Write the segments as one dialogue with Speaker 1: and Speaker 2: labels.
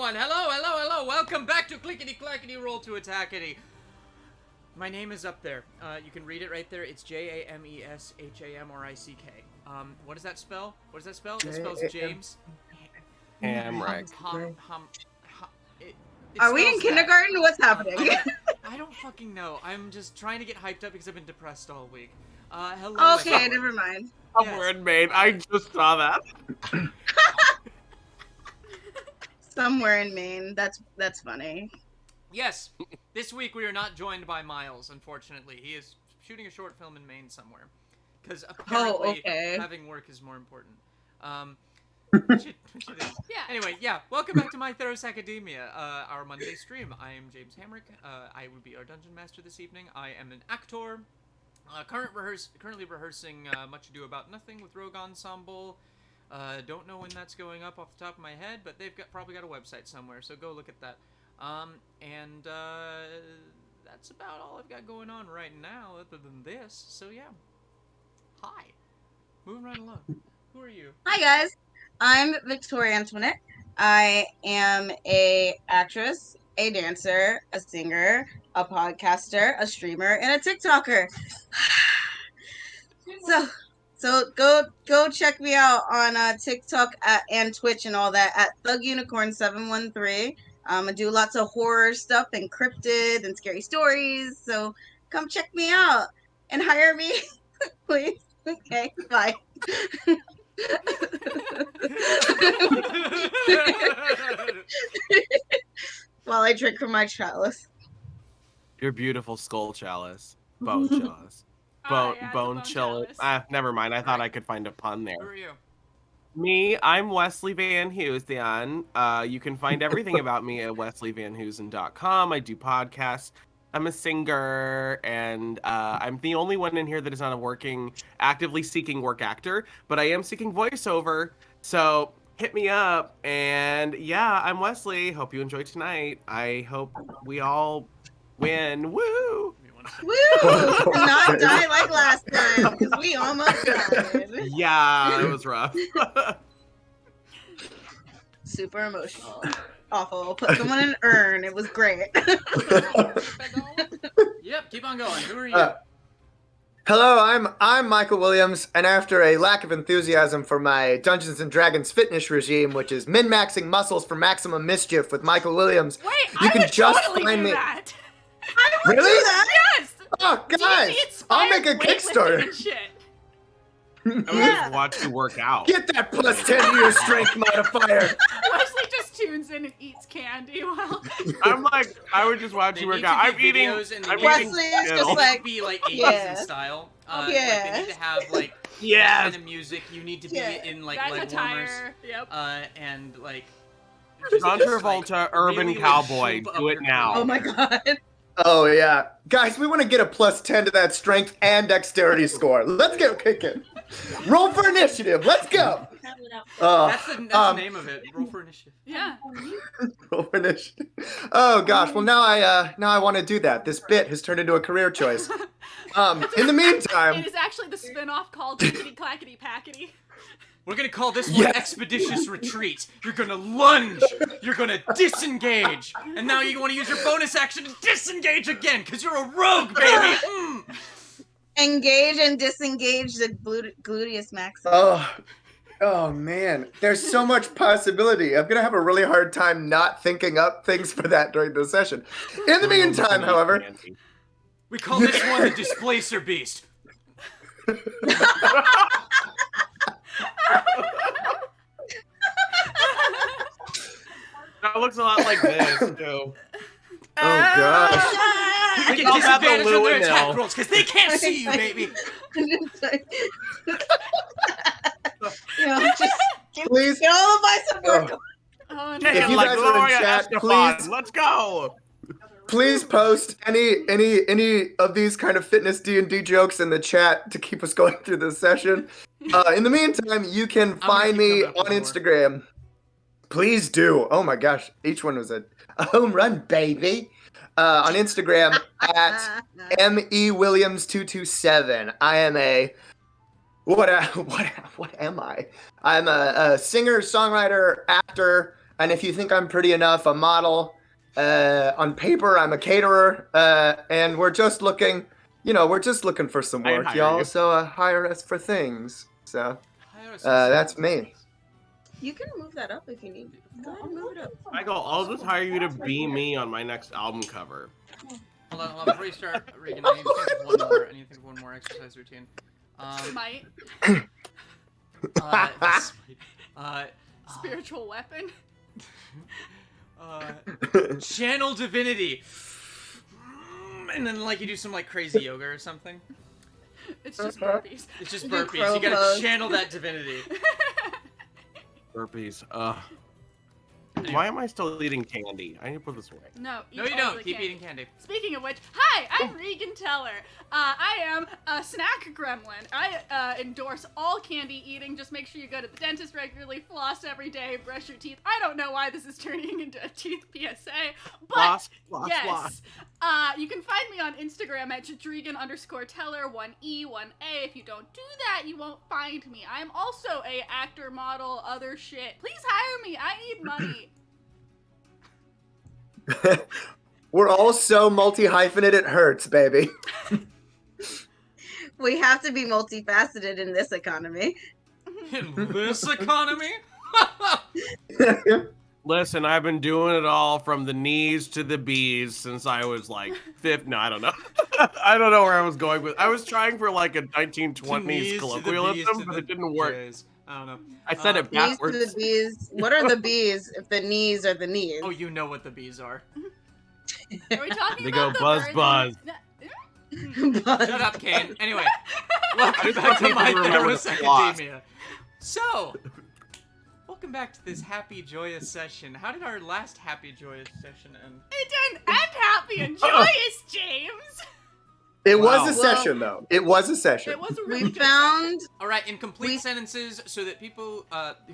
Speaker 1: everyone! Hello! Welcome back to Clickety Clackety Roll to Attackety. My name is up there. You can read it right there. It's Jameshamrick. What does that spell? That spells James
Speaker 2: Hamrick.
Speaker 3: Are we in kindergarten? What's happening?
Speaker 1: I don't fucking know. I'm just trying to get hyped up because I've been depressed all week. Hello.
Speaker 3: Okay, never mind.
Speaker 2: Somewhere in Maine. I just saw that.
Speaker 3: Somewhere in Maine. That's funny.
Speaker 1: Yes. This week we are not joined by Miles, unfortunately. He is shooting a short film in Maine somewhere. Because apparently having work is more important. Anyway, welcome back to my Theros Academia, our Monday stream. I am James Hamrick. I will be our dungeon master this evening. I am an actor. Currently rehearsing Much Ado About Nothing with Rogue Ensemble. Don't know when that's going up off the top of my head, but they've probably got a website somewhere, so go look at that. That's about all I've got going on right now, other than this. So yeah, hi. Moving right along. Who are you?
Speaker 3: Hi guys, I'm Victoria Antoinette. I am a actress, a dancer, a singer, a podcaster, a streamer, and a TikToker. So go check me out on TikTok and Twitch and all that at ThugUnicorn713. I do lots of horror stuff and cryptid and scary stories. So come check me out and hire me, please. Okay, bye. While I drink from my chalice.
Speaker 2: Your beautiful skull chalice. Bone chalice. Bone chalice. Never mind. I thought I could find a pun there.
Speaker 1: Who are you?
Speaker 2: Me, I'm Wesley Van Hoosen. You can find everything about me at wesleyvanhoosen.com. I do podcasts. I'm a singer, and I'm the only one in here that is not a actively seeking work actor, but I am seeking voiceover, so hit me up. And yeah, I'm Wesley. Hope you enjoy tonight. I hope we all win. Woo!
Speaker 3: Woo! Not die like last time, because we almost died.
Speaker 2: Yeah, it was rough.
Speaker 3: Super emotional. Awful. Put someone in an urn. It was great.
Speaker 1: Yep, keep on going. Who are you?
Speaker 4: Hello, I'm Michael Williams, and after a lack of enthusiasm for my Dungeons and Dragons fitness regime, which is min-maxing muscles for maximum mischief with Michael Williams,
Speaker 5: I would totally do that.
Speaker 3: I would do that.
Speaker 5: Yes.
Speaker 4: Oh, guys, I'll make a Kickstarter.
Speaker 2: I would just watch you work out.
Speaker 4: Get that plus 10 to your strength modifier.
Speaker 5: Wesley just tunes in and eats candy while.
Speaker 2: I would just watch you work out. I'm eating.
Speaker 3: Wesley is just like
Speaker 1: be like 80s in style. Like they need to have like that kind of music. You need to be in like leg warmers.
Speaker 5: Yep.
Speaker 1: And like.
Speaker 2: John Travolta, Urban
Speaker 1: really,
Speaker 2: Cowboy. Do it now.
Speaker 3: Oh my god.
Speaker 4: Oh, yeah. Guys, we want to get a plus 10 to that strength and dexterity score. Let's get kicking. Roll for initiative. Let's go.
Speaker 1: That's the name of it. Roll for initiative.
Speaker 5: Yeah.
Speaker 4: Roll for initiative. Oh, gosh. Well, now I want to do that. This bit has turned into a career choice. In the meantime...
Speaker 5: It is actually the spin-off called Clickety Clackety Packety.
Speaker 1: We're gonna call this one Expeditious Retreat. You're gonna lunge. You're gonna disengage. And now you want to use your bonus action to disengage again, because you're a rogue, baby!
Speaker 3: Engage and disengage the gluteus maximus.
Speaker 4: Oh, man. There's so much possibility. I'm going to have a really hard time not thinking up things for that during the session. In the meantime, however...
Speaker 1: We call this one the Displacer Beast.
Speaker 2: That looks a lot like this, too.
Speaker 4: Oh, gosh.
Speaker 1: You get disadvantage on their attack rolls, because they can't see you, baby.
Speaker 4: Please.
Speaker 3: Get all of my support.
Speaker 4: If you guys are in chat, please.
Speaker 2: Let's go.
Speaker 4: Please post any of these kind of fitness D&D jokes in the chat to keep us going through this session. In the meantime, you can find me on Instagram. Please do. Oh my gosh, each one was a home run, baby. On Instagram at MEWilliams227. I am a what am I? I'm a singer, songwriter, actor. And if you think I'm pretty enough, a model. On paper, I'm a caterer, and we're just looking, we're just looking for some
Speaker 2: I'd
Speaker 4: work,
Speaker 2: hire
Speaker 4: y'all.
Speaker 2: you.
Speaker 4: So hire us for things. So
Speaker 1: Hire us
Speaker 4: that's
Speaker 1: for
Speaker 4: me.
Speaker 1: things.
Speaker 3: You can move that up if you need. Go ahead and move it up.
Speaker 2: Michael, I'll just hire you to be me on my next album cover.
Speaker 1: Hold on. Before you start, Regan, I need to think of one more. I need to think of one more exercise routine.
Speaker 5: Might. Spiritual weapon.
Speaker 1: Channel divinity. And then like you do some like crazy yoga or something.
Speaker 5: It's just burpees.
Speaker 1: It's just
Speaker 3: Do
Speaker 1: burpees.
Speaker 3: crow
Speaker 1: You gotta
Speaker 3: pose.
Speaker 1: channel that divinity.
Speaker 2: Burpees. Why am I still eating candy? I need to put this away.
Speaker 5: No,
Speaker 1: No,
Speaker 5: eat
Speaker 1: you
Speaker 5: all
Speaker 1: don't.
Speaker 5: the
Speaker 1: Keep
Speaker 5: candy.
Speaker 1: eating candy.
Speaker 5: Speaking of which, hi, I'm Regan Teller. I am a snack gremlin. I endorse all candy eating. Just make sure you go to the dentist regularly, floss every day, brush your teeth. I don't know why this is turning into a teeth PSA, but
Speaker 2: Floss,
Speaker 5: yes.
Speaker 2: floss.
Speaker 5: You can find me on Instagram at Jadregan_Teller, 1E, 1A. If you don't do that, you won't find me. I'm also a actor, model, other shit. Please hire me. I need money.
Speaker 4: We're all so multi-hyphenate, it hurts, baby.
Speaker 3: We have to be multifaceted in this economy.
Speaker 1: In this economy?
Speaker 2: Listen, I've been doing it all from the knees to the bees since I was like 5th. No, I don't know. I don't know where I was going with. I was trying for like a 1920s colloquialism, but it didn't work.
Speaker 1: Jays. I don't know.
Speaker 2: I said it
Speaker 3: Knees to
Speaker 2: backwards.
Speaker 3: the bees. What are the bees if the knees are the knees?
Speaker 1: Oh, you know what the bees are.
Speaker 5: Are we talking
Speaker 2: They go
Speaker 5: about the
Speaker 2: buzz,
Speaker 5: bird-
Speaker 2: buzz.
Speaker 3: But-
Speaker 1: Shut up, Kaine. Anyway, welcome back to
Speaker 2: people
Speaker 1: My
Speaker 2: remember
Speaker 1: Theros
Speaker 2: the plot.
Speaker 1: Academia. So, welcome back to this happy, joyous session. How did our last happy, joyous session end?
Speaker 5: It didn't end happy and joyous, James.
Speaker 4: It was
Speaker 2: Wow.
Speaker 4: a session, though. It was a session.
Speaker 5: It was a really
Speaker 3: We
Speaker 5: good
Speaker 3: found
Speaker 1: All right, in complete
Speaker 3: We-
Speaker 1: sentences, so that people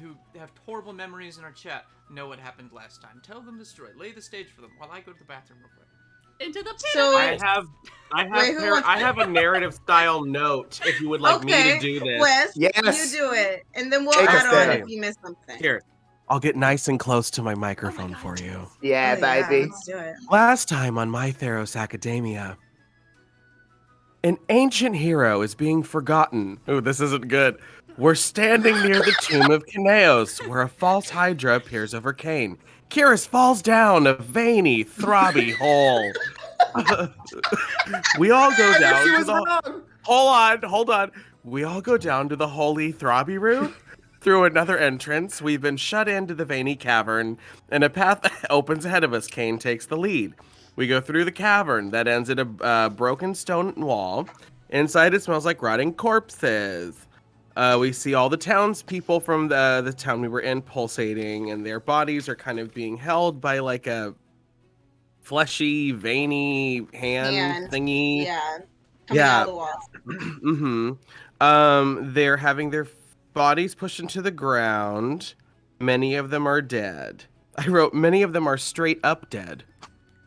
Speaker 1: who have horrible memories in our chat know what happened last time. Tell them the story. Lay the stage for them while I go to the bathroom real quick.
Speaker 5: session. Into the pit
Speaker 3: So-
Speaker 5: of
Speaker 2: I
Speaker 5: ice.
Speaker 2: have
Speaker 3: Wait, who wants
Speaker 2: I
Speaker 3: to-
Speaker 2: have a narrative style note if you would like me
Speaker 3: okay,
Speaker 2: to do this.
Speaker 3: Wes,
Speaker 4: Yes.
Speaker 3: you do it, and then we'll
Speaker 4: Take
Speaker 3: add
Speaker 4: us
Speaker 3: on
Speaker 4: there.
Speaker 3: if you miss something.
Speaker 2: Here, I'll get nice and close to my
Speaker 5: Oh my
Speaker 2: microphone
Speaker 5: God,
Speaker 2: for you.
Speaker 5: James.
Speaker 4: Yeah,
Speaker 3: Oh,
Speaker 4: baby.
Speaker 3: let's do it.
Speaker 2: Last time on My Theros Academia, an ancient hero is being forgotten. Ooh, this isn't good. We're standing near the tomb of Kihris, where a false hydra appears over Kaine. Kihris falls down a veiny, throbby hole. We all go down
Speaker 4: She
Speaker 2: to
Speaker 4: was
Speaker 2: the...
Speaker 4: wrong.
Speaker 2: Hold on. We all go down to the holy throbby room. Through another entrance, we've been shut into the veiny cavern, and a path opens ahead of us. Kaine takes the lead. We go through the cavern that ends at a broken stone wall. Inside, it smells like rotting corpses. We see all the townspeople from the town we were in pulsating, and their bodies are kind of being held by like a fleshy, veiny hand thingy.
Speaker 3: Yeah.
Speaker 2: Yeah.
Speaker 3: Out of the walls.
Speaker 2: Mm-hmm. They're having their bodies pushed into the ground. Many of them are dead. I wrote, many of them are straight up dead.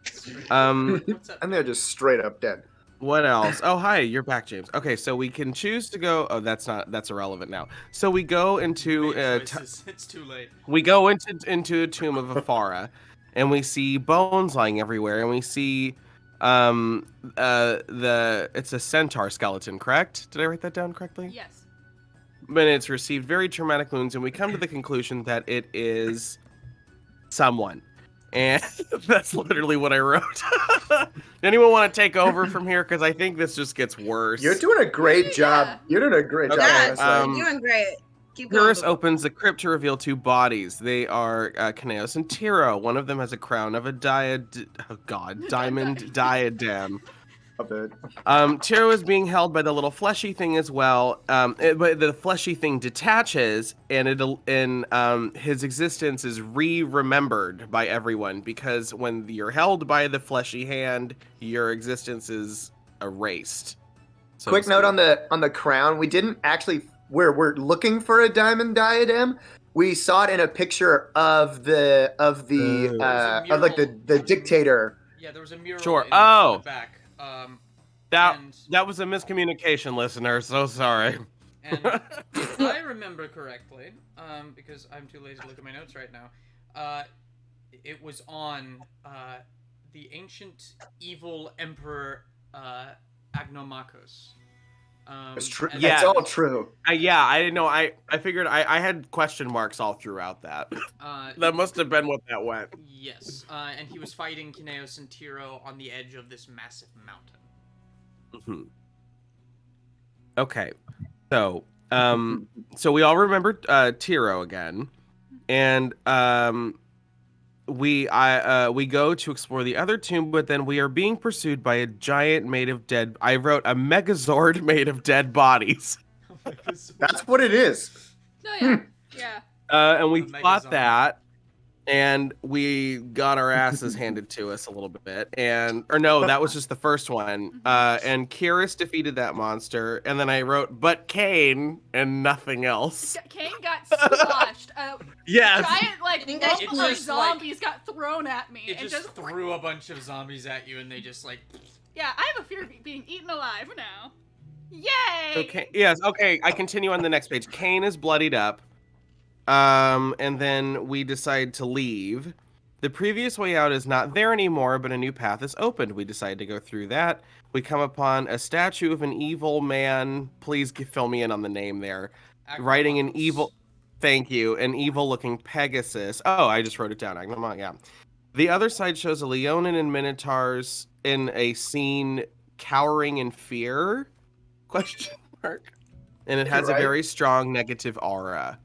Speaker 1: What's up?
Speaker 4: And they're just straight up dead.
Speaker 2: What else? Oh, hi, you're back, James. Okay, so we can choose to go. Oh, that's irrelevant now. So we go into
Speaker 1: It's too late.
Speaker 2: we go into a tomb of Afara, and we see bones lying everywhere, and we see it's a centaur skeleton, correct? Did I write that down correctly?
Speaker 5: Yes.
Speaker 2: But it's received very traumatic wounds, and we come to the conclusion that it is someone. And that's literally what I wrote. Anyone want to take over from here? Because I think this just gets worse.
Speaker 4: You're doing a great
Speaker 5: Yeah.
Speaker 4: job. You're doing a great
Speaker 2: Okay,
Speaker 4: job.
Speaker 3: Yeah,
Speaker 4: Wesley.
Speaker 3: you're doing great. Keep going.
Speaker 2: Kihris opens the crypt to reveal two bodies. They are Kihris and Tiro. One of them has a crown of a diamond diadem.
Speaker 4: Of it.
Speaker 2: Tiro is being held by the little fleshy thing as well. But the fleshy thing detaches, and his existence is remembered by everyone, because when you're held by the fleshy hand, your existence is erased. so
Speaker 4: Quick
Speaker 2: to
Speaker 4: note
Speaker 2: speak.
Speaker 4: on the crown. We didn't actually. We're looking for a diamond diadem. We saw it in a picture of the of like the dictator.
Speaker 1: Yeah, there was a mural
Speaker 2: Sure.
Speaker 1: in
Speaker 2: Oh.
Speaker 1: the back.
Speaker 2: That
Speaker 1: and-
Speaker 2: that was a miscommunication, listener. So sorry.
Speaker 1: And if I remember correctly, because I'm too lazy to look at my notes right now, It was on the ancient evil emperor Agnomachos.
Speaker 4: It's true.
Speaker 1: and-
Speaker 2: Yeah.
Speaker 4: It's all true.
Speaker 2: Yeah, I didn't know. I figured I had question marks all throughout that. That must have been what that went.
Speaker 1: Yes, and he was fighting Kineos and Tiro on the edge of this massive mountain.
Speaker 2: Mhm. Okay, so so we all remember Tiro again, and we go to explore the other tomb, but then we are being pursued by a giant made of dead. I wrote a Megazord made of dead bodies,
Speaker 4: That's what it is.
Speaker 5: Oh yeah, yeah.
Speaker 2: and we
Speaker 1: A
Speaker 2: fought
Speaker 1: Megazord.
Speaker 2: that. And we got our asses handed to us a little bit, or no, that was just the first one. And Kihris defeated that monster, and then I wrote, but Kaine and nothing else.
Speaker 5: Kaine got squashed.
Speaker 2: Yes.
Speaker 5: Giant
Speaker 3: It got
Speaker 5: lump of
Speaker 1: just, like-
Speaker 5: zombies got thrown at me.
Speaker 1: It
Speaker 5: and
Speaker 1: just threw a bunch of zombies at you, and they just like.
Speaker 5: Yeah, I have a fear of being eaten alive now. Yay!
Speaker 2: Okay. Yes. Okay. I continue on the next page. Kaine is bloodied up. And then we decide to leave. The previous way out is not there anymore, but a new path is opened. We decide to go through that. We come upon a statue of an evil man. Please fill me in on the name there. Riding an evil. Thank you. An evil-looking Pegasus. Oh, I just wrote it down. Yeah. The other side shows a Leonin and Minotaurs in a scene cowering in fear? Question mark. And it has a
Speaker 4: Right.
Speaker 2: very strong negative aura.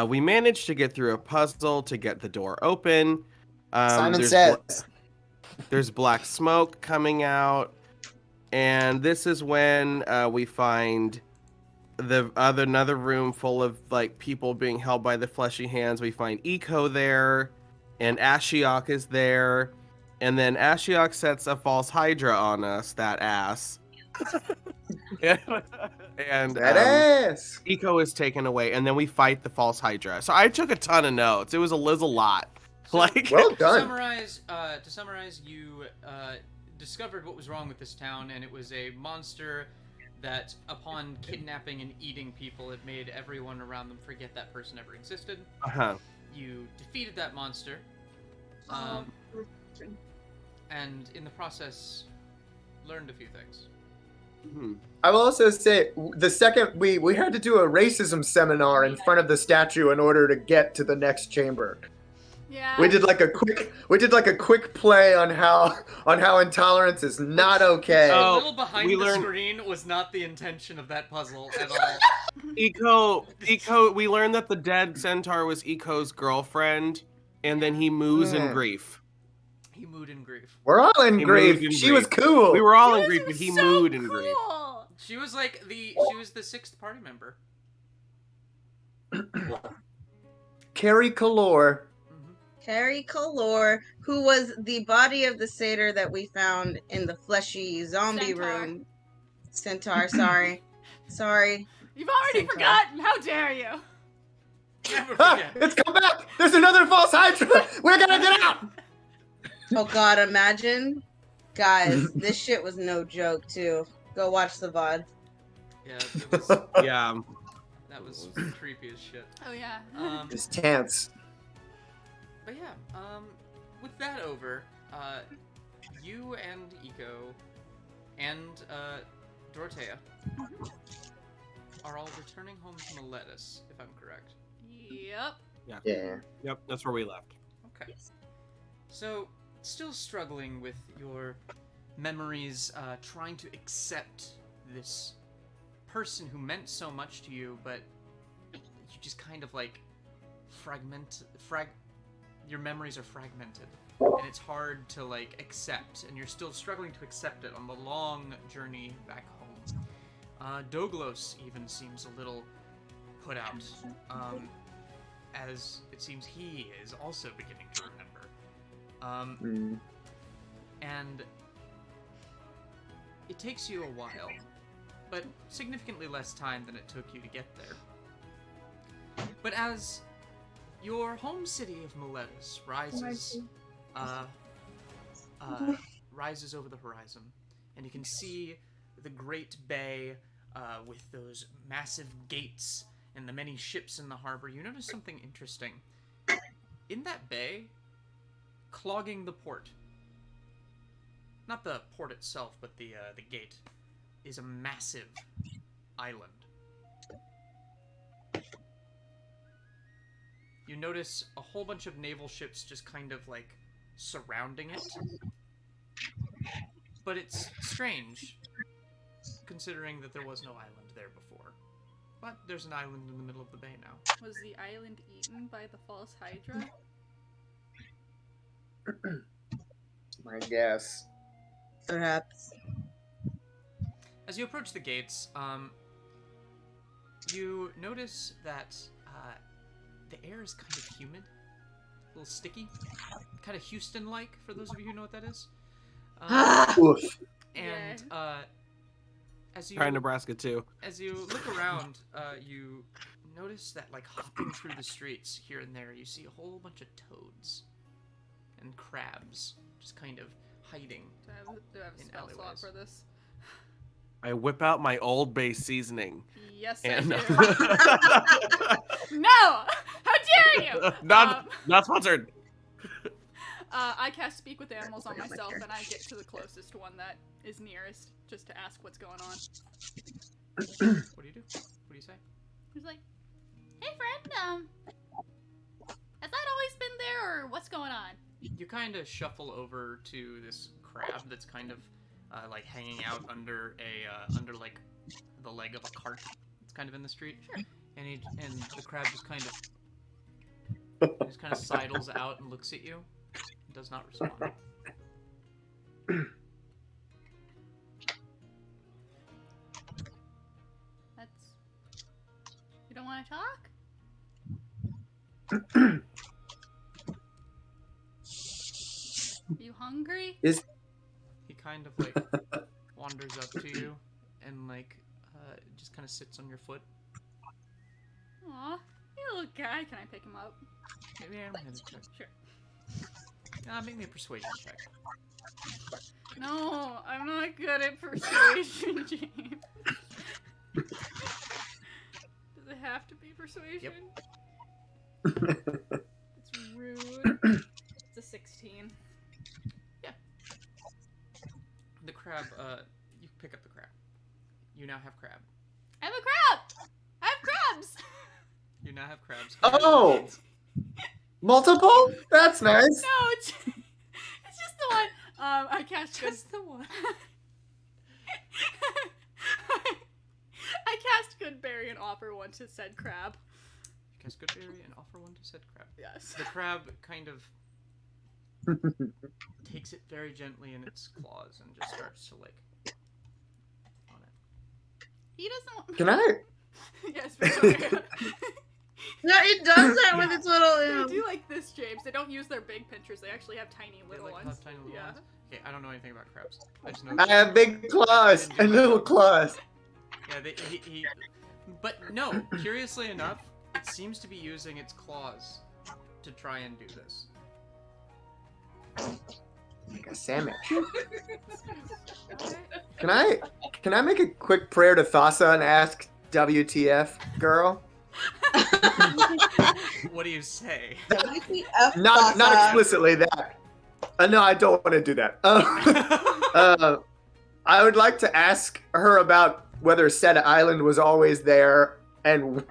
Speaker 2: We managed to get through a puzzle to get the door open.
Speaker 4: Simon
Speaker 2: there's
Speaker 4: says.
Speaker 2: There's black smoke coming out. And this is when we find another room full of like people being held by the fleshy hands. We find Eco there, and Ashiok is there, and then Ashiok sets a false Hydra on us. That ass. and
Speaker 4: That ass.
Speaker 2: Eco is taken away, and then we fight the false Hydra. So I took a ton of notes. It was a lot.
Speaker 1: So,
Speaker 2: Like,
Speaker 4: Well
Speaker 1: to
Speaker 4: done.
Speaker 1: summarize, you discovered what was wrong with this town, and it was a monster that, upon kidnapping and eating people, it made everyone around them forget that person ever existed.
Speaker 2: uh-huh.
Speaker 1: You defeated that monster, and in the process, learned a few things.
Speaker 2: Hmm.
Speaker 4: I will also say the second we had to do a racism seminar in front of the statue in order to get to the next chamber.
Speaker 5: Yeah.
Speaker 4: We did like a quick play on how intolerance is not okay.
Speaker 2: Oh,
Speaker 1: A little behind
Speaker 2: we
Speaker 1: the
Speaker 2: learned-
Speaker 1: screen was not the intention of that puzzle at all.
Speaker 2: Eco, we learned that the dead centaur was Eco's girlfriend, and then he moos in
Speaker 4: Yeah.
Speaker 2: grief.
Speaker 1: He mooed in grief.
Speaker 4: We're all in
Speaker 2: He
Speaker 4: grief.
Speaker 2: moved in
Speaker 4: She
Speaker 2: grief.
Speaker 4: was cool.
Speaker 2: We were all in
Speaker 5: This
Speaker 2: grief,
Speaker 5: is
Speaker 2: but he
Speaker 5: so
Speaker 2: mooed in grief.
Speaker 5: cool.
Speaker 1: She was like the sixth party member.
Speaker 4: Carrie Kalor.
Speaker 3: Carrie Kalor, who was the body of the satyr that we found in the fleshy zombie
Speaker 5: Centaur.
Speaker 3: room. Centaur, sorry. Sorry.
Speaker 5: You've already
Speaker 3: Centaur.
Speaker 5: forgotten. How dare you?
Speaker 1: Never
Speaker 4: Ah,
Speaker 1: forget.
Speaker 4: it's come back. There's another false Hydra. We're gonna get out.
Speaker 3: Oh god, imagine. Guys, this shit was no joke too. Go watch the VOD.
Speaker 1: Yeah, it was,
Speaker 2: Yeah.
Speaker 1: that was creepy as shit.
Speaker 5: Oh yeah.
Speaker 4: It's tense.
Speaker 1: But yeah, with that over, you and Eco and Dorothea are all returning home to Meletis, if I'm correct.
Speaker 5: Yep.
Speaker 4: Yeah.
Speaker 2: Yep, that's where we left.
Speaker 1: Okay. So, still struggling with your memories, trying to accept this person who meant so much to you, but you just kind of like your memories are fragmented, and it's hard to like accept, and you're still struggling to accept it on the long journey back home. Doglos even seems a little put out, as it seems he is also beginning to remember. And it takes you a while, but significantly less time than it took you to get there. But as your home city of Meletis rises over the horizon, and you can see the Great Bay with those massive gates and the many ships in the harbor, you notice something interesting. In that bay, clogging the port, not the port itself, but the gate, is a massive island. You notice a whole bunch of naval ships just kind of like surrounding it. But it's strange, considering that there was no island there before. But there's an island in the middle of the bay now.
Speaker 5: Was the island eaten by the false Hydra?
Speaker 4: My guess.
Speaker 3: Perhaps.
Speaker 1: As you approach the gates, you notice that the air is kind of humid, a little sticky, kind of Houston-like, for those of you who know what that is.
Speaker 4: Oof.
Speaker 1: And as you
Speaker 2: Try Nebraska too.
Speaker 1: As you look around, you notice that, like, hopping through the streets here and there, you see a whole bunch of toads and crabs just kind of hiding.
Speaker 5: Do I have a
Speaker 1: In
Speaker 5: spell slot
Speaker 1: alleyways.
Speaker 5: for this?
Speaker 2: I whip out my Old Bay seasoning.
Speaker 5: Yes,
Speaker 2: And
Speaker 5: I do. No! How dare you!
Speaker 2: not sponsored.
Speaker 5: I cast Speak with Animals on myself, and I get to the closest one that is nearest, just to ask what's going on.
Speaker 1: What do you do? What do you say?
Speaker 5: He's like, "Hey, friend, has that always been there, or what's going on?"
Speaker 1: You kind of shuffle over to this crab that's kind of like hanging out under under like the leg of a cart. It's kind of in the street.
Speaker 5: Sure.
Speaker 1: And the crab just kind of sidles out and looks at you. It does not respond.
Speaker 5: That's... You don't want to talk? You hungry?
Speaker 1: He kind of like wanders up to you and like just kind of sits on your foot.
Speaker 5: Aw, you little guy. Can I pick him up?
Speaker 1: Maybe I don't have to check.
Speaker 5: Sure.
Speaker 1: Make me a persuasion check.
Speaker 5: No, I'm not good at persuasion, James. Does it have to be persuasion?
Speaker 1: Yep.
Speaker 5: It's rude. It's a 16.
Speaker 1: The crab, you pick up the crab. You now have crab.
Speaker 5: I have a crab! I have crabs!
Speaker 1: You now have crabs.
Speaker 4: Oh! Multiple? That's nice.
Speaker 5: No, it's just the one. I cast
Speaker 1: Just the one.
Speaker 5: I cast Good Berry and offer one to said crab.
Speaker 1: You cast good berry and offer one to said crab.
Speaker 5: Yes.
Speaker 1: The crab kind of takes it very gently in its claws and just starts to like on it.
Speaker 5: He doesn't want...
Speaker 4: Can I?
Speaker 5: Yes, Victoria.
Speaker 3: No, it does that with its little.
Speaker 5: They do like this, James. They don't use their big pinchers. They actually have tiny
Speaker 1: They
Speaker 5: little
Speaker 1: like
Speaker 5: ones.
Speaker 1: have tiny little
Speaker 5: Yeah.
Speaker 1: ones. Okay, I don't know anything about crabs. I just know.
Speaker 4: I have big claws and little claws.
Speaker 1: Yeah, he. But no, curiously enough, it seems to be using its claws to try and do this.
Speaker 4: Like a sandwich.
Speaker 5: Okay.
Speaker 4: Can I make a quick prayer to Thassa and ask WTF, girl?
Speaker 1: What do you say?
Speaker 3: WTF,
Speaker 4: Not
Speaker 3: Thassa.
Speaker 4: explicitly that. No, I don't want to do that. I would like to ask her about whether said island was always there and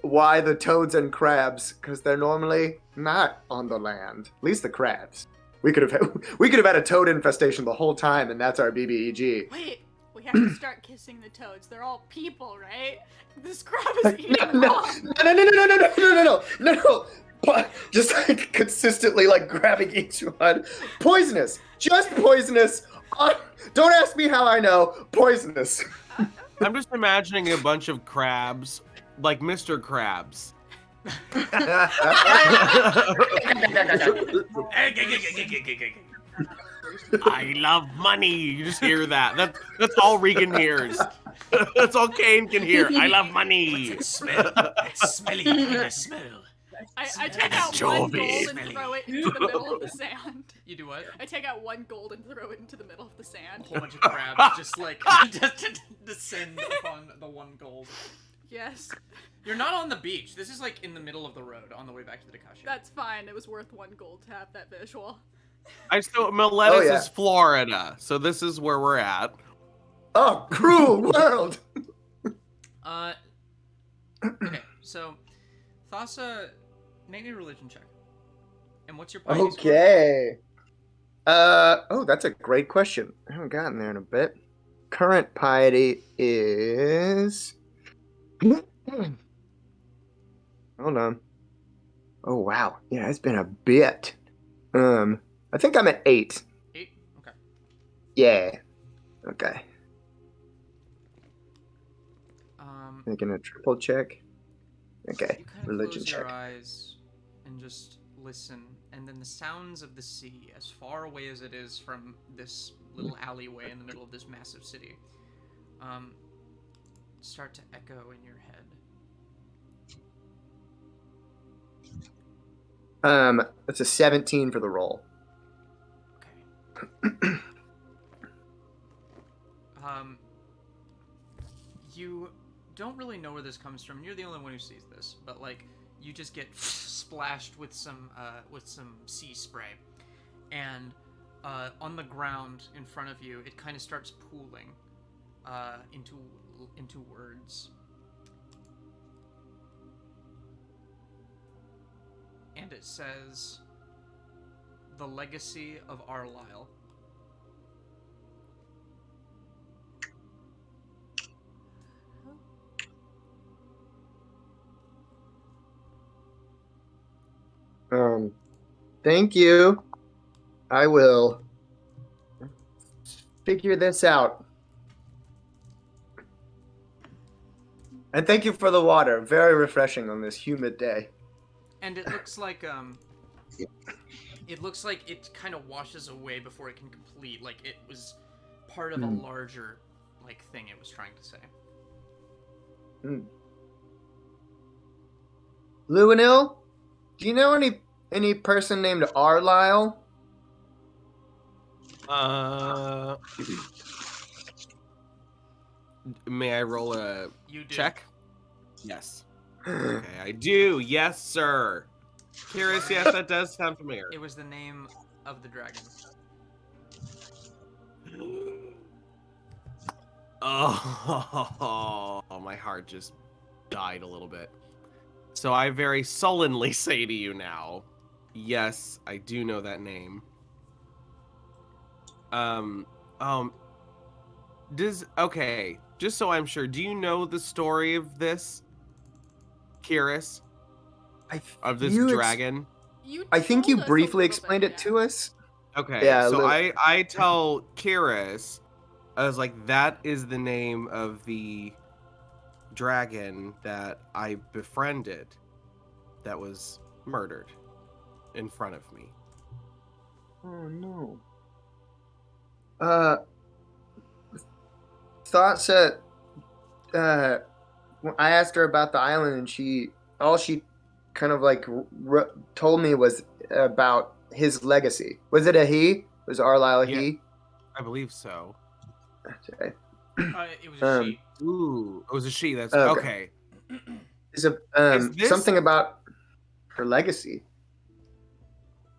Speaker 4: why the toads and crabs, because they're normally not on the land. At least the crabs. We could have had a toad infestation the whole time, and that's our BBEG.
Speaker 5: Wait, we have to start kissing the toads. They're all people, right? This crab is eating
Speaker 4: No. Just like consistently like grabbing each one. Poisonous. Just poisonous. Don't ask me how I know. Poisonous.
Speaker 2: I'm just imagining a bunch of crabs, like Mr. Krabs. I love money. You just hear that. That's all Regan hears. That's all Kaine can hear. I love money.
Speaker 1: Smell. That smelly kind of smell.
Speaker 5: I take out
Speaker 2: Joby.
Speaker 5: one gold and throw it into the middle of the sand.
Speaker 1: You do what?
Speaker 5: I take out one gold and throw it into the middle of the sand.
Speaker 1: A whole bunch of crabs just like just descend upon the one gold.
Speaker 5: Yes.
Speaker 1: You're not on the beach. This is like in the middle of the road on the way back to the Dakashi.
Speaker 5: That's fine. It was worth 1 gold to have that visual.
Speaker 2: Meletis is Florida, so this is where we're at.
Speaker 4: Oh, cruel world!
Speaker 1: Okay, so Thassa, make a religion check. And what's your piety score?
Speaker 4: Okay. Oh, that's a great question. I haven't gotten there in a bit. Current piety is. Hold on. Oh wow, yeah, it's been a bit. I think I'm at 8.
Speaker 1: 8? Okay.
Speaker 4: Yeah. Okay.
Speaker 1: Um,
Speaker 4: Making a triple check. Okay.
Speaker 1: You kind of
Speaker 4: Religion
Speaker 1: close
Speaker 4: check.
Speaker 1: your eyes and just listen, and then the sounds of the sea, as far away as it is from this little alleyway in the middle of this massive city, start to echo in your head.
Speaker 4: That's a 17 for the roll.
Speaker 1: Okay. You don't really know where this comes from. You're the only one who sees this, but like you just get splashed with some sea spray, and on the ground in front of you, it kind of starts pooling into words. And it says, "The legacy of Arlisle."
Speaker 4: Thank you. I will figure this out. And thank you for the water. Very refreshing on this humid day.
Speaker 1: And it looks like it kind of washes away before it can complete. Like it was part of a larger like thing it was trying to say.
Speaker 4: Luinnil, do you know any person named Arlisle?
Speaker 2: May I roll a
Speaker 1: You do.
Speaker 2: check? Yes. Okay, I do. Yes, sir. Kihris, yes, that does sound familiar.
Speaker 1: It was the name of the dragon.
Speaker 2: Oh, my heart just died a little bit. So I very sullenly say to you now, yes, I do know that name. Okay, just so I'm sure, do you know the story of this, Kihris? Of this dragon?
Speaker 4: I think you
Speaker 5: told us a
Speaker 4: briefly
Speaker 5: little
Speaker 4: explained
Speaker 5: bit,
Speaker 4: it to us.
Speaker 2: Okay,
Speaker 4: Yeah,
Speaker 2: so I tell Kihris, I was like, that is the name of the dragon that I befriended that was murdered in front of me.
Speaker 4: Oh no. Thought said, I asked her about the island, and all she kind of like told me was about his legacy. Was it a he? Was Arlisle a he?
Speaker 2: I believe so.
Speaker 4: Okay.
Speaker 1: It was a she.
Speaker 2: Ooh, it was a she. That's
Speaker 4: Okay.
Speaker 2: okay.
Speaker 4: Is
Speaker 2: this
Speaker 4: something about her legacy?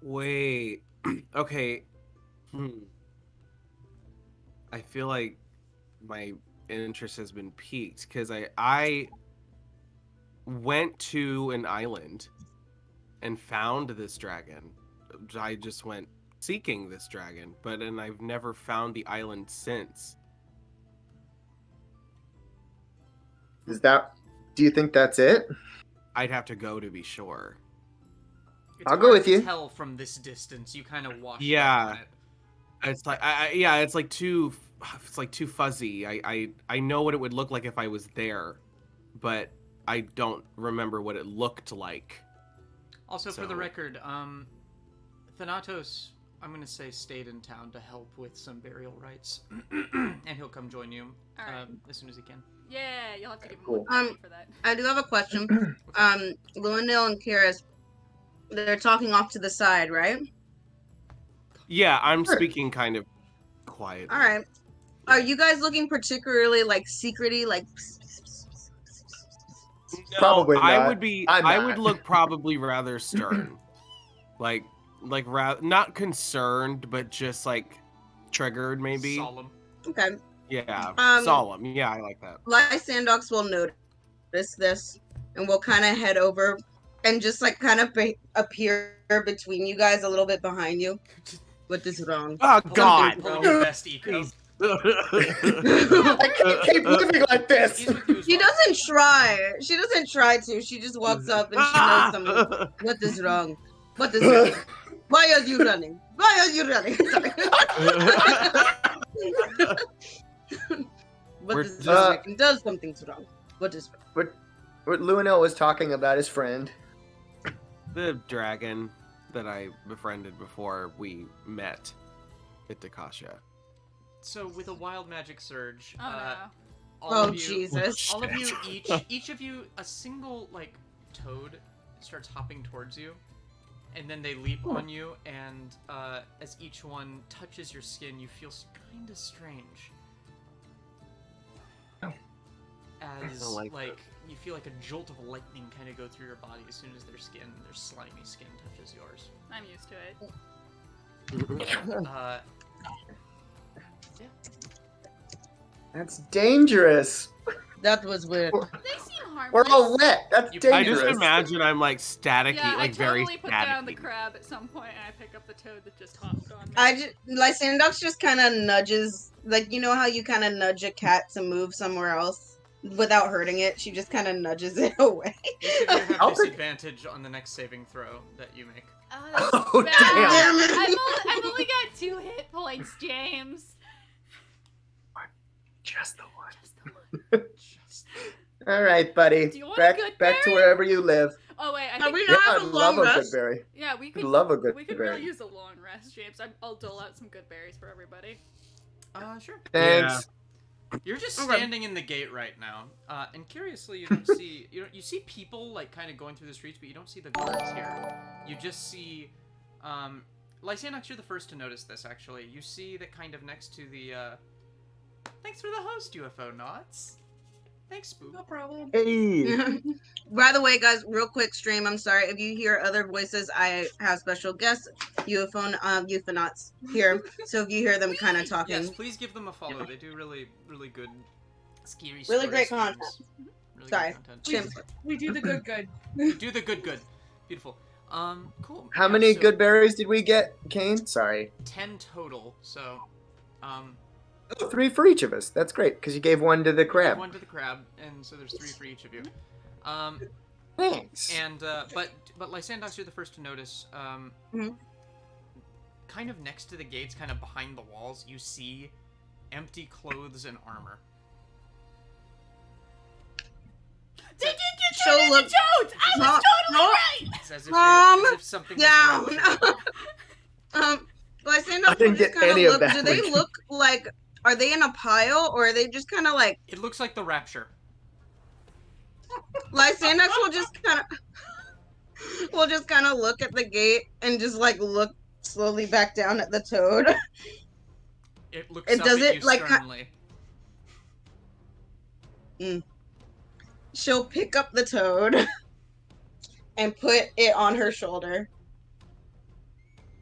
Speaker 2: Wait. Okay. I feel like my interest has been piqued because I went to an island and found this dragon. I just went seeking this dragon, and I've never found the island since.
Speaker 4: Do you think that's it?
Speaker 2: I'd have to go to be sure.
Speaker 1: It's
Speaker 4: I'll go
Speaker 1: hard
Speaker 4: with
Speaker 1: to
Speaker 4: you.
Speaker 1: Tell from this distance, you kind of wash.
Speaker 2: Yeah.
Speaker 1: up on it.
Speaker 2: It's like it's like too fuzzy. I know what it would look like if I was there, but I don't remember what it looked like.
Speaker 1: Also, for the record, Thanatos, I'm gonna say, stayed in town to help with some burial rites, and he'll come join you as soon as he can.
Speaker 5: Yeah, you'll have to give him
Speaker 4: Cool.
Speaker 5: more money for that.
Speaker 3: I do have a question. Luinnil and Kihris, they're talking off to the side, right?
Speaker 2: Yeah, I'm
Speaker 3: Sure.
Speaker 2: speaking kind of quiet.
Speaker 3: All right. Are you guys looking particularly like secrety, like
Speaker 2: No,
Speaker 4: Probably
Speaker 2: I
Speaker 4: not.
Speaker 2: would be.
Speaker 4: I'm
Speaker 2: I
Speaker 4: not.
Speaker 2: would look probably rather stern, like not concerned, but just like triggered, maybe.
Speaker 1: Solemn.
Speaker 3: Okay.
Speaker 2: Yeah,
Speaker 3: Um,
Speaker 2: solemn. Yeah, I like that.
Speaker 3: Lysandox will notice this and will kind of head over and just like kind of appear between you guys, a little bit behind you. What is wrong?
Speaker 2: Oh
Speaker 1: Pull
Speaker 2: God!
Speaker 1: on your best eco.
Speaker 4: I can't keep living like this.
Speaker 1: He's with you as
Speaker 3: She
Speaker 1: well.
Speaker 3: doesn't try. She doesn't try to. She just walks up and she knows something. What is wrong? What is wrong? Why are you running? Why are you running? Sorry. What
Speaker 2: We're
Speaker 3: is
Speaker 2: just-
Speaker 3: wrong? Does something's wrong. What is wrong?
Speaker 4: What Luinnil was talking about his friend.
Speaker 2: The dragon that I befriended before we met at Dakasha.
Speaker 1: So with a wild magic surge,
Speaker 5: Oh no.
Speaker 1: all
Speaker 3: Oh
Speaker 1: of you,
Speaker 3: Jesus!
Speaker 1: all of you, each of you, a single like toad starts hopping towards you, and then they leap on you, and as each one touches your skin, you feel kind of strange. As
Speaker 2: don't like
Speaker 1: like you feel like a jolt of lightning kind of go through your body as soon as their slimy skin touches yours.
Speaker 5: I'm used to it.
Speaker 1: Yeah.
Speaker 4: That's dangerous.
Speaker 3: That was weird.
Speaker 5: They seem harmless.
Speaker 4: We're all wet. That's
Speaker 1: I
Speaker 2: I
Speaker 4: dangerous.
Speaker 2: just imagine I'm like staticky,
Speaker 5: Yeah,
Speaker 2: like
Speaker 5: I
Speaker 2: very
Speaker 5: totally put down the
Speaker 2: staticky.
Speaker 5: crab at some point, and I pick up the toad that just hopped on me.
Speaker 3: Lysandox just kind of nudges, like you know how you kind of nudge a cat to move somewhere else without hurting it. She just kind of nudges it away.
Speaker 1: Each of you have
Speaker 4: I'll pick-
Speaker 1: disadvantage on the next saving throw that you make.
Speaker 5: Oh, that's
Speaker 4: Oh,
Speaker 5: bad.
Speaker 4: damn.
Speaker 5: I've only got 2 hit points, James.
Speaker 4: Just the one.
Speaker 5: Just the one.
Speaker 1: Just
Speaker 4: All right, buddy.
Speaker 5: Do you want a
Speaker 4: back
Speaker 5: good
Speaker 4: back to
Speaker 5: berry?
Speaker 4: wherever you live.
Speaker 5: Oh wait, I
Speaker 3: Are
Speaker 5: think
Speaker 3: we
Speaker 4: Yeah,
Speaker 3: not
Speaker 4: I'd
Speaker 3: have a
Speaker 4: love
Speaker 3: long
Speaker 4: a good
Speaker 3: rest?
Speaker 4: berry.
Speaker 5: yeah, we could
Speaker 4: Love a good
Speaker 5: we could
Speaker 4: berry.
Speaker 5: really use a long rest, James. I'll dole out some good berries for everybody.
Speaker 1: sure.
Speaker 4: Thanks.
Speaker 1: You're just
Speaker 3: Okay.
Speaker 1: standing in the gate right now, and curiously, you don't see you see people like kind of going through the streets, but you don't see the guards here. You just see, Lysandox, you're the first to notice this. Actually, you see that kind of next to the. Thanks for the host, UFO Knots. Thanks, Boo.
Speaker 6: No problem.
Speaker 4: Hey.
Speaker 3: By the way, guys, real quick stream. I'm sorry if you hear other voices. I have special guests, UFOnauts here. So if you hear them kind of talking,
Speaker 1: Yes, please give them a follow. They do really, really good, scary,
Speaker 3: Really
Speaker 1: story
Speaker 3: great
Speaker 1: streams.
Speaker 3: content.
Speaker 1: Really
Speaker 3: Sorry.
Speaker 1: good content.
Speaker 3: Jim.
Speaker 6: We do the good.
Speaker 1: You do the good. Beautiful. Cool.
Speaker 4: How
Speaker 1: Yeah,
Speaker 4: many
Speaker 1: so
Speaker 4: good berries did we get, Kaine? Sorry.
Speaker 1: 10 total. So,
Speaker 4: Oh, 3 for each of us. That's great, because you gave one to the crab.
Speaker 1: one to the crab, and so there's 3 for each of you.
Speaker 4: Thanks.
Speaker 1: And but Lysandox, you're the first to notice.
Speaker 3: Mhm.
Speaker 1: Kind of next to the gates, kind of behind the walls, you see empty clothes and armor.
Speaker 5: They did get
Speaker 3: So
Speaker 5: turned into
Speaker 3: look-
Speaker 5: toads! I was totally right!
Speaker 1: It's as if,
Speaker 3: Calm
Speaker 1: as if something
Speaker 3: down.
Speaker 1: was wrong.
Speaker 3: Lysandox
Speaker 4: I didn't
Speaker 3: will just
Speaker 4: get
Speaker 3: kind
Speaker 4: any
Speaker 3: of
Speaker 4: of
Speaker 3: look.
Speaker 4: that,
Speaker 3: Do they
Speaker 4: Regan.
Speaker 3: look like? Are they in a pile, or are they just kind of like?
Speaker 1: It looks like the Rapture.
Speaker 3: Lysandox will just kind of look at the gate and just like look slowly back down at the toad.
Speaker 1: It looks
Speaker 3: It
Speaker 1: up
Speaker 3: does
Speaker 1: at
Speaker 3: it,
Speaker 1: you
Speaker 3: like,
Speaker 1: sternly.
Speaker 3: She'll pick up the toad and put it on her shoulder.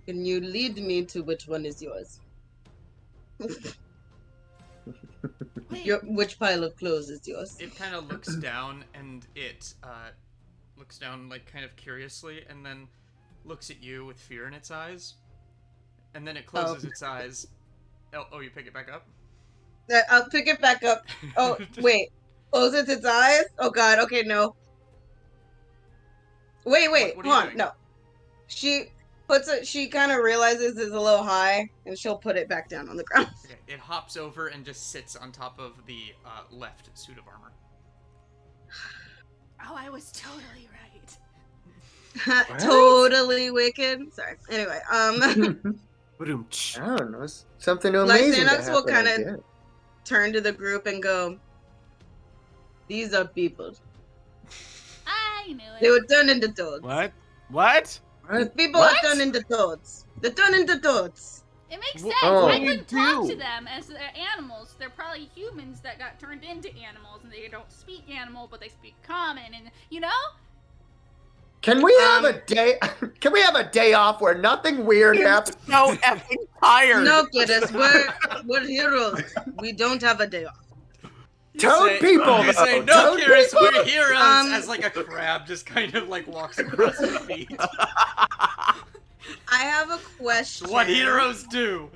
Speaker 3: Can you lead me to which one is yours? Which pile of clothes is yours?
Speaker 1: It kind of looks down, and it looks down like kind of curiously, and then looks at you with fear in its eyes, and then it closes its eyes. Oh, you pick it back up?
Speaker 3: I'll pick it back up. Oh, wait. Closes its eyes? Oh god, okay, no. Wait,
Speaker 1: What are
Speaker 3: hold
Speaker 1: you
Speaker 3: on,
Speaker 1: doing?
Speaker 3: no. She kind of realizes it's a little high, and she'll put it back down on the ground.
Speaker 1: Okay, it hops over and just sits on top of the left suit of armor.
Speaker 5: Oh, I was totally right.
Speaker 3: Totally wicked. Sorry. Anyway,
Speaker 2: Ba-doom-tsh.
Speaker 4: I don't know. It's something amazing to
Speaker 3: Lysandox will
Speaker 4: happen, I
Speaker 3: kinda-
Speaker 4: guess.
Speaker 3: turn to the group and go, "These are people.
Speaker 5: I knew
Speaker 3: They
Speaker 5: it.
Speaker 3: were turned into toads.
Speaker 2: What?
Speaker 3: These people are turned into toads. They're turned into toads.
Speaker 5: It makes
Speaker 2: Well,
Speaker 5: sense.
Speaker 4: oh.
Speaker 5: I couldn't talk
Speaker 2: do.
Speaker 5: to them as they're animals. They're probably humans that got turned into animals, and they don't speak animal, but they speak common, and you know?
Speaker 4: Can we have a day? Can we have a day off where nothing weird happens?
Speaker 2: So effing tired.
Speaker 3: No, Kihris, we're heroes. We don't have a day off.
Speaker 4: Toad people,
Speaker 1: You say,
Speaker 4: though.
Speaker 1: no,
Speaker 4: Toad
Speaker 1: Kihris,
Speaker 4: people?
Speaker 1: we're heroes, as like a crab just kind of like walks across your feet.
Speaker 3: I have a question.
Speaker 1: What heroes do.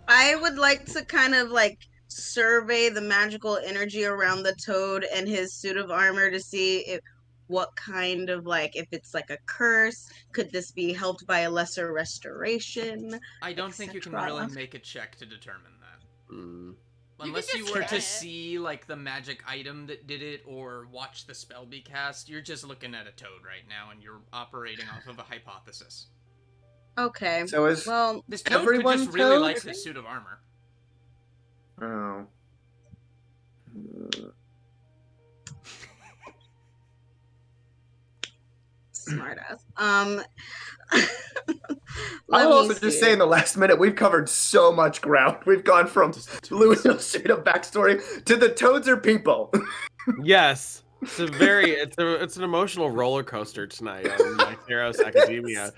Speaker 3: I would like to kind of like survey the magical energy around the toad and his suit of armor to see what kind of like if it's like a curse. Could this be helped by a lesser restoration?
Speaker 1: I don't think you can really make a check to determine that.
Speaker 2: Mm.
Speaker 1: Unless you
Speaker 5: just
Speaker 1: were
Speaker 5: try
Speaker 1: to
Speaker 5: it.
Speaker 1: see like the magic item that did it or watch the spell be cast, you're just looking at a toad right now and you're operating off of a hypothesis.
Speaker 3: Okay.
Speaker 4: So is
Speaker 3: Well,
Speaker 1: This toad
Speaker 4: Everyone
Speaker 1: could just really
Speaker 4: toad?
Speaker 1: like his suit of armor.
Speaker 4: oh.
Speaker 3: smartass.
Speaker 4: I
Speaker 3: let
Speaker 4: will
Speaker 3: me
Speaker 4: also just
Speaker 3: see.
Speaker 4: say in the last minute we've covered so much ground. We've gone from Luinnil's straight up backstory to the toads are people.
Speaker 2: Yes. It's an emotional roller coaster tonight on my Theros Academia.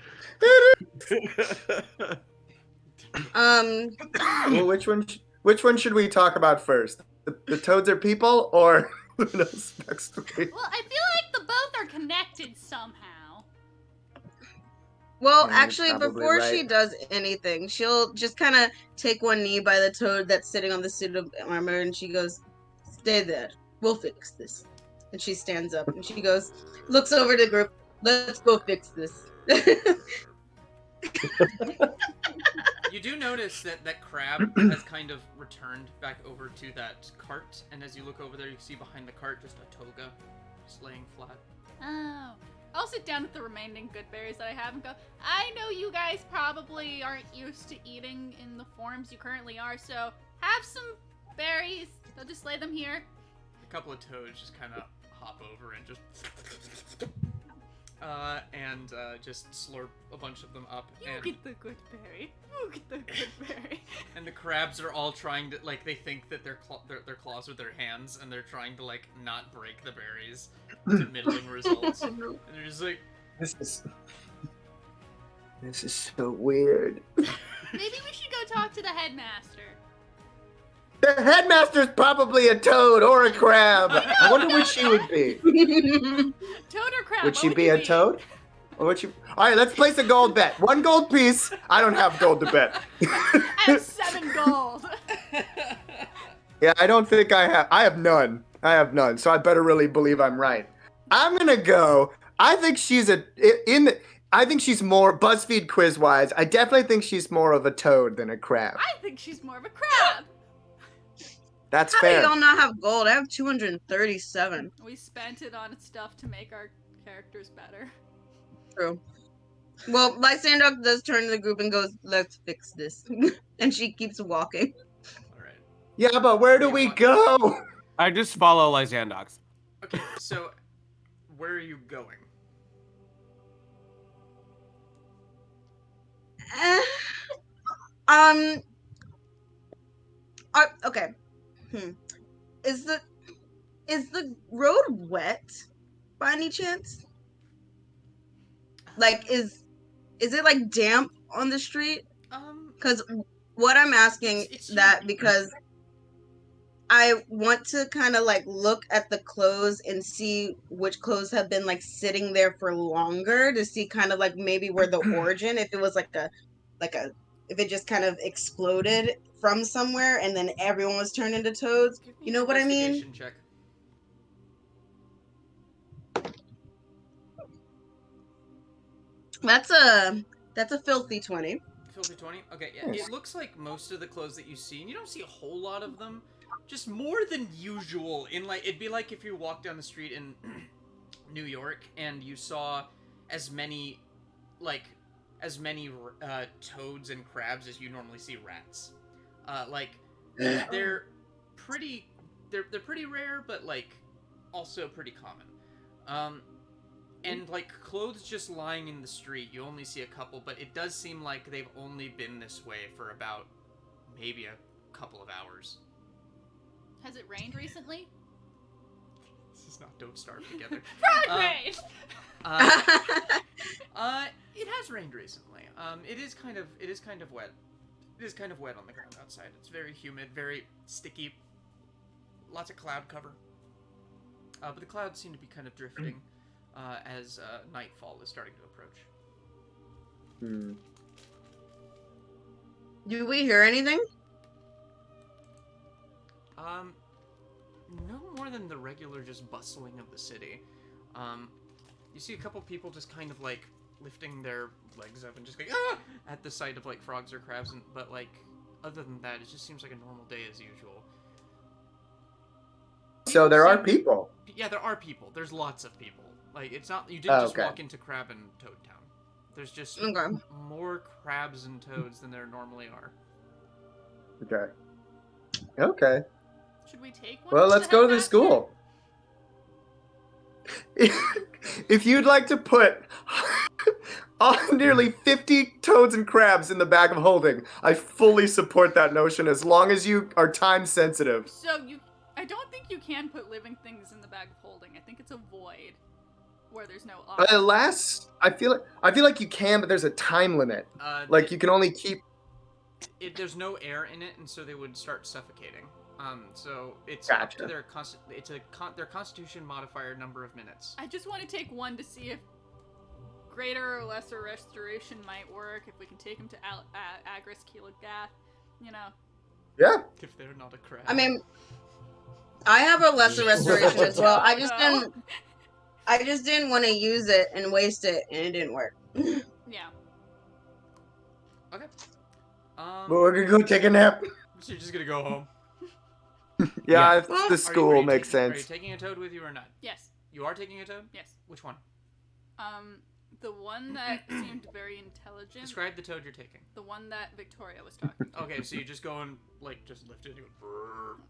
Speaker 4: Well, which one should we talk about first? The toads are people or Luinnil's backstory?
Speaker 5: Well, I feel like the both are connected somehow.
Speaker 3: Well,
Speaker 4: Yeah, you're
Speaker 3: actually,
Speaker 4: probably
Speaker 3: before she
Speaker 4: right.
Speaker 3: does anything, she'll just kind of take one knee by the toad that's sitting on the suit of armor, and she goes, "Stay there. We'll fix this." And she stands up, and she goes, looks over to the group. "Let's go fix this."
Speaker 1: You do notice that crab has kind of returned back over to that cart, and as you look over there, you see behind the cart just a toga, just laying flat.
Speaker 5: Oh. I'll sit down with the remaining good berries that I have and go, I know you guys probably aren't used to eating in the forms you currently are, so have some berries. I'll just lay them here.
Speaker 1: A couple of toads just kind of hop over and just just slurp a bunch of them up.
Speaker 5: You
Speaker 1: And
Speaker 5: get the good berry. You get the good berry.
Speaker 1: and the crabs are all trying to, like, they think that their claws are their hands, and they're trying to, like, not break the berries to middling results. And they're just like,
Speaker 4: This is so weird.
Speaker 5: Maybe we should go talk to the headmaster.
Speaker 4: The headmaster's probably a toad or a crab. I wonder which she would be.
Speaker 5: Toad or crab?
Speaker 4: Would
Speaker 5: what
Speaker 4: she be
Speaker 5: you
Speaker 4: a toad? Or would she? All right, let's place a gold bet. 1 gold piece. I don't have gold to bet.
Speaker 5: I have 7 gold.
Speaker 4: Yeah, I don't think I have. I have none. So I better really believe I'm right. I'm gonna go. I think she's I think she's more BuzzFeed quiz wise. I definitely think she's more of a toad than a crab.
Speaker 5: I think she's more of a crab.
Speaker 4: That's
Speaker 3: How do
Speaker 4: fair.
Speaker 3: y'all not have gold? I have 237.
Speaker 5: We spent it on stuff to make our characters better.
Speaker 3: True. Well, Lysandox does turn to the group and goes, "Let's fix this." And she keeps walking.
Speaker 1: alright.
Speaker 4: Yeah, but where do we go?
Speaker 2: I just follow Lysandox.
Speaker 1: Okay, so, where are you going?
Speaker 3: Okay. Is the road wet by any chance? Like, is it like damp on the street? Because what I'm asking
Speaker 1: It's
Speaker 3: that because I want to kind of like look at the clothes and see which clothes have been like sitting there for longer to see kind of like maybe where the origin, if it was like a if it just kind of exploded from somewhere and then everyone was turned into toads.
Speaker 1: Give me
Speaker 3: You know
Speaker 1: an
Speaker 3: what I mean?
Speaker 1: investigation check.
Speaker 3: That's a filthy 20.
Speaker 1: Filthy 20? Okay, yeah. It looks like most of the clothes that you see, and you don't see a whole lot of them, just more than usual. In like, it'd be like if you walked down the street in New York and you saw as many toads and crabs as you normally see rats. They're pretty rare, but like also pretty common. And, like, clothes just lying in the street, you only see a couple, but it does seem like they've only been this way for about maybe a couple of hours.
Speaker 5: Has it rained recently?
Speaker 1: This is not Don't Starve Together.
Speaker 5: Frog rain!
Speaker 1: It has rained recently. It is kind of wet. It is kind of wet on the ground outside. It's very humid, very sticky. Lots of cloud cover. But the clouds seem to be kind of drifting as nightfall is starting to approach.
Speaker 3: Do we hear anything?
Speaker 1: No more than the regular just bustling of the city. You see a couple people just kind of like lifting their legs up and just going ah! At the sight of like frogs or crabs, but like other than that, it just seems like a normal day as usual.
Speaker 4: So there are people.
Speaker 1: Yeah, there are people. There's lots of people. Like it's not you didn't just walk into Crab and Toad Town. There's just more crabs and toads than there normally are.
Speaker 4: Okay.
Speaker 5: Should we take one?
Speaker 4: Well, let's go to the school. If you'd like to put nearly 50 toads and crabs in the bag of holding, I fully support that notion as long as you are time sensitive.
Speaker 5: So I don't think you can put living things in the bag of holding. I think it's a void where there's no
Speaker 4: Alas, I feel like you can, but there's a time limit. Like you can only keep.
Speaker 1: There's no air in it, and so they would start suffocating. So it's
Speaker 4: Gotcha.
Speaker 1: up to their their constitution modifier number of minutes.
Speaker 5: I just want to take one to see if greater or lesser restoration might work. If we can take him to Agris Keelogath,
Speaker 4: Yeah.
Speaker 1: If they're not a crab.
Speaker 3: I mean, I have a lesser restoration as well. I just didn't want to use it and waste it, and it didn't work.
Speaker 5: Yeah.
Speaker 1: Okay.
Speaker 4: But we're gonna go take a nap.
Speaker 1: So you're just gonna go home.
Speaker 4: Yeah,
Speaker 3: Well,
Speaker 4: the school makes sense.
Speaker 1: Are you taking a toad with you or not?
Speaker 5: Yes.
Speaker 1: You are taking a toad?
Speaker 5: Yes.
Speaker 1: Which one?
Speaker 5: The one that seemed very intelligent.
Speaker 1: Describe the toad you're taking.
Speaker 5: The one that Victoria was talking to.
Speaker 1: Okay, so you just go and just lift it and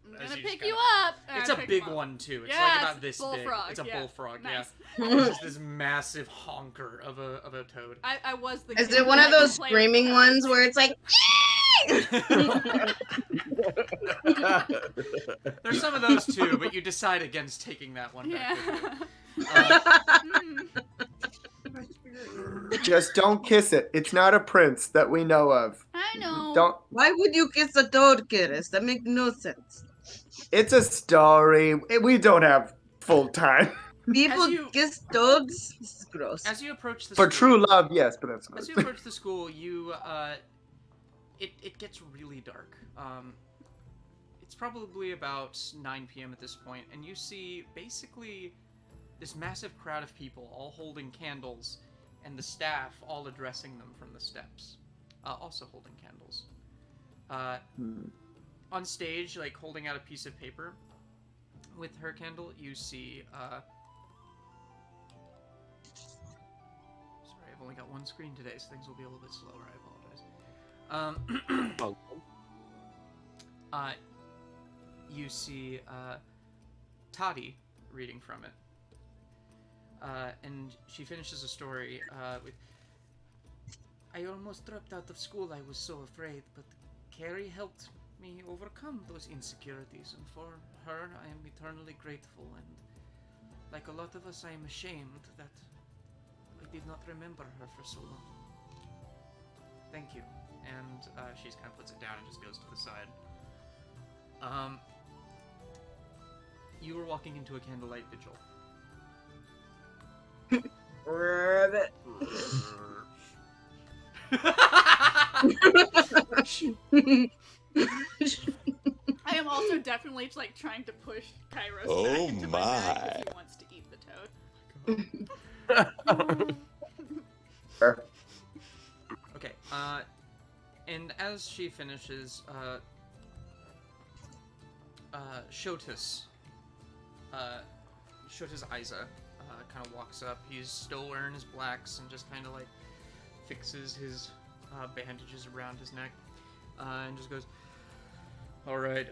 Speaker 5: I'm
Speaker 1: as
Speaker 5: gonna
Speaker 1: you just
Speaker 5: pick you
Speaker 1: kinda-
Speaker 5: up.
Speaker 1: It's a big one too. It's
Speaker 5: Yes,
Speaker 1: like about this big.
Speaker 5: bullfrog,
Speaker 1: It's a
Speaker 5: yeah.
Speaker 1: bullfrog.
Speaker 5: Nice.
Speaker 1: Yeah. It's just this massive honker of a toad.
Speaker 5: I was the.
Speaker 3: Is
Speaker 5: kid
Speaker 3: it one
Speaker 5: who
Speaker 3: of
Speaker 5: liked to
Speaker 3: those
Speaker 5: play with
Speaker 3: screaming
Speaker 5: toads.
Speaker 3: ones where it's like?
Speaker 1: There's some of those too, but you decide against taking that one back.
Speaker 5: Yeah.
Speaker 4: Just don't kiss it. It's not a prince that we know of.
Speaker 5: I know.
Speaker 4: Don't.
Speaker 3: Why would you kiss a toad, Kihris? That makes no sense.
Speaker 4: It's a story. We don't have full time.
Speaker 3: People kiss toads? This is gross.
Speaker 1: As you approach the
Speaker 4: For
Speaker 1: school,
Speaker 4: true love, yes, but that's
Speaker 1: as you
Speaker 4: not.
Speaker 1: approach the school, you it gets really dark. It's probably about 9 p.m. at this point, and you see basically this massive crowd of people all holding candles, and the staff all addressing them from the steps, also holding candles. On stage, like holding out a piece of paper with her candle, you see. Sorry, I've only got one screen today, so things will be a little bit slower. I apologize. You see Toddy reading from it. And she finishes a story with, I almost dropped out of school, I was so afraid, but Carrie helped me overcome those insecurities, and for her I am eternally grateful, and like a lot of us, I am ashamed that I did not remember her for so long. Thank you. And she just kind of puts it down and just goes to the side. You were walking into a candlelight vigil.
Speaker 3: Rabbit.
Speaker 5: I am also definitely like trying to push Kairos back into my bag because he wants to eat the toad.
Speaker 1: Okay, and as she finishes, Shotus Isa, kind of walks up. He's still wearing his blacks and just kind of like fixes his bandages around his neck, and just goes, all right,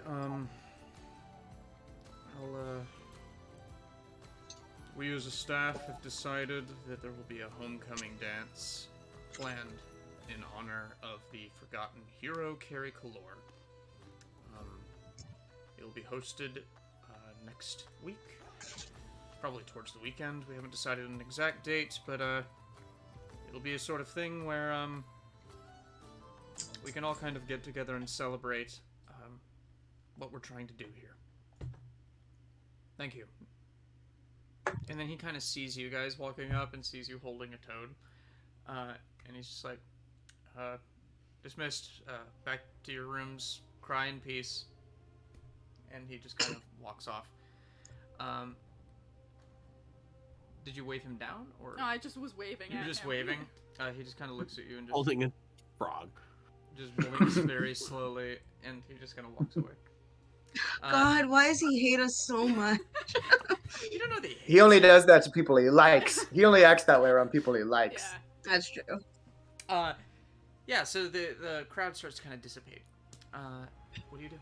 Speaker 1: We as a staff have decided that there will be a homecoming dance planned in honor of the forgotten hero, Carrie Kalor. It will be hosted next week, probably towards the weekend. We haven't decided an exact date, but it'll be a sort of thing where we can all kind of get together and celebrate what we're trying to do here. Thank you. And then he kind of sees you guys walking up and sees you holding a toad. And he's just like, dismissed, back to your rooms, cry in peace. And he just kind of walks off. Did you wave him down, or?
Speaker 5: No, I just was waving at him.
Speaker 1: You're just waving? He just kind of looks at you and just...
Speaker 2: Holding a frog.
Speaker 1: Just blinks very slowly, and he just kind of walks away.
Speaker 3: God, why does he hate us so much?
Speaker 1: You don't know the...
Speaker 4: He only does that to people he likes. He only acts that way around people he likes.
Speaker 5: Yeah.
Speaker 3: That's true.
Speaker 1: Yeah, so the crowd starts to kind of dissipate. What do you do?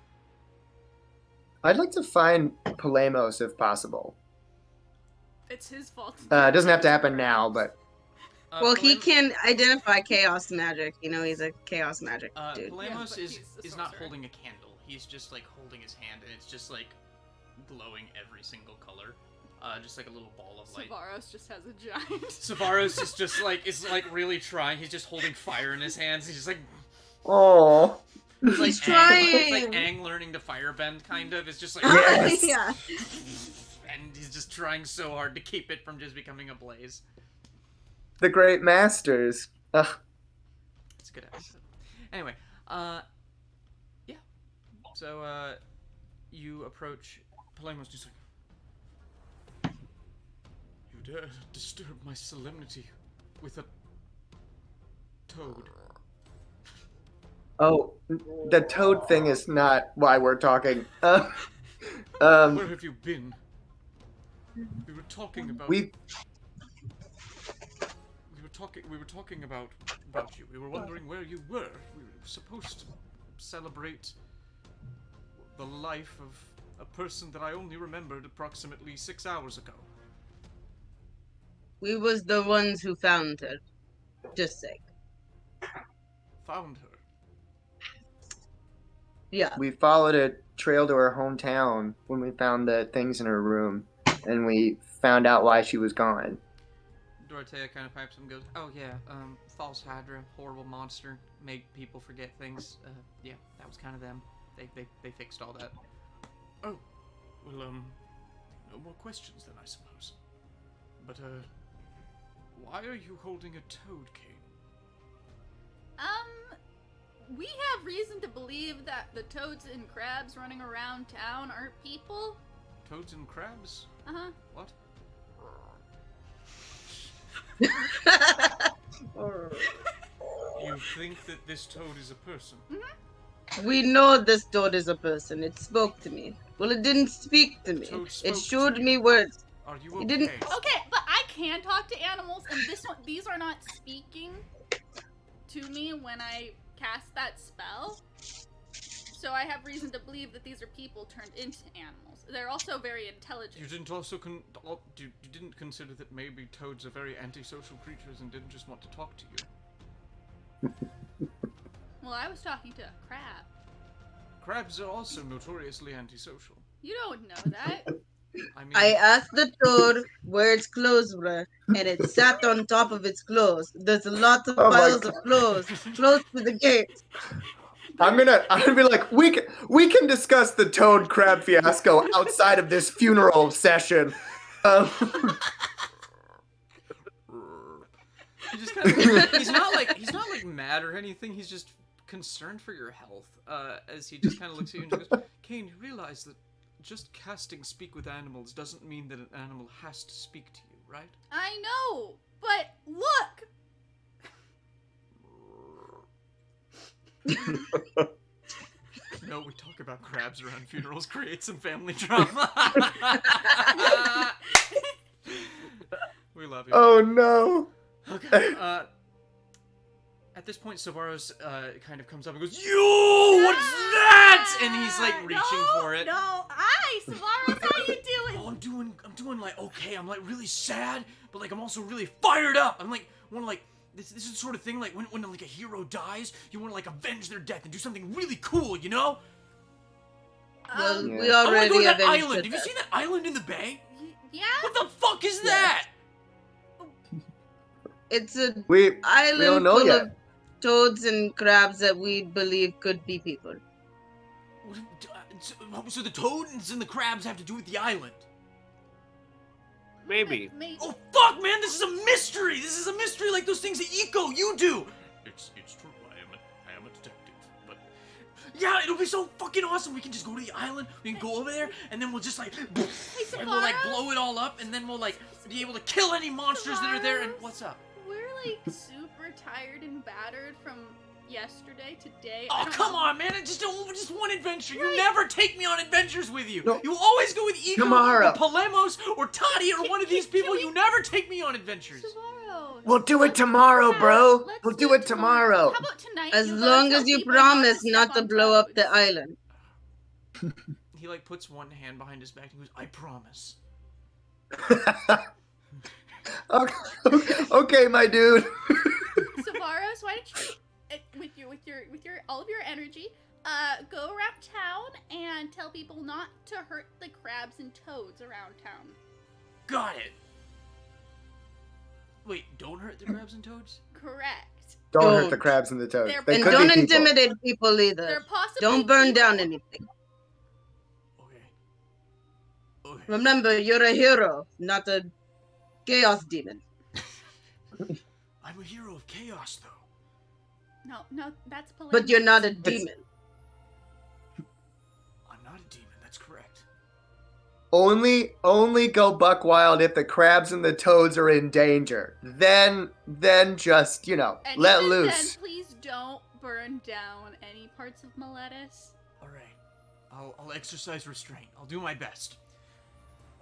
Speaker 4: I'd like to find Polemos if possible.
Speaker 5: It's his fault.
Speaker 4: It doesn't have to happen now, but...
Speaker 3: Well, he
Speaker 1: Palem-
Speaker 3: can identify chaos magic. You know, he's a chaos magic dude.
Speaker 1: Palemos
Speaker 5: Yeah, but
Speaker 1: is
Speaker 5: he's a
Speaker 1: not
Speaker 5: sorcerer.
Speaker 1: holding a candle. He's just like holding his hand, and it's just like glowing every single color, just like a little ball of light.
Speaker 5: Savaros just has a giant.
Speaker 1: Savaros is like really trying. He's just holding fire in his hands. He's just like
Speaker 4: Oh.
Speaker 1: it's like
Speaker 3: He's
Speaker 1: Aang,
Speaker 3: trying.
Speaker 1: it's like Aang learning to firebend, kind of. It's just like
Speaker 4: Yes.
Speaker 3: Yeah.
Speaker 1: and he's just trying so hard to keep it from just becoming a blaze.
Speaker 4: The great masters. Ugh.
Speaker 1: It's a good episode. Anyway, yeah. So, you approach Palemos just like, you dare disturb my solemnity with a toad.
Speaker 4: Oh, the toad thing is not why we're talking.
Speaker 1: Where have you been? We were talking about.
Speaker 4: We
Speaker 1: were talking about you. We were wondering where you were. We were supposed to celebrate the life of a person that I only remembered approximately 6 hours ago.
Speaker 3: We was the ones who found her. Just say.
Speaker 1: Found her.
Speaker 4: Yeah. We followed a trail to her hometown when we found the things in her room, and we found out why she was gone.
Speaker 1: Dorothea kind of pipes up and goes, "Oh yeah, false Hydra, horrible monster, made people forget things. Yeah, that was kind of them. They fixed all that." Oh, well, no more questions then, I suppose. But why are you holding a toad, Kaine?
Speaker 5: We have reason to believe that the toads and crabs running around town aren't people.
Speaker 1: Toads and crabs?
Speaker 5: Uh-huh.
Speaker 1: What? You think that this toad is a person?
Speaker 3: We know this toad is a person. It spoke to me. Well, it didn't speak to me.
Speaker 1: Toad spoke
Speaker 3: It
Speaker 1: to
Speaker 3: showed
Speaker 1: you.
Speaker 3: me words.
Speaker 1: Are you okay?
Speaker 3: It didn't-
Speaker 5: Okay, but I can talk to animals, and these are not speaking to me when I cast that spell. So I have reason to believe that these are people turned into animals. They're also very intelligent.
Speaker 1: You didn't also you didn't consider that maybe toads are very antisocial creatures and didn't just want to talk to you?
Speaker 5: Well, I was talking to a crab.
Speaker 1: Crabs are also notoriously antisocial.
Speaker 5: You don't know that.
Speaker 1: I mean,
Speaker 3: I asked the toad where its clothes were, and it sat on top of its clothes. There's a lot of
Speaker 4: Oh my
Speaker 3: piles
Speaker 4: God.
Speaker 3: of clothes close to the gate.
Speaker 4: I'm gonna be like, we can discuss the toad crab fiasco outside of this funeral session.
Speaker 1: he just kind of, he's not like mad or anything. He's just concerned for your health. As he just kind of looks at you and goes, "Kaine, you realize that just casting speak with animals doesn't mean that an animal has to speak to you, right?"
Speaker 5: I know, but look!
Speaker 1: No, we talk about crabs around funerals, create some family drama. We love you.
Speaker 4: Oh no.
Speaker 1: Okay. At this point, Savaros kind of comes up and goes, "Yo, what's that?" And he's like reaching for it.
Speaker 5: No, Savaros, how you doing?
Speaker 1: Oh, I'm doing like, okay, I'm like really sad, but like I'm also really fired up. I'm like, want to like, this is the sort of thing like when like a hero dies, you want to like avenge their death and do something really cool, you know?
Speaker 3: Well,
Speaker 4: Yeah.
Speaker 3: we
Speaker 1: I want to
Speaker 3: already
Speaker 1: go to that
Speaker 3: avenged
Speaker 1: island.
Speaker 3: the
Speaker 1: Have you seen that island in the bay?
Speaker 5: Yeah.
Speaker 1: What the fuck is that?
Speaker 3: It's an
Speaker 4: We
Speaker 3: island
Speaker 4: don't know
Speaker 3: full
Speaker 4: yet.
Speaker 3: of toads and crabs that we believe could be people.
Speaker 1: So the toads and the crabs have to do with the island.
Speaker 2: Maybe.
Speaker 5: Maybe.
Speaker 1: Oh fuck, man! This is a mystery. This is a mystery like those things that you do. It's true. I am a detective, but yeah, it'll be so fucking awesome. We can just go to the island. We can go over there, and then we'll just like, and we'll like blow it all up, and then we'll like be able to kill any monsters that are there. And what's up?
Speaker 5: We're like super tired and battered from yesterday, today.
Speaker 1: Oh come on, man! It's just one adventure. You
Speaker 5: Right.
Speaker 1: never take me on adventures with you.
Speaker 4: No.
Speaker 1: You always go with Ego
Speaker 4: Tomorrow.
Speaker 1: or Palemos or Toddy or one of these people.
Speaker 5: we-
Speaker 1: You never take me on adventures.
Speaker 5: Tomorrow.
Speaker 4: We'll do it tomorrow, bro.
Speaker 5: Let's
Speaker 4: We'll do it tomorrow.
Speaker 5: How about tonight?
Speaker 3: As
Speaker 5: you go
Speaker 3: long
Speaker 5: tell
Speaker 3: as you
Speaker 5: people
Speaker 3: promise
Speaker 5: step
Speaker 3: not to
Speaker 5: on
Speaker 3: blow up
Speaker 5: toes.
Speaker 3: the island.
Speaker 1: He like puts one hand behind his back and goes, "I promise."
Speaker 4: Okay, my dude.
Speaker 5: Savaros, why don't you, with your all of your energy, go around town and tell people not to hurt the crabs and toads around town.
Speaker 1: Got it. Wait, don't hurt the crabs and toads?
Speaker 5: Correct.
Speaker 4: Don't hurt
Speaker 3: Don't.
Speaker 4: the crabs and the toads.
Speaker 5: They're-
Speaker 4: They
Speaker 3: And
Speaker 4: could
Speaker 3: don't
Speaker 4: be people.
Speaker 3: intimidate people
Speaker 5: They're
Speaker 3: either.
Speaker 5: possibly
Speaker 3: Don't burn
Speaker 5: people.
Speaker 3: down anything.
Speaker 1: Okay.
Speaker 3: Remember, you're a hero, not a chaos demon.
Speaker 1: I'm a hero of chaos, though.
Speaker 5: No, that's Paladin.
Speaker 3: But you're not a demon.
Speaker 1: I'm not a demon. That's correct.
Speaker 4: Only go buck wild if the crabs and the toads are in danger. Then just,
Speaker 5: And
Speaker 4: let
Speaker 5: even
Speaker 4: loose.
Speaker 5: Then, please don't burn down any parts of Meletis.
Speaker 1: All right. I'll exercise restraint. I'll do my best.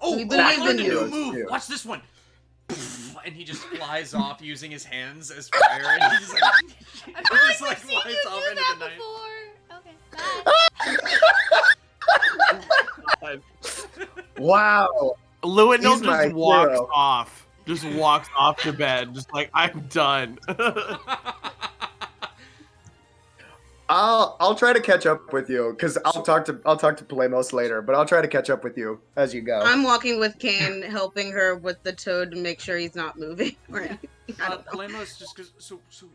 Speaker 1: Oh,
Speaker 3: We
Speaker 1: I
Speaker 3: believe
Speaker 1: learned a
Speaker 3: in
Speaker 1: new
Speaker 3: you.
Speaker 1: move.
Speaker 4: Yeah.
Speaker 1: Watch this one. And he just flies off using his hands as fire, and he just like,
Speaker 5: I feel
Speaker 1: just,
Speaker 5: like I've seen
Speaker 1: flies
Speaker 5: you
Speaker 1: off
Speaker 5: do
Speaker 1: into
Speaker 5: that
Speaker 1: the night.
Speaker 5: before. Okay, bye.
Speaker 4: Wow.
Speaker 2: Luinnil
Speaker 4: He's my
Speaker 2: just walks
Speaker 4: hero.
Speaker 2: off. Just walks off to bed. Just like, I'm done.
Speaker 4: I'll try to catch up with you because I'll talk to Palemos later, but I'll try to catch up with you as you go.
Speaker 3: I'm walking with Kaine, helping her with the toad to make sure he's not moving. Or anything. I don't know.
Speaker 1: Lemos, just because. So, you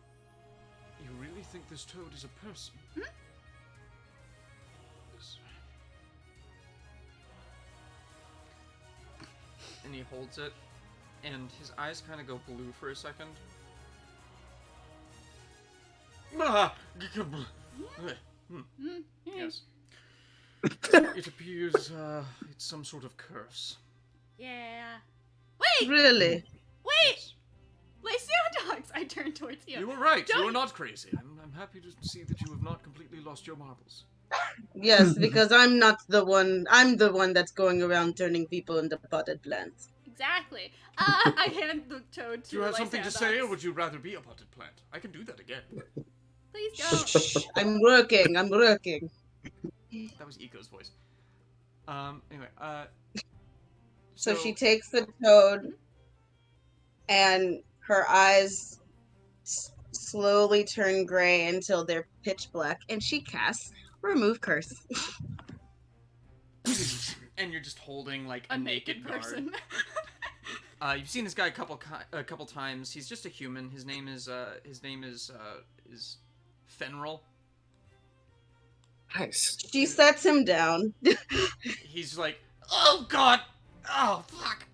Speaker 1: really think this toad is a person? This- And he holds it, and his eyes kind of go blue for a second. Ah! Yes. It appears it's some sort of curse.
Speaker 5: Yeah. Wait!
Speaker 3: Really?
Speaker 5: Wait! Lysandox! I turn towards you.
Speaker 1: You were right. You
Speaker 5: Don't-
Speaker 1: are not crazy. I'm happy to see that you have not completely lost your marbles.
Speaker 3: Yes, because I'm not the one. I'm the one that's going around turning people into potted plants.
Speaker 5: Exactly. I hand the toad to
Speaker 1: Do you have something to say, or
Speaker 5: Lysandox.
Speaker 1: would you rather be a potted plant? I can do that again.
Speaker 5: Please don't.
Speaker 3: Shh, I'm working. I'm working.
Speaker 1: That was Eco's voice. Anyway,
Speaker 3: So she takes the toad, and her eyes slowly turn gray until they're pitch black, and she casts Remove Curse.
Speaker 1: and you're just holding like
Speaker 5: A naked person.
Speaker 1: You've seen this guy a couple times. He's just a human. His name is Fenril.
Speaker 4: Nice.
Speaker 3: She sets him down.
Speaker 1: He's like, oh god, oh fuck,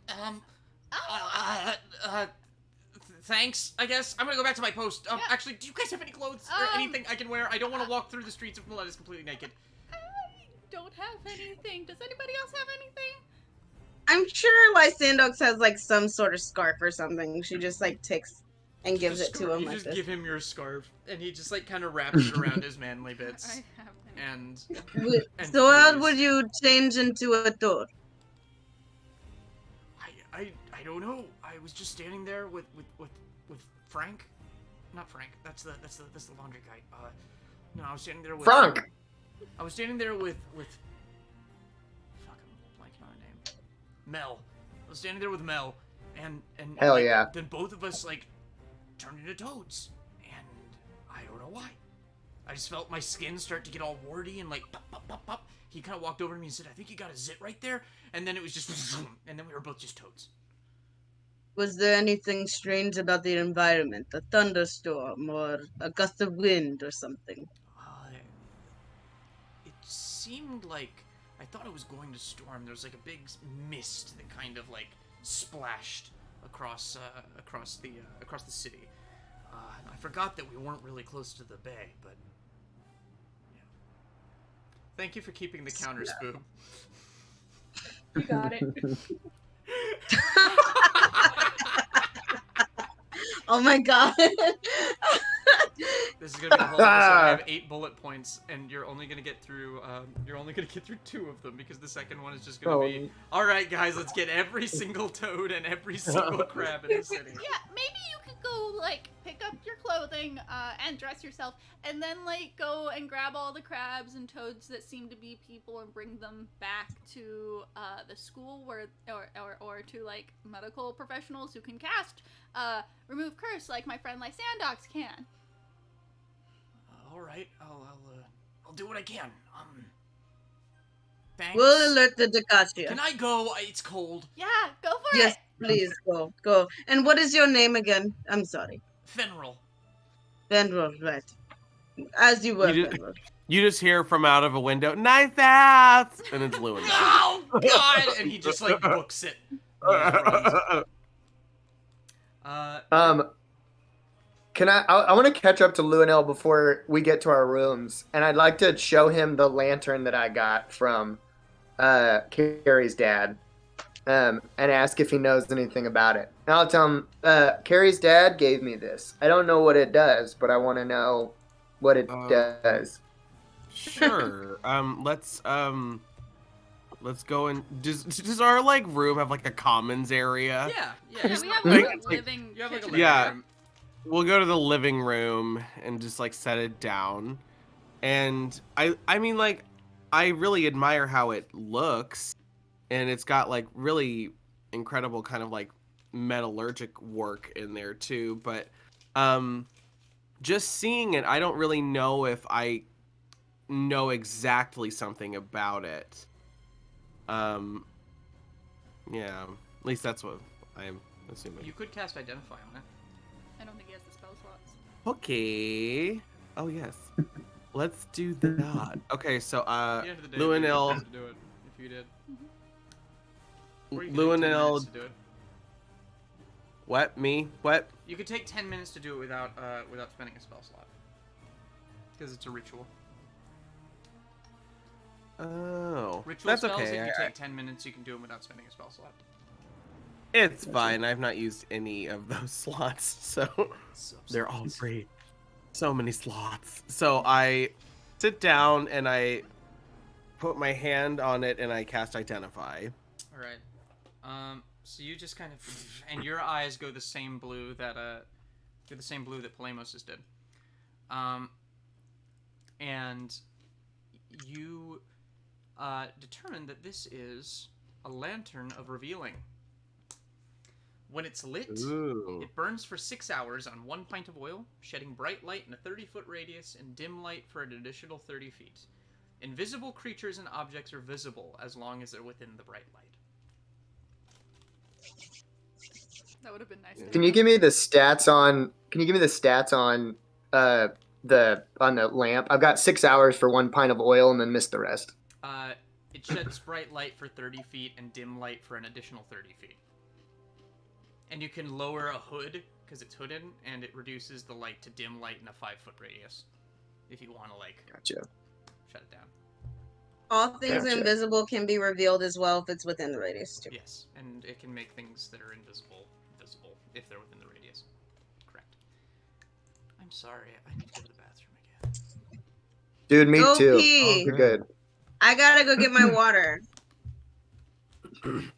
Speaker 1: thanks, I guess. I'm gonna go back to my post.
Speaker 5: Yeah.
Speaker 1: Actually, do you guys have any clothes or anything I can wear? I don't want to walk through the streets of Meletis completely naked.
Speaker 5: I don't have anything. Does anybody else have anything?
Speaker 3: I'm sure Lysandox has like some sort of scarf or something. She just like takes and gives it to him
Speaker 1: You
Speaker 3: like
Speaker 1: just
Speaker 3: this.
Speaker 1: give him your scarf, and he just like kind of wraps it around his manly bits,
Speaker 5: I have any.
Speaker 1: and and
Speaker 3: So how
Speaker 1: flees.
Speaker 3: would you change into a toad?
Speaker 1: I don't know. I was just standing there with Frank. Not Frank. That's the laundry guy. No, I was standing there with
Speaker 4: Frank.
Speaker 1: I was standing there with fuck, I'm blanking on her name. Mel. was standing there with Mel, and
Speaker 4: Hell
Speaker 1: like,
Speaker 4: yeah.
Speaker 1: then both of us like turned into toads, and I don't know why. I just felt my skin start to get all warty and like pop, pop, pop, pop. He kind of walked over to me and said, "I think you got a zit right there," and then it was just, and then we were both just toads.
Speaker 3: Was there anything strange about the environment? A thunderstorm or a gust of wind or something?
Speaker 1: It seemed like I thought it was going to storm. There was like a big mist that kind of like splashed across the city. I forgot that we weren't really close to the bay, but yeah. Thank you for keeping the counters, Boo.
Speaker 5: You got it.
Speaker 3: Oh my god.
Speaker 1: This is gonna be a whole episode. I have 8 bullet points, and you're only gonna get through. You're only gonna get through 2 of them because the second one is just gonna be. All right, guys, let's get every single toad and every single crab in the city.
Speaker 5: Yeah, maybe you could go like pick up your clothing and dress yourself, and then like go and grab all the crabs and toads that seem to be people and bring them back to the school where or to like medical professionals who can cast remove curse like my friend Lysandox can.
Speaker 1: All right, I'll do what I can. Thanks.
Speaker 3: We'll alert the Dakacia.
Speaker 1: Can I go? It's cold.
Speaker 5: Yeah, go for
Speaker 3: Yes,
Speaker 5: it.
Speaker 3: please go. And what is your name again? I'm sorry.
Speaker 1: Fenril.
Speaker 3: Vendrel, right. As you were, Vendrel.
Speaker 2: You just hear from out of a window, "Nice ass!" And it's Luinnil.
Speaker 1: Oh, God! And he just, like, books it.
Speaker 4: Can I want to catch up to Luinnil before we get to our rooms, and I'd like to show him the lantern that I got from Carrie's dad, and ask if he knows anything about it. And I'll tell him, Carrie's dad gave me this. I don't know what it does, but I want to know what it does.
Speaker 2: Sure. Let's go and does our like room have like a commons area?
Speaker 1: Yeah.
Speaker 5: Yeah, we have
Speaker 2: Like-
Speaker 5: like a living.
Speaker 1: You have, like, a
Speaker 5: kitchen.
Speaker 1: living
Speaker 2: Yeah.
Speaker 1: room.
Speaker 2: We'll go to the living room and just like set it down. And I mean like I really admire how it looks, and it's got like really incredible kind of like metallurgic work in there too, but just seeing it, I don't really know if I know exactly something about it. Yeah, at least that's what I'm assuming.
Speaker 1: You could cast Identify on it.
Speaker 5: I don't think he has the spell slots.
Speaker 2: Okay. Oh yes. Let's do that. Okay, so
Speaker 1: At the end of the day,
Speaker 2: Luinnil.
Speaker 1: you have to do it if you did. Or you could take 10
Speaker 2: Luinnil.
Speaker 1: minutes to do it.
Speaker 2: What? Me? What?
Speaker 1: You could take 10 minutes to do it without spending a spell slot. Because it's a ritual.
Speaker 2: Oh,
Speaker 1: Ritual
Speaker 2: that's
Speaker 1: spells,
Speaker 2: okay.
Speaker 1: if you take 10 minutes, you can do them without spending a spell slot.
Speaker 2: It's fine. I've not used any of those slots, so they're all free. So many slots. So I sit down and I put my hand on it and I cast Identify.
Speaker 1: All right. So you just kind of, and your eyes go the same blue that Palamos's did. And you determine that this is a lantern of revealing. When it's lit,
Speaker 2: Ooh.
Speaker 1: it burns for 6 hours on 1 pint of oil, shedding bright light in a 30-foot radius and dim light for an additional 30 feet. Invisible creatures and objects are visible as long as they're within the bright light.
Speaker 5: That would have been nice.
Speaker 4: Can you give me the stats on? Can you give me the stats on the lamp? I've got 6 hours for 1 pint of oil and then missed the rest.
Speaker 1: It sheds bright light for 30 feet and dim light for an additional 30 feet. And you can lower a hood, because it's hooded, and it reduces the light to dim light in a 5-foot radius. If you want to, like,
Speaker 4: Gotcha.
Speaker 1: shut it down.
Speaker 3: All things
Speaker 4: Gotcha.
Speaker 3: invisible can be revealed as well if it's within the radius too.
Speaker 1: Yes, and it can make things that are invisible visible if they're within the radius. Correct. I'm sorry, I need to go to the bathroom again.
Speaker 4: Dude, me
Speaker 3: Go
Speaker 4: too.
Speaker 3: pee.
Speaker 4: You're good.
Speaker 3: I gotta go get my water.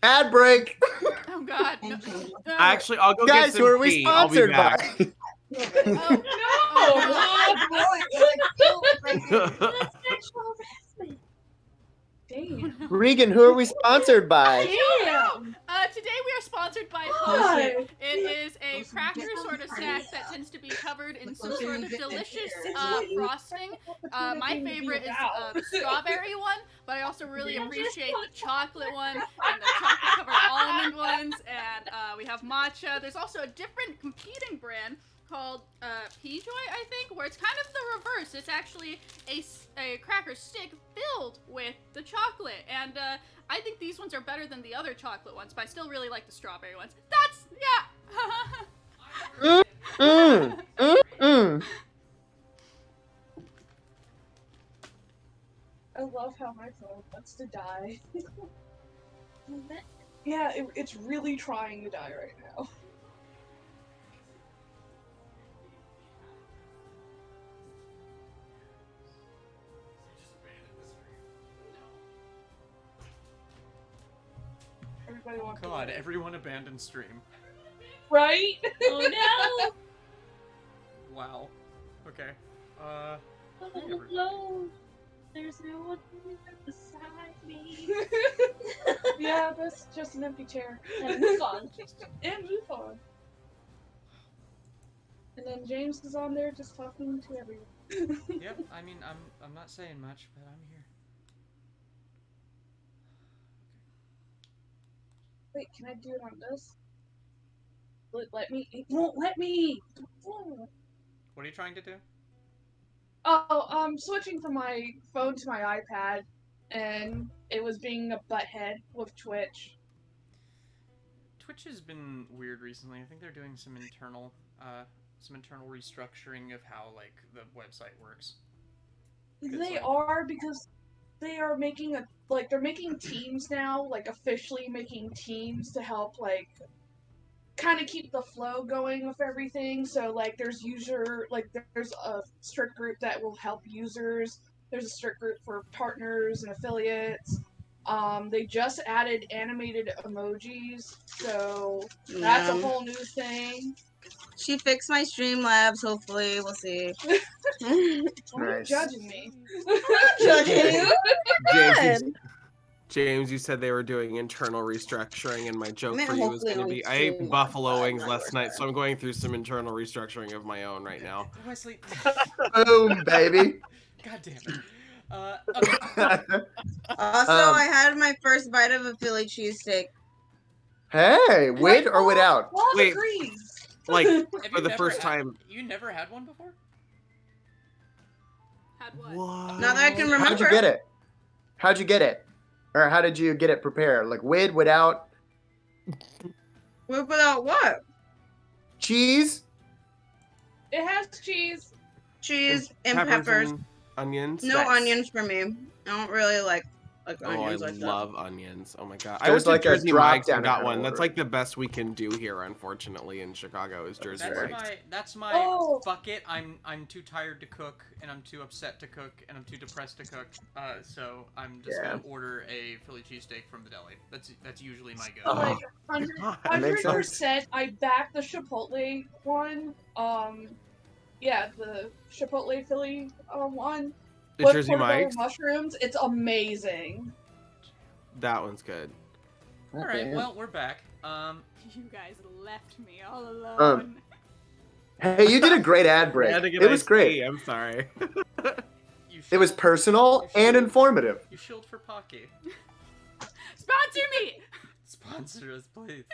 Speaker 4: Ad break.
Speaker 5: Oh God. No. No.
Speaker 2: Actually, I'll go
Speaker 4: Guys,
Speaker 2: get
Speaker 4: who
Speaker 2: some
Speaker 4: are we
Speaker 2: tea. I'll be
Speaker 4: sponsored
Speaker 2: back.
Speaker 4: by?
Speaker 6: Damn.
Speaker 4: Regan, who are we sponsored by?
Speaker 5: Today sponsored by Pocket. It is a cracker sort of snack that tends to be covered in some sort of delicious frosting. My favorite is the strawberry one, but I also really appreciate the chocolate one and the chocolate-covered almond ones, and we have matcha. There's also a different competing brand called P-Joy, I think, where it's kind of the reverse. It's actually a cracker stick filled with the chocolate, and I think these ones are better than the other chocolate ones, but I still really like the strawberry ones. That's,
Speaker 6: I love how my phone wants to die. Yeah, it's really trying to die right now. Everybody wants
Speaker 1: God,
Speaker 6: to
Speaker 1: everyone abandoned stream.
Speaker 6: Right?
Speaker 7: Oh no!
Speaker 1: Wow. Okay.
Speaker 7: Oh
Speaker 1: Hey,
Speaker 7: no! There's no one beside me.
Speaker 6: Yeah, that's just an empty chair.
Speaker 7: And move on.
Speaker 6: And move on. And then James is on there just talking to everyone.
Speaker 1: Yep, I mean, I'm not saying much, but I'm here.
Speaker 6: Wait, can I do it on this? Let me. It won't let me!
Speaker 1: What are you trying to do?
Speaker 6: Oh, I'm switching from my phone to my iPad, and it was being a butthead with Twitch.
Speaker 1: Twitch has been weird recently. I think they're doing some internal restructuring of how, like, the website works.
Speaker 6: They are, because they are making they're making teams now, like officially making teams to help, like, kind of keep the flow going with everything. So, like, there's a strict group that will help users. There's a strict group for partners and affiliates. They just added animated emojis, so that's a whole new thing.
Speaker 3: She fixed my Streamlabs, hopefully. We'll see.
Speaker 6: Why are you
Speaker 4: Nice.
Speaker 6: judging me?
Speaker 3: Judging you?
Speaker 2: James, you said they were doing internal restructuring, and my joke
Speaker 3: Man,
Speaker 2: for you is
Speaker 3: hopefully
Speaker 2: going to
Speaker 3: only
Speaker 2: be, I ate
Speaker 3: 2
Speaker 2: buffalo
Speaker 3: months,
Speaker 2: wings
Speaker 3: not
Speaker 2: last
Speaker 3: yours,
Speaker 2: night,
Speaker 3: man.
Speaker 2: so I'm going through some internal restructuring of my own right now.
Speaker 1: Wesley.
Speaker 4: Boom, baby.
Speaker 1: God damn it. Okay.
Speaker 3: Also, I had my first bite of a Philly cheesesteak.
Speaker 4: Hey, with or without?
Speaker 6: Love
Speaker 2: Wait.
Speaker 6: agrees.
Speaker 2: Like,
Speaker 1: Have
Speaker 2: for
Speaker 1: you
Speaker 2: the
Speaker 1: never
Speaker 2: first
Speaker 1: had-
Speaker 2: time.
Speaker 1: You never had one before?
Speaker 5: Had what?
Speaker 2: What?
Speaker 3: Now that I can remember.
Speaker 4: How'd you get it? How'd you get it? Or how did you get it prepared? Like with, without?
Speaker 3: Without what?
Speaker 4: Cheese?
Speaker 6: It has cheese.
Speaker 3: Cheese and peppers.
Speaker 2: and onions.
Speaker 3: No
Speaker 2: Nice.
Speaker 3: onions for me. I don't really like
Speaker 2: Oh, I
Speaker 3: onions like that.
Speaker 2: love onions. Oh my god. I
Speaker 4: There's
Speaker 2: went to
Speaker 4: like a
Speaker 2: Jersey
Speaker 4: drop
Speaker 2: Mike's and
Speaker 4: down
Speaker 2: got
Speaker 4: in
Speaker 2: one.
Speaker 4: order.
Speaker 2: That's like the best we can do here, unfortunately, in Chicago is Jersey Mike's.
Speaker 1: That's my
Speaker 6: Oh.
Speaker 1: fuck it. I'm too tired to cook, and I'm too upset to cook, and I'm too depressed to cook. So I'm just gonna order a Philly cheesesteak from the deli. That's usually my go.
Speaker 4: Oh.
Speaker 6: Like,
Speaker 2: God.
Speaker 4: Makes
Speaker 6: 100%. I backed the Chipotle one. Yeah, the Chipotle Philly one.
Speaker 2: The
Speaker 6: with
Speaker 2: Jersey
Speaker 6: portobello
Speaker 2: Mike's?
Speaker 6: mushrooms. It's amazing.
Speaker 2: That one's good.
Speaker 1: All right, well we're back.
Speaker 5: You guys left me all alone.
Speaker 4: Hey, you did a great ad break.
Speaker 2: I had to get
Speaker 4: It was
Speaker 2: iced
Speaker 4: great.
Speaker 2: tea, I'm sorry.
Speaker 4: It was personal and informative.
Speaker 1: You shilled for Pocky.
Speaker 5: Sponsor me!
Speaker 1: Sponsor us, please.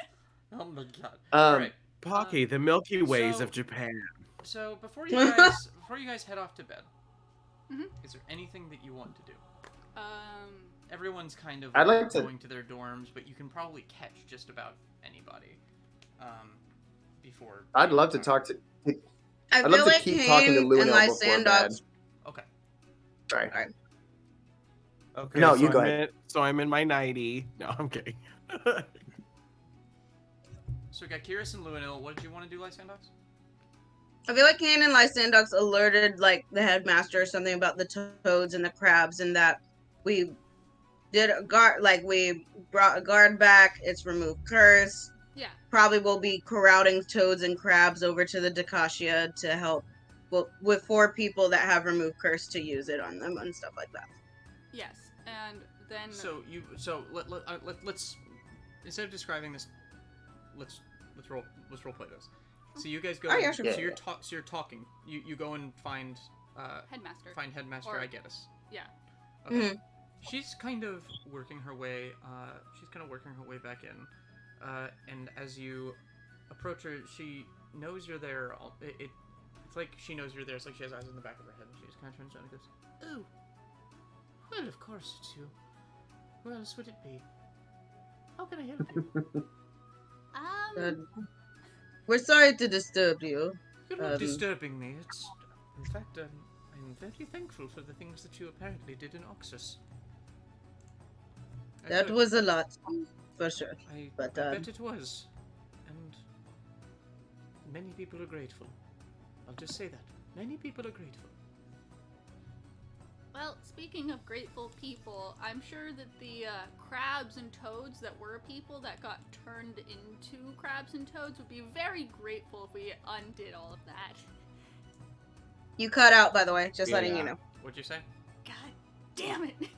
Speaker 1: Oh my god.
Speaker 4: Um,
Speaker 1: All right.
Speaker 2: Pocky, the Milky Ways
Speaker 1: so-
Speaker 2: of Japan.
Speaker 1: So before you guys head off to bed,
Speaker 5: Mhm.
Speaker 1: is there anything that you want to do?
Speaker 5: Um,
Speaker 1: Everyone's kind of
Speaker 4: I'd like to-
Speaker 1: going to their dorms, but you can probably catch just about anybody. Before.
Speaker 4: I'd love to talk to.
Speaker 3: I
Speaker 4: I'd
Speaker 3: feel
Speaker 4: love to
Speaker 3: like
Speaker 4: keep talking to
Speaker 3: Kaine and
Speaker 4: Luinnil before bed.
Speaker 3: Lysandox.
Speaker 1: Okay.
Speaker 4: Sorry.
Speaker 2: Okay,
Speaker 4: No,
Speaker 2: so
Speaker 4: you go
Speaker 2: I'm
Speaker 4: ahead.
Speaker 2: so I'm in my 90. No, I'm kidding.
Speaker 1: So we got Kihris and Luinnil. What did you want to do, Lysandox?
Speaker 3: I feel like Kaine and Lysandox alerted like the headmaster or something about the toads and the crabs, and that we did a guard, like we brought a guard back. It's removed curse.
Speaker 5: yeah.
Speaker 3: Probably will be crowding toads and crabs over to the Dakacia to help with 4 people that have removed curse to use it on them and stuff like that.
Speaker 5: Yes, and then
Speaker 1: So let's instead of describing this let's role play this. So you guys go.
Speaker 3: Oh, yeah, sure.
Speaker 1: So you're talking. You go and find
Speaker 5: Headmaster.
Speaker 1: Find Headmaster
Speaker 5: Or-
Speaker 1: Igetis.
Speaker 5: Yeah.
Speaker 1: Okay.
Speaker 3: Mhm.
Speaker 1: She's kind of working her way. She's kind of working her way back in. And as you approach her, she knows you're there. It's like she knows you're there. It's like she has eyes in the back of her head, and she just kind of turns around and goes, "Oh, well, of course it's you. Who else would it be? How can I help you?"
Speaker 3: We're sorry to disturb you.
Speaker 1: You're not disturbing me. In fact, I'm very thankful for the things that you apparently did in Oxus.
Speaker 3: That was a lot, for sure.
Speaker 1: I
Speaker 3: but,
Speaker 1: bet it was. And many people are grateful. I'll just say that. Many people are grateful.
Speaker 5: Well, speaking of grateful people, I'm sure that the crabs and toads that were people that got turned into crabs and toads would be very grateful if we undid all of that.
Speaker 3: You cut out, by the way, just letting you know.
Speaker 1: What'd you say?
Speaker 5: God damn it!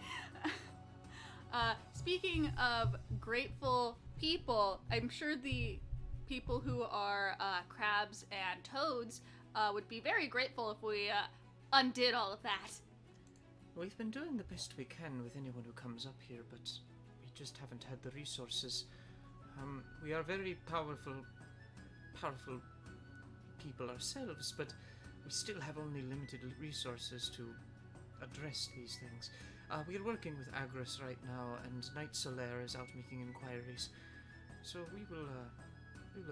Speaker 5: Speaking of grateful people, I'm sure the people who are crabs and toads would be very grateful if we undid all of that.
Speaker 1: We've been doing the best we can with anyone who comes up here, but we just haven't had the resources. We are very powerful people ourselves, but we still have only limited resources to address these things. We are working with Agris right now, and Knight Solaire is out making inquiries. So we will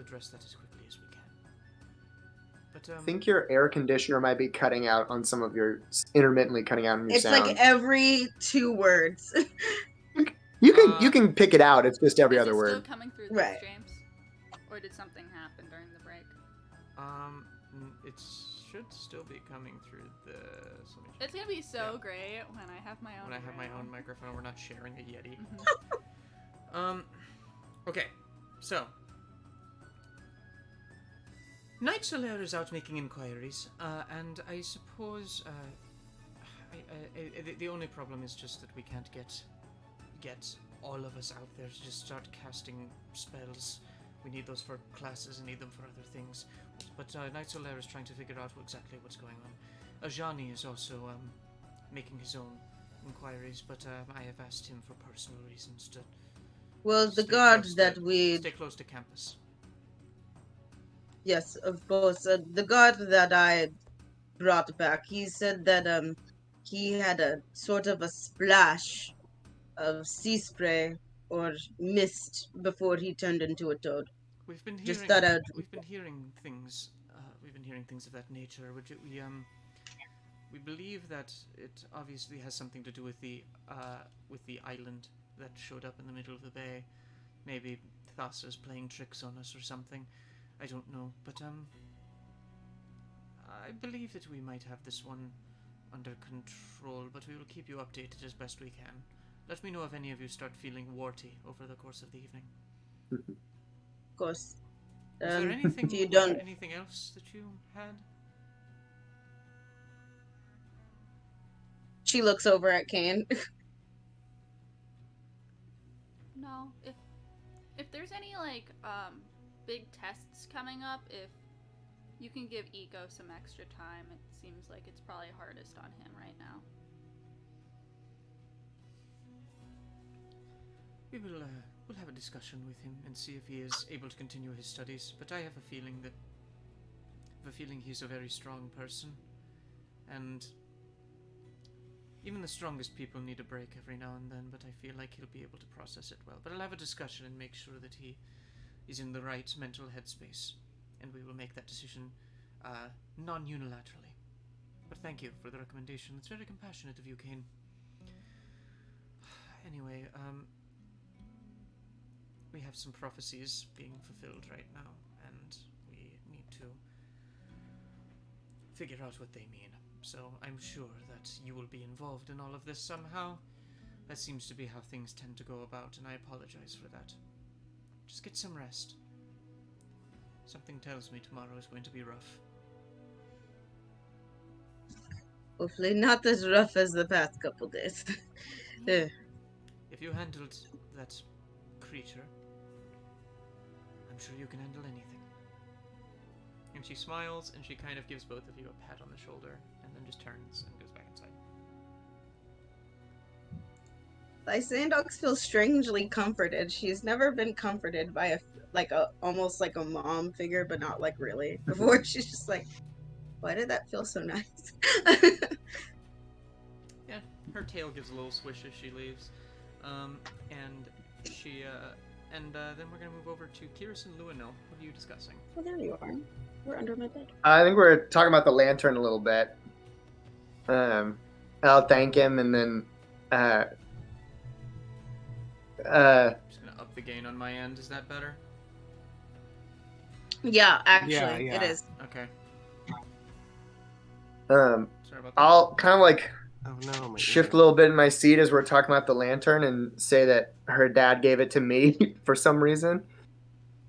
Speaker 1: address that as quickly as we can. But
Speaker 4: I think your air conditioner might be cutting out on some of your intermittently cutting out on your
Speaker 3: It's
Speaker 4: sound.
Speaker 3: like every 2 words.
Speaker 4: You can pick it out. It's just every
Speaker 5: Is
Speaker 4: other
Speaker 5: it
Speaker 4: word.
Speaker 5: still coming through this,
Speaker 3: Right.
Speaker 5: James? Or did something happen during the break?
Speaker 1: it should still be coming through this. Let me check.
Speaker 5: It's gonna be so great when I have my own.
Speaker 1: When I have my own
Speaker 5: room.
Speaker 1: microphone, we're not sharing a Yeti.
Speaker 5: Mhm.
Speaker 1: Okay, so Knight Solaire is out making inquiries, and I suppose the only problem is just that we can't get all of us out there to just start casting spells. We need those for classes and need them for other things. But Knight Solaire is trying to figure out exactly what's going on. Ajani is also making his own inquiries, but I have asked him for personal reasons to
Speaker 3: Well, the
Speaker 1: stay
Speaker 3: guard
Speaker 1: close
Speaker 3: that
Speaker 1: to-
Speaker 3: we...
Speaker 1: stay close to campus.
Speaker 3: Yes, of course. The guard that I brought back, he said that he had a sort of a splash of sea spray or mist before he turned into a toad.
Speaker 1: We've been
Speaker 3: Just
Speaker 1: hearing
Speaker 3: thought I'd...
Speaker 1: we've been hearing things. We've been hearing things of that nature. We believe that it obviously has something to do with the island that showed up in the middle of the bay. Maybe Thassa's playing tricks on us or something. I don't know, but I believe that we might have this one under control, but we will keep you updated as best we can. Let me know if any of you start feeling warty over the course of the evening.
Speaker 3: Of course.
Speaker 1: Was there anything?
Speaker 3: If you
Speaker 1: was there
Speaker 3: don't...
Speaker 1: anything else that you had?
Speaker 3: She looks over at Kaine.
Speaker 5: No, if there's any like big tests coming up, if you can give Ego some extra time, it seems like it's probably hardest on him right now.
Speaker 1: We'll have a discussion with him and see if he is able to continue his studies. But I have a feeling he's a very strong person, and even the strongest people need a break every now and then. But I feel like he'll be able to process it well. But I'll have a discussion and make sure that he is in the right mental headspace, and we will make that decision non-unilaterally. But thank you for the recommendation. It's very compassionate of you, Kaine. Anyway, we have some prophecies being fulfilled right now, and we need to figure out what they mean. So I'm sure that you will be involved in all of this somehow. That seems to be how things tend to go about, and I apologize for that. Just get some rest. Something tells me tomorrow is going to be rough.
Speaker 3: Hopefully not as rough as the past couple days.
Speaker 1: If you handled that creature, I'm sure you can handle anything. And she smiles, and she kind of gives both of you a pat on the shoulder, and then just turns and goes back inside.
Speaker 3: Lysandox feels strangely comforted. She's never been comforted by almost like a mom figure, but not like really. Before she's just like, why did that feel so nice?
Speaker 1: Yeah, her tail gives a little swish as she leaves. Then we're gonna move over to Kihris and Luinnil. What are you discussing?
Speaker 3: Oh, there you are. We're under my bed.
Speaker 4: I think we're talking about the lantern a little bit. I'll thank him and then
Speaker 1: I'm just gonna up the gain on my end. Is that better?
Speaker 3: Yeah, actually,
Speaker 2: Yeah.
Speaker 3: it is.
Speaker 1: Okay.
Speaker 4: um
Speaker 1: Sorry about that.
Speaker 4: I'll kind of like
Speaker 2: Oh no, my
Speaker 4: shift a
Speaker 2: ear.
Speaker 4: little bit in my seat as we're talking about the lantern and say that her dad gave it to me for some reason.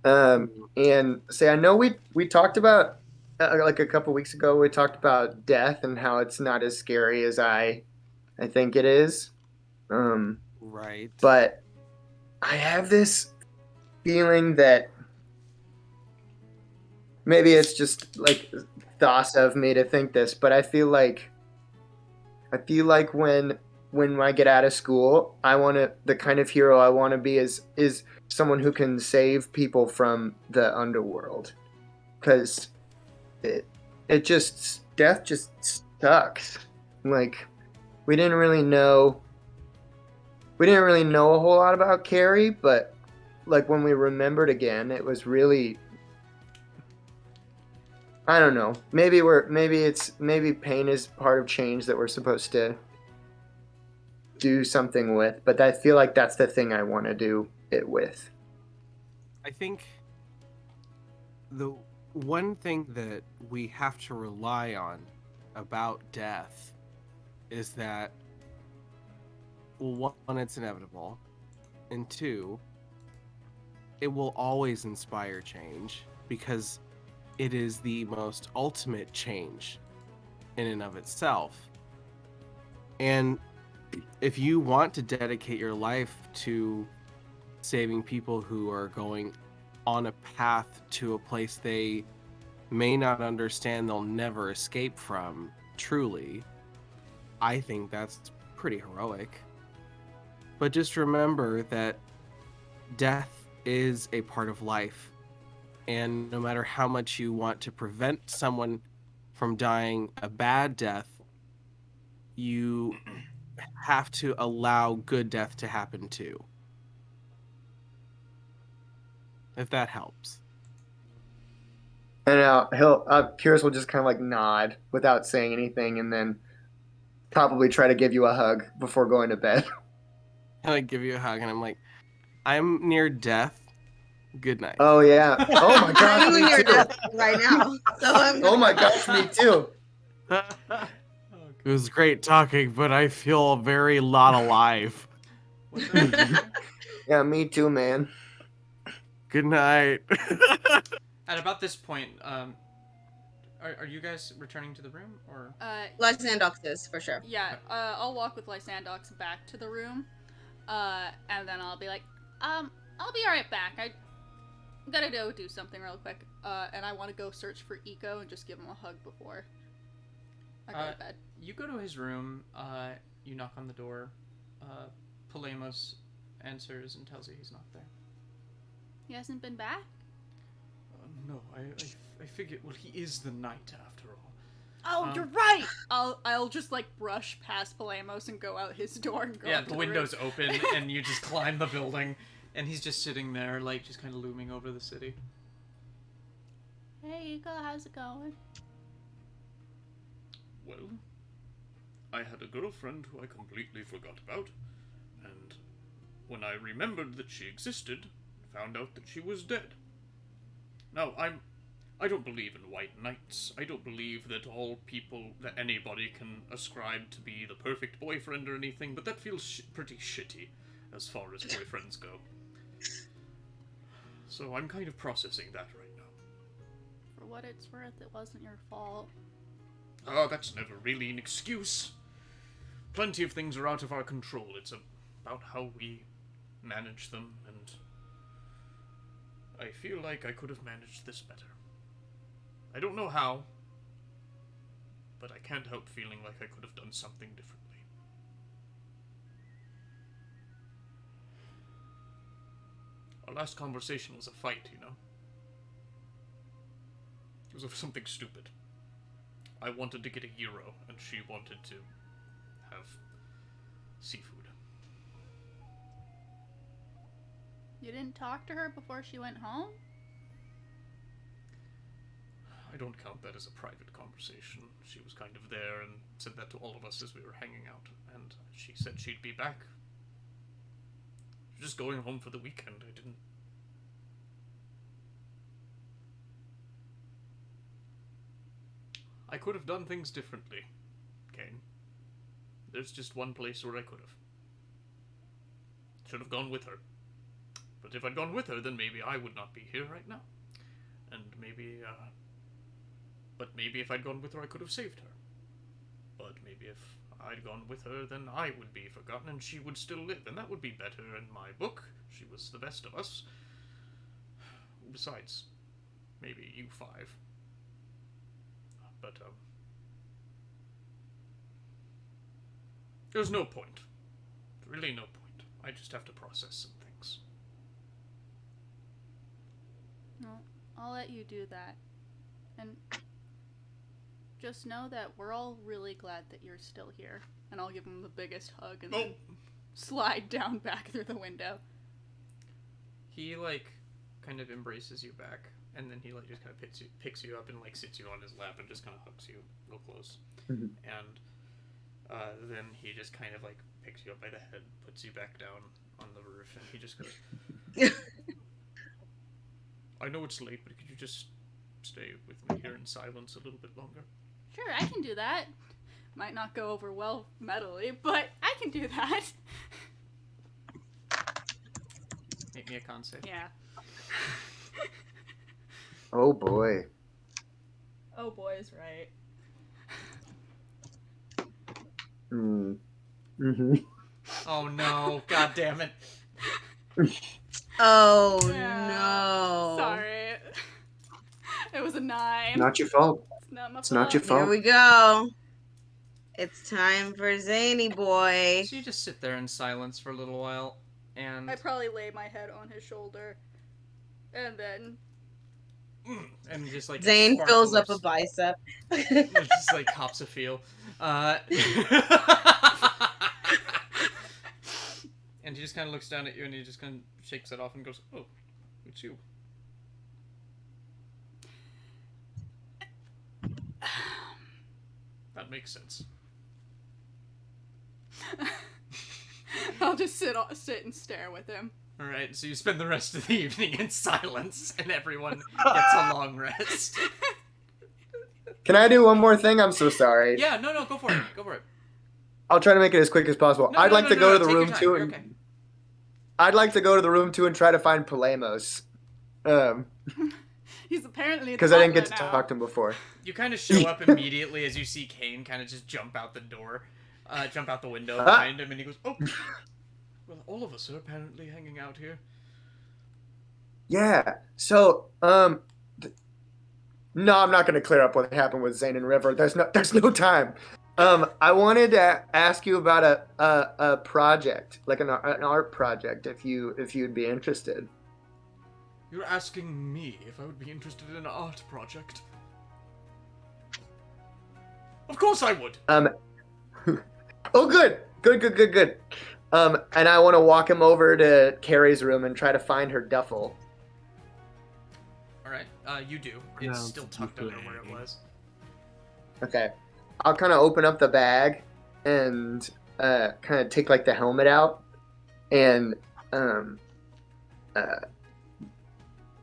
Speaker 4: And say I know we talked about like a couple weeks ago we talked about death and how it's not as scary as I think it is.
Speaker 2: Right.
Speaker 4: But I have this feeling that maybe it's just like thoughts of me to think this, but I feel like when I get out of school, the kind of hero I want to be is someone who can save people from the underworld, because death just sucks. Like we didn't really know a whole lot about Carrie, but like when we remembered again, it was really, I don't know. Maybe pain is part of change that we're supposed to do something with, but I feel like that's the thing I want to do it with.
Speaker 2: I think the one thing that we have to rely on about death is that, well, one, it's inevitable, and two, it will always inspire change because it is the most ultimate change in and of itself. And if you want to dedicate your life to saving people who are going on a path to a place they may not understand, they'll never escape from, truly, I think that's pretty heroic. But just remember that death is a part of life. And no matter how much you want to prevent someone from dying a bad death, you have to allow good death to happen too. If that helps.
Speaker 4: And Kyrus will just kind of like nod without saying anything, and then probably try to give you a hug before going to bed.
Speaker 2: And I give you a hug, and I'm like, I'm near death. Good night.
Speaker 4: Oh yeah. Oh my gosh,
Speaker 3: I'm
Speaker 4: me
Speaker 3: near
Speaker 4: too.
Speaker 3: death right now. So I'm
Speaker 4: Oh my gosh, me too.
Speaker 2: It was great talking, but I feel very lot alive.
Speaker 1: What's that?
Speaker 4: Yeah, me too, man.
Speaker 2: Good night.
Speaker 1: At about this point, are you guys returning to the room, or?
Speaker 3: Lysandox is for sure.
Speaker 5: Yeah, I'll walk with Lysandox back to the room, and then I'll be like, I'll be right back. I gotta go do something real quick, and I want to go search for Eco and just give him a hug before I go to bed.
Speaker 1: You go to his room, you knock on the door, Polemos answers and tells you he's not there.
Speaker 5: He hasn't been back?
Speaker 1: No, I figured, well, he is the knight after all.
Speaker 5: Oh, you're right! I'll just, like, brush past Polemos and go out his door and go
Speaker 1: Yeah,
Speaker 5: up to
Speaker 1: the window's open, and you just climb the building, and he's just sitting there, like, just kind of looming over the city.
Speaker 5: Hey, Eco, how's it going?
Speaker 8: Well, I had a girlfriend who I completely forgot about, and when I remembered that she existed, found out that she was dead. Now, I don't believe in white knights. I don't believe that that anybody can ascribe to be the perfect boyfriend or anything, but that feels pretty shitty as far as boyfriends go. So I'm kind of processing that right now.
Speaker 5: For what it's worth, it wasn't your fault.
Speaker 8: Oh, that's never really an excuse. Plenty of things are out of our control. It's about how we manage them, and I feel like I could have managed this better. I don't know how, but I can't help feeling like I could have done something differently. Our last conversation was a fight, you know? It was of something stupid. I wanted to get a gyro, and she wanted to have seafood.
Speaker 5: You didn't talk to her before she went home?
Speaker 8: I don't count that as a private conversation. She was kind of there and said that to all of us as we were hanging out, and she said she'd be back. She was just going home for the weekend. I didn't... I could have done things differently, Kaine. There's just one place where I could have. Should have gone with her. But if I'd gone with her, then maybe I would not be here right now. And maybe, but maybe if I'd gone with her, I could have saved her. But maybe if I'd gone with her, then I would be forgotten and she would still live, and that would be better in my book. She was the best of us. Besides, maybe you five. But, there's no point. Really no point. I just have to process some things.
Speaker 5: Well, I'll let you do that. And just know that we're all really glad that you're still here. And I'll give him the biggest hug and then slide down back through the window.
Speaker 1: He, like, kind of embraces you back, and then he, like, just kind of picks you up and, like, sits you on his lap and just kind of hugs you real close.
Speaker 4: Mhm.
Speaker 1: And then he just kind of, like, picks you up by the head, puts you back down on the roof, and he just goes, I know it's late, but could you just stay with me here in silence a little bit longer?
Speaker 5: Sure, I can do that. Might not go over well mentally, but I can do that.
Speaker 1: Make me a con save.
Speaker 5: Yeah.
Speaker 4: Oh boy.
Speaker 5: Oh boy is right.
Speaker 4: Mm-hmm.
Speaker 1: Oh no, god damn it.
Speaker 3: Oh
Speaker 5: Yeah.
Speaker 3: no.
Speaker 5: Sorry. It was a 9.
Speaker 4: Not your fault.
Speaker 5: It's not my
Speaker 4: It's not your
Speaker 5: fault.
Speaker 3: Here
Speaker 4: fault.
Speaker 3: we go. It's time for Zany Boy.
Speaker 1: So you just sit there in silence for a little while, and
Speaker 5: I probably lay my head on his shoulder. And then...
Speaker 1: just like
Speaker 3: Zane
Speaker 1: sparkle
Speaker 3: fills
Speaker 1: of
Speaker 3: up a bicep.
Speaker 1: just like cops a feel. And he just kind of looks down at you and he just kind of shakes it off and goes, oh, it's you. That makes sense.
Speaker 5: I'll just sit and stare with him.
Speaker 1: Alright, so you spend the rest of the evening in silence and everyone gets a long rest.
Speaker 4: Can I do one more thing? I'm so sorry.
Speaker 1: Yeah, no, go for it. Go for it.
Speaker 4: I'll try to make it as quick as possible.
Speaker 1: No,
Speaker 4: I'd like to go to the
Speaker 1: take your
Speaker 4: room
Speaker 1: time.
Speaker 4: too,
Speaker 1: You're
Speaker 4: and
Speaker 1: okay.
Speaker 4: I'd like to go to the room too and try to find Polemos.
Speaker 5: He's apparently
Speaker 4: Because I didn't get to talk to him before.
Speaker 1: You kind of show up immediately as you see Kaine kind of just jump out the door, jump out the window behind him, and he goes, oh, well, all of us are apparently hanging out here.
Speaker 4: Yeah. So, no, I'm not going to clear up what happened with Zane and River. There's no time. I wanted to ask you about a project, like an art project, if you'd be interested.
Speaker 1: You're asking me if I would be interested in an art project? Of course I would!
Speaker 4: Oh, good. And I want to walk him over to Carrie's room and try to find her duffel.
Speaker 1: Alright, you do. It's still tucked under where it was.
Speaker 4: Okay. I'll kind of open up the bag and kind of take like the helmet out and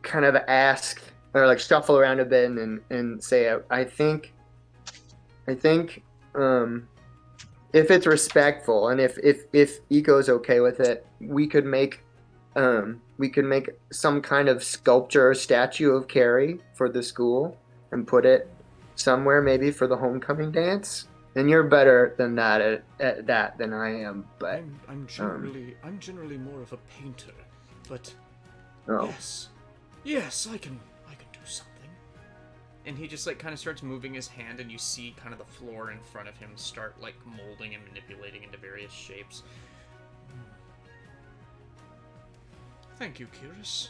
Speaker 4: kind of ask or like shuffle around a bit and say, I think if it's respectful and if Eco's okay with it, we could make some kind of sculpture or statue of Carrie for the school and put it somewhere, maybe for the homecoming dance. And you're better than that at that than I am, but
Speaker 8: I'm generally more of a painter, but
Speaker 4: oh.
Speaker 8: yes,
Speaker 1: Yes, I can do something. And he just, like, kind of starts moving his hand, and you see kind of the floor in front of him start, like, molding and manipulating into various shapes. Thank you, Kihris.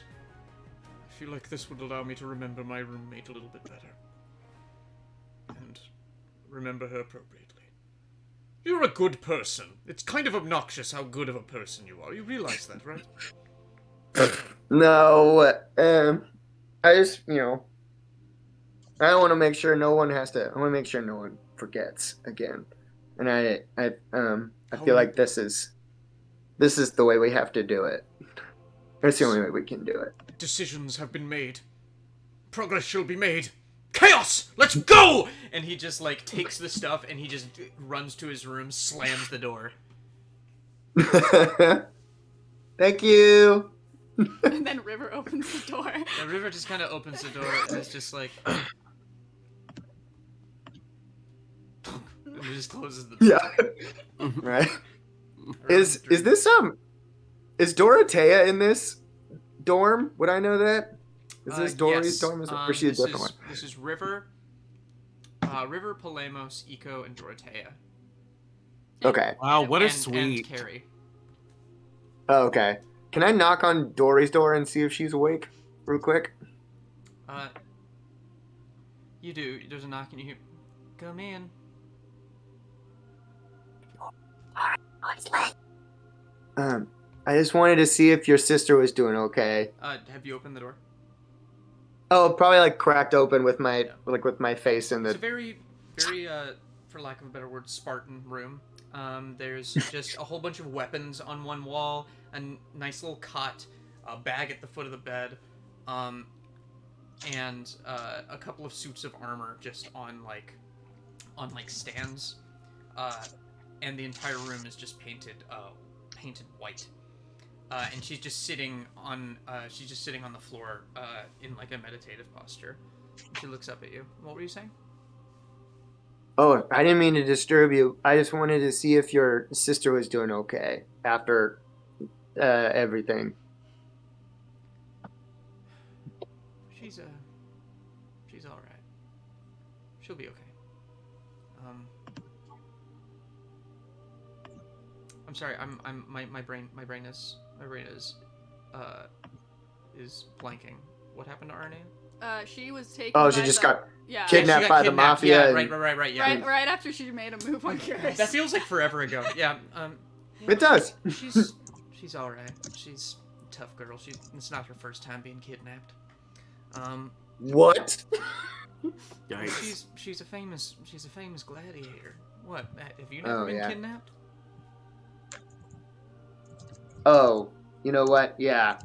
Speaker 1: I feel like this would allow me to remember my roommate a little bit better. And remember her appropriately. You're a good person. It's kind of obnoxious how good of a person you are. You realize that, right?
Speaker 4: No, I just, I want to make sure no one forgets again. And I feel like this is the way we have to do it. It's the only way we can do it.
Speaker 1: Decisions have been made. Progress shall be made. Chaos! Let's go! And he just, like, takes the stuff and he just runs to his room, slams the door.
Speaker 4: Thank you.
Speaker 5: And then River opens the door.
Speaker 1: And River just kind of opens the door and it's just like... and he just closes the door.
Speaker 4: Yeah. Right. Is Dorothea in this dorm? Would I know that? Is this Dory's dorm? Or is she a different one?
Speaker 1: This is River, Polemos, Eco, and Dorothea.
Speaker 4: Okay.
Speaker 2: Wow, what a
Speaker 1: and
Speaker 2: sweet.
Speaker 1: Carrie.
Speaker 4: Oh, okay. Can I knock on Dory's door and see if she's awake real quick?
Speaker 1: You do. There's a knock and you hear, come in.
Speaker 4: I just wanted to see if your sister was doing okay.
Speaker 1: Have you opened the door?
Speaker 4: Oh, probably like cracked open with my with my face in the.
Speaker 1: It's a very, for lack of a better word, Spartan room. There's just a whole bunch of weapons on one wall, a nice little cot, a bag at the foot of the bed, and a couple of suits of armor just on stands, and the entire room is just painted white. And she's just sitting on the floor in like a meditative posture. She looks up at you. What were you saying?
Speaker 4: Oh, I didn't mean to disturb you. I just wanted to see if your sister was doing okay after everything.
Speaker 1: She's all right. She'll be okay. I'm sorry. My brain is blanking. What happened to Arne?
Speaker 5: She was taken.
Speaker 4: Oh, she just got kidnapped by the mafia.
Speaker 1: Yeah, right. Yeah.
Speaker 5: Right after she made a move on Kihris.
Speaker 1: That feels like forever ago. Yeah.
Speaker 4: It does.
Speaker 1: She's all right. She's a tough girl. It's not her first time being kidnapped.
Speaker 4: What?
Speaker 1: Yikes. She's a famous gladiator. What? Have you never been kidnapped?
Speaker 4: Oh, you know what? Yeah.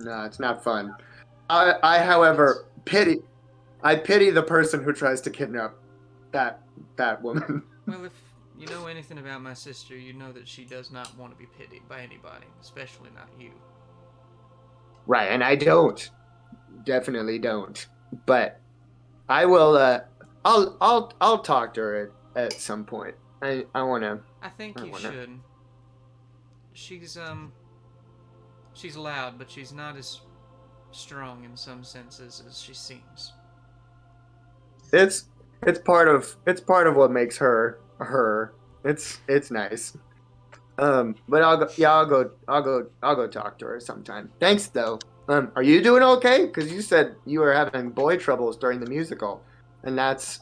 Speaker 4: No, it's not fun. I however, pity the person who tries to kidnap that woman.
Speaker 1: Well, if you know anything about my sister, you know that she does not want to be pitied by anybody, especially not you.
Speaker 4: Right, and I don't. Definitely don't. But I will I'll talk to her at some point. I wanna.
Speaker 1: I think you should. She's loud, but she's not as strong in some senses as she seems.
Speaker 4: It's part of what makes her her. It's nice. But I'll go talk to her sometime. Thanks though. Are you doing okay? Because you said you were having boy troubles during the musical, and that's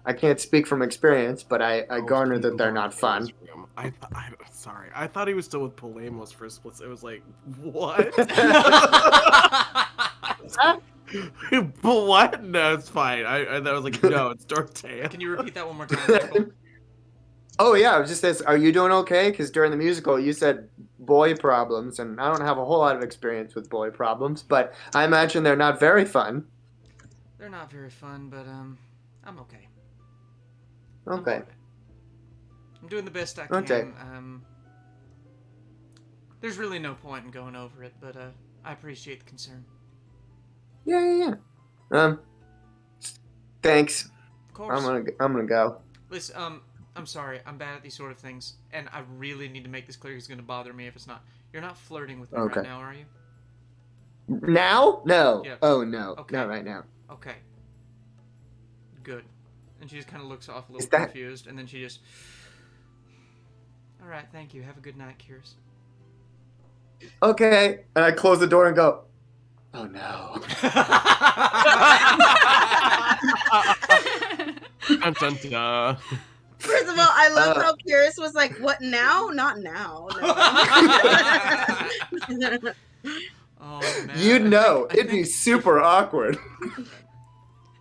Speaker 4: I can't speak from experience, but I garner that they're not fun.
Speaker 2: I'm sorry. I thought he was still with Polemos for a split. It was like, what? What? No, it's fine. I was like, no, it's Dorothea.
Speaker 1: Can you repeat that one more time, Michael?
Speaker 4: Oh yeah, it was just this. Are you doing okay? Because during the musical, you said boy problems, and I don't have a whole lot of experience with boy problems, but I imagine they're not very fun.
Speaker 1: They're not very fun, but I'm okay.
Speaker 4: Okay.
Speaker 1: I'm doing the best I can.
Speaker 4: Okay.
Speaker 1: There's really no point in going over it, but I appreciate the concern.
Speaker 4: Yeah. Thanks.
Speaker 1: Of course.
Speaker 4: I'm gonna go.
Speaker 1: Listen, I'm sorry. I'm bad at these sort of things, and I really need to make this clear. It's gonna bother me if it's not. You're not flirting with me right now, are you?
Speaker 4: Now? No.
Speaker 1: Yeah.
Speaker 4: Oh no.
Speaker 1: Okay.
Speaker 4: Not right now.
Speaker 1: Okay. Good. And she just kind of looks off a little
Speaker 4: Is that-
Speaker 1: confused, and then she just... Alright, thank you. Have a good night, Kihris.
Speaker 4: Okay. And I close the door and go, oh no.
Speaker 2: Dun, dun, dun.
Speaker 3: First of all, I love how Kihris was like, "What now? Not now." No.
Speaker 1: Oh, man.
Speaker 4: You'd know.
Speaker 1: I
Speaker 4: It'd be
Speaker 1: think
Speaker 4: super awkward.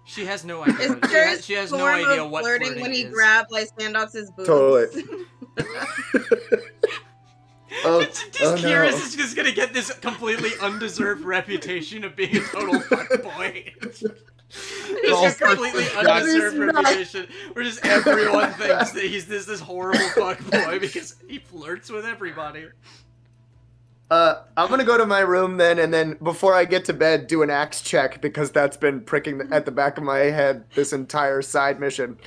Speaker 1: She has no idea.
Speaker 3: Is Kihris'
Speaker 1: She has no
Speaker 3: form
Speaker 1: idea
Speaker 3: of
Speaker 1: what
Speaker 3: flirting when he
Speaker 1: is.
Speaker 3: grabbed Lysandox's boobs?
Speaker 4: Totally. Oh,
Speaker 1: Just
Speaker 4: oh
Speaker 1: Kihris
Speaker 4: no.
Speaker 1: is just gonna get this completely undeserved reputation of being a total fuckboy. Just a completely undeserved
Speaker 4: He's not.
Speaker 1: reputation where just everyone thinks that he's this horrible fuckboy because he flirts with everybody.
Speaker 4: I'm gonna go to my room then, and then before I get to bed, do an axe check because that's been pricking at the back of my head this entire side mission.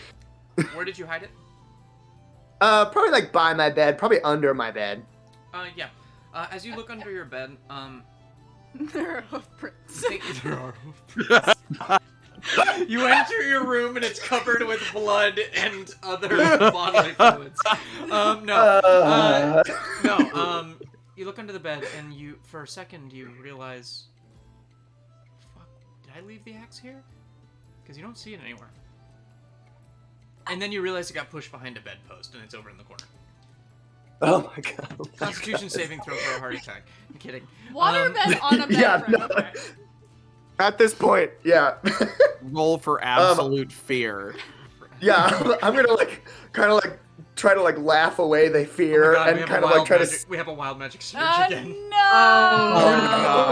Speaker 1: Where did you hide it?
Speaker 4: Probably like by my bed, probably under my bed.
Speaker 1: Yeah. As you look under your bed,
Speaker 5: There are hoof prints.
Speaker 1: You enter your room and it's covered with blood and other bodily fluids. You look under the bed and you, for a second, you realize, fuck, did I leave the axe here? Because you don't see it anywhere. And then you realize it got pushed behind a bedpost and it's over in the corner.
Speaker 4: Oh my god.
Speaker 1: Constitution saving throw for a heart attack. I'm kidding.
Speaker 5: Waterbed on a bed
Speaker 4: yeah,
Speaker 5: for
Speaker 4: no.
Speaker 5: okay.
Speaker 4: At this point, yeah.
Speaker 2: Roll for absolute fear.
Speaker 4: Yeah, I'm gonna like kind of like try to like laugh away the fear
Speaker 1: Oh my God,
Speaker 4: and kind of like try to.
Speaker 1: We have a wild magic surge
Speaker 5: Oh
Speaker 1: again.
Speaker 5: no!
Speaker 4: Oh,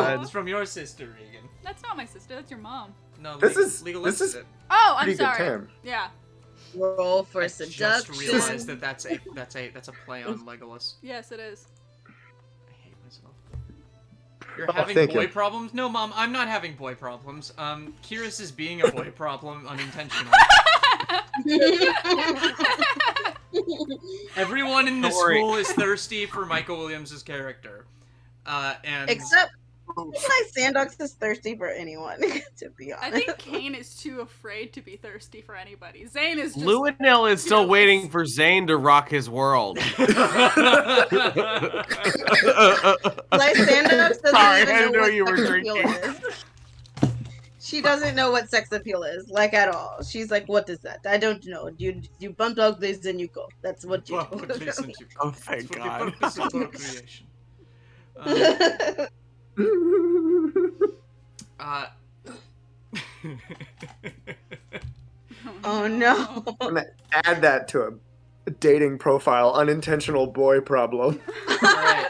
Speaker 2: God.
Speaker 1: It's from your sister, Regan.
Speaker 5: That's not my sister. That's your mom.
Speaker 1: No,
Speaker 4: This is-
Speaker 1: legal
Speaker 4: this is-
Speaker 1: it.
Speaker 5: Oh, I'm
Speaker 4: Pretty good
Speaker 5: sorry.
Speaker 4: term.
Speaker 5: Yeah.
Speaker 3: Roll for
Speaker 1: I
Speaker 3: seduction.
Speaker 1: just realized that that's a play on Legolas.
Speaker 5: Yes, it is.
Speaker 1: I hate myself. You're
Speaker 4: Oh,
Speaker 1: having
Speaker 4: thank
Speaker 1: boy
Speaker 4: you.
Speaker 1: problems? No, Mom, I'm not having boy problems. Kihris is being a boy problem unintentionally. Everyone in the
Speaker 2: Don't worry.
Speaker 1: school is thirsty for Michael Williams' character. And
Speaker 3: Except Lysandox is thirsty for anyone, to be
Speaker 5: I
Speaker 3: honest.
Speaker 5: think Kaine is too afraid to be thirsty for anybody. Zane is just.
Speaker 2: Luinnil is still
Speaker 5: fearless.
Speaker 2: waiting for Zane to rock his world.
Speaker 3: Lysandox doesn't
Speaker 2: Sorry,
Speaker 3: even
Speaker 2: I didn't
Speaker 3: know
Speaker 2: know
Speaker 3: what
Speaker 2: you were
Speaker 3: sex appeal
Speaker 2: drinking.
Speaker 3: is. She doesn't know what sex appeal is, like at all. She's like, "What is that? I don't know. You bump uglies, then you go. That's what you
Speaker 1: Well,
Speaker 3: do."
Speaker 1: listen, you-
Speaker 2: Oh, thank
Speaker 1: it's for
Speaker 2: God.
Speaker 1: the purpose of procreation.
Speaker 3: Oh no.
Speaker 4: I'm gonna add that to a dating profile. Unintentional boy problem.
Speaker 1: Alright,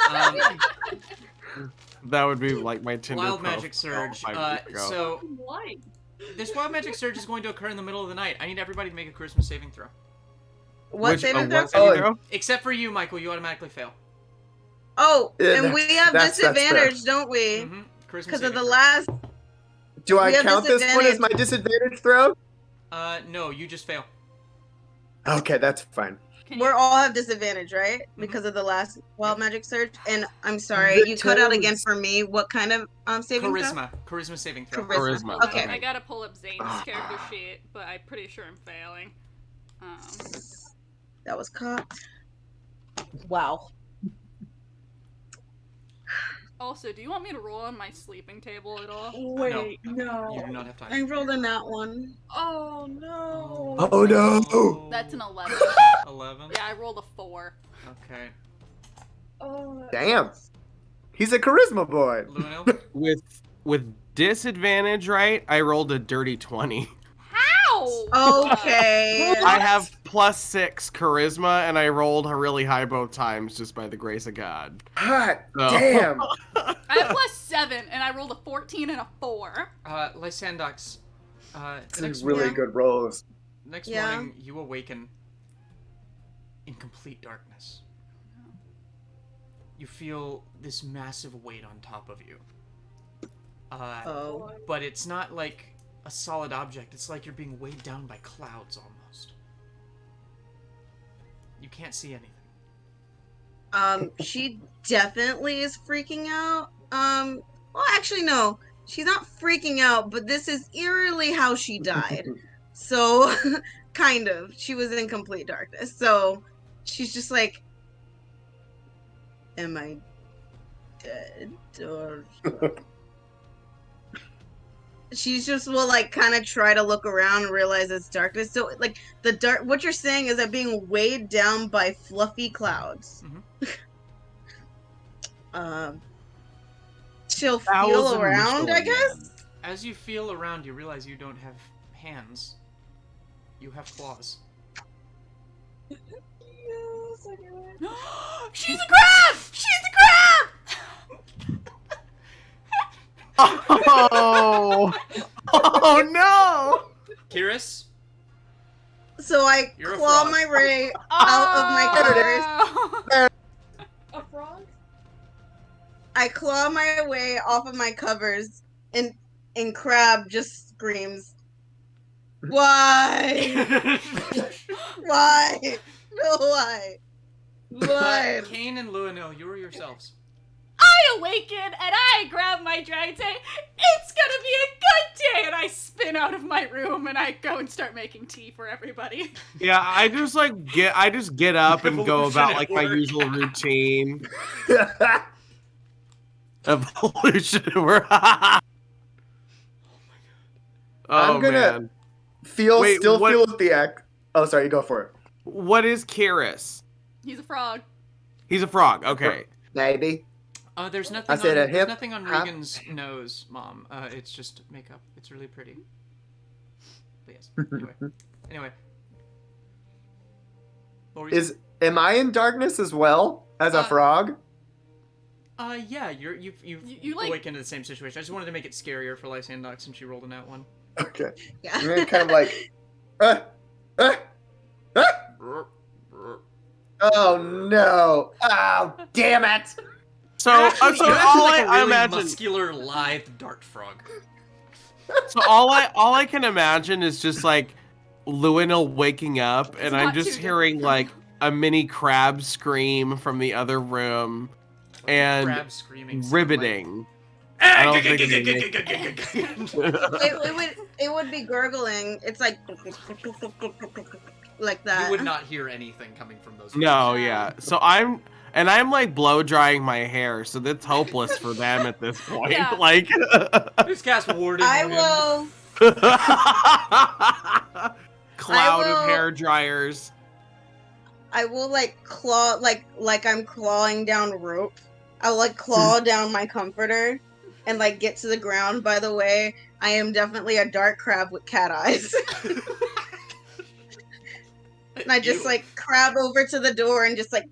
Speaker 2: That would be like my Tinder
Speaker 1: Wild
Speaker 2: profile
Speaker 1: Magic Surge.
Speaker 2: 5 years ago.
Speaker 1: So,
Speaker 7: Why?
Speaker 1: this Wild Magic Surge is going to occur in the middle of the night. I need everybody to make a charisma saving throw.
Speaker 3: What
Speaker 2: Which-
Speaker 3: saving
Speaker 2: oh,
Speaker 3: throw?
Speaker 2: what saving throw?
Speaker 1: Except for you, Michael, you automatically fail.
Speaker 3: Oh,
Speaker 4: Yeah,
Speaker 3: and we have
Speaker 4: that's fair.
Speaker 3: disadvantage, don't we?
Speaker 1: Mm-hmm. Charisma
Speaker 3: Because
Speaker 1: saving
Speaker 3: of the
Speaker 1: throw.
Speaker 3: last.
Speaker 4: Do I
Speaker 3: We have
Speaker 4: count this one as my disadvantage throw?
Speaker 1: No, you just fail.
Speaker 4: Okay, that's fine.
Speaker 5: Can
Speaker 3: We're
Speaker 5: you-
Speaker 3: all have disadvantage, right?
Speaker 1: Mm-hmm.
Speaker 3: Because of the last wild magic surge. And I'm sorry,
Speaker 4: The
Speaker 3: you cut out again
Speaker 4: toads.
Speaker 3: for me. What kind of saving throw?
Speaker 1: Charisma saving throw.
Speaker 2: Charisma.
Speaker 3: Okay.
Speaker 5: I gotta pull up Zane's character sheet, but I'm pretty sure I'm failing.
Speaker 3: That was cocked. Wow.
Speaker 5: Also, do you want me to roll on my sleeping table at all?
Speaker 6: Wait,
Speaker 1: You
Speaker 6: no.
Speaker 1: do not have time.
Speaker 3: I rolled in that one.
Speaker 6: Oh no.
Speaker 4: Oh no!
Speaker 5: That's an 11.
Speaker 1: 11?
Speaker 5: Yeah, I rolled a 4.
Speaker 1: Okay.
Speaker 6: Oh,
Speaker 4: Damn. He's a charisma boy.
Speaker 1: Luinnil?
Speaker 2: With disadvantage, right? I rolled a dirty 20.
Speaker 5: How?
Speaker 3: Okay.
Speaker 2: I have +6 charisma, and I rolled really high both times just by the grace of God.
Speaker 4: Hot
Speaker 2: Oh.
Speaker 4: damn.
Speaker 5: I have +7, and I rolled a 14 and a 4.
Speaker 1: Lysandox.
Speaker 4: These
Speaker 1: Next
Speaker 4: are really
Speaker 1: morning,
Speaker 4: good rolls.
Speaker 1: next
Speaker 3: Yeah.
Speaker 1: morning, you awaken in complete darkness. You feel this massive weight on top of you.
Speaker 3: Oh.
Speaker 1: But it's not like a solid object. It's like you're being weighed down by clouds almost. You can't see anything.
Speaker 3: She definitely is freaking out. Well, actually, no. She's not freaking out, but this is eerily how she died. So, kind of. She was in complete darkness. So, she's just like, am I dead? Or... She's just will like kind of try to look around and realize it's darkness. So like the dark, what you're saying is that being weighed down by fluffy clouds. She'll feel around, I guess.
Speaker 1: As you feel around, you realize you don't have hands. You have claws.
Speaker 6: Yes, I knew it.
Speaker 5: She's a crab! She's a crab!
Speaker 2: Oh! Oh no!
Speaker 1: Kihris?
Speaker 3: So I
Speaker 1: You're a
Speaker 3: claw
Speaker 1: frog.
Speaker 3: my way out of my covers.
Speaker 6: A frog?
Speaker 3: I claw my way off of my covers, and Crab just screams, "Why? Why? No, why? Why?"
Speaker 1: Kaine and Luinnil, you are yourselves.
Speaker 5: I awaken and I grab my dragon and say, "It's gonna be a good day!" And I spin out of my room and I go and start making tea for everybody.
Speaker 2: Yeah, I just get up and go
Speaker 1: Revolution
Speaker 2: about
Speaker 1: at
Speaker 2: like my
Speaker 1: work.
Speaker 2: usual routine. Evolution at work. Oh
Speaker 4: I'm gonna
Speaker 2: man.
Speaker 4: feel
Speaker 2: Wait,
Speaker 4: feel
Speaker 2: what-
Speaker 4: with the act. Oh, sorry, you go for it.
Speaker 2: What is Kihris?
Speaker 5: He's a frog.
Speaker 2: He's a frog. Okay.
Speaker 4: Baby.
Speaker 1: There's nothing.
Speaker 4: I said a
Speaker 1: there's
Speaker 4: hip
Speaker 1: nothing on
Speaker 4: hop.
Speaker 1: Regan's nose, Mom. It's just makeup. It's really pretty. But yes. Anyway. What were you saying?
Speaker 4: Am I in darkness as well as a frog?
Speaker 1: Yeah, you've
Speaker 5: You, like-
Speaker 1: awakened to the same situation. I just wanted to make it scarier for Lysandox since she rolled an out one.
Speaker 4: Okay.
Speaker 3: Yeah.
Speaker 4: I'm gonna kind of like, ah. Oh no! Oh damn it!
Speaker 2: So,
Speaker 1: You're actually
Speaker 2: all
Speaker 1: like a
Speaker 2: I
Speaker 1: really
Speaker 2: imagine.
Speaker 1: muscular, lithe dart frog.
Speaker 2: So all I can imagine is just like Luinnil waking up, and I'm
Speaker 5: not
Speaker 2: just
Speaker 5: too
Speaker 2: hearing
Speaker 5: different.
Speaker 2: like a mini crab scream from the other room, and
Speaker 1: Crab screaming. sound
Speaker 2: riveting. I don't think
Speaker 3: It would be gurgling. It's like that.
Speaker 1: You would not hear anything coming from those.
Speaker 2: No, yeah. So I'm like blow drying my hair, so that's hopeless for them at this point.
Speaker 5: Yeah.
Speaker 2: Like,
Speaker 1: Just cast warding.
Speaker 3: I
Speaker 1: on him.
Speaker 3: will.
Speaker 2: cloud
Speaker 3: will-
Speaker 2: of hair dryers.
Speaker 3: I will like claw like I'm clawing down rope. I'll like claw down my comforter and like get to the ground. By the way, I am definitely a dark crab with cat eyes. And I just
Speaker 1: Ew.
Speaker 3: like crab over to the door and just like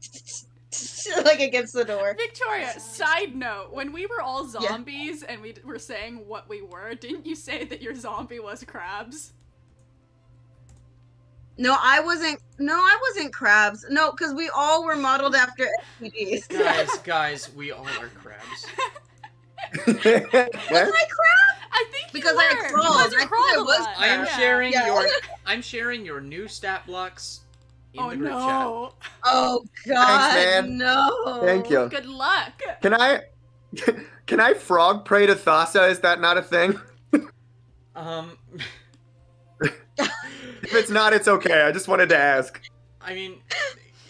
Speaker 3: like against the door.
Speaker 5: Victoria, side note, when we were all zombies and we were saying what we were, didn't you say that your zombie was crabs?
Speaker 3: No, I wasn't crabs. No, because we all were modeled after SPGs.
Speaker 1: Guys, we all are crabs.
Speaker 3: Was I crab?
Speaker 5: I think you
Speaker 3: Because
Speaker 5: were.
Speaker 3: I crawled.
Speaker 5: Because you
Speaker 3: I think
Speaker 5: crawled
Speaker 3: I
Speaker 5: a
Speaker 3: was
Speaker 5: lot.
Speaker 1: I am
Speaker 5: Yeah.
Speaker 1: sharing
Speaker 3: Yeah.
Speaker 1: I'm sharing your new stat blocks in
Speaker 5: Oh
Speaker 1: the group
Speaker 5: no.
Speaker 3: Oh God,
Speaker 4: man.
Speaker 3: no.
Speaker 4: Thank you.
Speaker 5: Good luck.
Speaker 4: Can I frog pray to Thassa? Is that not a thing?
Speaker 1: chat.
Speaker 4: If it's not, it's okay. I just wanted to ask.
Speaker 1: I mean,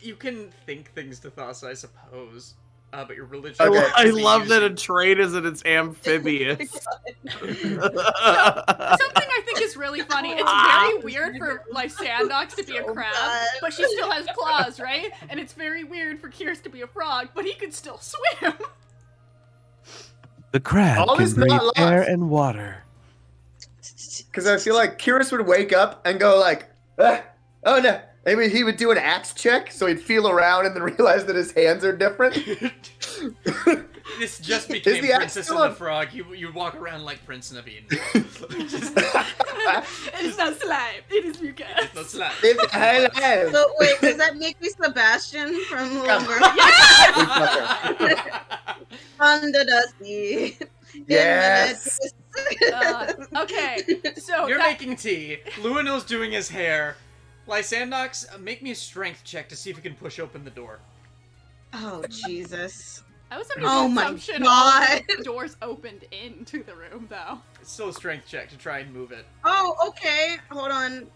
Speaker 1: you can think things to Thassa, I suppose. But your religion.
Speaker 4: Okay.
Speaker 2: I
Speaker 1: is
Speaker 2: love that a
Speaker 1: using-
Speaker 2: trait is that it's amphibious.
Speaker 5: Something I think is really funny. It's very weird for Lysandox to be a
Speaker 3: So
Speaker 5: crab,
Speaker 3: bad.
Speaker 5: but she still has claws, right? And it's very weird for Kihris to be a frog, but he could still swim.
Speaker 9: The crab
Speaker 4: All
Speaker 9: can
Speaker 4: is
Speaker 9: breathe
Speaker 4: not lost.
Speaker 9: air and water.
Speaker 4: Because I feel like Kihris would wake up and go like, oh no. Maybe he would do an axe check, so he'd feel around and then realize that his hands are different.
Speaker 1: This just became
Speaker 4: the axe
Speaker 1: Princess
Speaker 4: still
Speaker 1: and the
Speaker 4: on?
Speaker 1: Frog. You walk around like Prince Naveen.
Speaker 5: It's not slime. It is Lucas.
Speaker 1: It's not slap.
Speaker 4: Hello.
Speaker 3: So wait, does that make me Sebastian from Little Mermaid? Under the sea.
Speaker 4: Yes.
Speaker 5: Okay, so
Speaker 1: You're
Speaker 5: that-
Speaker 1: making tea. Luinnil's doing his hair. Lysandox, make me a strength check to see if you can push open the door.
Speaker 3: Oh Jesus.
Speaker 5: I was under
Speaker 3: Oh
Speaker 5: the
Speaker 3: my
Speaker 5: assumption
Speaker 3: God.
Speaker 5: all the doors opened into the room, though.
Speaker 1: It's still a strength check to try and move it.
Speaker 3: Oh, okay. Hold on.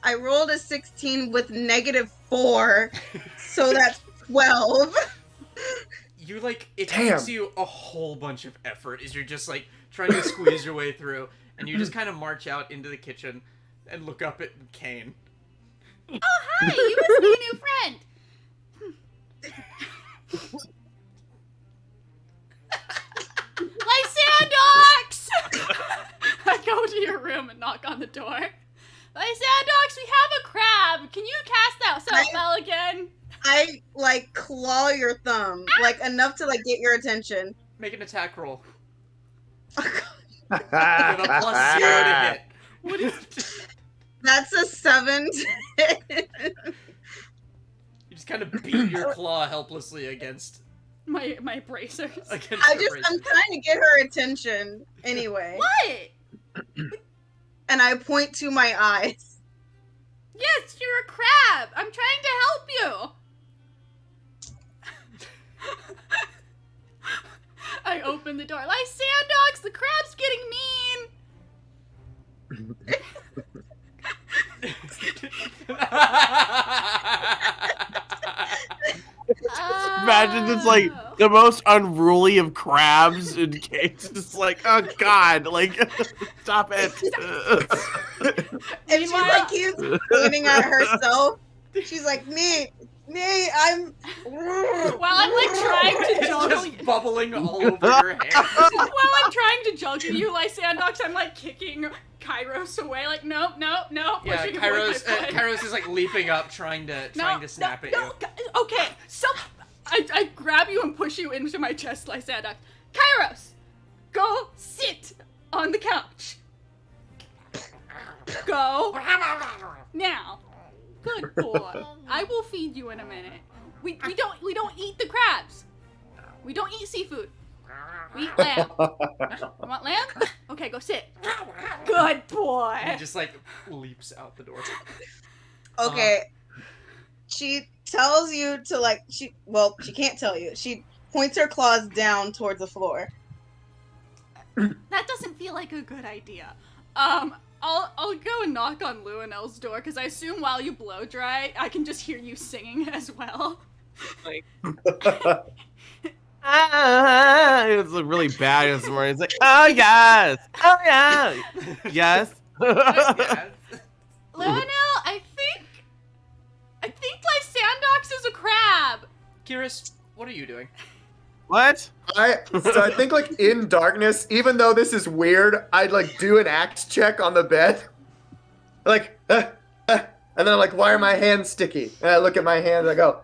Speaker 3: I rolled a 16 with -4, so that's 12.
Speaker 1: You it
Speaker 4: Damn.
Speaker 1: takes you a whole bunch of effort as you're just trying to squeeze your way through, and you just kind of march out into the kitchen and look up at Kaine.
Speaker 5: Oh, hi! You must be a new friend! Lysandox! I go to your room and knock on the door. Lysandox, we have a crab! Can you cast that spell again?
Speaker 3: I claw your thumb, enough to get your attention.
Speaker 1: Make an attack roll.
Speaker 3: Oh,
Speaker 1: With a +0 to hit.
Speaker 5: What is
Speaker 3: that's a 7.
Speaker 1: You just kind of beat your claw helplessly against
Speaker 5: my bracers?
Speaker 3: I'm
Speaker 1: your
Speaker 3: trying
Speaker 1: braces.
Speaker 3: to get her attention anyway.
Speaker 5: What?
Speaker 3: And I point to my eyes.
Speaker 5: Yes, you're a crab! I'm trying to help you! I open the door. Lysandox, the crab's getting mean!
Speaker 2: Imagine it's the most unruly of crabs in case. It's oh god, stop it.
Speaker 3: And she keeps pointing at herself. She's like, me, I'm.
Speaker 5: While I'm trying to juggle
Speaker 1: just bubbling all over your hair.
Speaker 5: While I'm trying to juggle you, Lysandox, I'm kicking Kihris away. No.
Speaker 1: Yeah,
Speaker 5: pushing him with my foot.
Speaker 1: Kairos is leaping up, trying to snap at you.
Speaker 5: Okay, I grab you and push you into my chest, Lysandox. Kairos, go sit on the couch. Go now. Good boy. I will feed you in a minute. We don't eat the crabs. We don't eat seafood. We eat lamb. You want lamb? Okay, go sit. Good boy.
Speaker 1: He just leaps out the door.
Speaker 3: Okay. She tells you to she can't tell you. She points her claws down towards the floor.
Speaker 5: That doesn't feel like a good idea. I'll go and knock on Luinnil's door, because I assume while you blow dry, I can just hear you singing as well.
Speaker 2: It's really bad this morning. It's oh yes, oh yeah, yes.
Speaker 5: Luinnil, I think Lysandox is a crab.
Speaker 1: Kihris, what are you doing?
Speaker 2: What?
Speaker 4: I think in darkness, even though this is weird, I'd do an axe check on the bed. And then I'm why are my hands sticky? And I look at my hands and I go,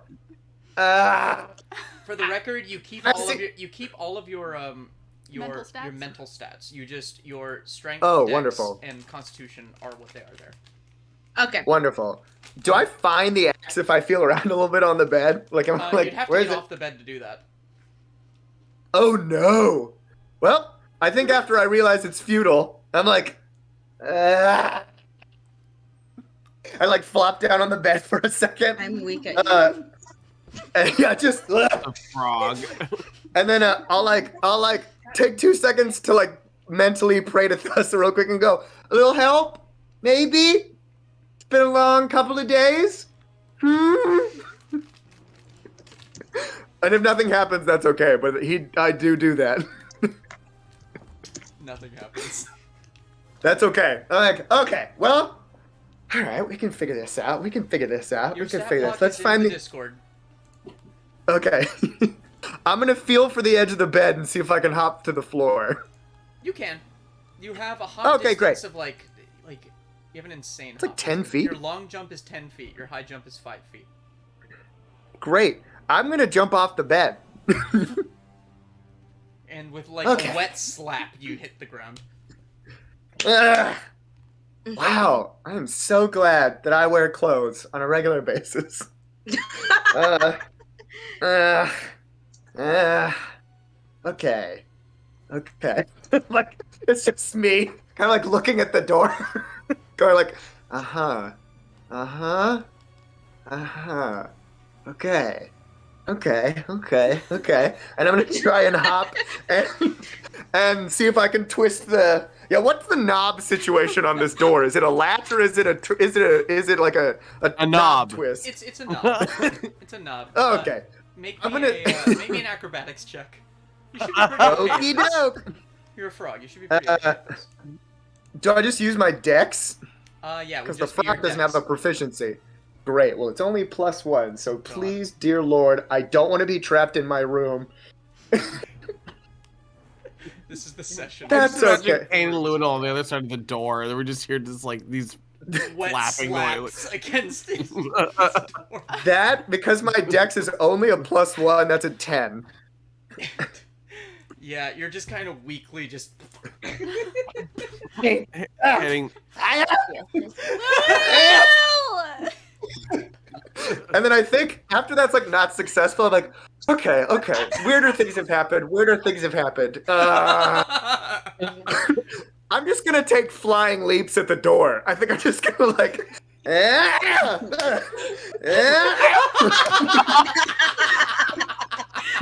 Speaker 1: For the record, you keep all of your
Speaker 5: Mental stats?
Speaker 1: your mental stats. Your strength, dex,
Speaker 4: wonderful.
Speaker 1: and constitution are what they are there.
Speaker 3: Okay.
Speaker 4: Wonderful. Do I find the axe if I feel around a little bit on the bed?
Speaker 1: You'd have to
Speaker 4: where
Speaker 1: get
Speaker 4: is it?
Speaker 1: off the bed to do that.
Speaker 4: Oh no. Well, I think after I realize it's futile, I'm I flop down on the bed for a second.
Speaker 3: I'm weak at you.
Speaker 4: And yeah, just
Speaker 2: A frog.
Speaker 4: and then I'll take 2 seconds to mentally pray to Thessa real quick and go, a little help? Maybe? It's been a long couple of days? And if nothing happens, that's okay, but I do that.
Speaker 1: Nothing happens.
Speaker 4: That's okay. I'm okay, well, all right, we can figure this out.
Speaker 1: Your
Speaker 4: we can
Speaker 1: stat
Speaker 4: figure
Speaker 1: block
Speaker 4: this. Let's
Speaker 1: is
Speaker 4: find
Speaker 1: in
Speaker 4: the...
Speaker 1: Discord.
Speaker 4: Okay. I'm going to feel for the edge of the bed and see if I can hop to the floor.
Speaker 1: You can. You have a hop
Speaker 4: Okay,
Speaker 1: distance
Speaker 4: great.
Speaker 1: of you have an insane
Speaker 4: It's
Speaker 1: hop
Speaker 4: 10
Speaker 1: distance.
Speaker 4: feet.
Speaker 1: Your long jump is 10 feet. Your high jump is 5 feet.
Speaker 4: Great. I'm going to jump off the bed.
Speaker 1: And with
Speaker 4: Okay.
Speaker 1: a wet slap, you hit the ground.
Speaker 4: Ugh. Wow. I am so glad that I wear clothes on a regular basis. Okay. It's just me, kind of looking at the door, going okay, Okay. And I'm gonna try and hop and see if I can twist the. Yeah, what's the knob situation on this door? Is it a latch or is it like a
Speaker 2: knob
Speaker 4: twist?
Speaker 1: It's a knob. It's a knob.
Speaker 4: Oh, okay.
Speaker 1: Make
Speaker 4: I'm
Speaker 1: me make me an acrobatics check. You should be pretty
Speaker 4: Okie
Speaker 1: okay.
Speaker 4: doke.
Speaker 1: You're a frog. You should be pretty okay.
Speaker 4: Do I just use my dex?
Speaker 1: Yeah.
Speaker 4: Because the frog doesn't have a proficiency. Great. Well, it's only +1, so please, dear Lord, I don't want to be trapped in my room.
Speaker 1: This is the session.
Speaker 4: That's okay.
Speaker 2: Kaine and Luinnil on the other side of the door. They were just here, just like these
Speaker 1: Wet
Speaker 2: flapping
Speaker 1: slaps against it.
Speaker 4: That, because my dex is only a +1, that's a 10.
Speaker 1: Yeah, you're just kind of weakly just.
Speaker 2: hitting.
Speaker 4: And then I think after that's like not successful, I'm like, okay. Weirder things have happened. I'm just gonna take flying leaps at the door. I think I'm just gonna like.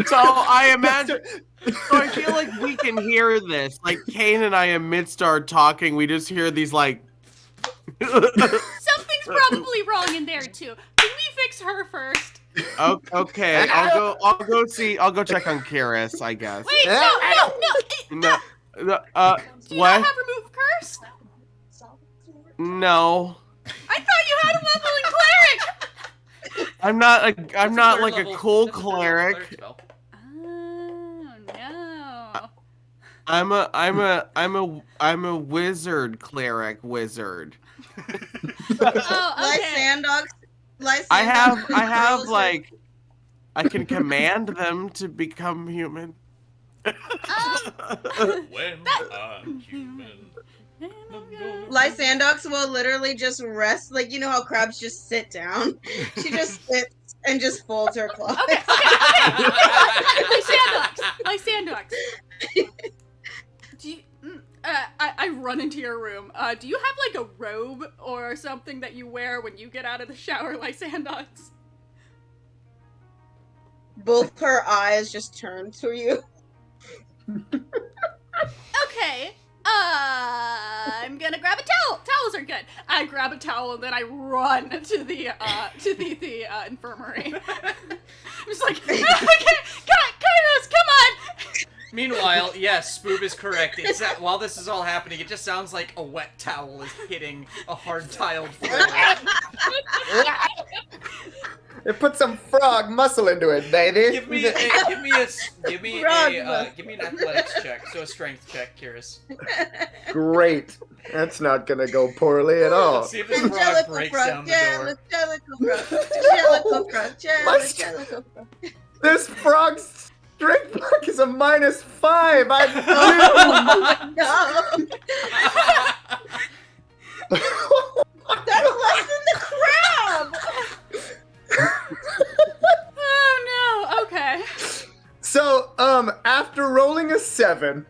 Speaker 2: So I imagine. So I feel like we can hear this. Like Kaine and I, amidst our talking, we just hear these like.
Speaker 5: Something's probably wrong in there too. Can we fix her first?
Speaker 2: Okay, I'll go check on Kihris, I guess.
Speaker 5: Wait, no.
Speaker 2: No.
Speaker 5: Do you
Speaker 2: What?
Speaker 5: not have remove curse?
Speaker 2: No.
Speaker 5: I thought you had a level in cleric.
Speaker 2: I'm not like
Speaker 1: level-
Speaker 2: a cool
Speaker 1: that's a third level
Speaker 2: cleric.
Speaker 1: spell.
Speaker 5: Oh no.
Speaker 2: I'm a wizard cleric wizard.
Speaker 5: Oh, okay.
Speaker 2: I have like I can command them to become human.
Speaker 8: When I'm human.
Speaker 3: Lysandox will literally just rest, like you know how crabs just sit down. She just sits and just folds her claws.
Speaker 5: Okay. Lysandox. Do you, I run into your room. Do you have like a robe or something that you wear when you get out of the shower, Lysandox?
Speaker 3: Both her eyes just turn to you.
Speaker 5: Okay. I'm gonna grab a towel. Towels are good. I grab a towel and then I run to the infirmary. I'm just like, okay, Kairos, come on.
Speaker 1: Meanwhile, yes, Spoob is correct. It's that while this is all happening, it just sounds like a wet towel is hitting a hard tiled floor.
Speaker 4: It put some frog muscle into it, baby.
Speaker 1: Give me an athletics check, so a strength check, Kihris.
Speaker 4: Great. That's not gonna go poorly at all.
Speaker 1: Let's see if this frog breaks down the door.
Speaker 4: This frog's strength mark is a -5.
Speaker 3: That's less than the crab.
Speaker 5: Oh no. Okay.
Speaker 4: So, after rolling a 7,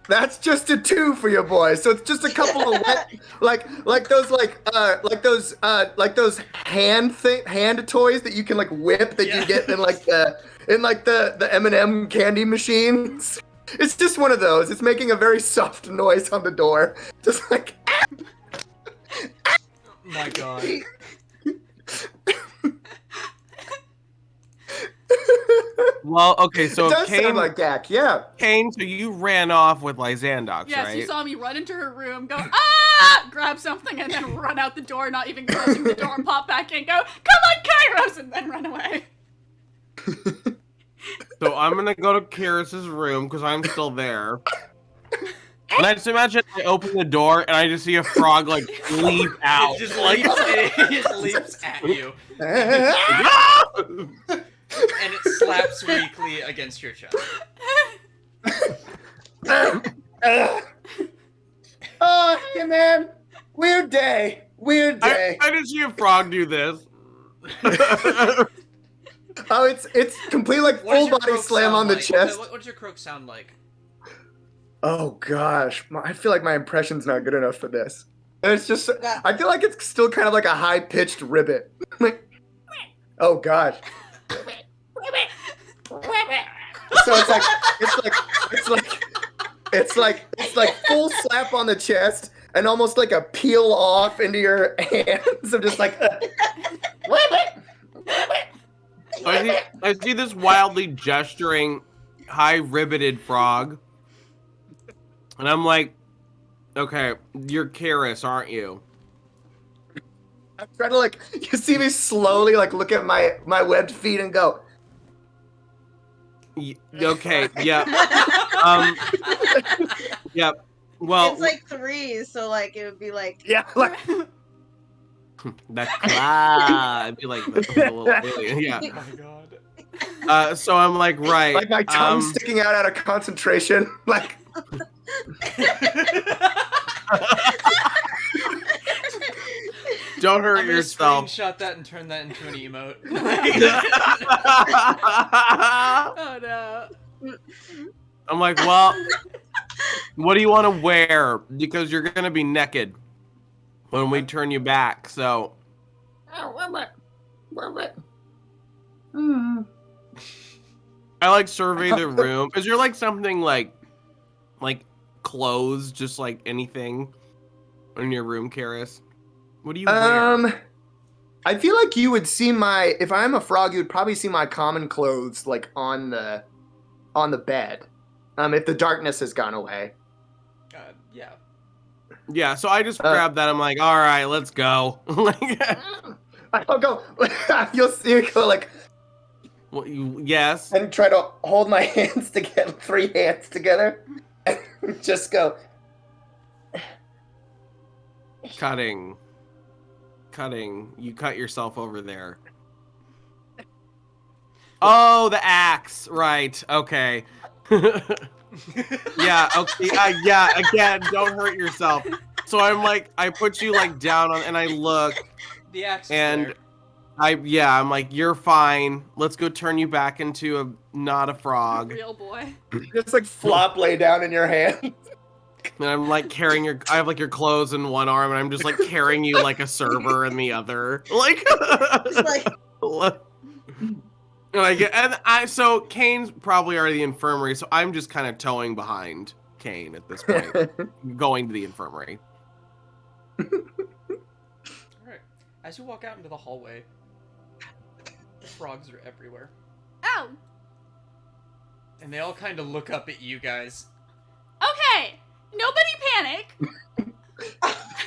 Speaker 4: that's just a 2 for you boys. So it's just a couple of wet, like those hand toys that you can like whip that you get in the M&M candy machines. It's just one of those. It's making a very soft noise on the door, just like.
Speaker 1: My God.
Speaker 2: Well, okay, so
Speaker 4: It does
Speaker 2: Kaine,
Speaker 4: sound like Dak, yeah.
Speaker 2: Kaine, so you ran off with Lysandox,
Speaker 5: Yes,
Speaker 2: right?
Speaker 5: you saw me run into her room, go grab something, and then run out the door, not even closing the door, and pop back in, go, come on, Kairos, and then run away.
Speaker 2: So I'm gonna go to Kihris' room because I'm still there. And I just imagine I open the door and I just see a frog like leap out.
Speaker 1: It just leaps at you. And it slaps weakly against your chest.
Speaker 4: Oh, hey man. Weird day.
Speaker 2: I just see a frog do this.
Speaker 4: Oh, it's complete like full body slam on the chest.
Speaker 1: What's your croak sound like?
Speaker 4: Oh gosh, I feel like my impression's not good enough for this. It's just, I feel like it's still kind of like a high pitched ribbit. Oh gosh. So it's like full slap on the chest and almost like a peel off into your hands. I'm just like.
Speaker 2: I see this wildly gesturing, high ribbeted frog, and I'm like, okay, you're Kihris, aren't you?
Speaker 4: I'm trying to like, you see me slowly like look at my webbed feet and go.
Speaker 2: Okay, yeah. Yeah. Well,
Speaker 3: it's like 3, so like it would be like
Speaker 4: yeah, like
Speaker 2: that I'd be like, that's a little alien. Yeah.
Speaker 1: Oh my god.
Speaker 2: So I'm like, right.
Speaker 4: like my tongue sticking out of concentration, like.
Speaker 2: Don't hurt
Speaker 1: I'm gonna
Speaker 2: yourself.
Speaker 1: screenshot that and turn that into an emote.
Speaker 5: Oh no.
Speaker 2: I'm like, well, what do you want to wear? Because you're gonna be naked when we turn you back. So. I like survey the room. Is there like something like clothes, just like anything in your room, Kihris? What do you wear?
Speaker 4: I feel like you would see if I'm a frog, you would probably see my common clothes like on the bed. If the darkness has gone away.
Speaker 1: Yeah.
Speaker 2: Yeah, so I just grabbed that. I'm like, all right, let's go.
Speaker 4: I'll go. You'll see me go like.
Speaker 2: Well, yes.
Speaker 4: And try to hold my hands together, 3 hands together, and just go.
Speaker 2: Cutting. You cut yourself over there. Oh, the axe. Right. Okay. Yeah. Okay. Yeah. Again, don't hurt yourself. So I'm like, I put you like down on, and I look.
Speaker 1: The axe.
Speaker 2: And I'm like, you're fine. Let's go turn you back into not a frog.
Speaker 5: Real boy.
Speaker 4: Just like flop lay down in your hand.
Speaker 2: And I'm like carrying I have like your clothes in one arm, and I'm just like carrying you like a server in the other. Like, so Kaine's probably already the infirmary, so I'm just kind of towing behind Kaine at this point, going to the infirmary.
Speaker 1: Alright. As you walk out into the hallway, the frogs are everywhere.
Speaker 5: Ow!
Speaker 1: And they all kind of look up at you guys.
Speaker 5: Okay! Nobody panic!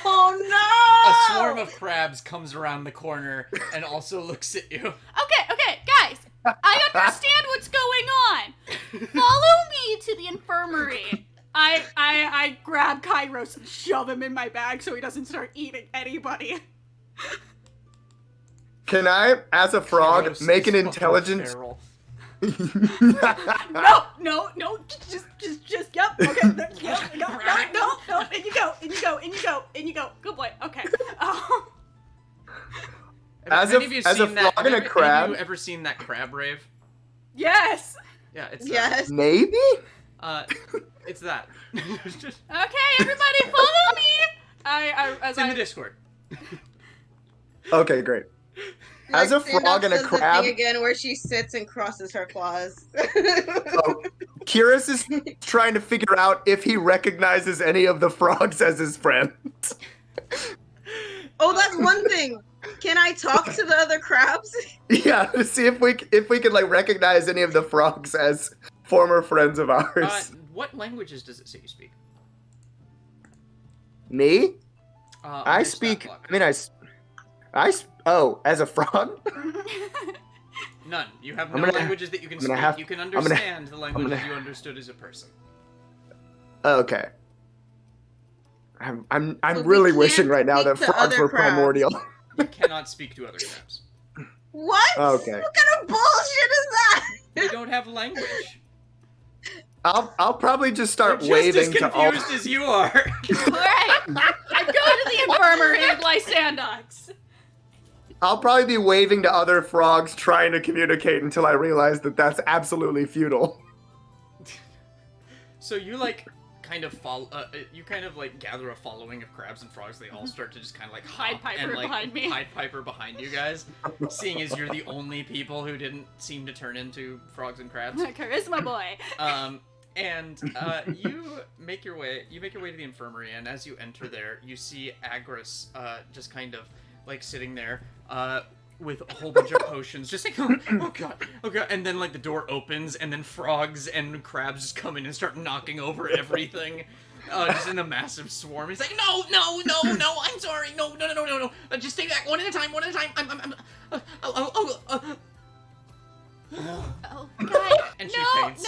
Speaker 3: oh no!
Speaker 1: A swarm of crabs comes around the corner and also looks at you.
Speaker 5: Okay, guys! I understand what's going on! Follow me to the infirmary! I grab Kairos and shove him in my bag so he doesn't start eating anybody.
Speaker 4: Can I, as a frog,
Speaker 1: Theros
Speaker 4: make an
Speaker 1: is
Speaker 4: intelligence?
Speaker 1: feral.
Speaker 5: No, just, yep, okay, yep, no, in you go, good boy, okay.
Speaker 4: As a frog and a crab?
Speaker 1: Have you ever seen that crab rave?
Speaker 5: Yes!
Speaker 1: Yeah, it's
Speaker 3: Yes.
Speaker 4: Maybe?
Speaker 1: it's that.
Speaker 5: Okay, everybody follow me!
Speaker 1: It's in the Discord.
Speaker 4: Okay, great. As a frog and a crab.
Speaker 3: The thing again where she sits and crosses her claws.
Speaker 4: Kihris is trying to figure out if he recognizes any of the frogs as his friends.
Speaker 3: Oh, that's one thing. Can I talk to the other crabs?
Speaker 4: Yeah, to see if we could like recognize any of the frogs as former friends of ours.
Speaker 1: What languages does it say you speak?
Speaker 4: Me?
Speaker 1: I
Speaker 4: speak. Oh, as a frog?
Speaker 1: None. You have no languages that you can speak. You can understand the languages you understood as a person.
Speaker 4: Okay. I'm really wishing right now that frogs were primordial.
Speaker 1: You cannot speak to other crabs.
Speaker 3: What?
Speaker 4: Okay.
Speaker 3: What kind of bullshit is that?
Speaker 1: They don't have language.
Speaker 4: I'll probably just start
Speaker 1: They're
Speaker 4: waving
Speaker 1: just as
Speaker 4: to all.
Speaker 1: confused as you are.
Speaker 5: Alright, I'm going to the infirmary with Lysandox.
Speaker 4: I'll probably be waving to other frogs trying to communicate until I realize that that's absolutely futile.
Speaker 1: So you like kind of you kind of like gather a following of crabs and frogs. They all start to just kind of like
Speaker 5: Pied
Speaker 1: hop
Speaker 5: Piper
Speaker 1: and like
Speaker 5: behind me.
Speaker 1: Pied Piper behind you guys, seeing as you're the only people who didn't seem to turn into frogs and crabs.
Speaker 5: Charisma boy.
Speaker 1: And you make your way to the infirmary, and as you enter there, you see Agris just kind of like sitting there with a whole bunch of potions, just like, oh god, and then like the door opens, and then frogs and crabs just come in and start knocking over everything, just in a massive swarm. He's like, no, I'm sorry, no, just stay back, one at a time,
Speaker 5: Oh god.
Speaker 1: And she faints.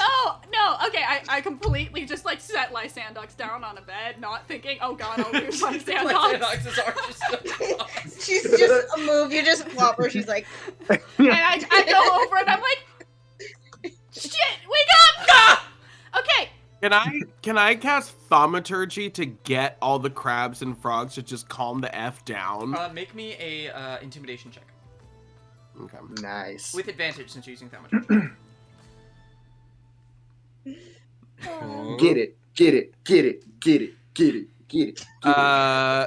Speaker 5: No, okay, I completely just like set Lysandox down on a bed, not thinking, oh god, I'll lose Lysandox.
Speaker 1: Lysandox's arm just
Speaker 3: She's just a move. You just flop her. She's like,
Speaker 5: And I go over and I'm like, shit, wake up! Okay.
Speaker 2: Can I cast thaumaturgy to get all the crabs and frogs to just calm the F down?
Speaker 1: Make me a intimidation check.
Speaker 2: Okay.
Speaker 4: Nice.
Speaker 1: With advantage since you're using thaumaturgy.
Speaker 4: Get it.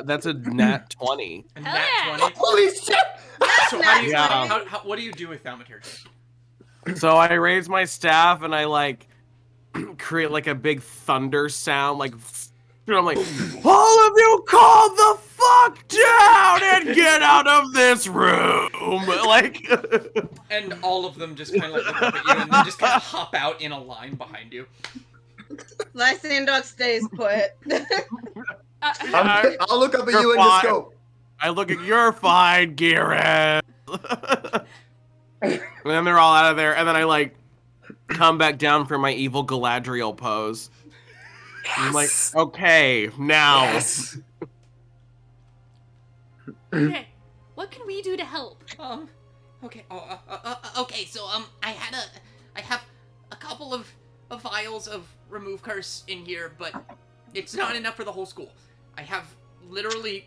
Speaker 2: That's a nat 20.
Speaker 1: A
Speaker 5: Hell
Speaker 1: nat
Speaker 5: yeah.
Speaker 1: 20.
Speaker 4: Holy shit!
Speaker 1: So how do you,
Speaker 2: Yeah.
Speaker 1: what do you do with thaumaturgy?
Speaker 2: So I raise my staff and I like create like a big thunder sound, like I'm like, all of you calm the fuck down and get out of this room, like.
Speaker 1: And all of them just kind of like look up at you and then just kind of hop out in a line behind you.
Speaker 3: Lysandox stays put.
Speaker 4: I'll look up at
Speaker 2: You're
Speaker 4: you and just
Speaker 2: fine.
Speaker 4: go.
Speaker 2: I look at, you're fine, Kihris. And then they're all out of there, and then I like come back down for my evil Galadriel pose. I'm like, okay, now.
Speaker 4: Yes.
Speaker 5: Okay, what can we do to help?
Speaker 1: Okay. Okay. So I have a couple of vials of remove curse in here, but it's not enough for the whole school. I have literally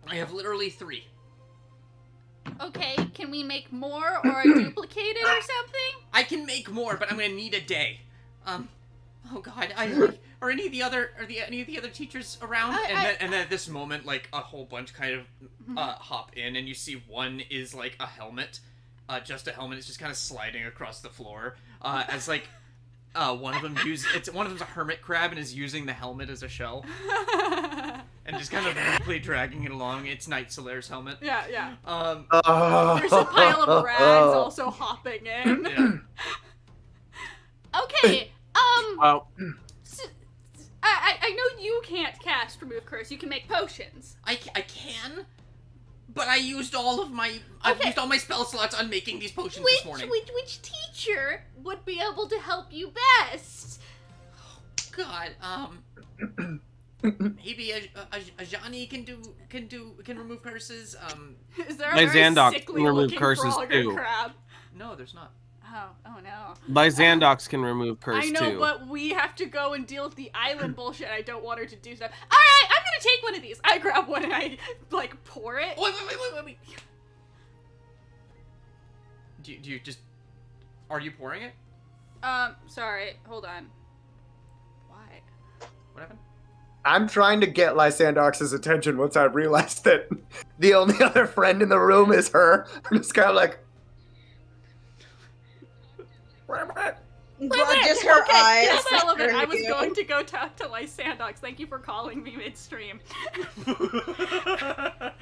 Speaker 1: 3.
Speaker 5: Okay, can we make more or duplicate it or something?
Speaker 1: I can make more, but I'm gonna need a day. Oh god, are any of the other teachers around? And then at this moment, like a whole bunch kind of hop in, and you see one is like a helmet, just a helmet. It's just kind of sliding across the floor, as like one of them's a hermit crab and is using the helmet as a shell, and just kind of weakly dragging it along. It's Night Solaire's helmet.
Speaker 5: Yeah.
Speaker 4: There's
Speaker 5: There's a pile of rags also hopping in.
Speaker 1: Yeah.
Speaker 5: Okay,
Speaker 2: Well,
Speaker 5: I know you can't cast Remove Curse. You can make potions.
Speaker 1: I can, but I used all my spell slots on making these potions this morning.
Speaker 5: Which teacher would be able to help you best?
Speaker 1: God, maybe a Johnny can remove curses.
Speaker 5: Is there a
Speaker 2: Lysandox
Speaker 5: very
Speaker 2: can
Speaker 5: sickly
Speaker 2: remove
Speaker 5: looking
Speaker 2: curses
Speaker 5: frog or
Speaker 2: too.
Speaker 5: crab?
Speaker 1: No, there's not.
Speaker 5: Oh no.
Speaker 2: Lysandox can remove curse
Speaker 5: I know,
Speaker 2: too.
Speaker 5: but we have to go and deal with the island bullshit. I don't want her to do stuff. Alright, I'm gonna take one of these. I grab one and I, like, pour it.
Speaker 1: Wait. Do you just... Are you pouring it?
Speaker 5: Sorry. Hold on. Why?
Speaker 1: What happened?
Speaker 4: I'm trying to get Lysandox's attention once I realized that the only other friend in the room is her. I'm just kind of like...
Speaker 3: Just her eyes.
Speaker 5: Yes, Sullivan, I was
Speaker 3: You.
Speaker 5: going to go talk to Lysandox. Thank you for calling me midstream.
Speaker 1: Oh,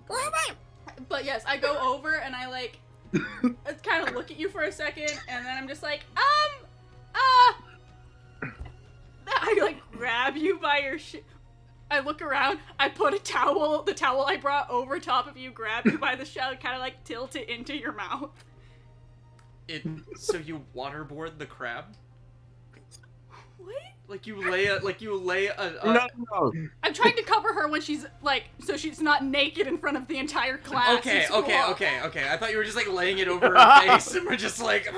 Speaker 1: God.
Speaker 5: But yes, I go over and I like kind of look at you for a second, and then I'm just like, I like grab you by your I look around, I put the towel I brought over top of you, grab you by the shell, kind of like tilt it into your mouth.
Speaker 1: So you waterboard the crab?
Speaker 5: What?
Speaker 1: Like you lay a
Speaker 2: No.
Speaker 5: I'm trying to cover her when she's like, so she's not naked in front of the entire class.
Speaker 1: Okay.
Speaker 5: in school.
Speaker 1: I thought you were just like laying it over her face, and we're just like.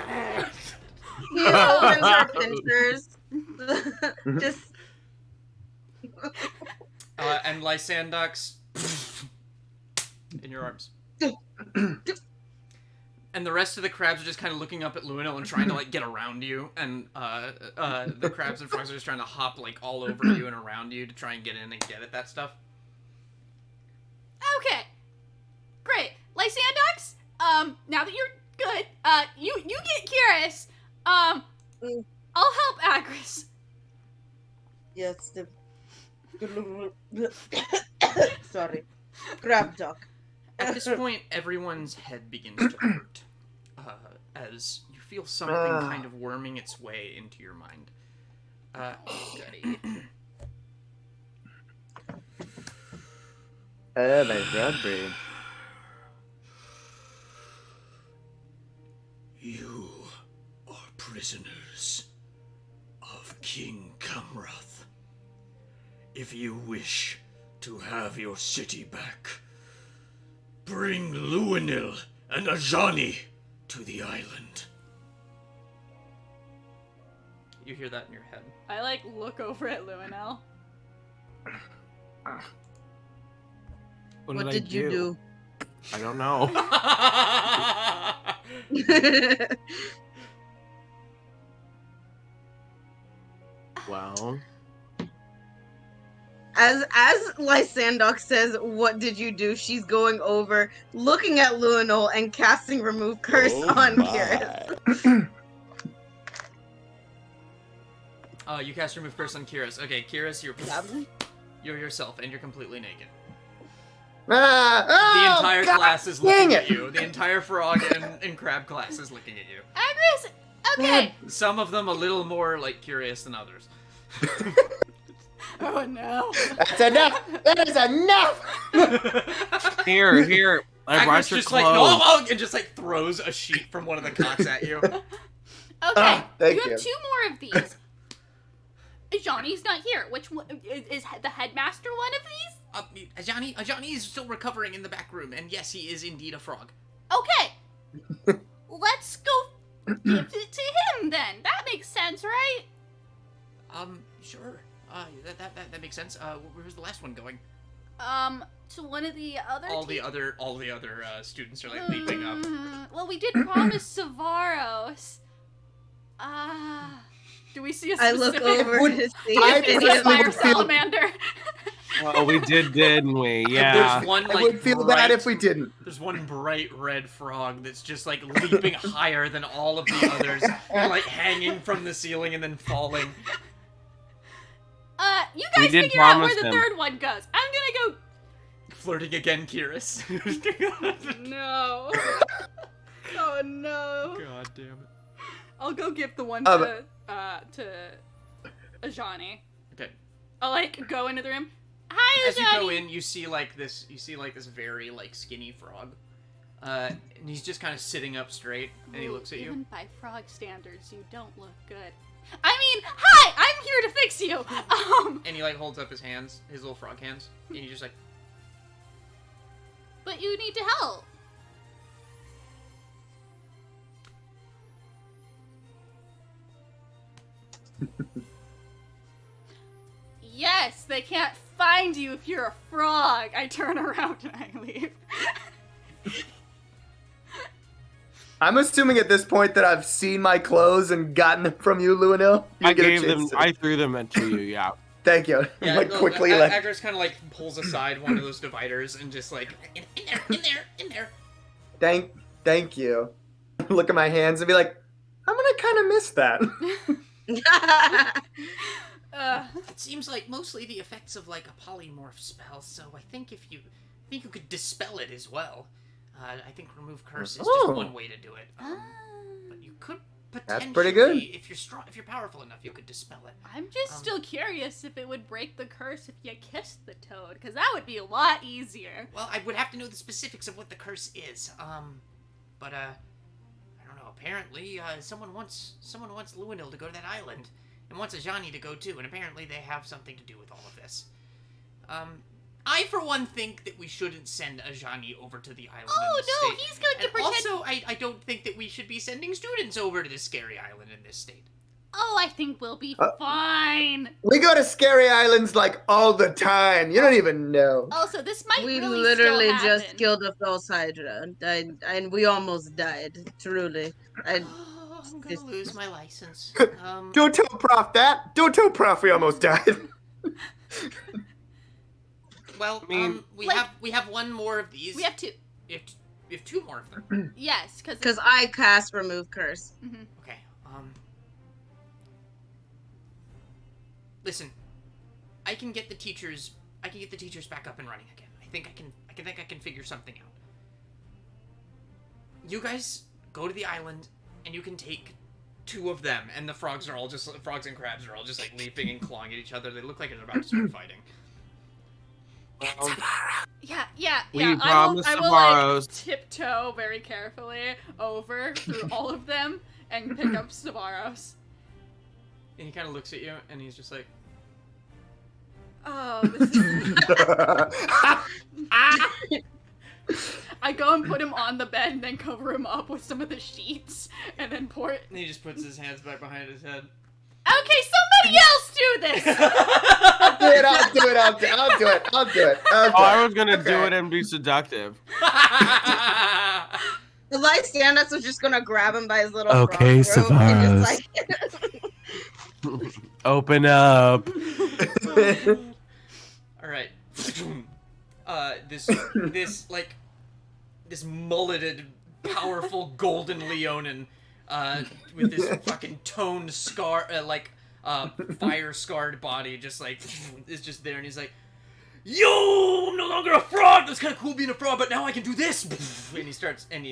Speaker 3: He opens her pincers. Just.
Speaker 1: And Lysandox in your arms. And And the rest of the crabs are just kind of looking up at Luinnil and trying to, like, get around you. And the crabs and frogs are just trying to hop, like, all over you and around you to try and get in and get at that stuff.
Speaker 5: Okay. Great. Lysandox, now that you're good, you get Kihris. I'll help Agris.
Speaker 3: Yes, the... Sorry. Crab talk.
Speaker 1: At this point, everyone's head begins to hurt. As you feel something kind of worming its way into your mind. Ready.
Speaker 4: My broad brain.
Speaker 8: You are prisoners of King Camrath. If you wish to have your city back, bring Luinnil and Ajani to the island.
Speaker 1: You hear that in your head.
Speaker 5: I, like, look over at Luinnil.
Speaker 3: What did you do?
Speaker 2: I don't know. Well,
Speaker 3: As Lysandox says, "What did you do?" She's going over, looking at Luinnil, and casting Remove Curse on Kihris.
Speaker 1: You cast Remove Curse on Kihris. Okay, Kihris, you're yourself, and you're completely naked. The entire class is looking at you. The entire frog and crab class is looking at you.
Speaker 5: Agris, okay.
Speaker 1: Some of them a little more, like, curious than others.
Speaker 5: Oh no.
Speaker 4: That's enough! That is enough!
Speaker 2: Here. I brought your
Speaker 1: just
Speaker 2: clothes.
Speaker 1: like, no, and just, like, throws a sheet from one of the cots at you.
Speaker 5: Okay,
Speaker 4: thank
Speaker 5: you
Speaker 4: you.
Speaker 5: have 2 more of these. Johnny's not here. Which one is the headmaster? One of these?
Speaker 1: Ajani is still recovering in the back room, and yes, he is indeed a frog.
Speaker 5: Okay. Let's go give it to him then. That makes sense, right?
Speaker 1: Sure. That makes sense. Where's the last one going?
Speaker 5: To one of the other.
Speaker 1: All the other students are, like, leaping up.
Speaker 5: Well, we did promise Savaros. Do we see a specific?
Speaker 3: I look over to see
Speaker 4: I
Speaker 3: if any
Speaker 5: a
Speaker 3: of
Speaker 5: fire
Speaker 3: them.
Speaker 5: salamander.
Speaker 2: Oh, we didn't we? Yeah.
Speaker 1: There's one,
Speaker 4: I
Speaker 1: like,
Speaker 4: would feel bad if we didn't.
Speaker 1: There's one bright red frog that's just, like, leaping higher than all of the others, and, like, hanging from the ceiling and then falling.
Speaker 5: You guys
Speaker 2: did
Speaker 5: figure out where
Speaker 2: promise
Speaker 5: the
Speaker 2: them.
Speaker 5: third one goes. I'm gonna go.
Speaker 1: Flirting again, Kihris.
Speaker 5: No. Oh no.
Speaker 1: God damn it.
Speaker 5: I'll go give the one to Ajani.
Speaker 1: Okay.
Speaker 5: I'll, like, go into the room. Hi, Ajani.
Speaker 1: As you go in, you see like this very, like, skinny frog. And he's just kind of sitting up straight, and he looks at you.
Speaker 5: Even by frog standards, you don't look good. I mean, hi! I'm here to fix you!
Speaker 1: And he, like, holds up his hands, his little frog hands, and he's just like,
Speaker 5: But you need to help. Yes, they can't find you if you're a frog. I turn around and I leave.
Speaker 4: I'm assuming at this point that I've seen my clothes and gotten them from you, Luinnil.
Speaker 2: I threw them to you, yeah.
Speaker 4: Thank you.
Speaker 1: yeah,
Speaker 4: like,
Speaker 1: no,
Speaker 4: quickly,
Speaker 1: Agris kind of, like, pulls aside one of those dividers and just, like, in there.
Speaker 4: Thank you. Look at my hands and be like, I'm gonna kind of miss that.
Speaker 1: It seems like mostly the effects of, like, a polymorph spell, so I think you could dispel it as well. I think remove curse is just one way to do it. But you could potentially,
Speaker 4: that's pretty good.
Speaker 1: If you're powerful enough, you could dispel it.
Speaker 5: I'm just still curious if it would break the curse if you kissed the toad, because that would be a lot easier.
Speaker 1: Well, I would have to know the specifics of what the curse is. But I don't know. Apparently, someone wants Luinnil to go to that island, and wants Ajani to go too, and apparently they have something to do with all of this. I, for one, think that we shouldn't send Ajani over to the island.
Speaker 5: Oh,
Speaker 1: in this
Speaker 5: no,
Speaker 1: state.
Speaker 5: he's going to
Speaker 1: And
Speaker 5: pretend...
Speaker 1: also, I don't think that we should be sending students over to this scary island in this state.
Speaker 5: Oh, I think we'll be fine.
Speaker 4: We go to scary islands like all the time. You don't even know.
Speaker 5: Also, this might
Speaker 3: We
Speaker 5: really
Speaker 3: literally
Speaker 5: still
Speaker 3: just
Speaker 5: happen.
Speaker 3: killed a false Hydra, and we almost died. Truly,
Speaker 1: I'm gonna lose my license.
Speaker 4: Don't tell Prof that. Don't tell Prof we almost died.
Speaker 1: Well,
Speaker 2: I mean,
Speaker 1: we have one more of these.
Speaker 5: We have two.
Speaker 1: We have two more of them.
Speaker 5: Yes,
Speaker 3: because I cast remove curse.
Speaker 1: Okay. Listen, I can get the teachers back up and running again. I think I can figure something out. You guys go to the island, and you can take two of them, and the frogs and crabs are all just like leaping and clawing at each other. They look like they're about to start fighting.
Speaker 5: Yeah.
Speaker 2: We
Speaker 5: I
Speaker 2: promise
Speaker 5: will
Speaker 2: tomorrow's.
Speaker 5: like tiptoe very carefully over through all of them and pick up Savaros.
Speaker 1: And he kind of looks at you, and he's just like,
Speaker 5: Oh, this is... I go and put him on the bed and then cover him up with some of the sheets and then pour it.
Speaker 1: and he just puts his hands back behind his head.
Speaker 5: Okay, somebody else do this!
Speaker 4: I'll do it.
Speaker 2: Oh, I was gonna do it and be seductive.
Speaker 3: The Lysandox was just gonna grab him by his little
Speaker 9: Okay,
Speaker 3: frog robe and just
Speaker 2: Open up.
Speaker 1: All right. This mulleted, powerful golden Leonin, with this fucking toned scar, fire scarred body, just like is just there, and he's like, "Yo, I'm no longer a frog. That's kind of cool being a frog, but now I can do this." And he starts, and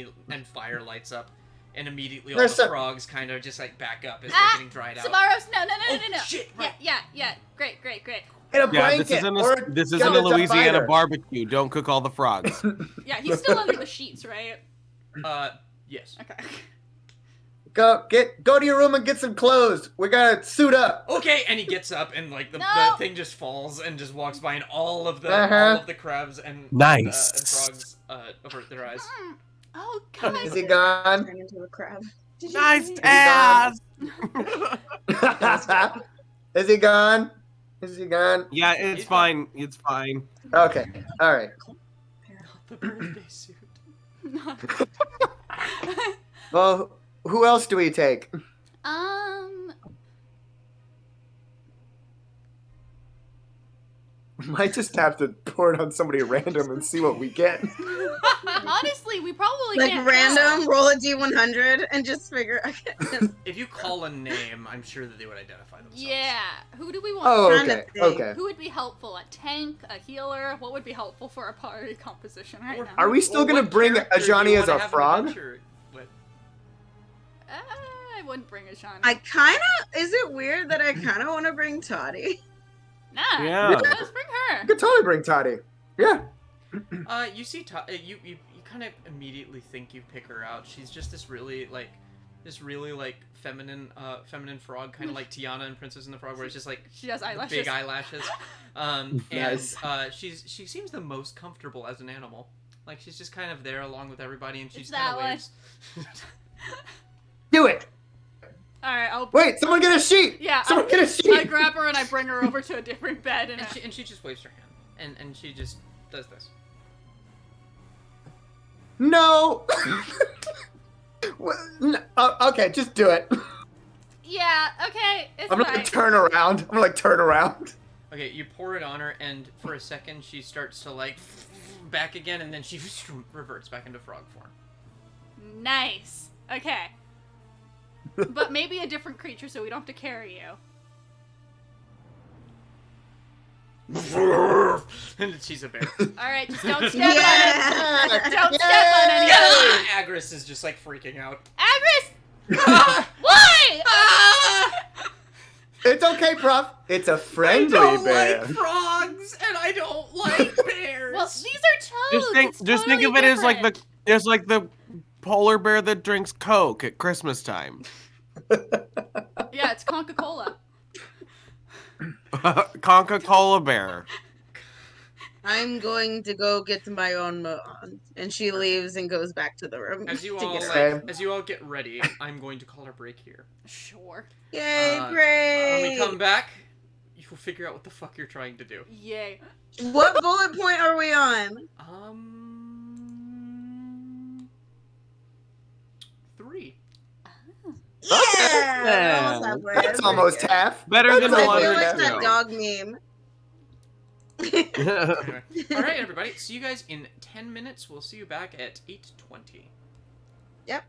Speaker 1: fire lights up, and immediately all the frogs kind of just like back up as they're getting dried out.
Speaker 5: Savaros, no.
Speaker 1: Shit! Right.
Speaker 5: Yeah. Great.
Speaker 4: In a
Speaker 2: Yeah,
Speaker 4: blanket.
Speaker 2: this isn't a Louisiana barbecue. Don't cook all the frogs.
Speaker 5: Yeah, he's still under the sheets, right?
Speaker 1: Yes.
Speaker 5: Okay.
Speaker 4: Go to your room and get some clothes. We gotta suit up.
Speaker 1: Okay, and he gets up, and like the thing just falls and just walks by, and all of the crabs and
Speaker 9: Nice.
Speaker 1: And frogs avert their eyes.
Speaker 5: Oh God.
Speaker 4: Is he gone?
Speaker 3: turn into a crab.
Speaker 2: Nice ass.
Speaker 4: Is he gone?
Speaker 2: Yeah, it's fine. It's fine.
Speaker 4: Okay. All right.
Speaker 1: The birthday suit.
Speaker 4: Well, who else do we take? Might just have to pour it on somebody random and see what we get.
Speaker 5: Honestly, we probably
Speaker 3: Like
Speaker 5: can't
Speaker 3: random,
Speaker 5: tell.
Speaker 3: roll a d100 and just figure.
Speaker 1: If you call a name, I'm sure that they would identify themselves.
Speaker 5: Yeah. Who do we want?
Speaker 4: Oh,
Speaker 3: Kind of
Speaker 4: okay.
Speaker 3: thing.
Speaker 4: Okay.
Speaker 5: Who would be helpful? A tank? A healer? What would be helpful for our party composition right now?
Speaker 4: Are we still gonna
Speaker 1: what
Speaker 4: bring
Speaker 1: character do you
Speaker 4: Ajani as
Speaker 1: wanna
Speaker 4: a
Speaker 1: have an
Speaker 4: frog?
Speaker 1: adventure with?
Speaker 5: I wouldn't bring a Shani.
Speaker 3: I kind of. Is it weird that I kind of want to bring Toddy?
Speaker 5: Nah.
Speaker 2: Yeah.
Speaker 5: Let's bring her.
Speaker 4: You could totally bring Toddy. Yeah.
Speaker 1: You see, you kind of immediately think you pick her out. She's just this really feminine frog, kind of like Tiana in Princess and the Frog, where it's just like
Speaker 5: She has eyelashes.
Speaker 1: big eyelashes.
Speaker 4: Nice.
Speaker 1: And she seems the most comfortable as an animal. Like she's just kind of there along with everybody, and she
Speaker 5: It's
Speaker 1: just kind of
Speaker 5: that
Speaker 1: waves.
Speaker 4: Do it.
Speaker 5: All right. I'll.
Speaker 4: Wait, someone get a sheet.
Speaker 5: Yeah.
Speaker 4: Someone get a
Speaker 5: I
Speaker 4: sheet.
Speaker 5: grab her and I bring her over to a different bed and.
Speaker 1: And she just waves her hand, and she just does this.
Speaker 4: No. Okay, just do it.
Speaker 5: Yeah. Okay. It's
Speaker 4: I'm gonna
Speaker 5: fine.
Speaker 4: turn around.
Speaker 1: Okay, you pour it on her, and for a second she starts to like back again, and then she reverts back into frog form.
Speaker 5: Nice. Okay. But maybe a different creature, so we don't have to carry you.
Speaker 1: And she's a bear.
Speaker 5: All right, just don't step on
Speaker 3: Yeah.
Speaker 5: it. Don't step on anything.
Speaker 1: Agris is just like freaking out.
Speaker 5: Agris! Why?
Speaker 4: It's okay, Prof. It's a friendly bear.
Speaker 1: like frogs, and I don't like bears.
Speaker 5: Well, these are toads.
Speaker 2: Just think of it as like the polar bear that drinks Coke at Christmas time.
Speaker 5: Yeah, it's Coca-Cola.
Speaker 2: Coca-Cola bear.
Speaker 3: I'm going to go get my own on. And she leaves and goes back to the room
Speaker 1: As you
Speaker 3: to
Speaker 1: all
Speaker 3: get
Speaker 4: Same.
Speaker 1: as you all get ready, I'm going to call our break here.
Speaker 5: Sure.
Speaker 3: Yay,
Speaker 1: When we
Speaker 3: break!
Speaker 1: come back, you will figure out what the fuck you're trying to do.
Speaker 5: Yay.
Speaker 3: What bullet point are we on?
Speaker 1: 3.
Speaker 3: Yeah! We're
Speaker 2: Yeah.
Speaker 3: almost halfway.
Speaker 4: That's
Speaker 3: pretty
Speaker 4: almost
Speaker 3: good.
Speaker 4: half.
Speaker 2: Better than
Speaker 3: I
Speaker 2: one
Speaker 3: feel
Speaker 2: or
Speaker 3: like
Speaker 2: two.
Speaker 3: that dog meme.
Speaker 1: Anyway. Alright, everybody. See you guys in 10 minutes. We'll see you back at 8:20.
Speaker 3: Yep.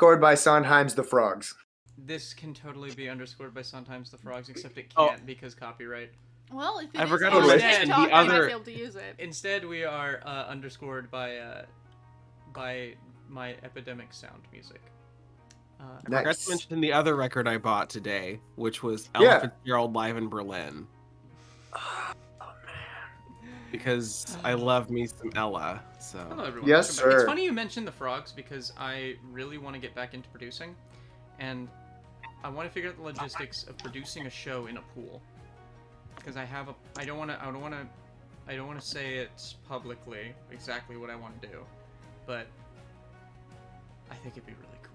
Speaker 4: underscored by Sondheim's The Frogs.
Speaker 1: This can totally be underscored by sometimes the frogs, except it
Speaker 2: Oh.
Speaker 1: can't because copyright.
Speaker 5: Well, if it
Speaker 2: I
Speaker 5: is
Speaker 2: forgot
Speaker 5: on
Speaker 4: to
Speaker 5: TikTok,
Speaker 2: mention the
Speaker 5: I might
Speaker 2: other-
Speaker 5: be able to use it.
Speaker 1: Instead, we are underscored by my epidemic sound music.
Speaker 2: I forgot
Speaker 4: Nice.
Speaker 2: to mention the other record I bought today, which was Ella Fitzgerald live in Berlin. Because I love me some Ella. So
Speaker 1: Hello, everyone.
Speaker 4: Yes,
Speaker 1: Welcome back. It's
Speaker 4: sir.
Speaker 1: funny you mentioned the frogs because I really want to get back into producing, and I want to figure out the logistics of producing a show in a pool. Because I don't want to say it publicly exactly what I want to do, but I think it'd be really cool.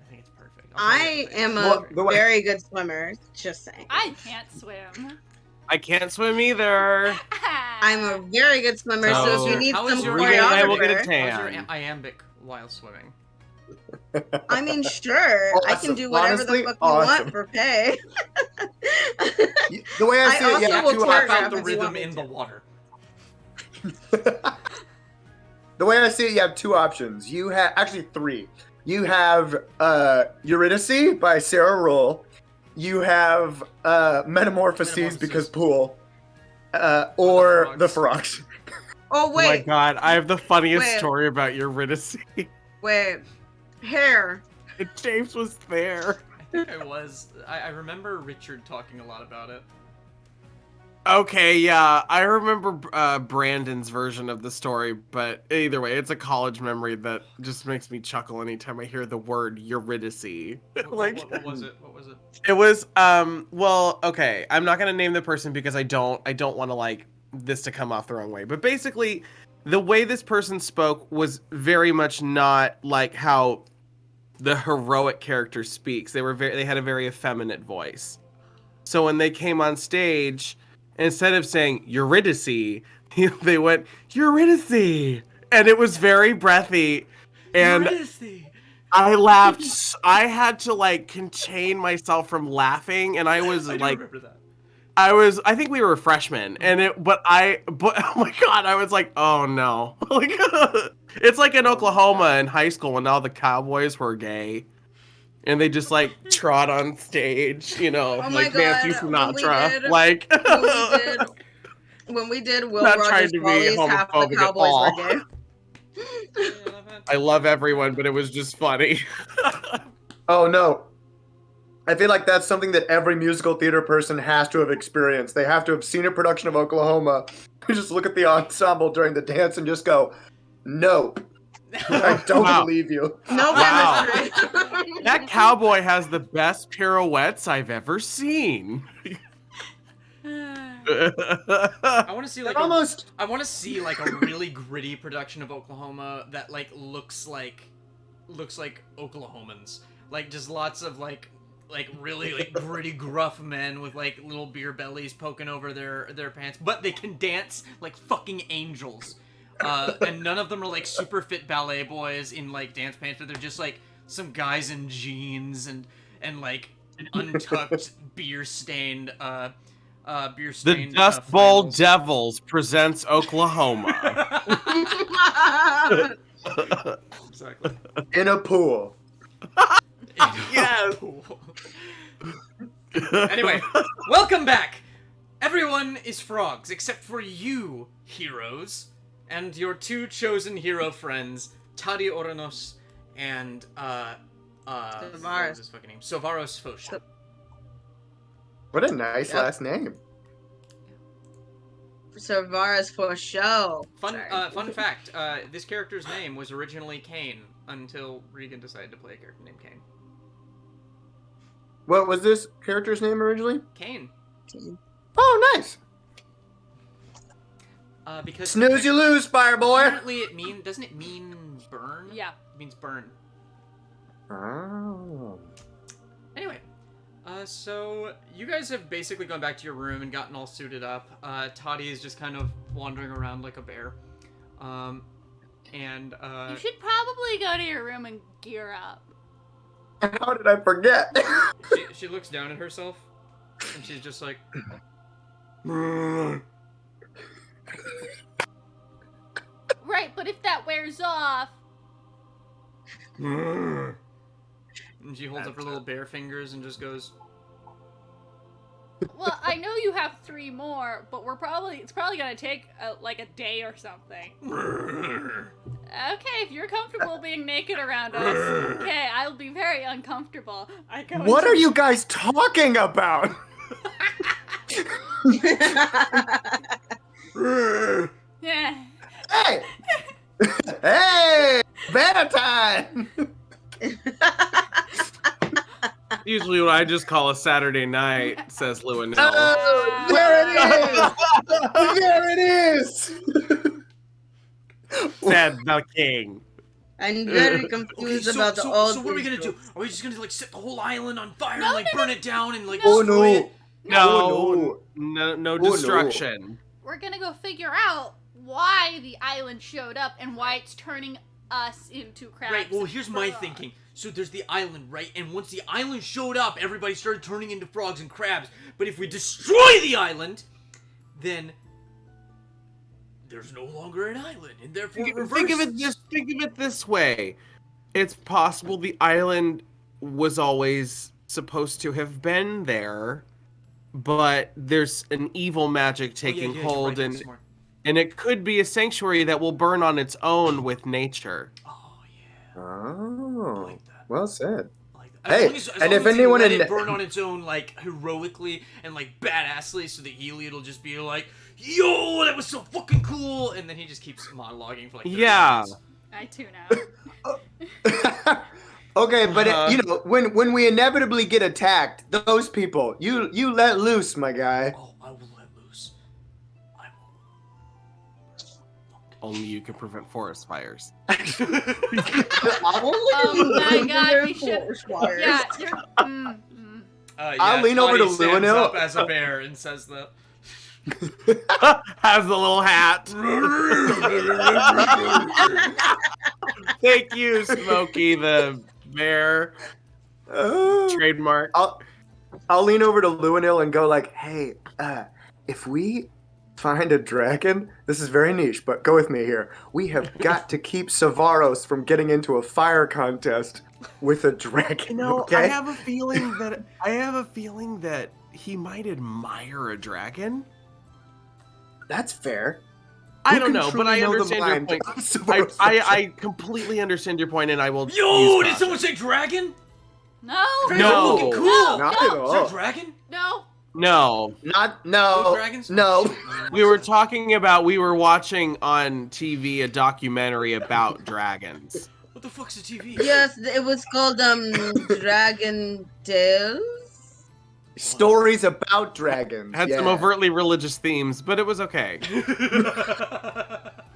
Speaker 1: I think it's perfect.
Speaker 3: I am
Speaker 4: Well,
Speaker 3: a
Speaker 4: the way-
Speaker 3: very good swimmer. Just saying.
Speaker 5: I can't swim.
Speaker 2: I can't swim either.
Speaker 3: I'm a very good swimmer, so if you need
Speaker 1: How
Speaker 3: some
Speaker 1: is your-
Speaker 2: Regan and I will get a
Speaker 3: choreographer,
Speaker 1: How's your
Speaker 2: tan.
Speaker 1: iambic while swimming?
Speaker 3: I mean, sure, I can
Speaker 4: Awesome.
Speaker 3: do whatever
Speaker 4: Honestly,
Speaker 3: the fuck you
Speaker 4: awesome.
Speaker 3: want for pay.
Speaker 4: The way I
Speaker 3: I
Speaker 4: see it, you
Speaker 3: also
Speaker 4: have
Speaker 3: will
Speaker 4: two
Speaker 3: choreograph
Speaker 1: Tap out the
Speaker 3: if you want
Speaker 1: rhythm
Speaker 3: me
Speaker 1: in
Speaker 3: to.
Speaker 1: the water.
Speaker 4: The way I see it, you have two options. You have actually three. You have Eurydice by Sarah Roll. You have Metamorphoses because pool. Or
Speaker 1: the
Speaker 4: the frogs.
Speaker 3: Oh
Speaker 2: Oh my
Speaker 3: wait,
Speaker 2: god, I have the funniest
Speaker 3: Wait.
Speaker 2: story about Eurydice.
Speaker 3: wait, hair.
Speaker 2: James was there.
Speaker 1: I think I was. I remember Richard talking a lot about it.
Speaker 2: Okay, yeah, I remember Brandon's version of the story, but either way, it's a college memory that just makes me chuckle anytime I hear the word Eurydice.
Speaker 1: What was it? What was it?
Speaker 2: It was well, okay, I'm not gonna name the person because I don't want to like this to come off the wrong way. But basically, the way this person spoke was very much not like how the heroic character speaks. They had a very effeminate voice. So when they came on stage, instead of saying Eurydice, they went Eurydice, and it was very breathy. And I laughed. I had to like contain myself from laughing, and I was
Speaker 1: I do
Speaker 2: like,
Speaker 1: remember that.
Speaker 2: I think we were freshmen, but oh my god, I was like, oh no, like it's like in Oklahoma in high school when all the cowboys were gay, and they just like trot on stage, you know,
Speaker 3: Oh my
Speaker 2: like Nancy
Speaker 3: God, when we
Speaker 2: Sinatra,
Speaker 3: did-
Speaker 2: like.
Speaker 3: When we did Will
Speaker 2: Not trying
Speaker 3: Rogers
Speaker 2: to be
Speaker 3: Follies, half the
Speaker 2: homophobic at
Speaker 3: cowboys
Speaker 2: all.
Speaker 3: were gay.
Speaker 2: I love everyone, but it was just funny.
Speaker 4: Oh no. I feel like that's something that every musical theater person has to have experienced. They have to have seen a production of Oklahoma, just look at the ensemble during the dance and just go, nope. I don't
Speaker 2: Wow.
Speaker 4: believe you.
Speaker 3: No
Speaker 2: Wow.
Speaker 3: chemistry.
Speaker 2: That cowboy has the best pirouettes I've ever seen.
Speaker 1: I want to see like
Speaker 4: Almost.
Speaker 1: I want to see like a really gritty production of Oklahoma that like looks like Oklahomans. Like just lots of like really like gritty gruff men with like little beer bellies poking over their pants, but they can dance like fucking angels. And none of them are like super fit ballet boys in like dance pants, but they're just like some guys in jeans and like untucked beer stained
Speaker 2: The Dust Bowl Devils presents Oklahoma.
Speaker 1: Exactly.
Speaker 4: In a pool.
Speaker 2: Yes.
Speaker 1: Anyway, welcome back. Everyone is frogs except for you, heroes, and your two chosen hero friends, Tadi Oranos and what was his fucking name? Sovaros Fosha.
Speaker 4: What a nice
Speaker 3: Yep.
Speaker 4: last name.
Speaker 3: Servaris for show.
Speaker 1: Fun
Speaker 3: Sorry.
Speaker 1: fun fact, this character's name was originally Kaine until Regan decided to play a character named Kaine.
Speaker 4: What was this character's name originally?
Speaker 1: Kaine.
Speaker 4: Oh, nice.
Speaker 1: Because
Speaker 4: Snooze, you lose, fire boy.
Speaker 1: apparently doesn't it mean burn?
Speaker 5: Yeah.
Speaker 1: It means burn.
Speaker 4: Oh.
Speaker 1: Anyway, so you guys have basically gone back to your room and gotten all suited up. Toddy is just kind of wandering around like a bear. And
Speaker 5: You should probably go to your room and gear up.
Speaker 4: How did I forget?
Speaker 1: she looks down at herself and she's just like,
Speaker 5: Right, but if that wears off,
Speaker 1: And she holds up her little bare fingers and just goes,
Speaker 5: Well, I know you have 3 more, but it's probably gonna take like a day or something. Okay, if you're comfortable being naked around us, okay, I'll be very uncomfortable.
Speaker 4: What are you guys talking about?
Speaker 5: Yeah.
Speaker 4: Hey! Hey! Better time!
Speaker 2: Usually what I just call a Saturday night, says Luinnil.
Speaker 4: Oh, there it is!
Speaker 2: Said the king.
Speaker 3: I'm very confused about the old.
Speaker 1: So what are we gonna do? Are we just gonna like set the whole island on fire
Speaker 5: No,
Speaker 1: and like
Speaker 5: no,
Speaker 1: burn
Speaker 5: no.
Speaker 1: it down and like
Speaker 4: Oh
Speaker 1: destroy
Speaker 4: no!
Speaker 1: it?
Speaker 2: No
Speaker 4: no.
Speaker 2: destruction.
Speaker 5: We're gonna go figure out why the island showed up and why it's turning us into crabs.
Speaker 1: Right, well
Speaker 5: and
Speaker 1: here's my
Speaker 5: frogs.
Speaker 1: thinking. So there's the island, right? And once the island showed up, everybody started turning into frogs and crabs. But if we destroy the island, then there's no longer an island, and therefore it
Speaker 2: Think of
Speaker 1: reverses.
Speaker 2: it this way. It's possible the island was always supposed to have been there, but there's an evil magic taking
Speaker 1: you're
Speaker 2: hold,
Speaker 1: right, that's smart.
Speaker 2: and it could be a sanctuary that will burn on its own with nature.
Speaker 1: Oh yeah, I
Speaker 4: Oh,
Speaker 1: like that.
Speaker 4: well said.
Speaker 1: I like that.
Speaker 4: Hey,
Speaker 1: as
Speaker 4: and
Speaker 1: long
Speaker 4: if
Speaker 1: as
Speaker 4: anyone
Speaker 1: let
Speaker 4: in-
Speaker 1: it burn on its own, like heroically and like badassly, so that Heliod'll just be like, "Yo, that was so fucking cool," and then he just keeps monologuing for like 30
Speaker 2: Yeah.
Speaker 1: minutes.
Speaker 5: I tune out.
Speaker 4: Okay, but you know, when we inevitably get attacked, those people, you let loose, my guy.
Speaker 1: Oh, I will let loose. I
Speaker 2: Only you can prevent forest fires.
Speaker 5: Oh my god, we should. Yeah, you're.
Speaker 1: will.
Speaker 4: I'll lean over to
Speaker 1: Toddy stands
Speaker 4: Luinnil.
Speaker 1: up as a bear and says that.
Speaker 2: Has the little hat. Thank you, Smokey the bear. Trademark.
Speaker 4: I'll lean over to Luinnil and go like, hey, if we find a dragon, this is very niche, but go with me here. We have got to keep Savaros from getting into a fire contest with a dragon. Okay?
Speaker 2: I have a feeling that he might admire a dragon.
Speaker 4: That's fair.
Speaker 2: I
Speaker 4: Who
Speaker 2: don't
Speaker 4: can
Speaker 2: know, but
Speaker 4: truly
Speaker 2: I
Speaker 4: know the
Speaker 2: understand your
Speaker 4: mind
Speaker 2: point.
Speaker 4: of Savaros?
Speaker 2: I completely understand your point, and I will.
Speaker 1: Yo,
Speaker 2: use
Speaker 1: did
Speaker 2: caution.
Speaker 1: someone say dragon?
Speaker 5: No.
Speaker 1: Dragons
Speaker 2: No.
Speaker 1: are looking cool.
Speaker 4: Not
Speaker 5: no.
Speaker 4: at
Speaker 1: Is there a
Speaker 4: all.
Speaker 1: dragon?
Speaker 5: No.
Speaker 2: No,
Speaker 4: Not
Speaker 1: No
Speaker 4: no.
Speaker 1: dragons?
Speaker 4: No.
Speaker 2: we were watching on TV a documentary about dragons.
Speaker 1: What the fuck's a TV?
Speaker 3: Yes, it was called Dragon Tales.
Speaker 4: Stories about dragons.
Speaker 2: Had some
Speaker 4: yeah.
Speaker 2: overtly religious themes, but it was okay.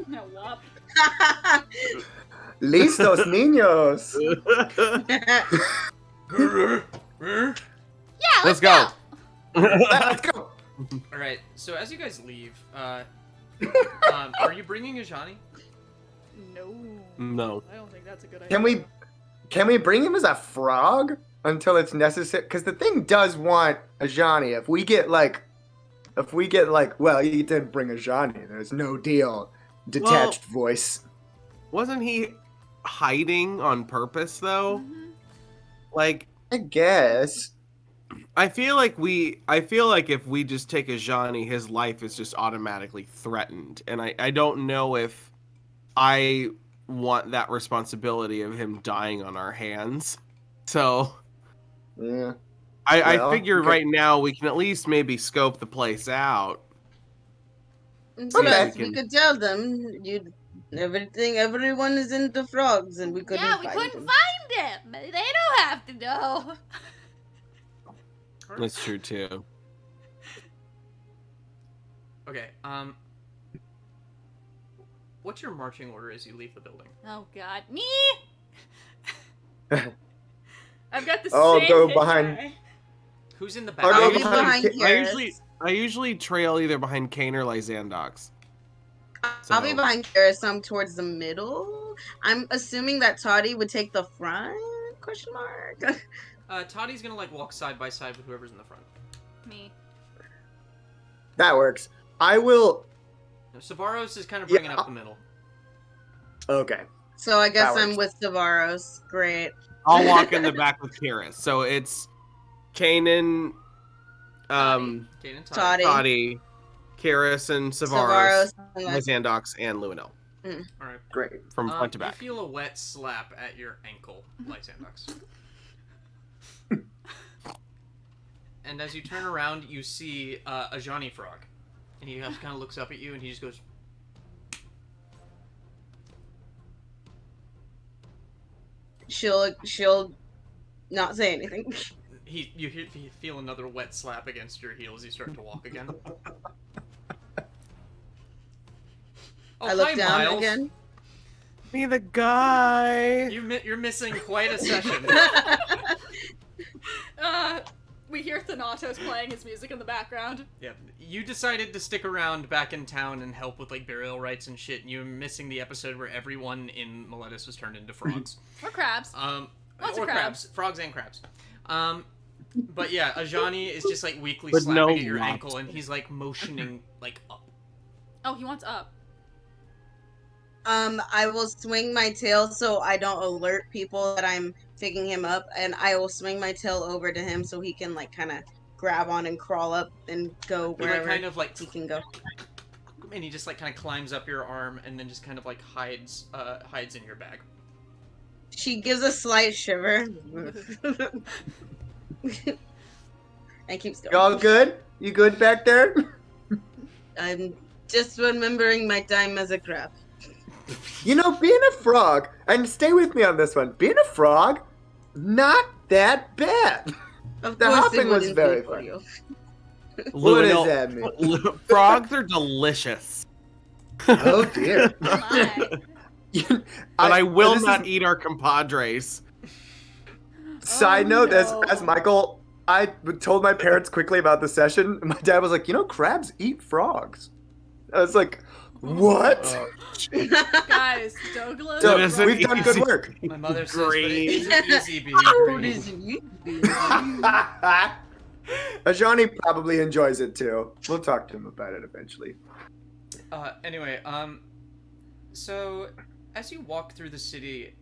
Speaker 5: No. Wop.
Speaker 4: Listos niños.
Speaker 5: Yeah.
Speaker 2: Let's go.
Speaker 4: Let's go.
Speaker 1: All right. So as you guys leave, are you bringing Ajani?
Speaker 5: No.
Speaker 2: No.
Speaker 5: I don't think that's a good idea.
Speaker 4: Can we bring him as a frog until it's necessary? Because the thing does want Ajani. If we get like, well, you didn't bring Ajani. There's no deal. Detached voice.
Speaker 2: Wasn't he hiding on purpose though?
Speaker 5: Mhm.
Speaker 2: Like,
Speaker 4: I guess.
Speaker 2: I feel like if we just take Ajani, his life is just automatically threatened, and I don't know if I want that responsibility of him dying on our hands. So
Speaker 4: Yeah.
Speaker 2: I
Speaker 4: Well,
Speaker 2: figure
Speaker 4: okay.
Speaker 2: right now we can at least maybe scope the place out.
Speaker 3: Yes, we could tell them everyone is into frogs, and we couldn't.
Speaker 5: Yeah, we
Speaker 3: find
Speaker 5: couldn't
Speaker 3: them.
Speaker 5: find him. They don't have to know.
Speaker 2: That's true too.
Speaker 1: Okay. What's your marching order as you leave the building?
Speaker 5: Oh God, me. I've got the
Speaker 4: I'll
Speaker 5: same
Speaker 4: go
Speaker 5: hit
Speaker 4: behind-
Speaker 5: die.
Speaker 1: Who's in the
Speaker 4: I'll
Speaker 1: back?
Speaker 4: go
Speaker 3: I'll be
Speaker 4: behind
Speaker 3: behind
Speaker 4: Ki-
Speaker 2: I usually trail either behind Kaine or Lysandox.
Speaker 3: I'll be
Speaker 2: So-
Speaker 3: behind Kihris. I'm towards the middle. I'm assuming that Toddy would take the front? Question mark.
Speaker 1: Toddy's gonna like walk side by side with whoever's in the front.
Speaker 5: Me.
Speaker 4: That works. I will.
Speaker 1: Now, Savaros is kind of
Speaker 4: Yeah,
Speaker 1: bringing up the middle.
Speaker 4: Okay.
Speaker 3: So I guess
Speaker 4: That
Speaker 3: I'm with Savaros. Great.
Speaker 2: I'll walk in the back with Kihris. So it's Kaine,
Speaker 1: Kaine and Toddy.
Speaker 2: Toddy, Kihris and Savaros, Lysandox, and Luinnil.
Speaker 1: All right.
Speaker 4: Great.
Speaker 2: From front to back.
Speaker 1: You feel a wet slap at your ankle, Lysandox. And as you turn around, you see a Johnny frog. And he kind of looks up at you and he just goes...
Speaker 3: She'll not say anything.
Speaker 1: You feel another wet slap against your heel as you start to walk again.
Speaker 3: I look down
Speaker 1: Miles.
Speaker 3: again.
Speaker 2: Be the guy.
Speaker 1: You're missing quite a session.
Speaker 5: We hear Thanatos playing his music in the background.
Speaker 1: Yeah, you decided to stick around back in town and help with like burial rites and shit. And you're missing the episode where everyone in Meletis was turned into frogs.
Speaker 5: Or crabs. Lots
Speaker 1: or
Speaker 5: of crabs.
Speaker 1: frogs and crabs. But yeah, Ajani is just like weakly
Speaker 2: But
Speaker 1: slapping
Speaker 2: no
Speaker 1: at your
Speaker 2: lots.
Speaker 1: ankle, and he's like motioning like up.
Speaker 5: Oh, he wants up.
Speaker 3: I will swing my tail so I don't alert people that I'm picking him up, and I will swing my tail over to him so he can like kind of grab on and crawl up and go
Speaker 1: He
Speaker 3: wherever
Speaker 1: kind of like
Speaker 3: he can go.
Speaker 1: and he just like kind of climbs up your arm and then just kind of like hides in your bag.
Speaker 3: She gives a slight shiver and keeps going.
Speaker 4: Y'all good? You good back there?
Speaker 3: I'm just remembering my time as a crab.
Speaker 4: You know, being a frog, and stay with me on this one, being a frog, not that bad.
Speaker 3: Of
Speaker 4: The
Speaker 3: course
Speaker 4: hopping
Speaker 3: it
Speaker 4: was
Speaker 3: wouldn't
Speaker 4: very
Speaker 3: be for
Speaker 4: fun.
Speaker 3: you.
Speaker 4: What does
Speaker 2: Luinnil-
Speaker 4: that mean?
Speaker 2: Frogs are delicious.
Speaker 4: Oh dear.
Speaker 5: My.
Speaker 2: But I will
Speaker 4: this
Speaker 2: not
Speaker 4: is-
Speaker 2: eat our compadres.
Speaker 4: Side
Speaker 5: Oh,
Speaker 4: note,
Speaker 5: no.
Speaker 4: as Michael, I told my parents quickly about the session. My dad was like, you know, crabs eat frogs. I was like, what?
Speaker 5: Guys, Douglas.
Speaker 4: So,
Speaker 2: It isn't
Speaker 4: we've done good
Speaker 2: easy.
Speaker 4: work.
Speaker 1: My mother says, but it
Speaker 2: Green.
Speaker 1: isn't easy being green.
Speaker 4: Ajani probably enjoys it too. We'll talk to him about it eventually.
Speaker 1: Anyway, so as you walk through the city,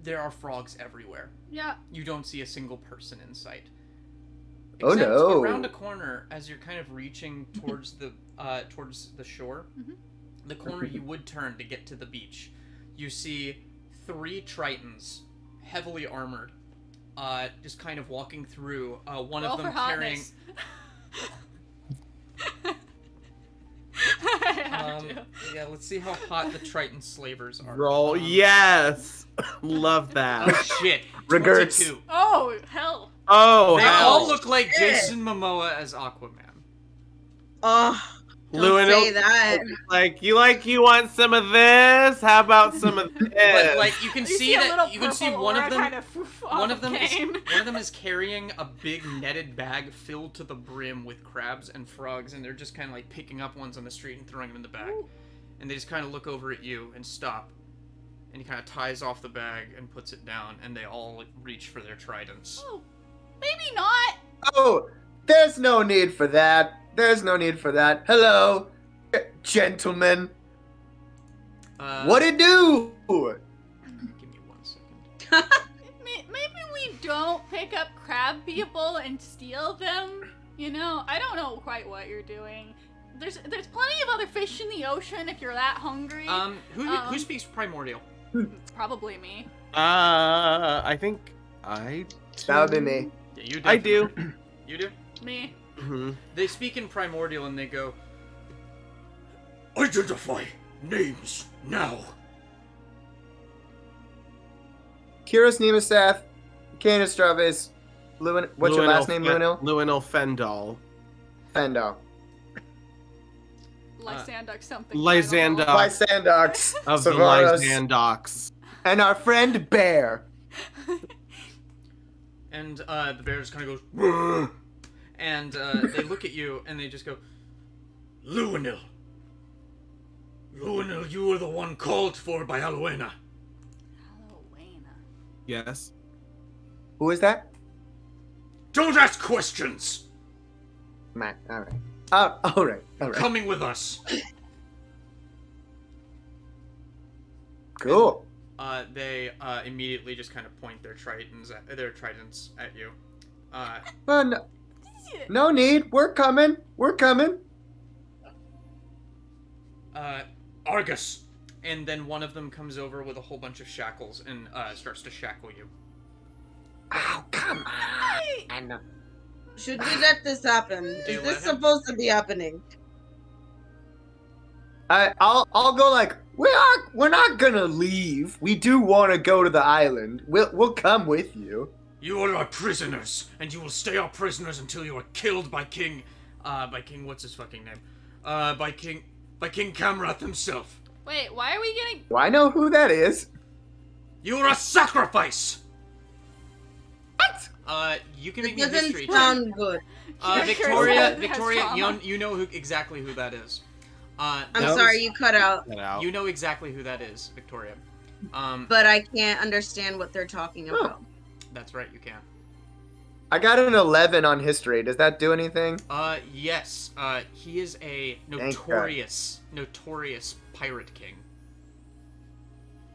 Speaker 1: there are frogs everywhere.
Speaker 5: Yeah.
Speaker 1: You don't see a single person in sight.
Speaker 4: Oh,
Speaker 1: Except
Speaker 4: no.
Speaker 1: around a corner, as you're kind of reaching towards the shore,
Speaker 5: Mhm.
Speaker 1: the corner you would turn to get to the beach, you see 3 Tritons, heavily armored, just kind of walking through. One
Speaker 5: Roll
Speaker 1: of them
Speaker 5: for
Speaker 1: carrying.
Speaker 5: hotness. I have to.
Speaker 1: Yeah, let's see how hot the Triton slavers are.
Speaker 2: Roll. Yes. Love
Speaker 1: Oh
Speaker 2: that.
Speaker 1: shit!
Speaker 4: Regerts.
Speaker 1: 22.
Speaker 5: Oh, hell.
Speaker 2: Oh,
Speaker 1: They
Speaker 2: hell.
Speaker 1: all look like Jason Momoa as Aquaman.
Speaker 3: Oh, don't
Speaker 2: Luinnil,
Speaker 3: say that.
Speaker 2: you want some of this? How about some of this?
Speaker 1: But like you can
Speaker 5: You
Speaker 1: see
Speaker 5: a
Speaker 1: that
Speaker 5: little
Speaker 1: you can see
Speaker 5: purple
Speaker 1: one of
Speaker 5: aura
Speaker 1: them.
Speaker 5: kind of foof off
Speaker 1: One of them
Speaker 5: Kaine.
Speaker 1: is carrying a big netted bag filled to the brim with crabs and frogs, and they're just kind of like picking up ones on the street and throwing them in the bag. And they just kind of look over at you and stop. And he kind of ties off the bag and puts it down, and they all like, reach for their tridents.
Speaker 5: Oh, maybe not.
Speaker 4: Oh, there's no need for that. There's no need for that. Hello, gentlemen. What it do?
Speaker 1: Give me 1 second.
Speaker 5: Maybe we don't pick up crab people and steal them. You know, I don't know quite what you're doing. There's plenty of other fish in the ocean if you're that hungry.
Speaker 1: Who speaks primordial?
Speaker 5: Probably me.
Speaker 2: I think I.
Speaker 4: That would be me.
Speaker 1: Yeah, you
Speaker 2: I do.
Speaker 1: You do?
Speaker 5: Me.
Speaker 2: Mhm.
Speaker 1: They speak in primordial and they go,
Speaker 8: Identify names now.
Speaker 4: Kihris, Nemosath, Kaine, Astrapes, what's your last name, Luinnil?
Speaker 2: Luinnil Faendol.
Speaker 4: Faendol.
Speaker 5: Lysandox something.
Speaker 2: Lysandox.
Speaker 4: Lysandox.
Speaker 2: Of the
Speaker 4: Savaros,
Speaker 2: Lysandox.
Speaker 4: and our friend Bear.
Speaker 1: and the bear just kind of goes, "Rrr," and they look at you and they just go,
Speaker 8: Luinnil. Luinnil, you were the one called for by Alwena.
Speaker 5: Halloween.
Speaker 2: Yes.
Speaker 4: Who is that?
Speaker 8: Don't ask questions.
Speaker 4: Matt. All right. All right.
Speaker 8: Coming with us.
Speaker 4: Cool.
Speaker 1: They immediately just kind of point their tridents at you.
Speaker 4: No need. We're coming. We're coming.
Speaker 1: Argus. And then one of them comes over with a whole bunch of shackles and starts to shackle you.
Speaker 4: Oh, come on.
Speaker 3: Should we let this happen?
Speaker 1: Do you
Speaker 3: Is
Speaker 1: let
Speaker 3: this
Speaker 1: him?
Speaker 3: supposed to be happening?
Speaker 4: I'll go like, we're not gonna leave. We do want to go to the island. We'll come with you.
Speaker 1: You are our prisoners, and you will stay our prisoners until you are killed by King, what's his fucking name? By King Camrath himself.
Speaker 5: Wait, why are we getting...
Speaker 4: Do I know who that is?
Speaker 1: You are a sacrifice!
Speaker 4: What?
Speaker 1: You can make
Speaker 3: It
Speaker 1: me a
Speaker 3: doesn't
Speaker 1: history check.
Speaker 3: sound good.
Speaker 1: Victoria,
Speaker 5: has trauma.
Speaker 1: you know exactly who that is.
Speaker 3: I'm
Speaker 2: That
Speaker 3: sorry,
Speaker 2: was-
Speaker 3: you cut out.
Speaker 1: You know exactly who that is, Victoria.
Speaker 3: But I can't understand what they're talking about.
Speaker 1: That's right, you can.
Speaker 4: I got an 11 on history. Does that do anything?
Speaker 1: Yes. He is a
Speaker 4: Thank
Speaker 1: notorious pirate king.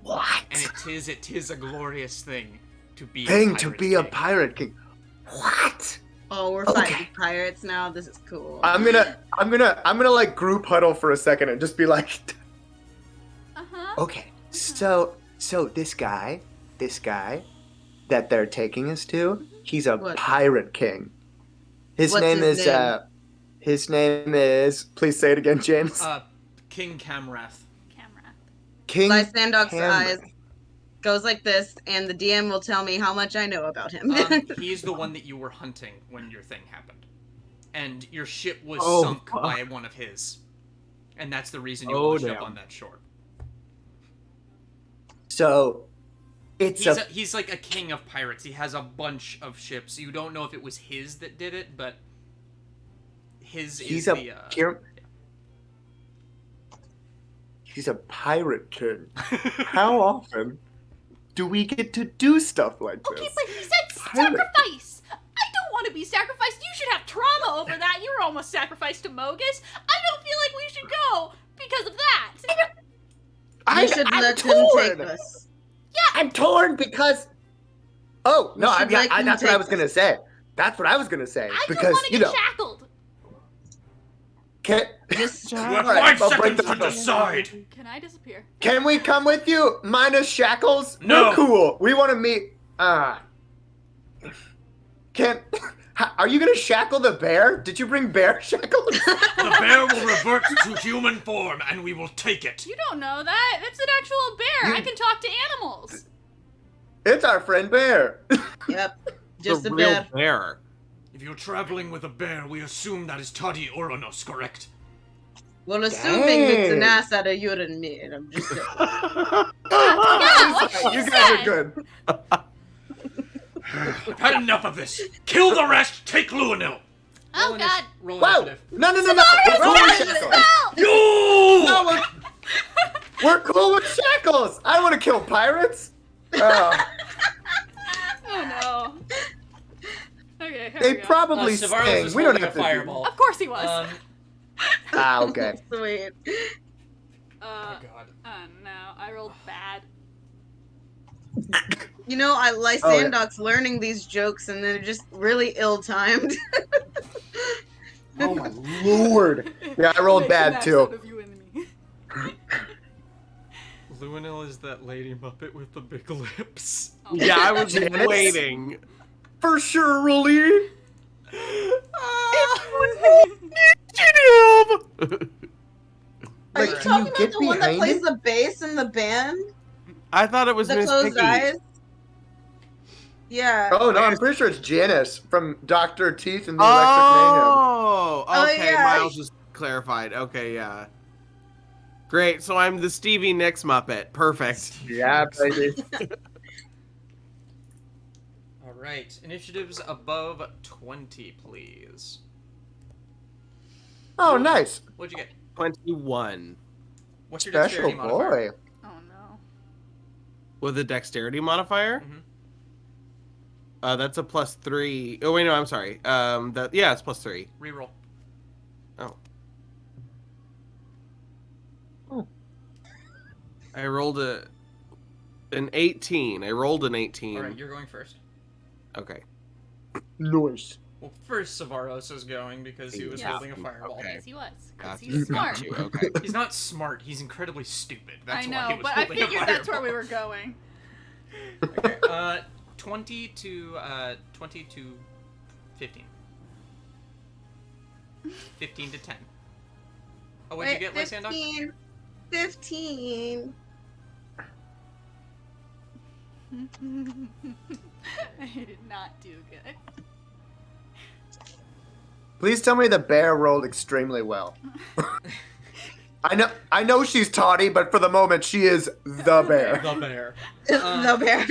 Speaker 4: What?
Speaker 1: And it is a glorious thing to be
Speaker 4: Thing
Speaker 1: a
Speaker 4: to
Speaker 1: pirate
Speaker 4: be a
Speaker 1: king.
Speaker 4: pirate king. What?
Speaker 3: Oh, we're
Speaker 4: Okay.
Speaker 3: fighting pirates now. This is cool.
Speaker 4: I'm gonna like group huddle for a second and just be like,
Speaker 5: Uh-huh.
Speaker 4: okay, so this guy that they're taking us to, he's a
Speaker 3: What?
Speaker 4: pirate king. His
Speaker 3: What's
Speaker 4: name
Speaker 3: his
Speaker 4: is
Speaker 3: name?
Speaker 4: his name is, please say it again, James.
Speaker 1: King Camrath.
Speaker 5: Camera.
Speaker 4: King
Speaker 3: Lysandox
Speaker 4: Hamrick.
Speaker 3: eyes goes like this, and the DM will tell me how much I know about him.
Speaker 1: He's the one that you were hunting when your thing happened. And your ship was
Speaker 4: Oh,
Speaker 1: sunk
Speaker 4: fuck.
Speaker 1: by one of his. And that's the reason you
Speaker 2: Oh,
Speaker 1: washed up
Speaker 2: damn.
Speaker 1: on that shore.
Speaker 4: So it's
Speaker 1: He's like a king of pirates. He has a bunch of ships. You don't know if it was his that did it, but his
Speaker 4: he's
Speaker 1: is
Speaker 4: a
Speaker 1: the
Speaker 4: he's a pirate king. How often do we get to do stuff like this?
Speaker 5: Okay, but he said
Speaker 4: Pirate.
Speaker 5: sacrifice! I don't want to be sacrificed. You should have trauma over that. You were almost sacrificed to Mogus. I don't feel like we should go because of that.
Speaker 3: You should
Speaker 4: I'm
Speaker 3: let
Speaker 4: torn.
Speaker 3: him take us.
Speaker 4: I'm torn because. Oh no!
Speaker 3: should let him
Speaker 4: that's what I
Speaker 3: take
Speaker 4: was gonna say. That's what I was gonna say
Speaker 5: I just
Speaker 4: because
Speaker 5: want to
Speaker 4: you
Speaker 5: get
Speaker 4: know.
Speaker 5: shackled.
Speaker 4: Can,
Speaker 3: Just
Speaker 1: You have
Speaker 4: Alright,
Speaker 1: 5
Speaker 4: I'll break
Speaker 1: seconds
Speaker 4: the
Speaker 1: to
Speaker 4: rules.
Speaker 1: decide!
Speaker 5: Can I disappear?
Speaker 4: can we come with you minus shackles?
Speaker 1: No.
Speaker 4: We're cool. We want to meet. Can. Are you gonna shackle the bear? Did you bring bear shackles?
Speaker 1: The bear will revert to human form, and we will take it.
Speaker 5: You don't know that. It's an actual bear.
Speaker 4: You-
Speaker 5: I can talk to animals.
Speaker 4: It's our friend Bear.
Speaker 3: Yep. Just
Speaker 2: the
Speaker 3: a
Speaker 2: real
Speaker 3: bit.
Speaker 2: bear.
Speaker 1: If you're traveling with a bear, we assume that is Tadi Uranos, correct?
Speaker 3: Well, assuming it's an
Speaker 4: Dang.
Speaker 3: ass out of urine meat, I'm just saying.
Speaker 5: what she
Speaker 4: You guys
Speaker 5: said.
Speaker 4: are good.
Speaker 1: I've had enough of this. Kill the rest. Take Luinnil.
Speaker 5: Oh God.
Speaker 1: Roll
Speaker 4: Whoa!
Speaker 1: initiative.
Speaker 4: No! We're
Speaker 5: Samara's
Speaker 4: cool with
Speaker 5: casting
Speaker 4: shackles.
Speaker 5: spell!
Speaker 1: You.
Speaker 4: No, we're cool with shackles. I don't want to kill pirates.
Speaker 5: Oh no. Okay, here
Speaker 4: They
Speaker 5: we go.
Speaker 4: probably
Speaker 1: Savaros
Speaker 4: sting.
Speaker 1: was
Speaker 4: We don't
Speaker 1: holding
Speaker 4: have
Speaker 1: a
Speaker 4: to.
Speaker 1: fireball.
Speaker 5: Of course he was.
Speaker 4: Okay.
Speaker 3: Sweet.
Speaker 1: Oh God.
Speaker 5: No, I rolled bad.
Speaker 3: You know, I Lysandox learning these jokes, and they're just really ill-timed.
Speaker 4: Oh my lord. Yeah, I rolled bad too.
Speaker 1: Luinnil is that lady Muppet with the big lips.
Speaker 5: Oh.
Speaker 2: Yeah, I was
Speaker 4: Janice?
Speaker 2: waiting.
Speaker 4: For sure, really.
Speaker 3: Are
Speaker 4: Like,
Speaker 3: you
Speaker 4: can
Speaker 3: talking
Speaker 4: you
Speaker 3: about
Speaker 4: get
Speaker 3: the one that
Speaker 4: behind
Speaker 3: plays
Speaker 4: it?
Speaker 3: the bass in the band?
Speaker 2: I thought it was
Speaker 3: The
Speaker 2: Miss
Speaker 3: closed
Speaker 2: Piggy.
Speaker 3: eyes? Yeah.
Speaker 4: Oh no, I'm pretty sure it's Janice from Dr. Teeth and the Electric Mayhem.
Speaker 2: Oh,
Speaker 3: Oh,
Speaker 2: okay.
Speaker 3: yeah.
Speaker 2: Miles just clarified. Okay, yeah. Great. So I'm the Stevie Nicks Muppet. Perfect.
Speaker 4: Yeah, baby.
Speaker 1: All right. Initiatives above 20, please.
Speaker 4: Oh, nice.
Speaker 1: What'd you get?
Speaker 2: 21
Speaker 1: What's your
Speaker 4: Special
Speaker 1: dexterity modifier?
Speaker 4: boy.
Speaker 5: Oh no.
Speaker 2: with a dexterity modifier.
Speaker 1: Mhm.
Speaker 2: That's a +3. Oh wait, no, I'm sorry. It's +3.
Speaker 1: Reroll.
Speaker 2: I rolled a. An 18. I rolled an 18.
Speaker 1: All right, you're going first.
Speaker 2: Okay.
Speaker 4: Noise.
Speaker 1: Well, first Savaros is going because he was holding a fireball.
Speaker 2: Okay.
Speaker 5: Yes, he was. 'Cause
Speaker 2: Gotcha.
Speaker 5: he's smart.
Speaker 2: Got you. Okay.
Speaker 1: He's not smart. He's incredibly stupid. That's
Speaker 5: I
Speaker 1: why he
Speaker 5: know,
Speaker 1: was
Speaker 5: but I
Speaker 1: holding a
Speaker 5: figured that's where
Speaker 1: fireball.
Speaker 5: we were going.
Speaker 1: Okay. 20 to 15. 15 to 10. Oh, what'd you get, Lysandox?
Speaker 3: 15.
Speaker 5: I did not do good.
Speaker 4: Please tell me the bear rolled extremely well. I know she's tawny, but for the moment she is the bear.
Speaker 1: The bear.
Speaker 3: The bear.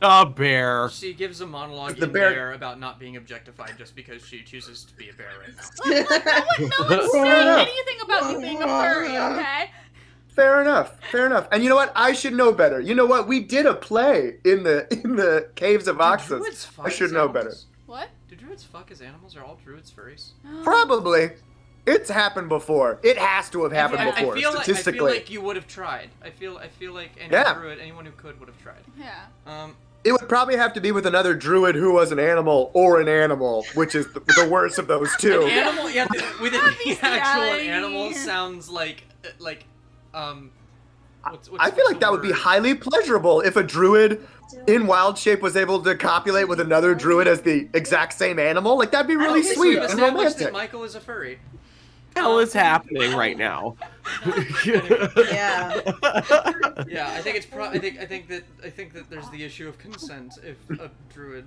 Speaker 2: A bear.
Speaker 1: She gives a monologue
Speaker 4: The
Speaker 1: in
Speaker 4: bear-
Speaker 1: there about not being objectified just because she chooses to be a bear right now.
Speaker 5: Look, no one's saying anything about you being a furry, okay?
Speaker 4: Fair enough. And you know what? I should know better. You know what? We did a play in the caves of
Speaker 1: Do
Speaker 4: Oxus.
Speaker 1: druids fuck
Speaker 4: I should
Speaker 1: as
Speaker 4: know
Speaker 1: animals?
Speaker 4: better.
Speaker 5: What?
Speaker 1: Do druids fuck as animals? Are all druids furries?
Speaker 4: Probably. It's happened before. It has to have happened before,
Speaker 1: I feel
Speaker 4: statistically.
Speaker 1: like you would have tried. I feel like any
Speaker 4: Yeah.
Speaker 1: druid, anyone who could, would have tried.
Speaker 5: Yeah.
Speaker 4: It would probably have to be with another druid who was an animal or an animal, which is the worst of those two.
Speaker 1: An animal, yeah, with an actual
Speaker 5: Bestiality.
Speaker 1: animal sounds like
Speaker 4: I feel like that would be highly pleasurable if a druid in wild shape was able to copulate with another druid as the exact same animal. Like, that'd be really
Speaker 1: Okay, so
Speaker 4: sweet
Speaker 1: we've
Speaker 4: and
Speaker 1: established that
Speaker 4: romantic.
Speaker 1: Micheal is a furry.
Speaker 2: Hell is happening right now.
Speaker 3: Yeah.
Speaker 1: Yeah, I think it's I think that there's the issue of consent if a druid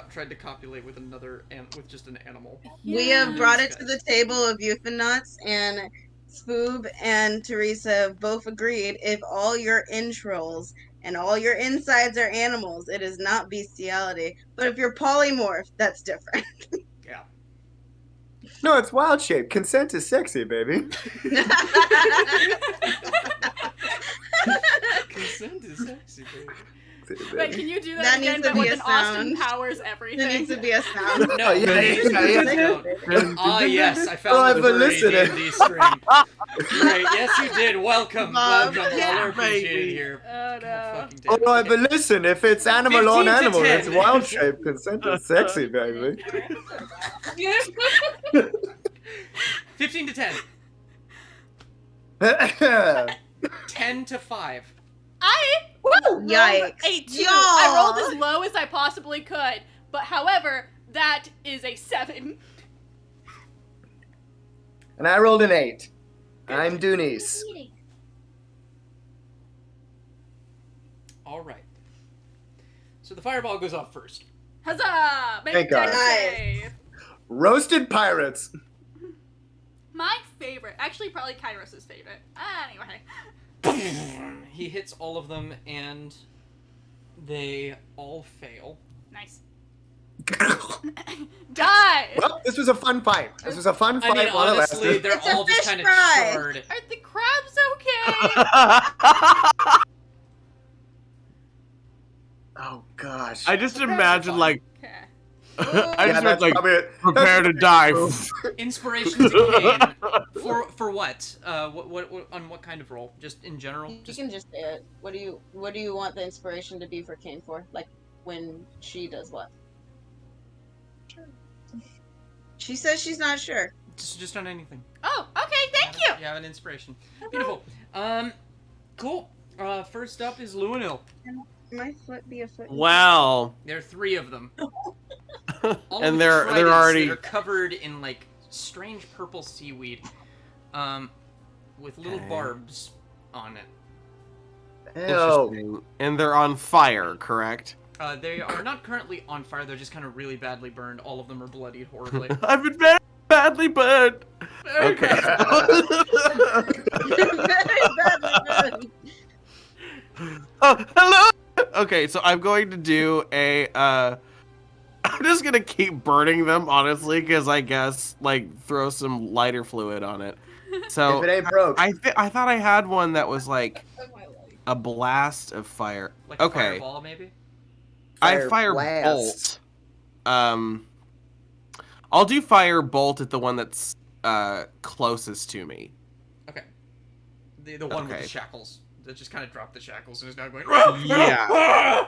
Speaker 1: tried to copulate with with just an animal.
Speaker 3: We have brought it to the table of Euphanauts, and Spoob and Teresa have both agreed if all your entrails and all your insides are animals, it is not bestiality. But if you're polymorph, that's different.
Speaker 1: Yeah.
Speaker 4: No, it's wild shape. Consent is sexy, baby.
Speaker 1: Consent is sexy, baby.
Speaker 5: Wait, can you do that,
Speaker 3: That
Speaker 5: again,
Speaker 3: needs to
Speaker 5: but
Speaker 3: be
Speaker 5: with
Speaker 3: a
Speaker 5: an Austin
Speaker 3: sound.
Speaker 5: Powers
Speaker 3: There
Speaker 5: everything?
Speaker 3: needs to be a sound.
Speaker 1: No,
Speaker 4: yeah.
Speaker 1: Ah, yes, I
Speaker 4: Oh,
Speaker 1: found
Speaker 4: I've
Speaker 1: the
Speaker 4: been
Speaker 1: furry
Speaker 4: listening.
Speaker 1: D&D string. Great, yes you did. Welcome,
Speaker 3: Bob.
Speaker 1: welcome. All
Speaker 2: Yeah,
Speaker 1: are appreciated
Speaker 2: baby.
Speaker 1: here.
Speaker 5: Oh,
Speaker 1: God
Speaker 5: no.
Speaker 1: fucking damn it.
Speaker 4: Oh,
Speaker 1: Okay.
Speaker 4: but listen, if it's animal
Speaker 1: 15
Speaker 4: on
Speaker 1: to
Speaker 4: animal,
Speaker 1: 10.
Speaker 4: it's wild shape. Consent is sexy, baby.
Speaker 1: 15 to 10. 10 to 5.
Speaker 5: I rolled
Speaker 3: Yikes.
Speaker 5: a 2.
Speaker 3: Y'all.
Speaker 5: I rolled as low as I possibly could. But however, that is a 7.
Speaker 4: And I rolled an 8. I'm Doonies.
Speaker 1: All right. So the fireball goes off first.
Speaker 5: Huzzah! Make
Speaker 4: Thank
Speaker 5: a dex
Speaker 4: God.
Speaker 5: save.
Speaker 4: Roasted pirates.
Speaker 5: My favorite. Actually, probably Kihris' favorite. Anyway.
Speaker 1: He hits all of them, and they all fail.
Speaker 5: Nice. Die!
Speaker 4: Well, this was a fun fight. This was a fun
Speaker 1: I
Speaker 4: fight
Speaker 1: mean,
Speaker 4: while it
Speaker 1: honestly,
Speaker 4: lasted.
Speaker 1: they're
Speaker 3: It's a
Speaker 1: all just
Speaker 3: fish
Speaker 1: kind of
Speaker 3: fry.
Speaker 1: charred.
Speaker 5: Are the crabs okay?
Speaker 4: Oh gosh.
Speaker 2: I just imagine like
Speaker 5: Okay.
Speaker 2: I
Speaker 4: Yeah,
Speaker 2: just
Speaker 4: that's
Speaker 2: like
Speaker 4: probably it.
Speaker 2: prepare to die.
Speaker 1: Inspiration to Kaine. For what? What on what kind of role? Just in general?
Speaker 3: You
Speaker 1: Just
Speaker 3: can just say it. What do you want the inspiration to be for Kaine for? Like when she does what? She says she's not sure.
Speaker 1: just on anything.
Speaker 5: Oh, okay, thank you!
Speaker 1: You have an inspiration. Beautiful. Cool. First up is Luinnil.
Speaker 3: My foot be a foot.
Speaker 2: Wow.
Speaker 1: There are 3 of them. All
Speaker 2: And
Speaker 1: with
Speaker 2: they're
Speaker 1: tridents
Speaker 2: already
Speaker 1: that are covered in like strange purple seaweed, with little
Speaker 2: Okay.
Speaker 1: barbs on it.
Speaker 4: Ew.
Speaker 2: Interesting. And they're on fire, correct?
Speaker 1: They are not currently on fire. They're just kind of really badly burned. All of them are bloodied horribly.
Speaker 2: I've been very badly burned. Okay. Oh, hello. Okay, so I'm going to do a. I'm just gonna keep burning them, honestly, because I guess like throw some lighter fluid on it. So
Speaker 4: If it ain't broke.
Speaker 2: I thought I had one that was like a blast of fire.
Speaker 1: Like a
Speaker 2: Okay,
Speaker 1: fireball, maybe?
Speaker 2: I fire
Speaker 4: blast.
Speaker 2: bolt. I'll do fire bolt at the one that's closest to me.
Speaker 1: Okay. The one with
Speaker 2: Okay.
Speaker 1: the shackles. that just kind of dropped the shackles and is now going.
Speaker 2: Yeah.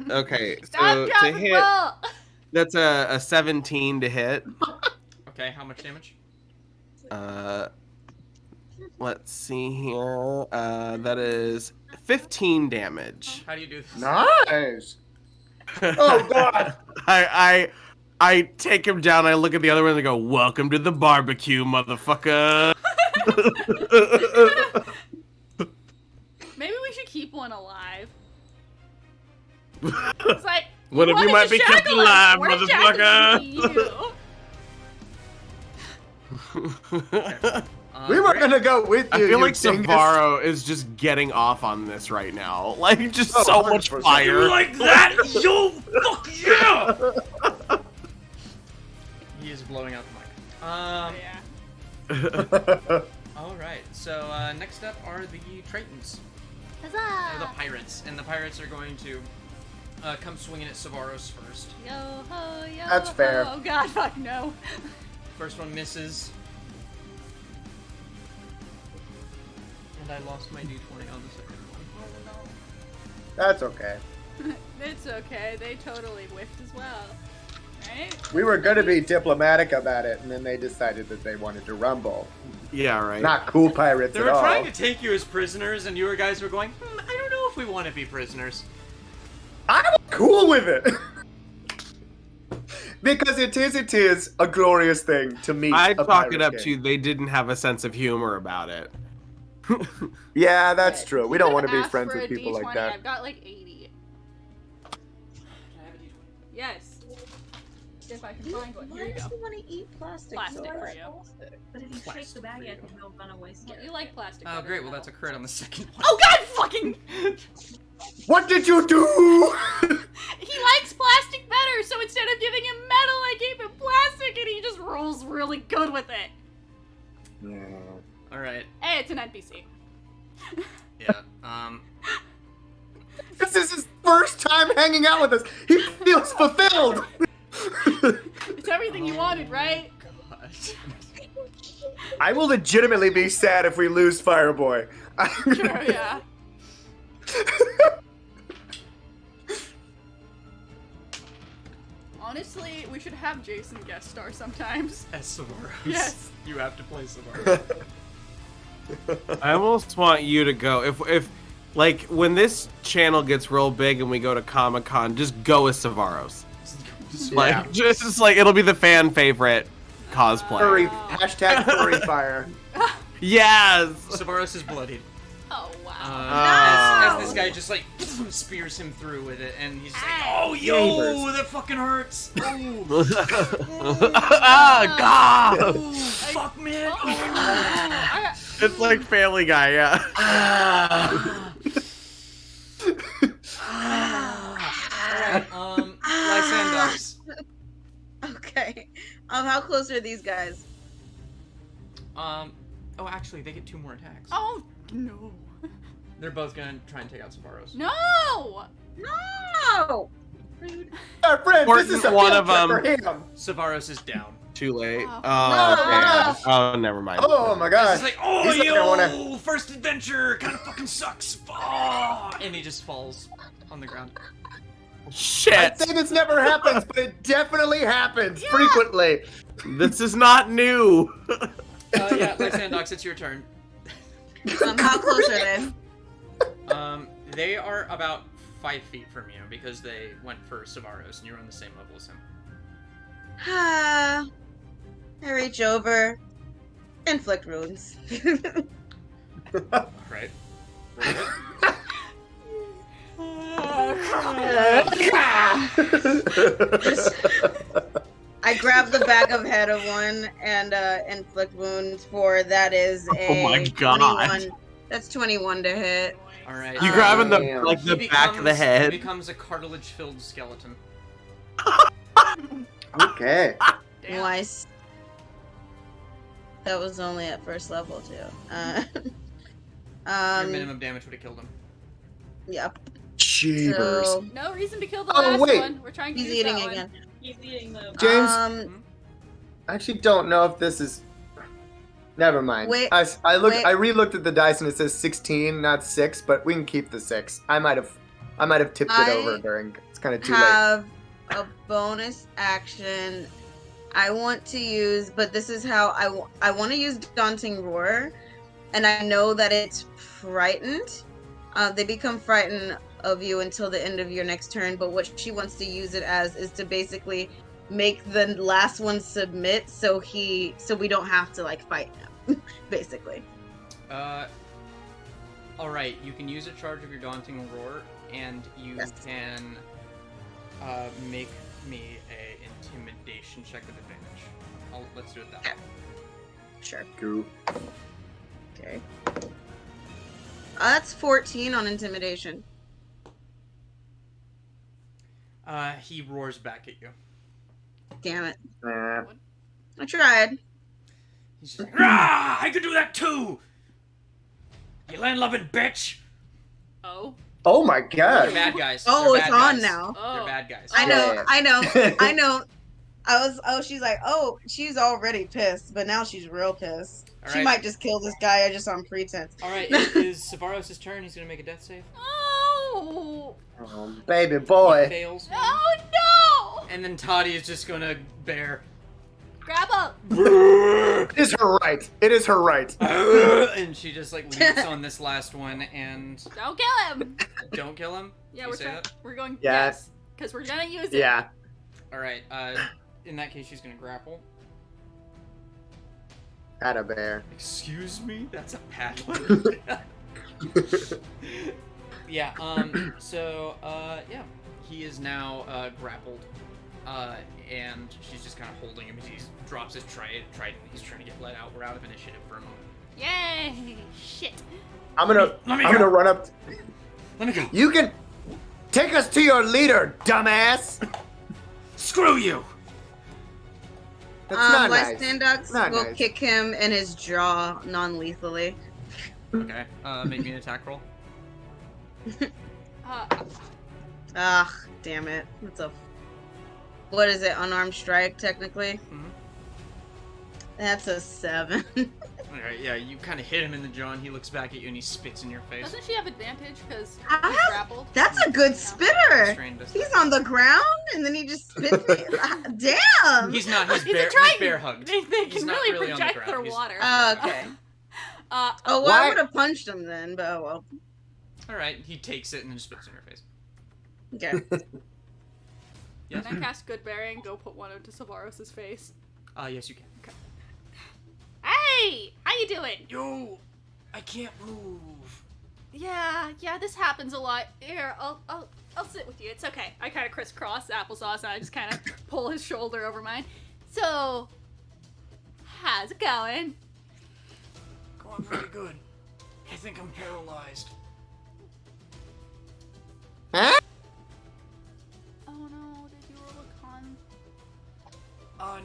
Speaker 2: Okay, so
Speaker 5: Stop,
Speaker 2: to
Speaker 5: drop, and
Speaker 2: hit,
Speaker 5: roll.
Speaker 2: that's a 17 to hit.
Speaker 1: Okay, how much damage?
Speaker 2: Let's see here. That is 15 damage.
Speaker 1: How do you do this?
Speaker 4: Nice. Oh God.
Speaker 2: I take him down. I look at the other one and I go, "Welcome to the barbecue, motherfucker."
Speaker 5: Maybe we should keep one alive. It's like,
Speaker 2: One of you
Speaker 5: wanted
Speaker 2: might
Speaker 5: to
Speaker 2: be kept
Speaker 5: shackle us,
Speaker 2: alive,
Speaker 5: we're
Speaker 2: motherfucker.
Speaker 5: shackling you.
Speaker 4: We were
Speaker 1: Great.
Speaker 4: gonna go with you.
Speaker 2: I feel
Speaker 4: you
Speaker 2: like
Speaker 4: dingus.
Speaker 2: Savaro is just getting off on this right now. Like, just
Speaker 4: Oh,
Speaker 2: so much
Speaker 4: 100%.
Speaker 2: fire.
Speaker 8: You like that? Yo, fuck yeah!
Speaker 1: He is blowing out the mic.
Speaker 5: Yeah.
Speaker 1: All right. So next up are the Tritons, or the
Speaker 5: Huzzah!
Speaker 1: pirates, and the pirates are going to come swinging at Savaros first.
Speaker 5: Yo ho, yo
Speaker 4: That's
Speaker 5: ho.
Speaker 4: fair.
Speaker 5: Oh god, fuck no.
Speaker 1: First one misses. And I lost my d20 on the second one. Oh no.
Speaker 4: That's okay.
Speaker 5: It's okay, they totally whiffed as well. Right?
Speaker 4: We were gonna be diplomatic about it, and then they decided that they wanted to rumble.
Speaker 2: Yeah, right.
Speaker 4: Not cool pirates
Speaker 1: They
Speaker 4: at
Speaker 1: were
Speaker 4: all.
Speaker 1: trying to take you as prisoners, and you guys were going, I don't know if we want to be prisoners.
Speaker 4: I'm cool with it. Because it is a glorious thing to meet.
Speaker 2: I'd
Speaker 4: a
Speaker 2: chalk it
Speaker 4: pirate
Speaker 2: up
Speaker 4: king.
Speaker 2: to they didn't have a sense of humor about it.
Speaker 4: Yeah, that's true. We don't
Speaker 5: You
Speaker 4: want to
Speaker 5: could've
Speaker 4: be
Speaker 5: asked
Speaker 4: friends
Speaker 5: for
Speaker 4: with
Speaker 5: a
Speaker 4: people
Speaker 5: D20,
Speaker 4: like that.
Speaker 5: I've got like 80. Yes. If I can find one. Here you go.
Speaker 3: want to eat plastic?
Speaker 5: Plastic
Speaker 3: so
Speaker 5: for
Speaker 3: much?
Speaker 5: you.
Speaker 7: But if you shake
Speaker 1: Plastic
Speaker 7: the bag,
Speaker 1: for
Speaker 7: it
Speaker 1: you.
Speaker 7: will run away.
Speaker 5: Well, you like plastic.
Speaker 1: Oh,
Speaker 5: better
Speaker 1: great.
Speaker 5: than
Speaker 1: Well, that's a
Speaker 5: metal.
Speaker 1: crit on the second one.
Speaker 5: Oh god, fucking!
Speaker 4: What did you do?
Speaker 5: He likes plastic better, so instead of giving him metal, I gave him plastic, and he just rolls really good with it.
Speaker 1: All right.
Speaker 5: Hey, it's an NPC.
Speaker 1: Yeah.
Speaker 4: This is his first time hanging out with us. He feels fulfilled.
Speaker 5: It's everything you wanted, right?
Speaker 1: God.
Speaker 4: I will legitimately be sad if we lose Fireboy.
Speaker 5: Sure, yeah. Honestly, we should have Jason guest star sometimes.
Speaker 1: As Savaros.
Speaker 5: Yes.
Speaker 1: You have to play Savaros.
Speaker 2: I almost want you to go. If like when this channel gets real big and we go to Comic-Con, just go as Savaros. Like just like it'll be the fan favorite cosplay.
Speaker 4: Furry, hashtag furry fire.
Speaker 2: Yes.
Speaker 1: Savaros is bloodied.
Speaker 5: Oh, wow.
Speaker 1: As this guy just like spears him through with it, and he's like,
Speaker 5: Ow.
Speaker 1: "Oh, yo,
Speaker 4: Neighbors.
Speaker 1: that fucking hurts." Oh,
Speaker 2: Ah, God.
Speaker 1: oh, fuck, man.
Speaker 5: I-
Speaker 2: It's like Family Guy, yeah.
Speaker 1: Alright, Lysandox.
Speaker 3: Okay. How close are these guys?
Speaker 1: Oh, actually, they get 2 more attacks.
Speaker 5: Oh, no.
Speaker 1: They're both gonna try and take out Savaros.
Speaker 5: No!
Speaker 3: No!
Speaker 4: Our friend, this is a
Speaker 2: Important one
Speaker 4: field
Speaker 2: of
Speaker 4: trip for
Speaker 2: 'em.
Speaker 4: him.
Speaker 1: Savaros is down.
Speaker 2: Too late.
Speaker 5: Oh.
Speaker 2: Oh,
Speaker 4: No.
Speaker 2: damn. Oh, never mind.
Speaker 4: Oh my gosh.
Speaker 1: He's like, "Oh,
Speaker 4: He's not
Speaker 1: yo,
Speaker 4: gonna wanna-
Speaker 1: first adventure kind of fucking sucks." Oh, and he just falls on the ground.
Speaker 4: I
Speaker 2: Shit.
Speaker 4: say this never happens, but it definitely happens frequently.
Speaker 2: This is not new.
Speaker 1: Yeah, Lysandox, it's your turn.
Speaker 3: How close are they?
Speaker 1: They are about 5 feet from you because they went for Savaros, and you're on the same level as him.
Speaker 3: I reach over. Inflict wounds.
Speaker 1: Right.
Speaker 3: I grab the back of head of one and inflict wounds for that is a
Speaker 2: Oh my God.
Speaker 3: 21. That's 21 to hit.
Speaker 1: All right.
Speaker 2: You grabbing the
Speaker 4: Damn.
Speaker 2: like the
Speaker 1: He
Speaker 2: back of the
Speaker 1: He
Speaker 2: head.
Speaker 1: becomes a cartilage-filled skeleton.
Speaker 4: Okay.
Speaker 5: Damn.
Speaker 3: Nice. That was only at first level too.
Speaker 1: Your minimum damage would have killed him.
Speaker 3: Yep.
Speaker 4: Cheevers.
Speaker 3: So
Speaker 5: No reason to kill the
Speaker 4: Oh,
Speaker 5: last
Speaker 4: wait.
Speaker 5: one. We're trying to
Speaker 3: he's
Speaker 5: use
Speaker 3: eating
Speaker 5: that one.
Speaker 3: again.
Speaker 7: He's eating the.
Speaker 4: James,
Speaker 3: Um,
Speaker 4: I actually don't know if this is. Never mind.
Speaker 3: Wait,
Speaker 4: I
Speaker 3: wait.
Speaker 4: I re-looked at the dice and it says 16, not 6, but we can keep the 6. I might have tipped it over during. It's kind of too late.
Speaker 3: Have a bonus action. I want to use, but this is how I want to use Daunting Roar, and I know that it's frightened. They become frightened of you until the end of your next turn, but what she wants to use it as is to basically make the last one submit so we don't have to like fight him, basically.
Speaker 1: Alright, you can use a charge of your Daunting Roar, and you can make me a intimidation check with advantage. Let's do it that way.
Speaker 3: Sure.
Speaker 4: Goo.
Speaker 3: Okay. That's 14 on intimidation.
Speaker 1: He roars back at you.
Speaker 3: Damn it.
Speaker 4: Nah.
Speaker 3: I tried.
Speaker 1: He's just like, "Rah! I could do that too! You land-loving bitch!"
Speaker 5: Oh.
Speaker 4: Oh my
Speaker 1: They're
Speaker 4: god.
Speaker 1: bad guys.
Speaker 3: Oh,
Speaker 1: They're
Speaker 3: it's
Speaker 1: bad
Speaker 3: on
Speaker 1: guys.
Speaker 3: now.
Speaker 5: Oh.
Speaker 1: They're bad guys.
Speaker 3: I know,
Speaker 4: Yeah.
Speaker 3: I know, I know. She's like, oh, she's already pissed, but now she's real pissed.
Speaker 1: All
Speaker 3: She
Speaker 1: right.
Speaker 3: might just kill this guy just on pretense.
Speaker 1: Alright, it is Savaros' turn. He's gonna make a death save.
Speaker 5: Oh.
Speaker 4: Oh, baby
Speaker 1: He
Speaker 4: boy.
Speaker 1: fails.
Speaker 5: Oh no!
Speaker 1: And then Toddy is just gonna bear.
Speaker 5: Grab up.
Speaker 4: It is her right. It is her right.
Speaker 1: And she just like leaps on this last one and
Speaker 5: Don't kill him.
Speaker 1: don't kill him.
Speaker 5: Yeah,
Speaker 1: You
Speaker 5: we're
Speaker 1: say
Speaker 5: trying.
Speaker 1: that?
Speaker 5: We're going.
Speaker 4: Yeah.
Speaker 5: Yes, because we're gonna use it.
Speaker 4: Yeah.
Speaker 1: Alright, in that case she's gonna grapple.
Speaker 4: Had a bear.
Speaker 1: Excuse me? That's a paddler. Yeah, yeah. He is now grappled. And she's just kind of holding him as he drops his trident. He's trying to get let out. We're out of initiative for a moment.
Speaker 5: Yay! Shit.
Speaker 4: I'm gonna run up.
Speaker 1: Let me go.
Speaker 4: You can take us to your leader, dumbass.
Speaker 1: Screw you!
Speaker 4: That's not nice.
Speaker 3: Lysandox
Speaker 4: Not
Speaker 3: will
Speaker 4: nice.
Speaker 3: kick him in his jaw non-lethally.
Speaker 1: Okay, make me an attack roll.
Speaker 3: Ah, damn it. What is it? Unarmed strike, technically?
Speaker 1: Mhm.
Speaker 3: That's a 7.
Speaker 1: Alright, yeah, you kind of hit him in the jaw and he looks back at you and he spits in your face.
Speaker 5: Doesn't she have advantage because
Speaker 3: I
Speaker 5: he's
Speaker 3: have-
Speaker 5: grappled?
Speaker 3: That's a good spitter.
Speaker 1: Restrained us.
Speaker 3: He's on the ground and then he just spits me. Damn.
Speaker 1: He's not. He's
Speaker 5: He's
Speaker 1: bear.
Speaker 5: a trident.
Speaker 1: He's bear hugged.
Speaker 5: They
Speaker 1: He's
Speaker 5: can
Speaker 1: not
Speaker 5: really
Speaker 1: really on the
Speaker 5: project
Speaker 1: ground.
Speaker 5: their
Speaker 1: He's-
Speaker 5: water.
Speaker 3: Okay.
Speaker 5: Uh,
Speaker 3: Oh, well,
Speaker 4: Why-
Speaker 3: I would have punched him then, but oh well.
Speaker 1: Alright, he takes it and then just spits in your face.
Speaker 3: Okay.
Speaker 1: Yes?
Speaker 5: Can I cast Good Berry and go put one into Savaros' face?
Speaker 1: Yes, you can.
Speaker 5: Hey! How you doing?
Speaker 1: Yo, I can't move.
Speaker 5: Yeah, this happens a lot. Here, I'll sit with you. It's okay. I kind of crisscross applesauce and I just kind of pull his shoulder over mine. So, how's it going?
Speaker 1: Going pretty good. I think I'm paralyzed.
Speaker 4: Huh?
Speaker 5: Oh no, did you roll a con?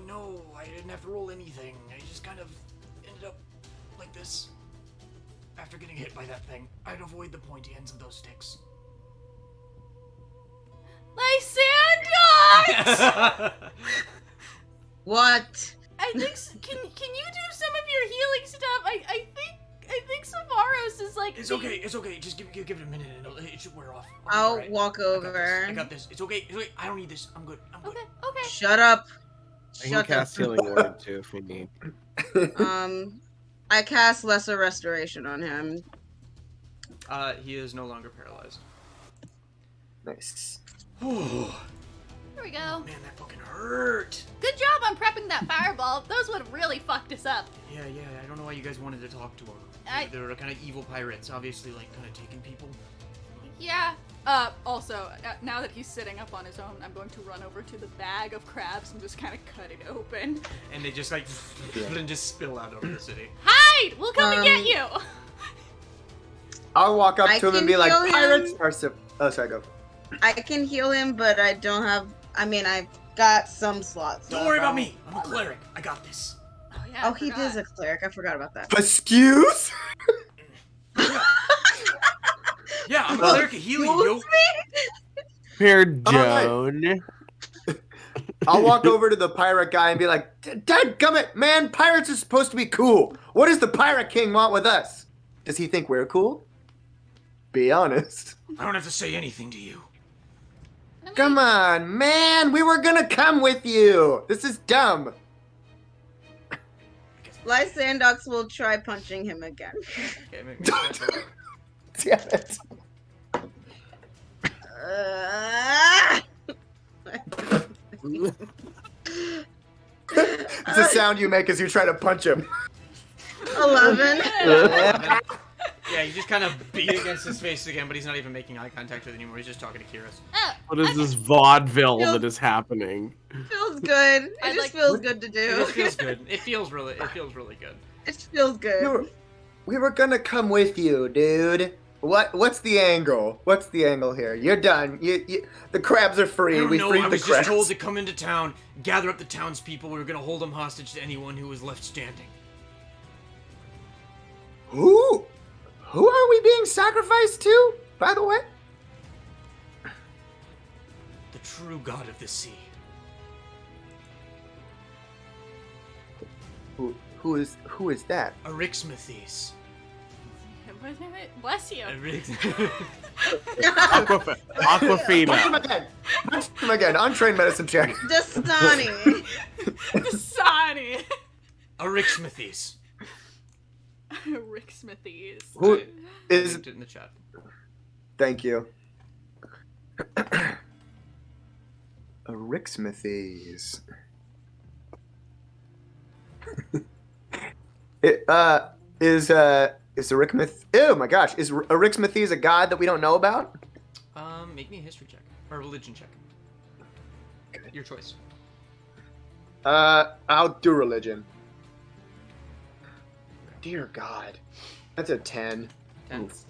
Speaker 1: No, I didn't have to roll anything. I just kind of ended up like this. After getting hit by that thing, I'd avoid the pointy ends of those sticks.
Speaker 5: Lysandox!
Speaker 3: What?
Speaker 5: I think. Can you do some of your healing stuff? I think Savaros is like.
Speaker 1: It's okay. It's okay. Just give it a minute and it should wear off.
Speaker 3: I'll
Speaker 1: Alright.
Speaker 3: walk
Speaker 1: I got
Speaker 3: over.
Speaker 1: this. I got this. It's okay. I don't need this. I'm good.
Speaker 5: Okay.
Speaker 3: Shut up.
Speaker 2: I can
Speaker 3: Shut
Speaker 2: cast
Speaker 3: up.
Speaker 2: Healing Word too if we need.
Speaker 3: I cast Lesser Restoration on him.
Speaker 1: He is no longer paralyzed.
Speaker 4: Nice.
Speaker 1: Oh,
Speaker 5: Here we go.
Speaker 1: man, that fucking hurt.
Speaker 5: Good job on prepping that fireball. Those would have really fucked us up.
Speaker 1: Yeah. I don't know why you guys wanted to talk to him. They were kind of evil pirates, obviously, like kind of taking people.
Speaker 5: Yeah. Also, now that he's sitting up on his own, I'm going to run over to the bag of crabs and just kind of cut it open.
Speaker 1: And they just like and just spill out over the city.
Speaker 5: Hide! We'll come and get you!
Speaker 4: I'll walk up
Speaker 3: I
Speaker 4: to him and
Speaker 3: can
Speaker 4: be like,
Speaker 3: heal him.
Speaker 4: pirates are oh, sorry, go.
Speaker 3: I can heal him, but I don't have. I mean, I've got some slots.
Speaker 1: Don't
Speaker 3: left.
Speaker 1: worry about me. I'm a cleric. I got this.
Speaker 5: Oh, yeah. I
Speaker 3: Oh, he
Speaker 5: forgot.
Speaker 3: is a cleric. I forgot about that.
Speaker 4: Excuse?
Speaker 1: Yeah, I'm a cleric of healing, yo.
Speaker 3: Excuse me?
Speaker 2: Here,
Speaker 4: Alright.
Speaker 2: Joan.
Speaker 4: I'll walk over to the pirate guy and be like, "Dadgummit, man, pirates are supposed to be cool. What does the pirate king want with us? Does he think we're cool? Be honest."
Speaker 1: I don't have to say anything to you.
Speaker 4: Come on, man. We were gonna come with you. This is dumb.
Speaker 3: Lysandox will try punching him again.
Speaker 1: Okay, make me a strength roll.
Speaker 4: Damn it. It's a sound you make as you try to punch him.
Speaker 3: 11.
Speaker 1: Yeah, you just kind of beat against his face again, but he's not even making eye contact with it anymore. He's just talking to Kihris.
Speaker 2: What is this vaudeville that is happening?
Speaker 3: Feels good. It just feels good to
Speaker 1: It
Speaker 3: do.
Speaker 1: just feels good. It feels really good.
Speaker 3: It feels good.
Speaker 4: We were gonna come with you, dude. What's the angle? What's the angle here? You're done. The crabs are free. We freed
Speaker 1: I
Speaker 4: the
Speaker 1: was
Speaker 4: crabs.
Speaker 1: just told to come into town, gather up the townspeople. We were gonna hold them hostage to anyone who was left standing.
Speaker 4: Who are we being sacrificed to, by the way?
Speaker 1: The true god of the sea.
Speaker 4: Who is that?
Speaker 1: Arixmethes.
Speaker 5: Bless you.
Speaker 2: Aquafina.
Speaker 4: Punch him again. Untrained medicine check.
Speaker 3: Dastani.
Speaker 5: Dasani.
Speaker 1: Arixmethes.
Speaker 5: Rixmethes.
Speaker 4: Who
Speaker 1: I
Speaker 4: is?
Speaker 1: linked it in the chat.
Speaker 4: Thank you. Arixmethes. Is Arixmethes? Oh my gosh, is Arixmethes a god that we don't know about?
Speaker 1: Make me a history check or a religion check. Your choice.
Speaker 4: I'll do religion. Dear God, that's a 10.
Speaker 1: 10.
Speaker 4: Oof.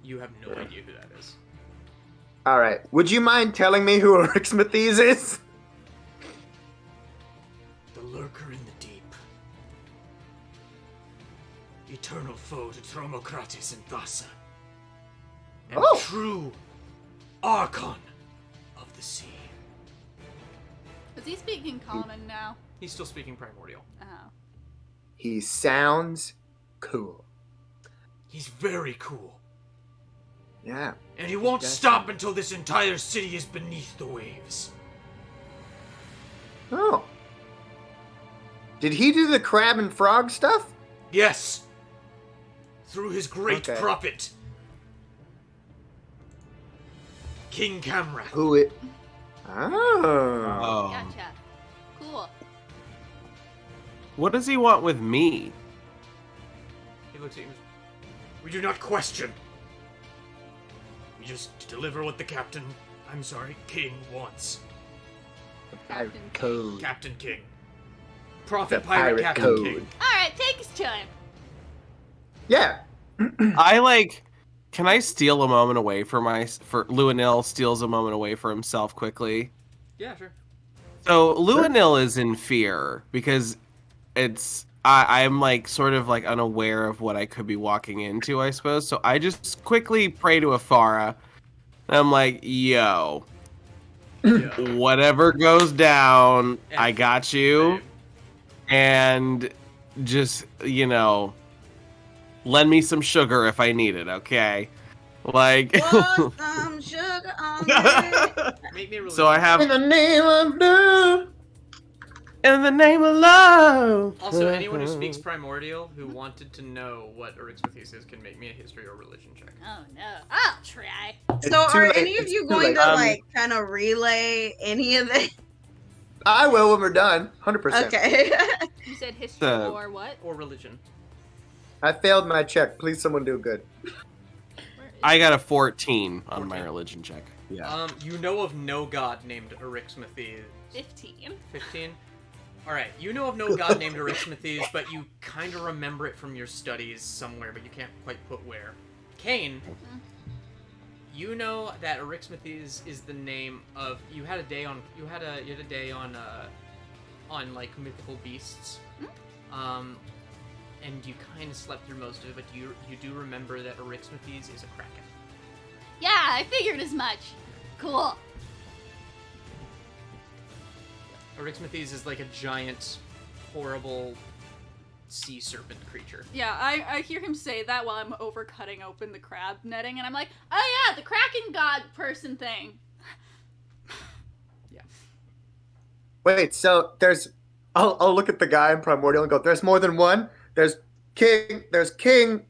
Speaker 1: You have no idea who that is.
Speaker 4: All right, would you mind telling me who Arixmethes is?
Speaker 1: The lurker in the deep. Eternal foe to Tromocrates and Thassa. And
Speaker 4: Oh.
Speaker 1: true Archon of the sea.
Speaker 5: Is he speaking common now?
Speaker 1: He's still speaking primordial.
Speaker 5: Oh.
Speaker 4: He sounds cool.
Speaker 1: He's very cool.
Speaker 4: Yeah.
Speaker 1: And he won't
Speaker 4: That's-
Speaker 1: stop until this entire city is beneath the waves.
Speaker 4: Oh. Did he do the crab and frog stuff?
Speaker 1: Yes! Through his great
Speaker 4: Okay.
Speaker 1: prophet, King Camrath.
Speaker 4: Who it? Oh.
Speaker 2: Oh.
Speaker 5: Gotcha. Cool.
Speaker 2: What does he want with me?
Speaker 1: He looks at you. We do not question. We just deliver what the king wants.
Speaker 4: Pirate code.
Speaker 1: Captain King. Prophet
Speaker 4: The
Speaker 1: Pirate
Speaker 4: pirate
Speaker 1: Captain
Speaker 4: code.
Speaker 1: King.
Speaker 5: Alright, take us to him.
Speaker 4: Yeah.
Speaker 2: Can I steal a moment away for Luinnil steals a moment away for himself quickly?
Speaker 1: Yeah, sure.
Speaker 2: So Luinnil is in fear because I'm like sort of like unaware of what I could be walking into, I suppose. So I just quickly pray to Afara. And I'm like, yo, whatever goes down, I got you. And just, lend me some sugar if I need it, okay? Like
Speaker 3: Put some sugar on me.
Speaker 1: Make me a
Speaker 2: so I have
Speaker 4: In the name of love.
Speaker 2: in the name of love.
Speaker 1: Also, anyone who speaks primordial who wanted to know what Arixmethes is can make me a history or religion check.
Speaker 5: Oh no. I'll try.
Speaker 3: So
Speaker 4: It's too
Speaker 3: are
Speaker 4: late.
Speaker 3: any of
Speaker 4: It's
Speaker 3: you
Speaker 4: too
Speaker 3: going
Speaker 4: late.
Speaker 3: to kind of relay any of this?
Speaker 4: I will when we're done. 100%.
Speaker 3: Okay.
Speaker 5: You said history or what?
Speaker 1: Or religion.
Speaker 4: I failed my check. Please, someone do good.
Speaker 5: Where is
Speaker 2: I got a 14 on my religion check. Yeah.
Speaker 1: You know of no god named Arixmethes.
Speaker 5: 15.
Speaker 1: 15? Alright, you know of no god named Arixmethes, but you kind of remember it from your studies somewhere, but you can't quite put where. Kaine, you know that Arixmethes is the name of... You had a day on like, mythical beasts. And you kind of slept through most of it, but you do remember that Arixmethes is a kraken.
Speaker 5: Yeah, I figured as much. Cool.
Speaker 1: Eryximothes is like a giant, horrible sea serpent creature.
Speaker 5: Yeah, I hear him say that while I'm over cutting open the crab netting, and I'm like, oh yeah, the Kraken god person thing.
Speaker 1: Yeah.
Speaker 4: Wait, so there's... I'll look at the guy in Primordial and go, there's more than one? There's King, there's King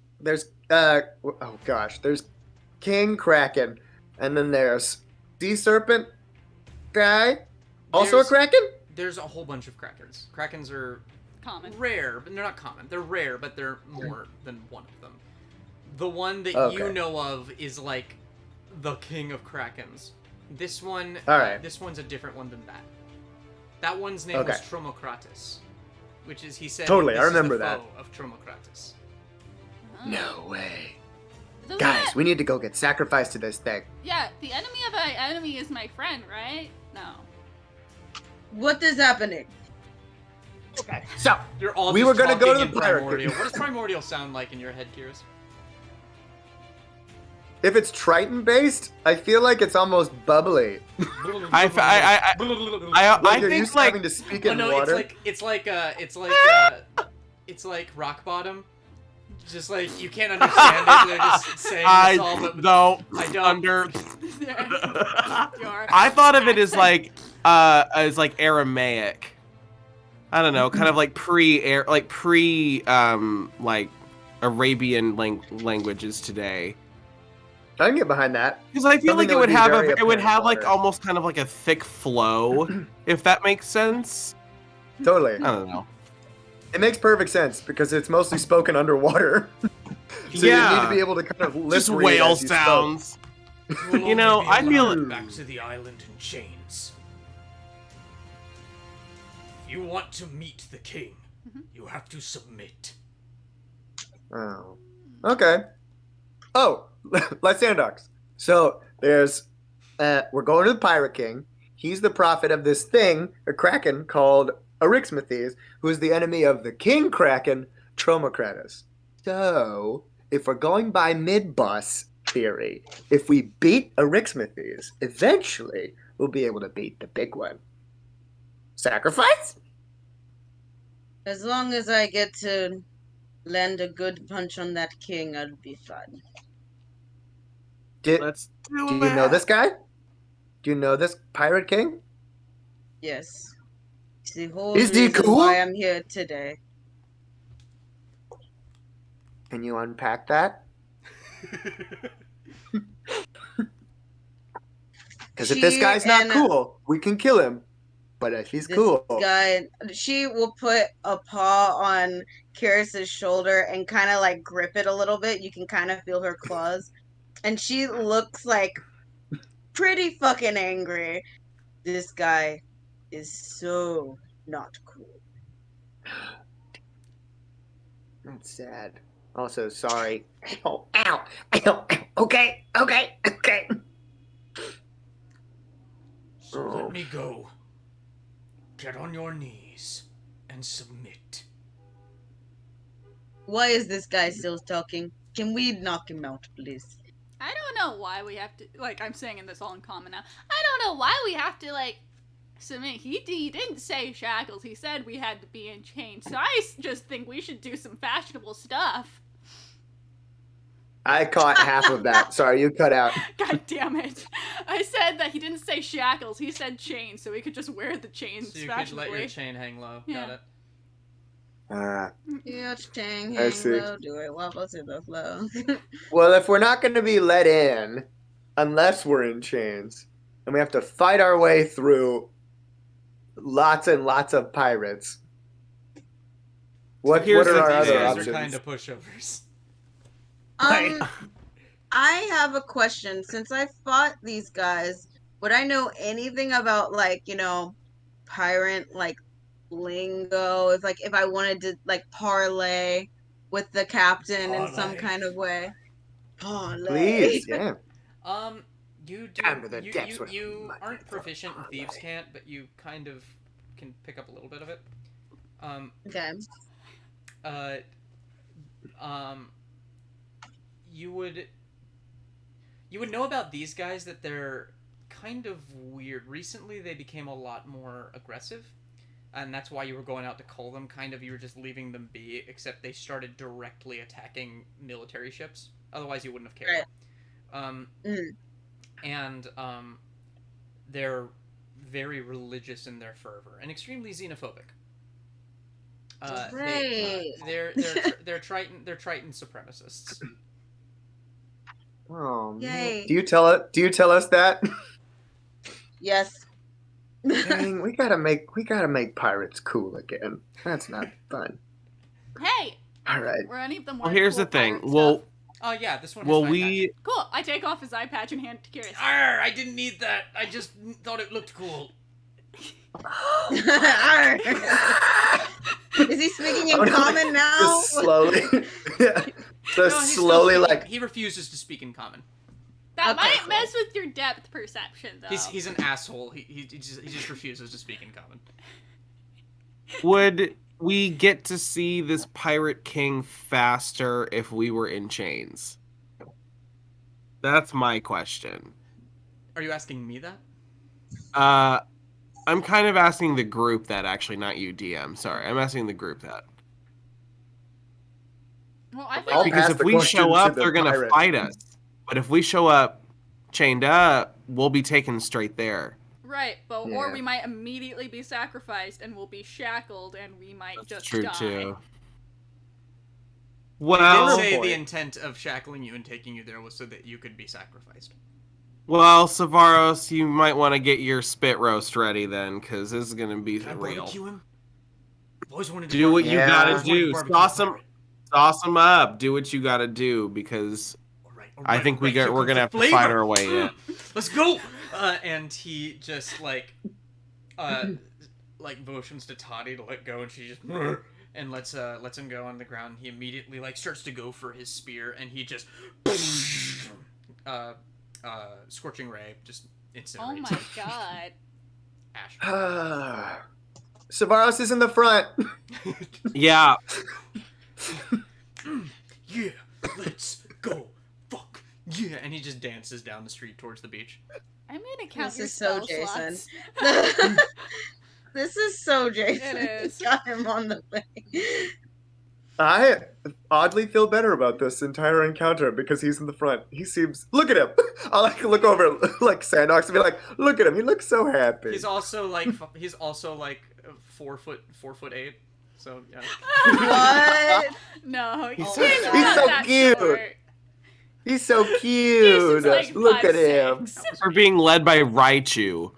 Speaker 4: Kraken, and then there's Sea Serpent guy, also a Kraken?
Speaker 1: There's a whole bunch of Krakens. Krakens are
Speaker 5: Common.
Speaker 1: rare, but they're not common. They're rare, but they're more than one of them. The one that you know of is like the king of Krakens. This one, this one's a different one than that. That one's name was Tromokratis, which is, he said,
Speaker 4: totally,
Speaker 1: this
Speaker 4: I remember
Speaker 1: is the
Speaker 4: that.
Speaker 1: foe of Tromokratis.
Speaker 5: Oh.
Speaker 4: No way.
Speaker 5: Doesn't
Speaker 4: Guys,
Speaker 5: that-
Speaker 4: we need to go get sacrificed to this thing.
Speaker 5: Yeah, the enemy of my enemy is my friend, right? No.
Speaker 3: What is happening?
Speaker 4: Okay, so
Speaker 1: You're all
Speaker 4: we
Speaker 1: just
Speaker 4: were gonna go
Speaker 1: talking
Speaker 4: to the
Speaker 1: in
Speaker 4: pirate
Speaker 1: Primordial.
Speaker 4: king.
Speaker 1: What does Primordial sound like in your head, Kihris?
Speaker 4: if it's Triton based, I feel like it's almost bubbly.
Speaker 2: I
Speaker 4: You're
Speaker 2: think
Speaker 4: used to
Speaker 2: like
Speaker 4: having to speak
Speaker 1: Oh
Speaker 4: in
Speaker 1: no,
Speaker 4: water.
Speaker 1: it's like rock bottom. Just like you can't understand it. They're just saying this all, but
Speaker 2: don't
Speaker 1: I don't.
Speaker 2: under.
Speaker 5: Your
Speaker 2: I thought of it as
Speaker 5: accent.
Speaker 2: like Aramaic. I don't know, kind of like pre Arabian languages today.
Speaker 4: I can get behind that.
Speaker 2: Because I feel
Speaker 4: Something
Speaker 2: like
Speaker 4: that
Speaker 2: it
Speaker 4: would
Speaker 2: would
Speaker 4: be
Speaker 2: have
Speaker 4: very
Speaker 2: it would
Speaker 4: apparent
Speaker 2: have like
Speaker 4: water.
Speaker 2: almost kind of like a thick flow, if that makes sense.
Speaker 4: Totally.
Speaker 2: I don't know.
Speaker 4: It makes perfect sense because it's mostly spoken underwater. So you need to be able to kind of lip
Speaker 2: Just
Speaker 4: read
Speaker 2: whale
Speaker 4: as you spoke.
Speaker 2: sounds.
Speaker 1: We'll
Speaker 2: You know,
Speaker 1: only be
Speaker 2: I feel-
Speaker 1: allowed back to the island in chains. If you want to meet the king, you have to submit.
Speaker 4: Oh. Okay. Oh, Lysandox. So there's, we're going to the Pirate King. He's the prophet of this thing, a Kraken called Eryximothes, who is the enemy of the King Kraken, Tromokratis. So, if we're going by mid-boss theory, if we beat Eryximothes, eventually we'll be able to beat the big one. Sacrifice?
Speaker 3: As long as I get to land a good punch on that king, I'll be fine.
Speaker 2: Let's
Speaker 4: Do you know this guy? Do you know this Pirate King?
Speaker 3: Yes. It's the whole
Speaker 4: Is he
Speaker 3: reason
Speaker 4: cool?
Speaker 3: why I'm here today.
Speaker 4: Can you unpack that? Because if this
Speaker 3: She
Speaker 4: guy's not
Speaker 3: and-
Speaker 4: cool, we can kill him. But if he's
Speaker 3: This
Speaker 4: cool,
Speaker 3: guy, she will put a paw on Kihris's shoulder and kind of like grip it a little bit. You can kind of feel her claws. And she looks like pretty fucking angry. This guy is so not cool.
Speaker 4: that's sad. Also, sorry. Ow, ow, ow. Okay.
Speaker 1: So
Speaker 4: Oh.
Speaker 1: let me go. Get on your knees and submit.
Speaker 3: Why is this guy still talking? Can we knock him out, please?
Speaker 5: I don't know why we have to, like, I'm saying this all in common now. I don't know why we have to, like, submit. He didn't say shackles. He said we had to be in chains. So I just think we should do some fashionable stuff.
Speaker 4: I caught half of that. Sorry, you cut out.
Speaker 5: God damn it. I said that he didn't say shackles. He said chains, so we could just wear the chains
Speaker 1: So you could let
Speaker 5: fashionably.
Speaker 1: your chain hang low.
Speaker 5: Yeah.
Speaker 1: Got it.
Speaker 3: Yeah, chang,
Speaker 4: I
Speaker 3: hang
Speaker 4: see.
Speaker 3: low, do it, wobble to the flow.
Speaker 4: Well, if we're not going to be let in, unless we're in chains, and we have to fight our way through lots and lots of pirates, what
Speaker 2: here's
Speaker 4: are
Speaker 2: the
Speaker 4: our
Speaker 2: thing.
Speaker 4: other
Speaker 1: These guys
Speaker 4: options?
Speaker 1: are kind of pushovers.
Speaker 3: I have a question. Since I fought these guys, would I know anything about, like, you know, pirate, like, lingo? If I wanted to, like, parlay with the captain in some
Speaker 1: Parlay.
Speaker 3: kind of way? Parlay.
Speaker 4: Please, yeah.
Speaker 1: You
Speaker 4: Down to the
Speaker 1: do.
Speaker 4: depths
Speaker 1: You
Speaker 4: where
Speaker 1: you
Speaker 4: my
Speaker 1: aren't proficient in
Speaker 4: parlay.
Speaker 1: thieves' cant, but you kind of can pick up a little bit of it.
Speaker 3: Okay.
Speaker 1: You would know about these guys that they're kind of weird. Recently, they became a lot more aggressive, and that's why you were going out to cull them. Kind of, you were just leaving them be, except they started directly attacking military ships. Otherwise, you wouldn't have cared. And they're very religious in their fervor and extremely xenophobic. They're Triton supremacists.
Speaker 4: Oh,
Speaker 3: Yay.
Speaker 4: do you tell us that?
Speaker 3: Yes.
Speaker 4: Dang, we gotta make pirates cool again. That's not fun.
Speaker 5: Hey,
Speaker 4: All right.
Speaker 5: were any of them
Speaker 2: Well,
Speaker 5: wearing
Speaker 2: here's
Speaker 5: cool
Speaker 2: the thing.
Speaker 5: pirate
Speaker 2: Well,
Speaker 5: stuff?
Speaker 1: Oh yeah, this one has
Speaker 2: well,
Speaker 1: an eye
Speaker 2: we
Speaker 5: Cool. I take off his eye patch and hand it to Kihris.
Speaker 1: patch. Arr, I didn't need that. I just thought it looked cool.
Speaker 3: Is he speaking in common now?
Speaker 4: Just slowly. Yeah. Just
Speaker 1: No, he's still
Speaker 4: slowly,
Speaker 1: speaking-
Speaker 4: like.
Speaker 1: he refuses to speak in common.
Speaker 5: That
Speaker 3: Okay,
Speaker 5: might
Speaker 3: cool.
Speaker 5: mess with your depth perception, though.
Speaker 1: He's an asshole. He just refuses to speak in common.
Speaker 2: would we get to see this pirate king faster if we were in chains? That's my question.
Speaker 1: Are you asking me that?
Speaker 2: I'm kind of asking the group that, actually, not you, DM. Sorry, I'm asking the group that.
Speaker 5: Well, I
Speaker 4: I'll
Speaker 5: feel like
Speaker 2: Because
Speaker 4: pass
Speaker 2: if
Speaker 4: the
Speaker 2: we
Speaker 4: question
Speaker 2: show
Speaker 4: to
Speaker 2: up,
Speaker 4: the
Speaker 2: they're gonna
Speaker 4: pirate.
Speaker 2: fight us. But if we show up chained up, we'll be taken straight there.
Speaker 5: right, but or
Speaker 4: Yeah.
Speaker 5: we might immediately be sacrificed and we'll be shackled and we might
Speaker 2: That's
Speaker 5: just
Speaker 2: true
Speaker 5: die.
Speaker 2: too.
Speaker 1: I did
Speaker 2: Well,
Speaker 1: say
Speaker 4: point.
Speaker 1: the intent of shackling you and taking you there was so that you could be sacrificed.
Speaker 2: Savaros, you might want to get your spit roast ready then, because this is gonna be
Speaker 1: Can I
Speaker 2: real.
Speaker 1: barbecue him? I've always wanted to
Speaker 2: Do what you
Speaker 1: barbecue.
Speaker 4: Yeah.
Speaker 2: gotta
Speaker 1: I've always wanted to
Speaker 2: do.
Speaker 1: barbecue
Speaker 2: Sauce
Speaker 1: a
Speaker 2: them,
Speaker 1: pirate.
Speaker 2: sauce them up. Do what you gotta do, because
Speaker 1: All right,
Speaker 2: I think
Speaker 1: here
Speaker 2: we're
Speaker 1: comes
Speaker 2: gonna
Speaker 1: the
Speaker 2: have to
Speaker 1: flavor.
Speaker 2: fight our way in.
Speaker 1: Let's go! And he just like motions to Toddy to let go, and she just and lets him go on the ground. He immediately starts to go for his spear, and he just scorching ray just incinerates.
Speaker 5: Oh my god.
Speaker 1: Ash.
Speaker 4: Savaros is in the front.
Speaker 2: Yeah,
Speaker 1: Yeah, let's go. Fuck yeah! And he just dances down the street towards the beach.
Speaker 5: I'm gonna count
Speaker 3: This
Speaker 5: your
Speaker 3: is so
Speaker 5: spell
Speaker 3: Jason.
Speaker 5: slots.
Speaker 3: This is so Jason.
Speaker 5: It is.
Speaker 3: Got him on the way.
Speaker 4: I oddly feel better about this entire encounter because he's in the front. He seems. Look at him. I look over Sandox and be like, look at him. He looks so happy.
Speaker 1: He's also 4'8". So yeah.
Speaker 3: What?
Speaker 5: No,
Speaker 2: He's
Speaker 5: he's
Speaker 2: so-
Speaker 5: not
Speaker 4: he's so
Speaker 5: that
Speaker 4: cute.
Speaker 5: short.
Speaker 4: He's so cute.
Speaker 5: Jason's like
Speaker 4: Look at him.
Speaker 5: 5'6".
Speaker 2: we're being led by Raichu.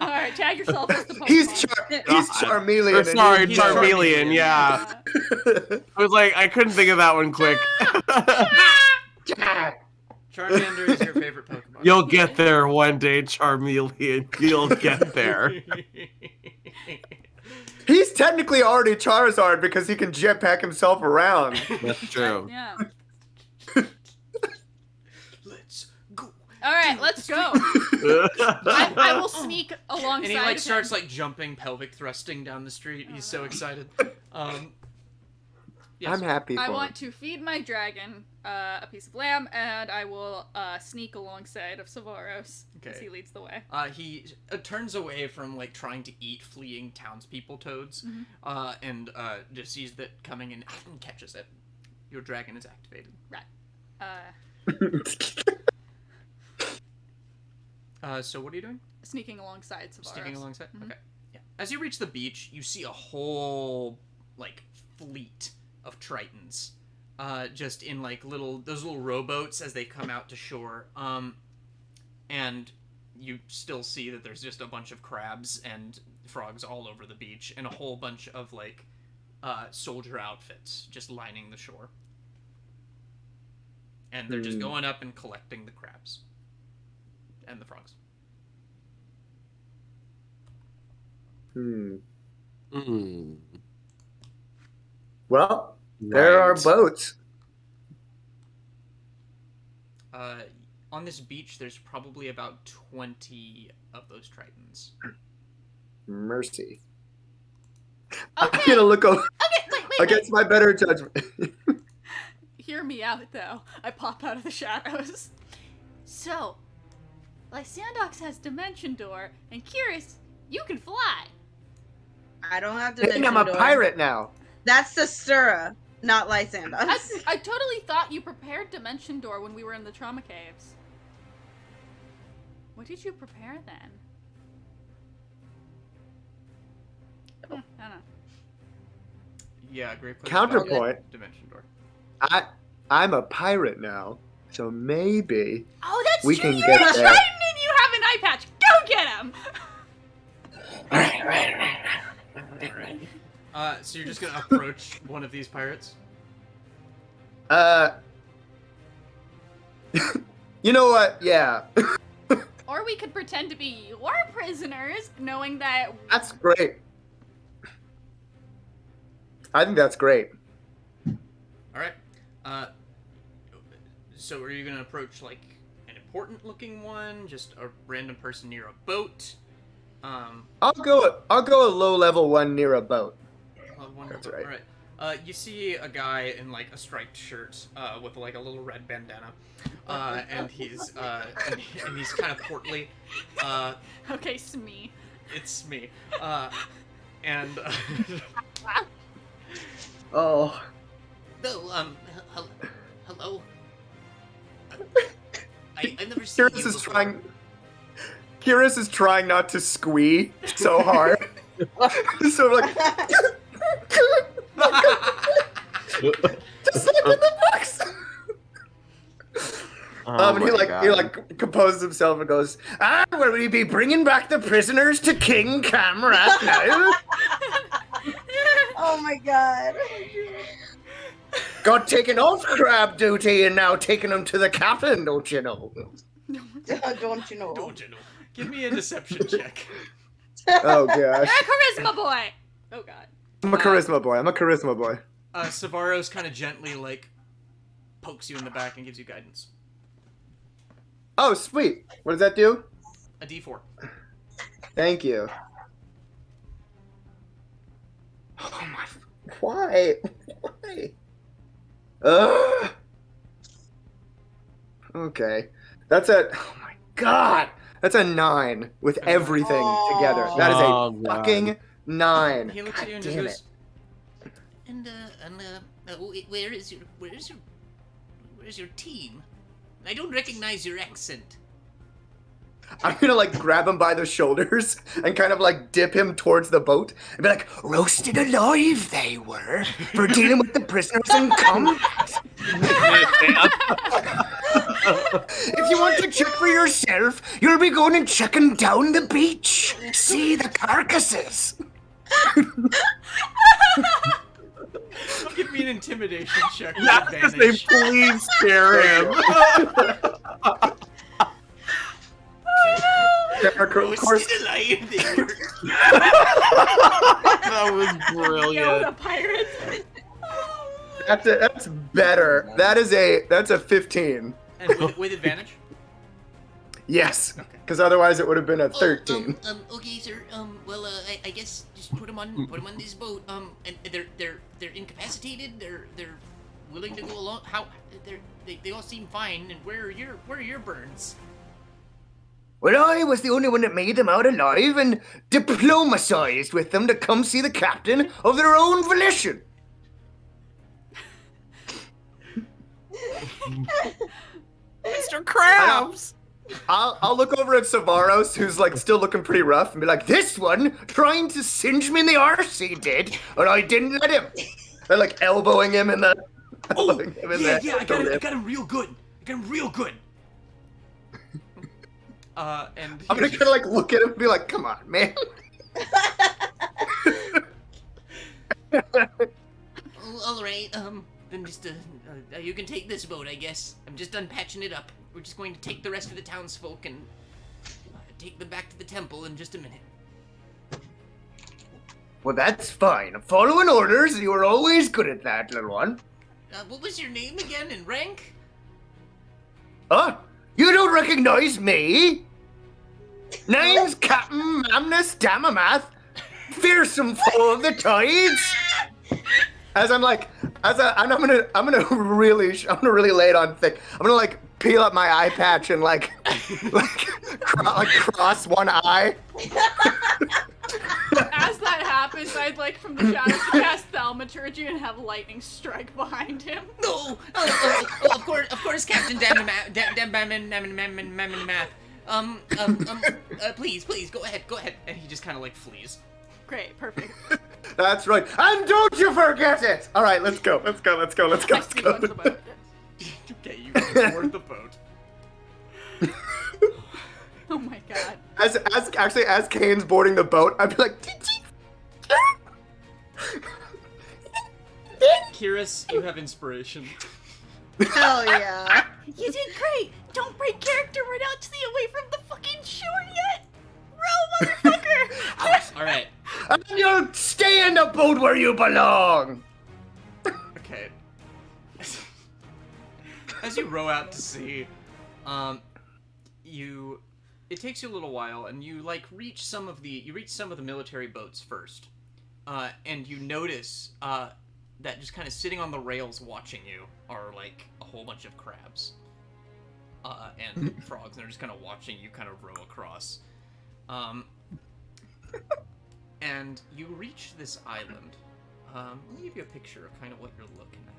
Speaker 5: Alright, tag yourself as the Pokemon.
Speaker 4: He's
Speaker 2: God.
Speaker 4: Charmeleon.
Speaker 2: Or sorry,
Speaker 4: and he's
Speaker 2: Charmeleon. Yeah, I was like, I couldn't think of that one quick.
Speaker 1: Charmander is your favorite Pokemon.
Speaker 2: You'll get there one day, Charmeleon. You'll get there.
Speaker 4: He's technically already Charizard because he can jetpack himself around.
Speaker 2: That's true.
Speaker 5: Yeah.
Speaker 1: Let's go.
Speaker 5: Alright, let's go. I will sneak alongside
Speaker 1: And he
Speaker 5: of
Speaker 1: starts
Speaker 5: him.
Speaker 1: jumping, pelvic thrusting down the street. He's so excited. Yes.
Speaker 4: I'm happy for
Speaker 5: I
Speaker 4: him.
Speaker 5: want to feed my dragon a piece of lamb, and I will sneak alongside of Savaros as
Speaker 1: Okay.
Speaker 5: he leads the way.
Speaker 1: He turns away from trying to eat fleeing townspeople toads, and just sees that coming and catches it. Your dragon is activated. So what are you doing?
Speaker 5: Sneaking alongside Savaros.
Speaker 1: Sneaking alongside?
Speaker 5: Mhm.
Speaker 1: Okay. Yeah. As you reach the beach, you see a whole fleet of Tritons. Just in those little rowboats as they come out to shore. And you still see that there's just a bunch of crabs and frogs all over the beach, and a whole bunch of soldier outfits just lining the shore. And they're just going up and collecting the crabs and the frogs.
Speaker 4: Well, there are
Speaker 2: Right.
Speaker 4: boats.
Speaker 1: On this beach, there's probably about 20 of those Tritons.
Speaker 4: Mercy.
Speaker 5: Okay.
Speaker 4: I'm gonna look over
Speaker 5: Okay, wait.
Speaker 4: against my better judgment.
Speaker 5: Hear me out, though. I pop out of the shadows. So, Lysandox has Dimension Door, and Kihris, you can fly.
Speaker 3: I don't have to.
Speaker 4: Dang, I'm a pirate now.
Speaker 3: That's the Sura, not Lysandox.
Speaker 5: I totally thought you prepared Dimension Door when we were in the trauma caves. What did you prepare then? I don't know.
Speaker 1: Yeah, great place.
Speaker 4: Counterpoint.
Speaker 1: Dimension door.
Speaker 4: I'm a pirate now, so maybe
Speaker 5: Oh, that's
Speaker 4: we
Speaker 5: true.
Speaker 4: can
Speaker 5: You're
Speaker 4: get
Speaker 5: a
Speaker 4: there.
Speaker 5: Triton and you have an eye patch. Go get him.
Speaker 1: So you're just gonna approach one of these pirates?
Speaker 4: You know what? Yeah.
Speaker 5: Or we could pretend to be your prisoners, knowing that.
Speaker 4: That's great. I think that's great.
Speaker 1: Alright. So are you gonna approach, like, an important-looking one? Just a random person near a boat?
Speaker 4: I'll go a low-level one near a boat. That's right.
Speaker 1: Alright. You see a guy in, like, a striped shirt, with, like, a little red bandana. And he's kind of portly.
Speaker 5: Okay, Smee.
Speaker 1: It's me. And,
Speaker 4: Oh.
Speaker 9: No, hello. I've never seen you before.
Speaker 4: Kihris is trying not to squee so hard. So like, just like in the books. And he like composes himself and goes, will we be bringing back the prisoners to King Camrat now?
Speaker 3: Oh my god.
Speaker 4: Got taken off crab duty and now taking them to the captain, don't you know?
Speaker 3: Don't you know?
Speaker 1: don't you know? Give me a deception check.
Speaker 4: Oh gosh.
Speaker 5: You're a charisma boy. Oh god.
Speaker 4: I'm a charisma boy.
Speaker 1: Savaros kind of gently, like, pokes you in the back and gives you guidance.
Speaker 4: Oh, sweet. What does that do?
Speaker 1: A d4.
Speaker 4: Thank you. Oh my... Why? Okay. That's a... Oh my god! That's a 9 with everything together. That is a fucking 9.
Speaker 1: He looks at you and just
Speaker 4: damn
Speaker 1: goes,
Speaker 9: where's your team? I don't recognize your accent.
Speaker 4: I'm gonna like grab him by the shoulders and kind of like dip him towards the boat and be like, roasted alive they were for dealing with the prisoners in combat. If you want to check for yourself, you'll be going and checking down the beach. See the carcasses.
Speaker 1: give me an intimidation check with
Speaker 2: Not to say,
Speaker 1: advantage.
Speaker 2: please scare him.
Speaker 4: Of course.
Speaker 9: Alive they were.
Speaker 2: That was brilliant.
Speaker 5: Yoda pirates.
Speaker 4: That's better. That's a 15.
Speaker 1: And with advantage?
Speaker 4: Yes, because otherwise it would have been a 13.
Speaker 9: Okay, sir. Well, I guess just put them on this boat. And they're incapacitated. They're willing to go along. They all seem fine. And where are your burns?
Speaker 4: Well, I was the only one that made them out alive and diplomatized with them to come see the captain of their own volition.
Speaker 2: Mr. Krabs!
Speaker 4: I'll look over at Savaros, who's like still looking pretty rough, and be like, "This one trying to singe me in the arse, he did, and I didn't let him." They're like elbowing him in the.
Speaker 1: I got him real good. And
Speaker 4: I'm gonna kind of like look at him and be like, "Come on, man."
Speaker 9: All right. Then just you can take this boat, I guess. I'm just done patching it up. We're just going to take the rest of the townsfolk and take them back to the temple in just a minute.
Speaker 4: Well, that's fine. I'm following orders. You were always good at that, little one.
Speaker 9: What was your name again and rank?
Speaker 4: Huh? You don't recognize me? Name's Captain Mamnus Damamath, fearsome foe of the tides. I'm gonna really lay it on thick. I'm gonna like peel up my eye patch and like cross one eye.
Speaker 5: As that happens, I'd like from the shadows to cast Thaumaturgy and have lightning strike behind him.
Speaker 9: No! Of course, Captain Math. Please, go ahead.
Speaker 1: And he just kind of like flees.
Speaker 5: Great, perfect.
Speaker 4: That's right. And don't you forget it. All right, let's go.
Speaker 5: I speed onto the boat.
Speaker 1: Okay, you board the boat.
Speaker 5: Oh my god.
Speaker 4: As Kaine's boarding the boat, I'd be like,
Speaker 1: Kihris, you have inspiration.
Speaker 3: Hell yeah.
Speaker 5: You did great! Don't break character, we're not away from the fucking shore yet! Row, motherfucker!
Speaker 1: Alright.
Speaker 4: and you'll stay in the boat where you belong.
Speaker 1: Okay. As you row out to sea, it takes you a little while, and you like reach some of the military boats first, and you notice that just kind of sitting on the rails watching you are like a whole bunch of crabs and frogs, and they're just kind of watching you kind of row across. And you reach this island. Let me give you a picture of kind of what you're looking at.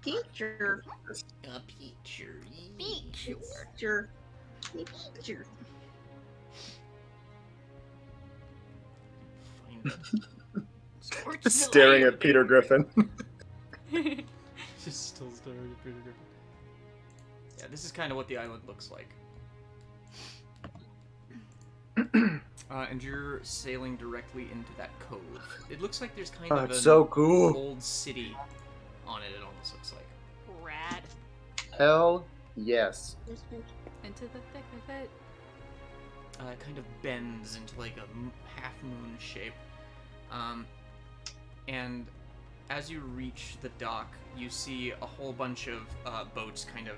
Speaker 3: Picture.
Speaker 9: A picture.
Speaker 3: Picture. Picture.
Speaker 1: Find it.
Speaker 4: Just staring at Peter Griffin.
Speaker 1: Just still staring at Peter Griffin. Yeah, this is kind of what the island looks like. And you're sailing directly into that cove. It looks like there's kind of an
Speaker 4: so cool.
Speaker 1: old city on it, it almost looks like.
Speaker 5: Rad.
Speaker 4: Hell yes.
Speaker 5: Into the thick of it.
Speaker 1: It kind of bends into like a half-moon shape. And as you reach the dock, you see a whole bunch of boats kind of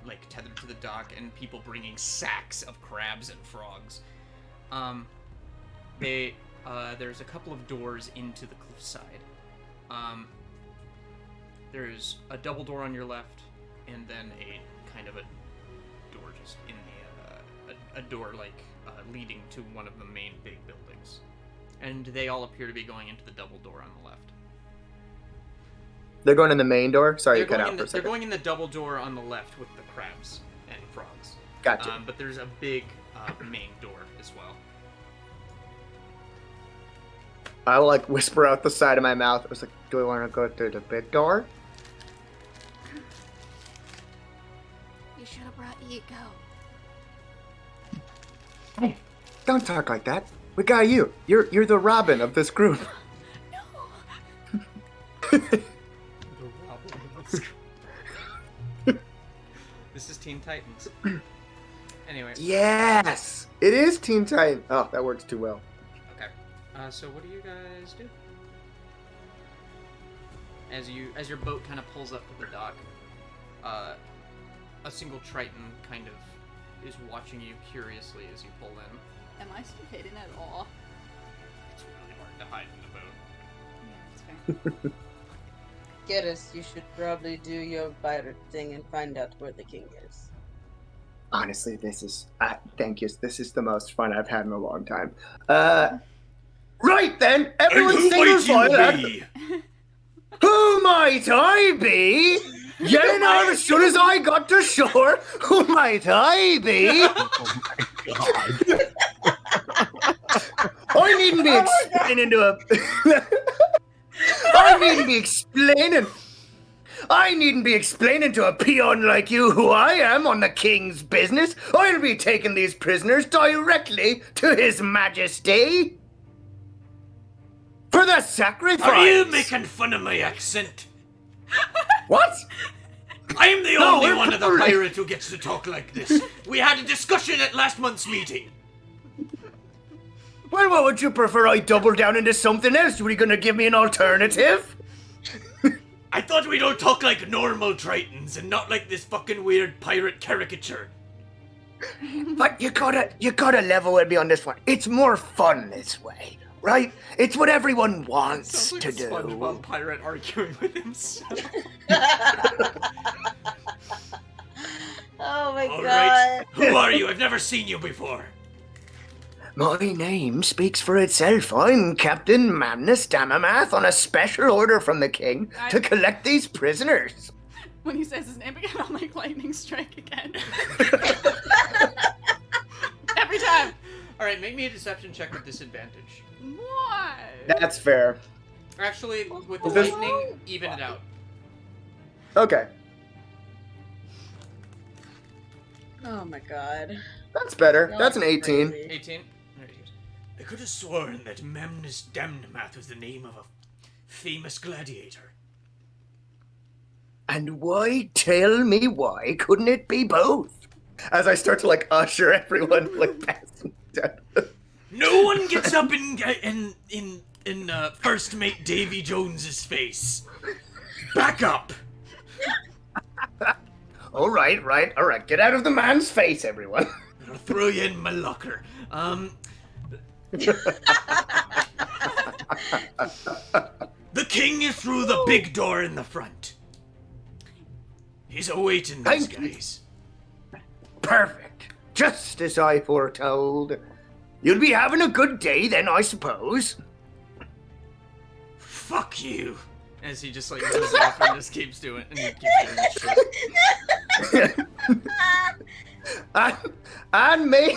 Speaker 1: like tethered to the dock, and people bringing sacks of crabs and frogs. There's a couple of doors into the cliffside. There's a double door on your left, and then a kind of a door just in the a door like leading to one of the main big buildings. And they all appear to be going into the double door on the left.
Speaker 4: They're going in the main door? Sorry, you cut out for a
Speaker 1: They're
Speaker 4: second.
Speaker 1: going in the double door on the left with the crabs and frogs.
Speaker 4: Gotcha.
Speaker 1: But there's a big main door as well.
Speaker 4: I will like whisper out the side of my mouth. I was like, do we want to go through the big door?
Speaker 5: You should have brought Ego.
Speaker 4: Hey, don't talk like that. We got you. You're the Robin of this group.
Speaker 5: No.
Speaker 1: This is Teen Titans. Anyway.
Speaker 4: Yes! It is Teen Titan. Oh, that works too well.
Speaker 1: Okay. So what do you guys do? As your boat kind of pulls up to the dock, a single Triton kind of is watching you curiously as you pull in.
Speaker 5: Am I still hidden at all?
Speaker 1: It's really hard to hide in the boat.
Speaker 5: Yeah, that's fair.
Speaker 3: Kihris, you should probably do your pirate thing and find out where the king is.
Speaker 4: Honestly, this is... thank you. This is the most fun I've had in a long time. Right then! Everyone single file. Who might I be? Yelling out as soon as I got to shore. Who might I be? Oh my god. I needn't be explaining to a... I needn't be explaining to a peon like you who I am on the king's business. I'll be taking these prisoners directly to his majesty. For the sacrifice.
Speaker 8: Are you making fun of my accent?
Speaker 4: What?
Speaker 8: I'm the only one of the pirate who gets to talk like this. We had a discussion at last month's meeting.
Speaker 4: Well, what would you prefer? I double down into something else? Were you going to give me an alternative?
Speaker 8: I thought we'd all talk like normal Tritons and not like this fucking weird pirate caricature.
Speaker 4: But you gotta level with me on this one. It's more fun this way. right? It's what everyone wants
Speaker 1: Sounds like
Speaker 4: to
Speaker 1: a
Speaker 4: do.
Speaker 1: SpongeBob pirate arguing with himself.
Speaker 3: Oh my
Speaker 8: All
Speaker 3: god.
Speaker 8: right. Who are you? I've never seen you before.
Speaker 4: My name speaks for itself. I'm Captain Mamnus Damamath on a special order from the king to collect these prisoners.
Speaker 5: When he says his name again, I'm like lightning strike again. Every time.
Speaker 1: All right, make me a deception check with disadvantage.
Speaker 5: Why?
Speaker 4: That's fair.
Speaker 1: Actually, with the
Speaker 4: Is this-
Speaker 1: lightning, even it out.
Speaker 4: Okay,
Speaker 3: Oh my god.
Speaker 4: that's better.
Speaker 3: Y'all
Speaker 4: That's an
Speaker 3: are
Speaker 4: 18.
Speaker 3: crazy.
Speaker 1: 18. There he goes.
Speaker 8: I could have sworn that Memnus Damnamath was the name of a famous gladiator.
Speaker 4: And why, tell me why, couldn't it be both? As I start to, like, usher everyone, like, past them down.
Speaker 8: No one gets up in First Mate Davy Jones's face. Back up.
Speaker 4: All right. Get out of the man's face, everyone.
Speaker 8: I'll throw you in my locker. The king is through the big door in the front. He's awaiting these
Speaker 4: Thank you.
Speaker 8: guys.
Speaker 4: Perfect. Just as I foretold. You'll be having a good day then, I suppose.
Speaker 8: Fuck you.
Speaker 1: As he just like goes off and just keeps doing and he keeps doing this shit.
Speaker 4: and may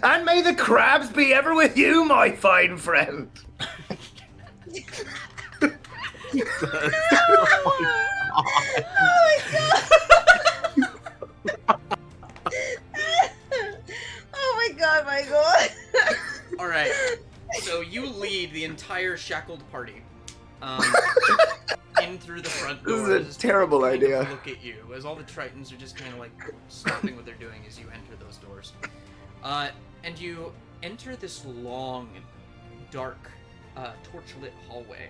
Speaker 4: and may the crabs be ever with you, my fine friend.
Speaker 3: Oh my god, Michael.
Speaker 1: All right, so you lead the entire shackled party in through the front door.
Speaker 4: This is a terrible
Speaker 1: Kind of
Speaker 4: idea.
Speaker 1: Look at you as all the Tritons are just kind of like stopping what they're doing as you enter those doors, and you enter this long, dark, torch-lit hallway.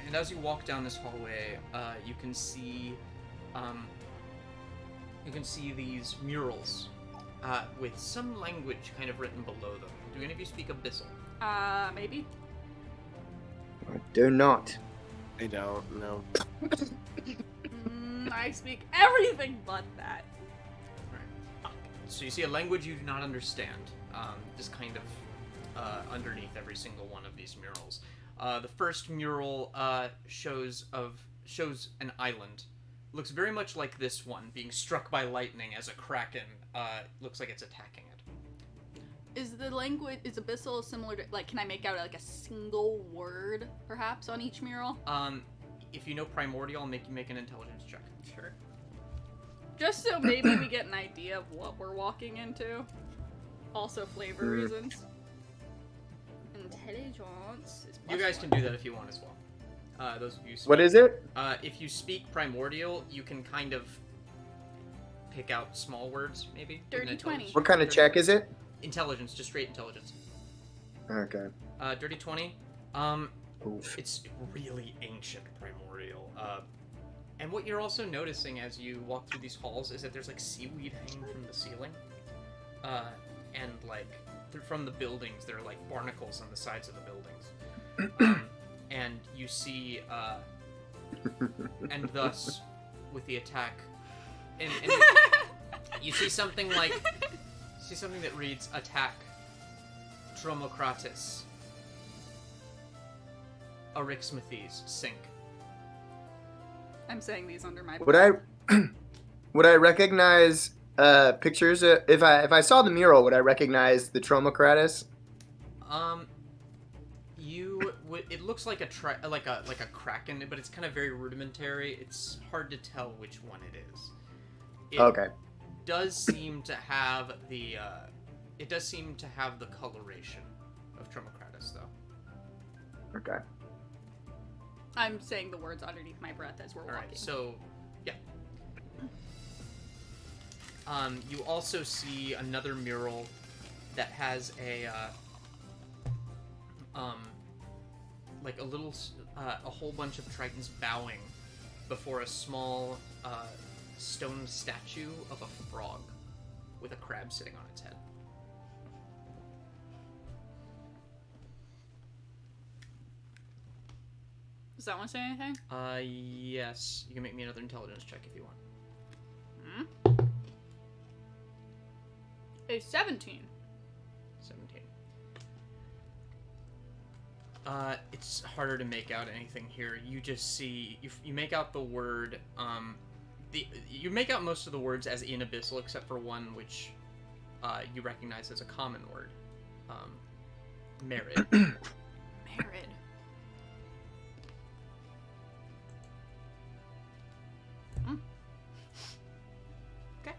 Speaker 1: And as you walk down this hallway, you can see these murals with some language kind of written below them. Do any of you speak Abyssal?
Speaker 5: Maybe.
Speaker 4: I do not.
Speaker 2: I don't know.
Speaker 5: I speak everything but that.
Speaker 1: So you see a language you do not understand, just kind of underneath every single one of these murals. The first mural shows an island. Looks very much like this one, being struck by lightning as a kraken looks like it's attacking it.
Speaker 5: Is Abyssal similar to, like, can I make out like a single word, perhaps, on each mural?
Speaker 1: If you know Primordial, I'll make you make an intelligence check.
Speaker 5: Sure. Just so maybe we get an idea of what we're walking into. Also flavor reasons. Intelligence is
Speaker 1: You guys can do that if you want as well. Those of you.
Speaker 4: What is it?
Speaker 1: If you speak Primordial, you can kind of pick out small words, maybe. with an
Speaker 5: Dirty 20.
Speaker 1: intelligence
Speaker 4: What kind of check is it?
Speaker 1: Intelligence, just straight intelligence.
Speaker 4: Okay.
Speaker 1: Dirty 20.
Speaker 4: Oof.
Speaker 1: It's really ancient Primordial. And what you're also noticing as you walk through these halls is that there's like seaweed hanging from the ceiling. And like from the buildings, there are like barnacles on the sides of the buildings. And you see, and thus, with the attack, and you see something that reads, attack, Tromocratis, Arixmathes, sink.
Speaker 5: I'm saying these under my
Speaker 4: Would I recognize pictures? If I saw the mural, would I recognize the Tromocratis?
Speaker 1: It looks like a kraken, but it's kind of very rudimentary. It's hard to tell which one it is. It
Speaker 4: Okay.
Speaker 1: does seem to have the coloration of Tromocratis, though.
Speaker 4: Okay.
Speaker 5: I'm saying the words underneath my breath as we're
Speaker 1: All
Speaker 5: walking.
Speaker 1: right, so yeah. You also see another mural that has a like a whole bunch of Tritons bowing before a small stone statue of a frog with a crab sitting on its head.
Speaker 5: Does that one say anything?
Speaker 1: Yes. You can make me another intelligence check if you want.
Speaker 5: A 17.
Speaker 1: 17. It's harder to make out anything here. You just see, you make out the word, you make out most of the words as in Abyssal, except for one which, you recognize as a common word. Merid.
Speaker 5: Merid.
Speaker 1: Okay.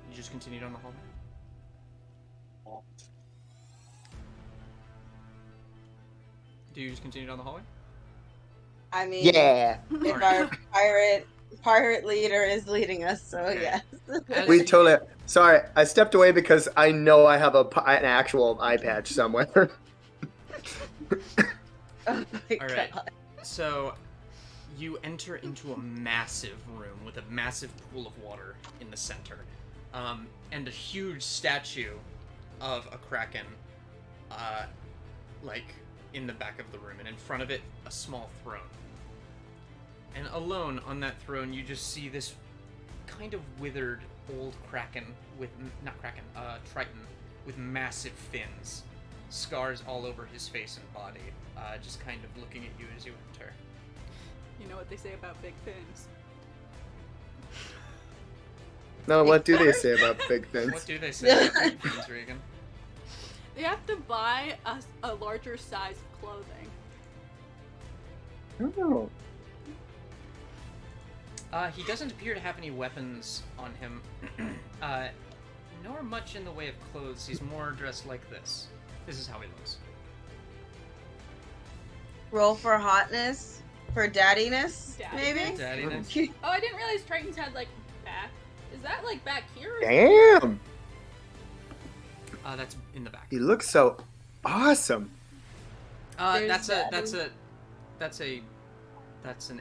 Speaker 1: You just continue down the hallway? Do you just continue down the hallway?
Speaker 3: I mean,
Speaker 4: Yeah.
Speaker 3: if our pirate leader is leading us, so
Speaker 1: Okay.
Speaker 3: yes.
Speaker 4: We totally. Sorry, I stepped away because I know I have an actual eye patch somewhere.
Speaker 3: Oh my
Speaker 1: All right.
Speaker 3: God.
Speaker 1: So, you enter into a massive room with a massive pool of water in the center, and a huge statue of a kraken, like in the back of the room, and in front of it, a small throne. And alone on that throne, you just see this kind of withered old kraken with triton with massive fins, scars all over his face and body, just kind of looking at you as you enter.
Speaker 5: You know what they say about big fins.
Speaker 4: No, what do they say about big things?
Speaker 1: What do they say about big fins, Regan?
Speaker 5: They have to buy a larger size of clothing.
Speaker 4: Oh.
Speaker 1: He doesn't appear to have any weapons on him, nor much in the way of clothes. He's more dressed like this. This is how he looks.
Speaker 3: Roll for hotness, for daddiness, maybe.
Speaker 1: Daddiness.
Speaker 5: Oh, I didn't realize Tritons had like back. Is that like back here? Or
Speaker 4: Damn!
Speaker 1: That's in the back.
Speaker 4: He looks so awesome.
Speaker 1: That's an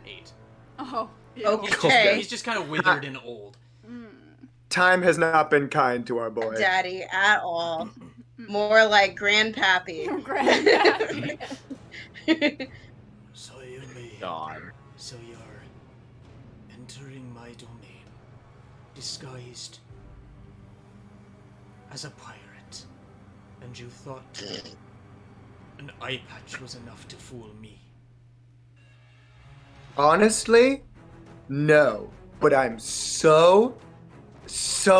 Speaker 1: 8.
Speaker 5: Oh.
Speaker 3: Okay.
Speaker 1: He's just kind of withered and old.
Speaker 4: Time has not been kind to our boy.
Speaker 3: Daddy at all. More like grandpappy.
Speaker 5: Grandpappy.
Speaker 8: So you may.
Speaker 2: God.
Speaker 8: So you're entering my domain, disguised as a pirate, and you thought an eye patch was enough to fool me.
Speaker 4: Honestly, no. But I'm so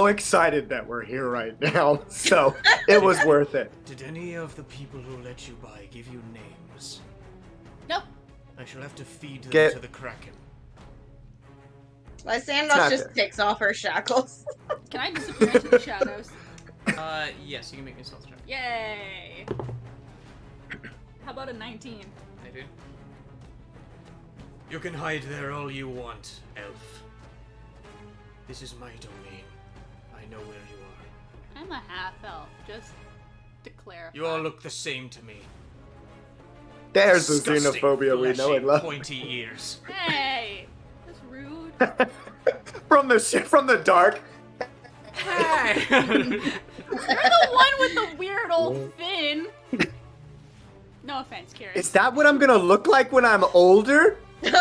Speaker 4: excited that we're here right now. So it was worth it.
Speaker 8: Did any of the people who let you by give you names?
Speaker 5: No.
Speaker 8: I shall have to feed them
Speaker 4: Get-
Speaker 8: to the Kraken.
Speaker 3: Lysandox just
Speaker 4: fair.
Speaker 3: takes off her shackles.
Speaker 5: Can I disappear into the shadows?
Speaker 1: Yes, you can make me a stealth check.
Speaker 5: Yay! How about a 19?
Speaker 1: I do.
Speaker 8: You can hide there all you want, elf. This is my domain. I know where you are.
Speaker 5: I'm a half-elf, just to clarify.
Speaker 8: You all look the same to me.
Speaker 4: There's the
Speaker 8: Disgusting,
Speaker 4: xenophobia we know
Speaker 8: fleshy,
Speaker 4: and love.
Speaker 8: pointy ears.
Speaker 5: Hey! That's rude.
Speaker 4: From the dark.
Speaker 1: Hey!
Speaker 5: You're the one with the weird old fin. No offense, Kihris.
Speaker 4: Is that what I'm gonna look like when I'm older?
Speaker 8: You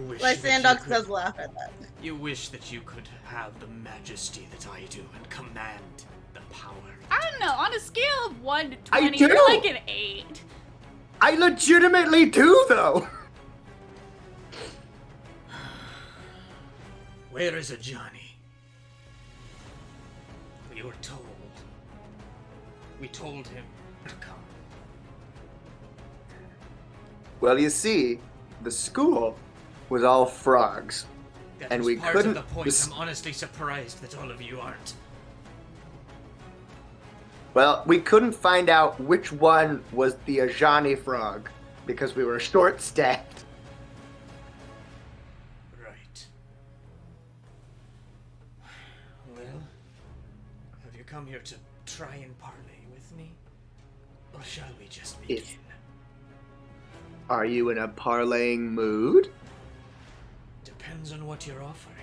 Speaker 8: wish
Speaker 3: Lysandox
Speaker 8: that you
Speaker 3: does
Speaker 8: could,
Speaker 3: laugh at that.
Speaker 8: You wish that you could have the majesty that I do and command the power.
Speaker 5: I don't know. On a scale of 1 to
Speaker 4: I
Speaker 5: 20,
Speaker 4: do.
Speaker 5: you're like an 8.
Speaker 4: I legitimately do, though.
Speaker 8: Where is a Johnny? We were told. We told him to come.
Speaker 4: Well, you see, the school was all frogs.
Speaker 8: That
Speaker 4: And
Speaker 8: was
Speaker 4: we
Speaker 8: part
Speaker 4: couldn't-
Speaker 8: of the point.
Speaker 4: this-
Speaker 8: I'm honestly surprised that all of you aren't.
Speaker 4: Well, we couldn't find out which one was the Ajani frog because we were short-staffed.
Speaker 8: Right. Well, have you come here to try and parley with me? Or shall we just begin?
Speaker 4: Yes. Are you in a parlaying mood?
Speaker 8: Depends on what you're offering.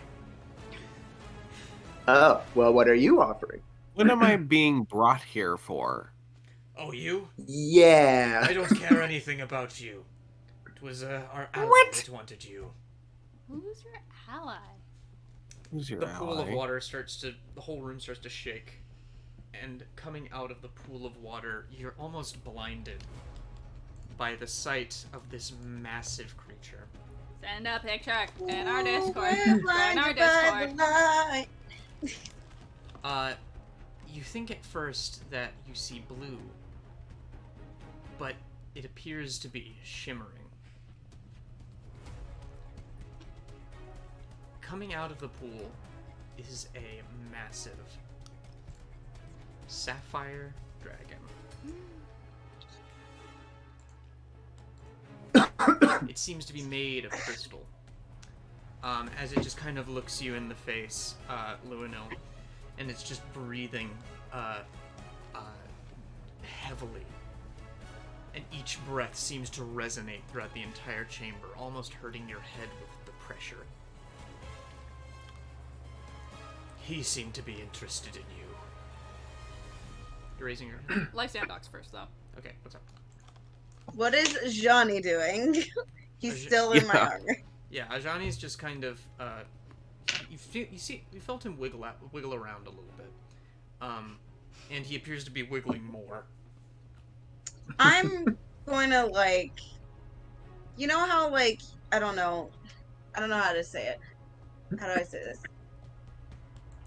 Speaker 4: Oh, well, what are you offering?
Speaker 2: What am I being brought here for?
Speaker 1: Oh, you?
Speaker 4: Yeah.
Speaker 1: I don't care anything about you. It was our ally that wanted you.
Speaker 5: Who's your ally?
Speaker 2: Who's your
Speaker 1: The
Speaker 2: ally?
Speaker 1: pool of water the whole room starts to shake. And coming out of the pool of water, you're almost blinded by the sight of this massive creature.
Speaker 5: Send a picture in our Discord.
Speaker 3: We're
Speaker 5: In our
Speaker 3: blinded by
Speaker 5: Discord.
Speaker 3: the light.
Speaker 1: You think at first that you see blue, but it appears to be shimmering. Coming out of the pool is a massive sapphire dragon. It seems to be made of crystal. As it just kind of looks you in the face, Luinnil, and it's just breathing heavily. And each breath seems to resonate throughout the entire chamber, almost hurting your head with the pressure. He seemed to be interested in you. You're raising your hand?
Speaker 5: Lysandox first, though.
Speaker 1: Okay, what's up?
Speaker 3: What is Johnny doing? He's still in my
Speaker 2: Yeah.
Speaker 3: armor.
Speaker 1: Yeah, Ajani's just kind of you felt him wiggle around a little bit. And he appears to be wiggling more.
Speaker 3: I'm going to like, you know how like I don't know how to say it. How do I say this?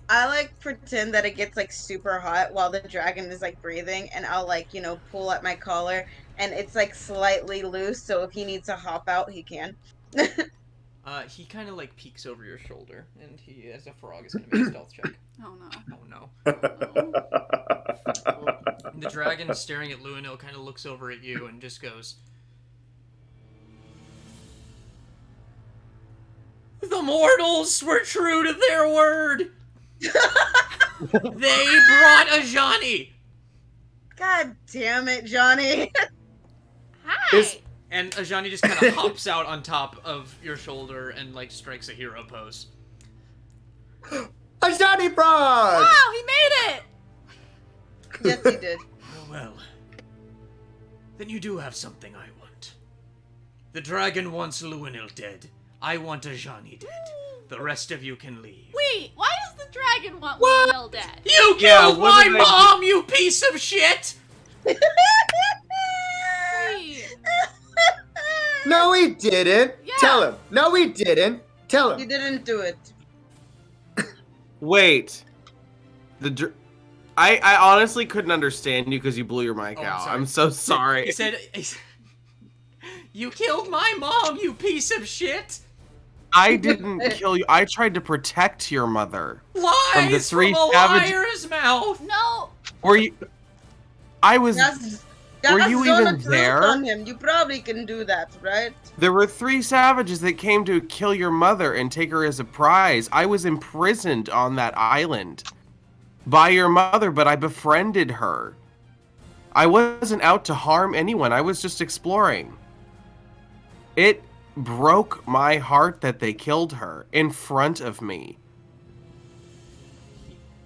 Speaker 3: I like pretend that it gets like super hot while the dragon is like breathing, and I'll like pull at my collar, and it's like slightly loose, so if he needs to hop out, he can.
Speaker 1: He kind of like peeks over your shoulder, and he, as a frog, is gonna make a stealth check.
Speaker 5: Oh no.
Speaker 1: Oh no. The dragon, staring at Luinnil, kind of looks over at you and just goes, "The mortals were true to their word. They brought Ajani."
Speaker 3: God damn it, Johnny.
Speaker 5: Hi!
Speaker 1: And Ajani just kind of hops out on top of your shoulder and like strikes a hero pose.
Speaker 4: A Johnny Frog!
Speaker 5: Wow, he made it!
Speaker 3: Yes, he did.
Speaker 1: Oh, well. Then you do have something I want. The dragon wants Luinnil dead. I want Ajani dead. The rest of you can leave.
Speaker 5: Wait, why does the dragon want Luinnil dead?
Speaker 1: You
Speaker 2: Yeah,
Speaker 1: killed
Speaker 2: what
Speaker 1: my
Speaker 2: did I
Speaker 1: mom, you piece of shit!
Speaker 5: Wait.
Speaker 4: No, he didn't.
Speaker 5: Yeah.
Speaker 4: Tell him. No, he didn't. Tell
Speaker 3: You
Speaker 4: him.
Speaker 3: didn't do it.
Speaker 2: Wait. I honestly couldn't understand you because you blew your mic
Speaker 1: Oh, I'm
Speaker 2: out.
Speaker 1: sorry.
Speaker 2: I'm so sorry.
Speaker 1: He said, "You killed my mom, you piece of shit!"
Speaker 2: I didn't kill you. I tried to protect your mother.
Speaker 1: Lies
Speaker 2: the three
Speaker 1: from a
Speaker 2: savage-
Speaker 1: liar's mouth!
Speaker 5: No!
Speaker 2: Were you? I was.
Speaker 3: That's
Speaker 2: Were you
Speaker 3: zone
Speaker 2: even
Speaker 3: of truth
Speaker 2: there?
Speaker 3: on him. You probably can do that, right?
Speaker 2: There were 3 savages that came to kill your mother and take her as a prize. I was imprisoned on that island by your mother, but I befriended her. I wasn't out to harm anyone. I was just exploring. It broke my heart that they killed her in front of me.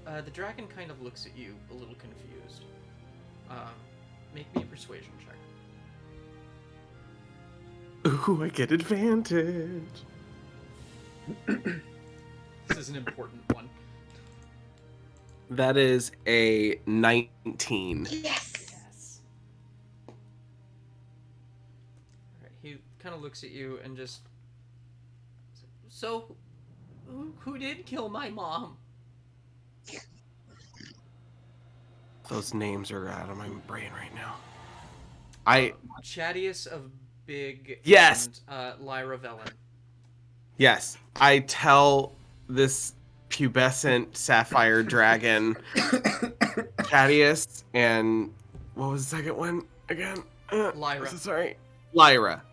Speaker 1: The dragon kind of looks at you a little confused. Make me a persuasion check.
Speaker 2: Ooh, I get advantage.
Speaker 1: This is an important one.
Speaker 2: That is a 19.
Speaker 3: Yes.
Speaker 1: Yes. Alright, he kind of looks at you and just... So, who did kill my mom?
Speaker 2: Those names are out of my brain right now.
Speaker 1: Chadius of Big
Speaker 2: Yes!
Speaker 1: and Lyra Velen.
Speaker 2: Yes, I tell this pubescent sapphire dragon, Chadius, and what was the second one again?
Speaker 1: Lyra.
Speaker 2: Sorry, Lyra.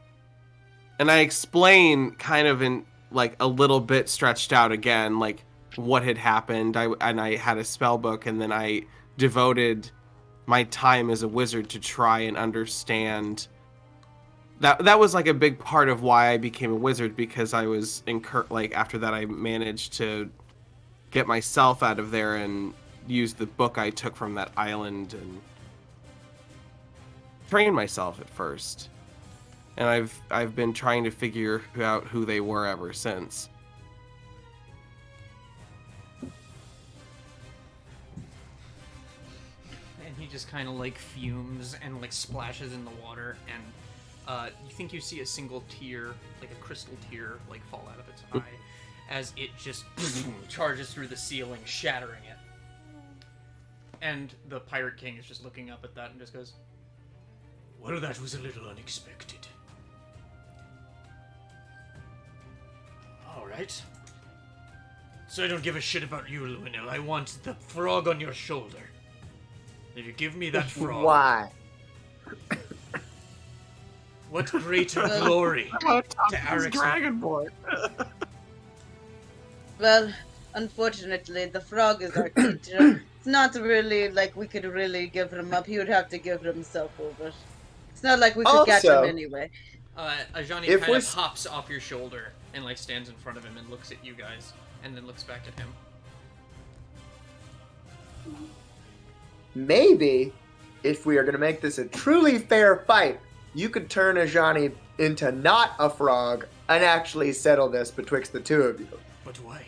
Speaker 2: And I explain kind of in like a little bit stretched out again, like what had happened. I had a spell book, and then I devoted my time as a wizard to try and understand. That was like a big part of why I became a wizard, because I was after that I managed to get myself out of there and use the book I took from that island, and train myself at first, and I've been trying to figure out who they were ever since.
Speaker 1: And he just kind of like fumes and like splashes in the water, and you think you see a single tear, like a crystal tear, like fall out of its eye as it just charges through the ceiling, shattering it. And the Pirate King is just looking up at that and just goes,
Speaker 8: Well, that was a little unexpected. Alright. So I don't give a shit about you, Luinnil. I want the frog on your shoulder. If you give me that frog...
Speaker 4: Why?
Speaker 8: What greater glory to Arix.
Speaker 2: Dragonborn.
Speaker 3: Well, unfortunately, the frog is our teacher. It's not really like we could really give him up. He would have to give himself over. It's not like we could catch him anyway.
Speaker 1: Ajani
Speaker 4: If
Speaker 1: kind
Speaker 4: we're
Speaker 1: of hops off your shoulder and like stands in front of him and looks at you guys, and then looks back at him.
Speaker 4: Maybe, if we are going to make this a truly fair fight, you could turn Ajani into not a frog and actually settle this betwixt the two of you.
Speaker 8: But why?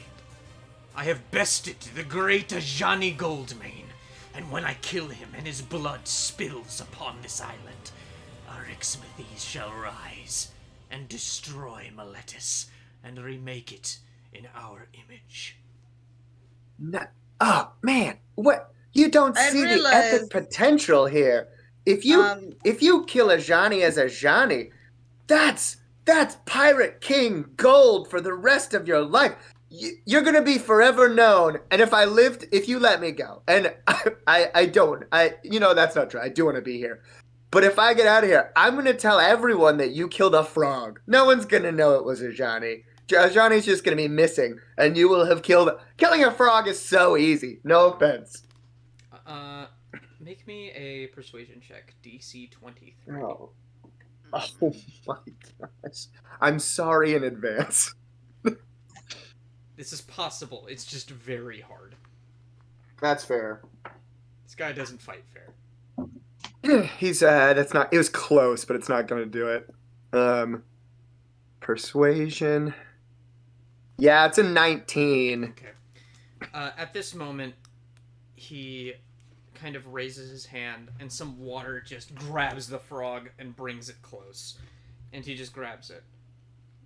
Speaker 8: I have bested the great Ajani Goldmane, and when I kill him and his blood spills upon this island, our Exmithies shall rise and destroy Meletis and remake it in our image.
Speaker 4: Oh, man. What? You don't see the epic potential here. If you kill Ajani as Ajani, that's Pirate King gold for the rest of your life. You're gonna be forever known. And if you let me go, and that's not true. I do want to be here. But if I get out of here, I'm gonna tell everyone that you killed a frog. No one's gonna know it was Ajani. Ajani's just gonna be missing, and you will have killing a frog is so easy. No offense.
Speaker 1: Make me a persuasion check, DC 23.
Speaker 4: Oh my gosh. I'm sorry in advance.
Speaker 1: This is possible. It's just very hard.
Speaker 4: That's fair.
Speaker 1: This guy doesn't fight fair.
Speaker 4: It was close, but it's not gonna do it. Persuasion. Yeah, it's a 19.
Speaker 1: Okay. At this moment, he kind of raises his hand, and some water just grabs the frog and brings it close. And he just grabs it.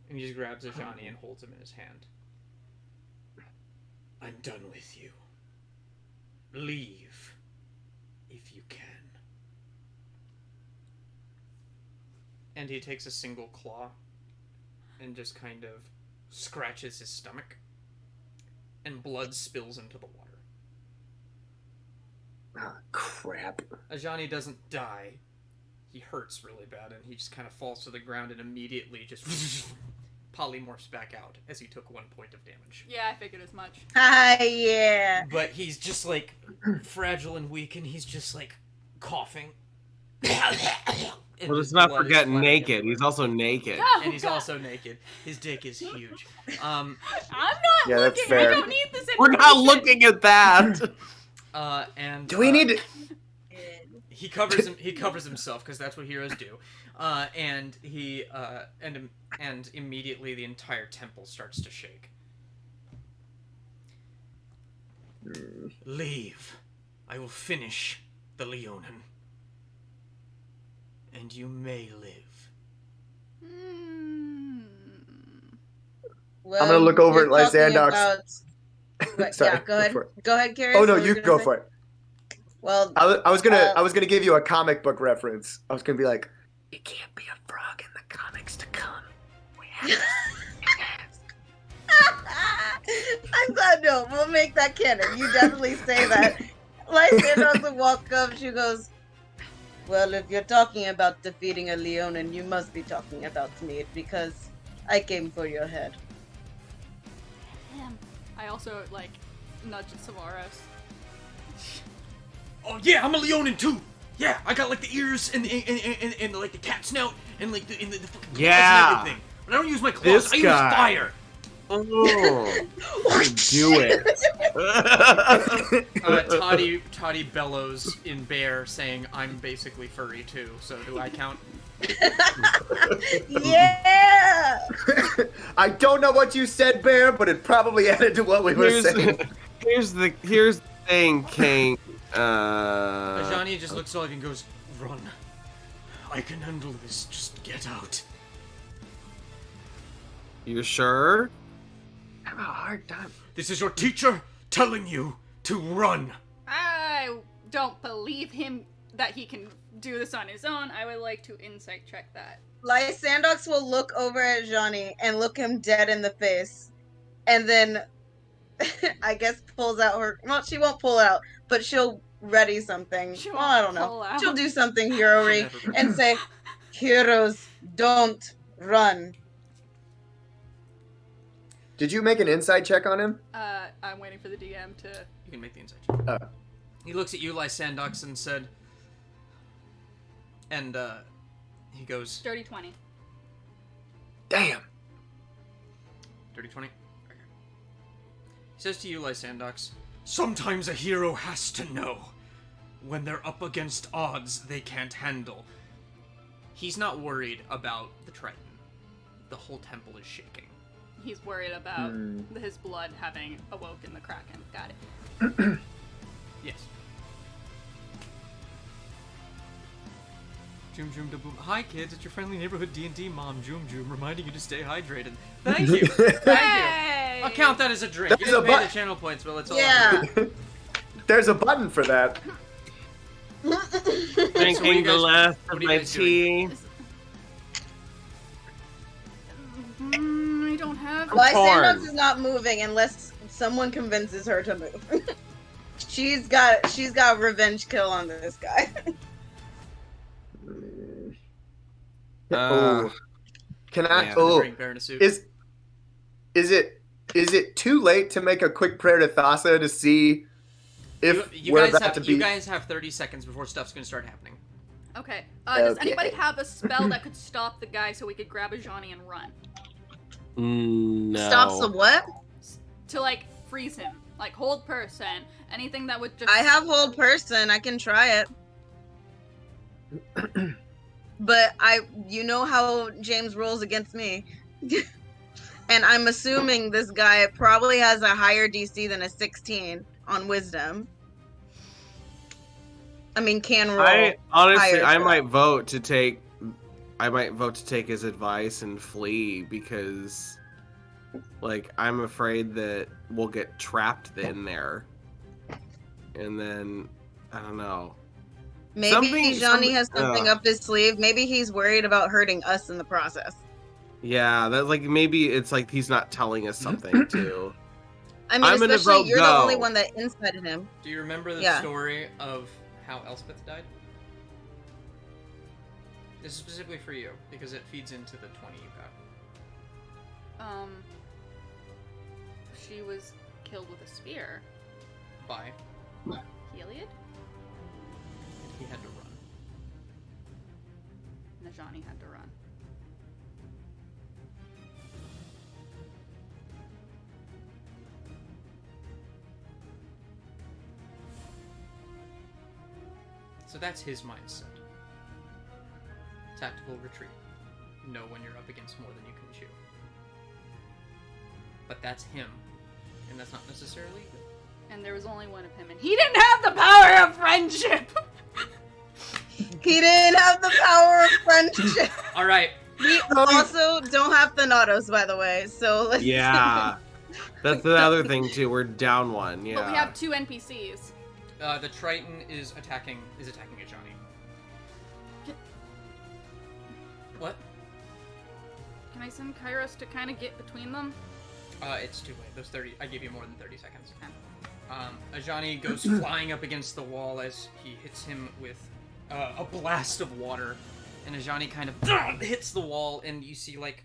Speaker 1: And he just grabs Ajani and holds him in his hand.
Speaker 8: I'm done with you. Leave, if you can.
Speaker 1: And he takes a single claw and just kind of scratches his stomach. And blood spills into the water.
Speaker 4: Ah, crap.
Speaker 1: Ajani doesn't die. He hurts really bad, and he just kind of falls to the ground and immediately just polymorphs back out as he took 1 point of damage.
Speaker 5: Yeah, I figured as much.
Speaker 3: Yeah.
Speaker 1: But he's just like fragile and weak, and he's just like coughing.
Speaker 2: Well, let's not forget naked. He's also naked.
Speaker 5: Oh,
Speaker 1: and he's
Speaker 5: God.
Speaker 1: also naked. His dick is huge.
Speaker 5: I'm not
Speaker 4: Yeah, that's
Speaker 5: looking.
Speaker 4: fair.
Speaker 5: I don't need this information.
Speaker 2: We're not looking at that.
Speaker 1: And
Speaker 4: Do we need to...
Speaker 1: he covers himself because that's what heroes do. And he and immediately the entire temple starts to shake.
Speaker 8: Leave. I will finish the Leonin. And you may live.
Speaker 3: Well,
Speaker 4: I'm gonna look over
Speaker 3: you're
Speaker 4: at
Speaker 3: talking
Speaker 4: Lysandox.
Speaker 3: about-
Speaker 4: Sorry,
Speaker 3: yeah, go ahead.
Speaker 4: for it.
Speaker 3: Go ahead, Kihris.
Speaker 4: Oh no,
Speaker 3: What were
Speaker 4: you
Speaker 3: gonna
Speaker 4: go
Speaker 3: say?
Speaker 4: for it.
Speaker 3: Well,
Speaker 4: I was gonna give you a comic book reference. I was gonna be like, it can't be a frog in the comics to come. We have
Speaker 3: I'm glad. No, we'll make that canon. You definitely say that. Lysandox will walk up. She goes, "Well, if you're talking about defeating a Leonin, you must be talking about me because I came for your head."
Speaker 5: Damn. I also like nudge Savaros.
Speaker 8: Oh yeah, I'm a Leonin too. Yeah, I got like the ears and like the cat snout and like the fucking claws
Speaker 2: Yeah.
Speaker 8: and everything. But I don't use my claws.
Speaker 2: This
Speaker 8: I use
Speaker 2: guy.
Speaker 8: fire.
Speaker 2: Oh, do it.
Speaker 1: Toddy bellows in bear, saying, "I'm basically furry too. So do I count?"
Speaker 3: Yeah.
Speaker 4: I don't know what you said, Bear, but it probably added to what we were saying.
Speaker 2: Here's the thing, Kaine.
Speaker 1: Ajani just looks at you and goes, "Run. I can handle this. Just get out."
Speaker 2: You sure?
Speaker 4: I have a hard time.
Speaker 1: This is your teacher telling you to run.
Speaker 5: I don't believe him that he can do this on his own. I would like to insight check that.
Speaker 3: Lysandox will look over at Johnny and look him dead in the face, and then I guess pulls out her. Well, she won't pull out, but she'll ready something.
Speaker 5: She
Speaker 3: Well, I
Speaker 5: won't
Speaker 3: don't
Speaker 5: pull
Speaker 3: know.
Speaker 5: out.
Speaker 3: She'll do something hero-y
Speaker 1: She'll never
Speaker 3: and say, "Heroes don't run."
Speaker 4: Did you make an insight check on him?
Speaker 5: I'm waiting for the DM to.
Speaker 1: You can make the insight check. He looks at you, Lysandox, and said, and he goes,
Speaker 5: Dirty 20.
Speaker 4: Damn.
Speaker 1: "Dirty 20." Okay. He says to you, Lysandox, "Sometimes a hero has to know when they're up against odds they can't handle." He's not worried about the Triton. The whole temple is shaking.
Speaker 5: He's worried about his blood having awoken the Kraken. Got it.
Speaker 1: Yes. Joom Joom da Boom. "Hi kids, it's your friendly neighborhood D&D mom, Joom Joom, reminding you to stay hydrated." Thank you. Thank you.
Speaker 5: Hey!
Speaker 1: I'll count that as a drink. You
Speaker 4: There's
Speaker 1: didn't
Speaker 4: a
Speaker 1: pay the
Speaker 4: bu-
Speaker 1: channel points, but let's all
Speaker 3: Yeah.
Speaker 4: There's a button for that.
Speaker 2: Drinking the last
Speaker 1: what
Speaker 2: of
Speaker 1: are you
Speaker 2: my
Speaker 1: guys doing?
Speaker 2: tea.
Speaker 5: I don't have.
Speaker 3: Lysandox
Speaker 2: Torn.
Speaker 3: is not moving unless someone convinces her to move. she's got revenge kill on this guy.
Speaker 4: Oh. Can I?
Speaker 2: yeah.
Speaker 4: Oh.
Speaker 1: Drink bear in a suit.
Speaker 4: Is it too late to make a quick prayer to Thassa to see if
Speaker 1: you
Speaker 4: we're
Speaker 1: guys
Speaker 4: about
Speaker 1: have
Speaker 4: to be?
Speaker 1: you guys have 30 seconds before stuff's gonna start happening.
Speaker 5: Okay. Does
Speaker 4: Okay.
Speaker 5: anybody have a spell that could stop the guy so we could grab a Johnny and run?
Speaker 2: No.
Speaker 3: Stops the what?
Speaker 5: To, like, freeze him. Like, hold person. Anything that would just...
Speaker 3: I have hold person. I can try it. But you know how James rolls against me. And I'm assuming this guy probably has a higher DC than a 16 on wisdom. I mean, can roll.
Speaker 2: Honestly,
Speaker 3: higher
Speaker 2: I
Speaker 3: for
Speaker 2: might vote to take his advice and flee because, like, I'm afraid that we'll get trapped in there, and then I don't know.
Speaker 3: Maybe Johnny has something up his sleeve. Maybe he's worried about hurting us in the process.
Speaker 2: Yeah, that like maybe it's like he's not telling us something too.
Speaker 3: I mean,
Speaker 2: I'm gonna
Speaker 3: especially
Speaker 2: vote
Speaker 3: you're the
Speaker 2: go.
Speaker 3: only one that incited him.
Speaker 1: Do you remember the
Speaker 3: Yeah.
Speaker 1: story of how Elspeth died? This is specifically for you because it feeds into the 20 you got.
Speaker 5: She was killed with a spear.
Speaker 1: By
Speaker 5: Heliod?
Speaker 1: he had to run.
Speaker 5: Najani had to run.
Speaker 1: So that's his mindset. Tactical retreat. Know when you're up against more than you can chew. But that's him, and that's not necessarily good.
Speaker 5: And there was only one of him, and he didn't have the power of friendship!
Speaker 3: He didn't have the power of friendship.
Speaker 1: All right.
Speaker 3: We also don't have Thanatos, by the way. So let's
Speaker 2: Yeah, that's the other thing too. We're down one. Yeah.
Speaker 5: But we have 2 NPCs.
Speaker 1: The Triton is attacking a Johnny. What?
Speaker 5: Can I send Kihris to kind of get between them?
Speaker 1: It's too late. Those 30. I gave you more than 30 seconds. Ajani goes flying up against the wall as he hits him with a blast of water, and Ajani kind of hits the wall, and you see like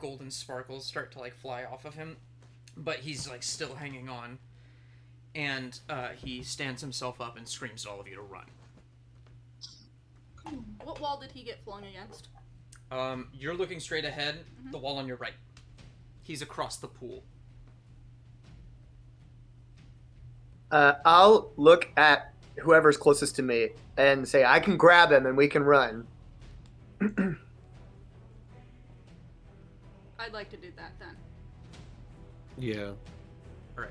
Speaker 1: golden sparkles start to like fly off of him, but he's like still hanging on, and he stands himself up and screams at all of you to run.
Speaker 5: What wall did he get flung against?
Speaker 1: You're looking straight ahead. The wall on your right. He's across the pool.
Speaker 4: I'll look at whoever's closest to me and say, I can grab him and we can run.
Speaker 5: I'd like to do that then.
Speaker 2: Yeah.
Speaker 1: All right.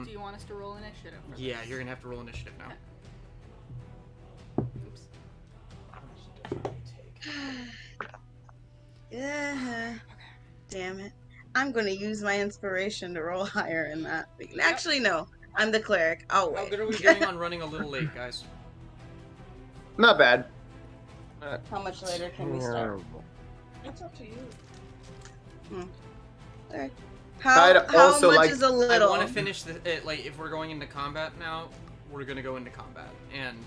Speaker 5: Do you want us to roll initiative? For
Speaker 1: Yeah,
Speaker 5: this?
Speaker 1: you're gonna have to roll initiative now.
Speaker 5: Oops.
Speaker 3: Yeah. Damn it. I'm gonna use my inspiration to roll higher in that. Actually, no. I'm the cleric. I'll
Speaker 1: How
Speaker 3: wait.
Speaker 1: good are we doing on running a little late, guys?
Speaker 4: Not bad.
Speaker 3: How much later can we start?
Speaker 6: It's up to you.
Speaker 3: Alright.
Speaker 4: I'd
Speaker 3: How
Speaker 4: also
Speaker 3: much
Speaker 4: like-
Speaker 3: is a
Speaker 1: I
Speaker 3: little?
Speaker 1: want to finish like if we're going into combat now, we're gonna go into combat, and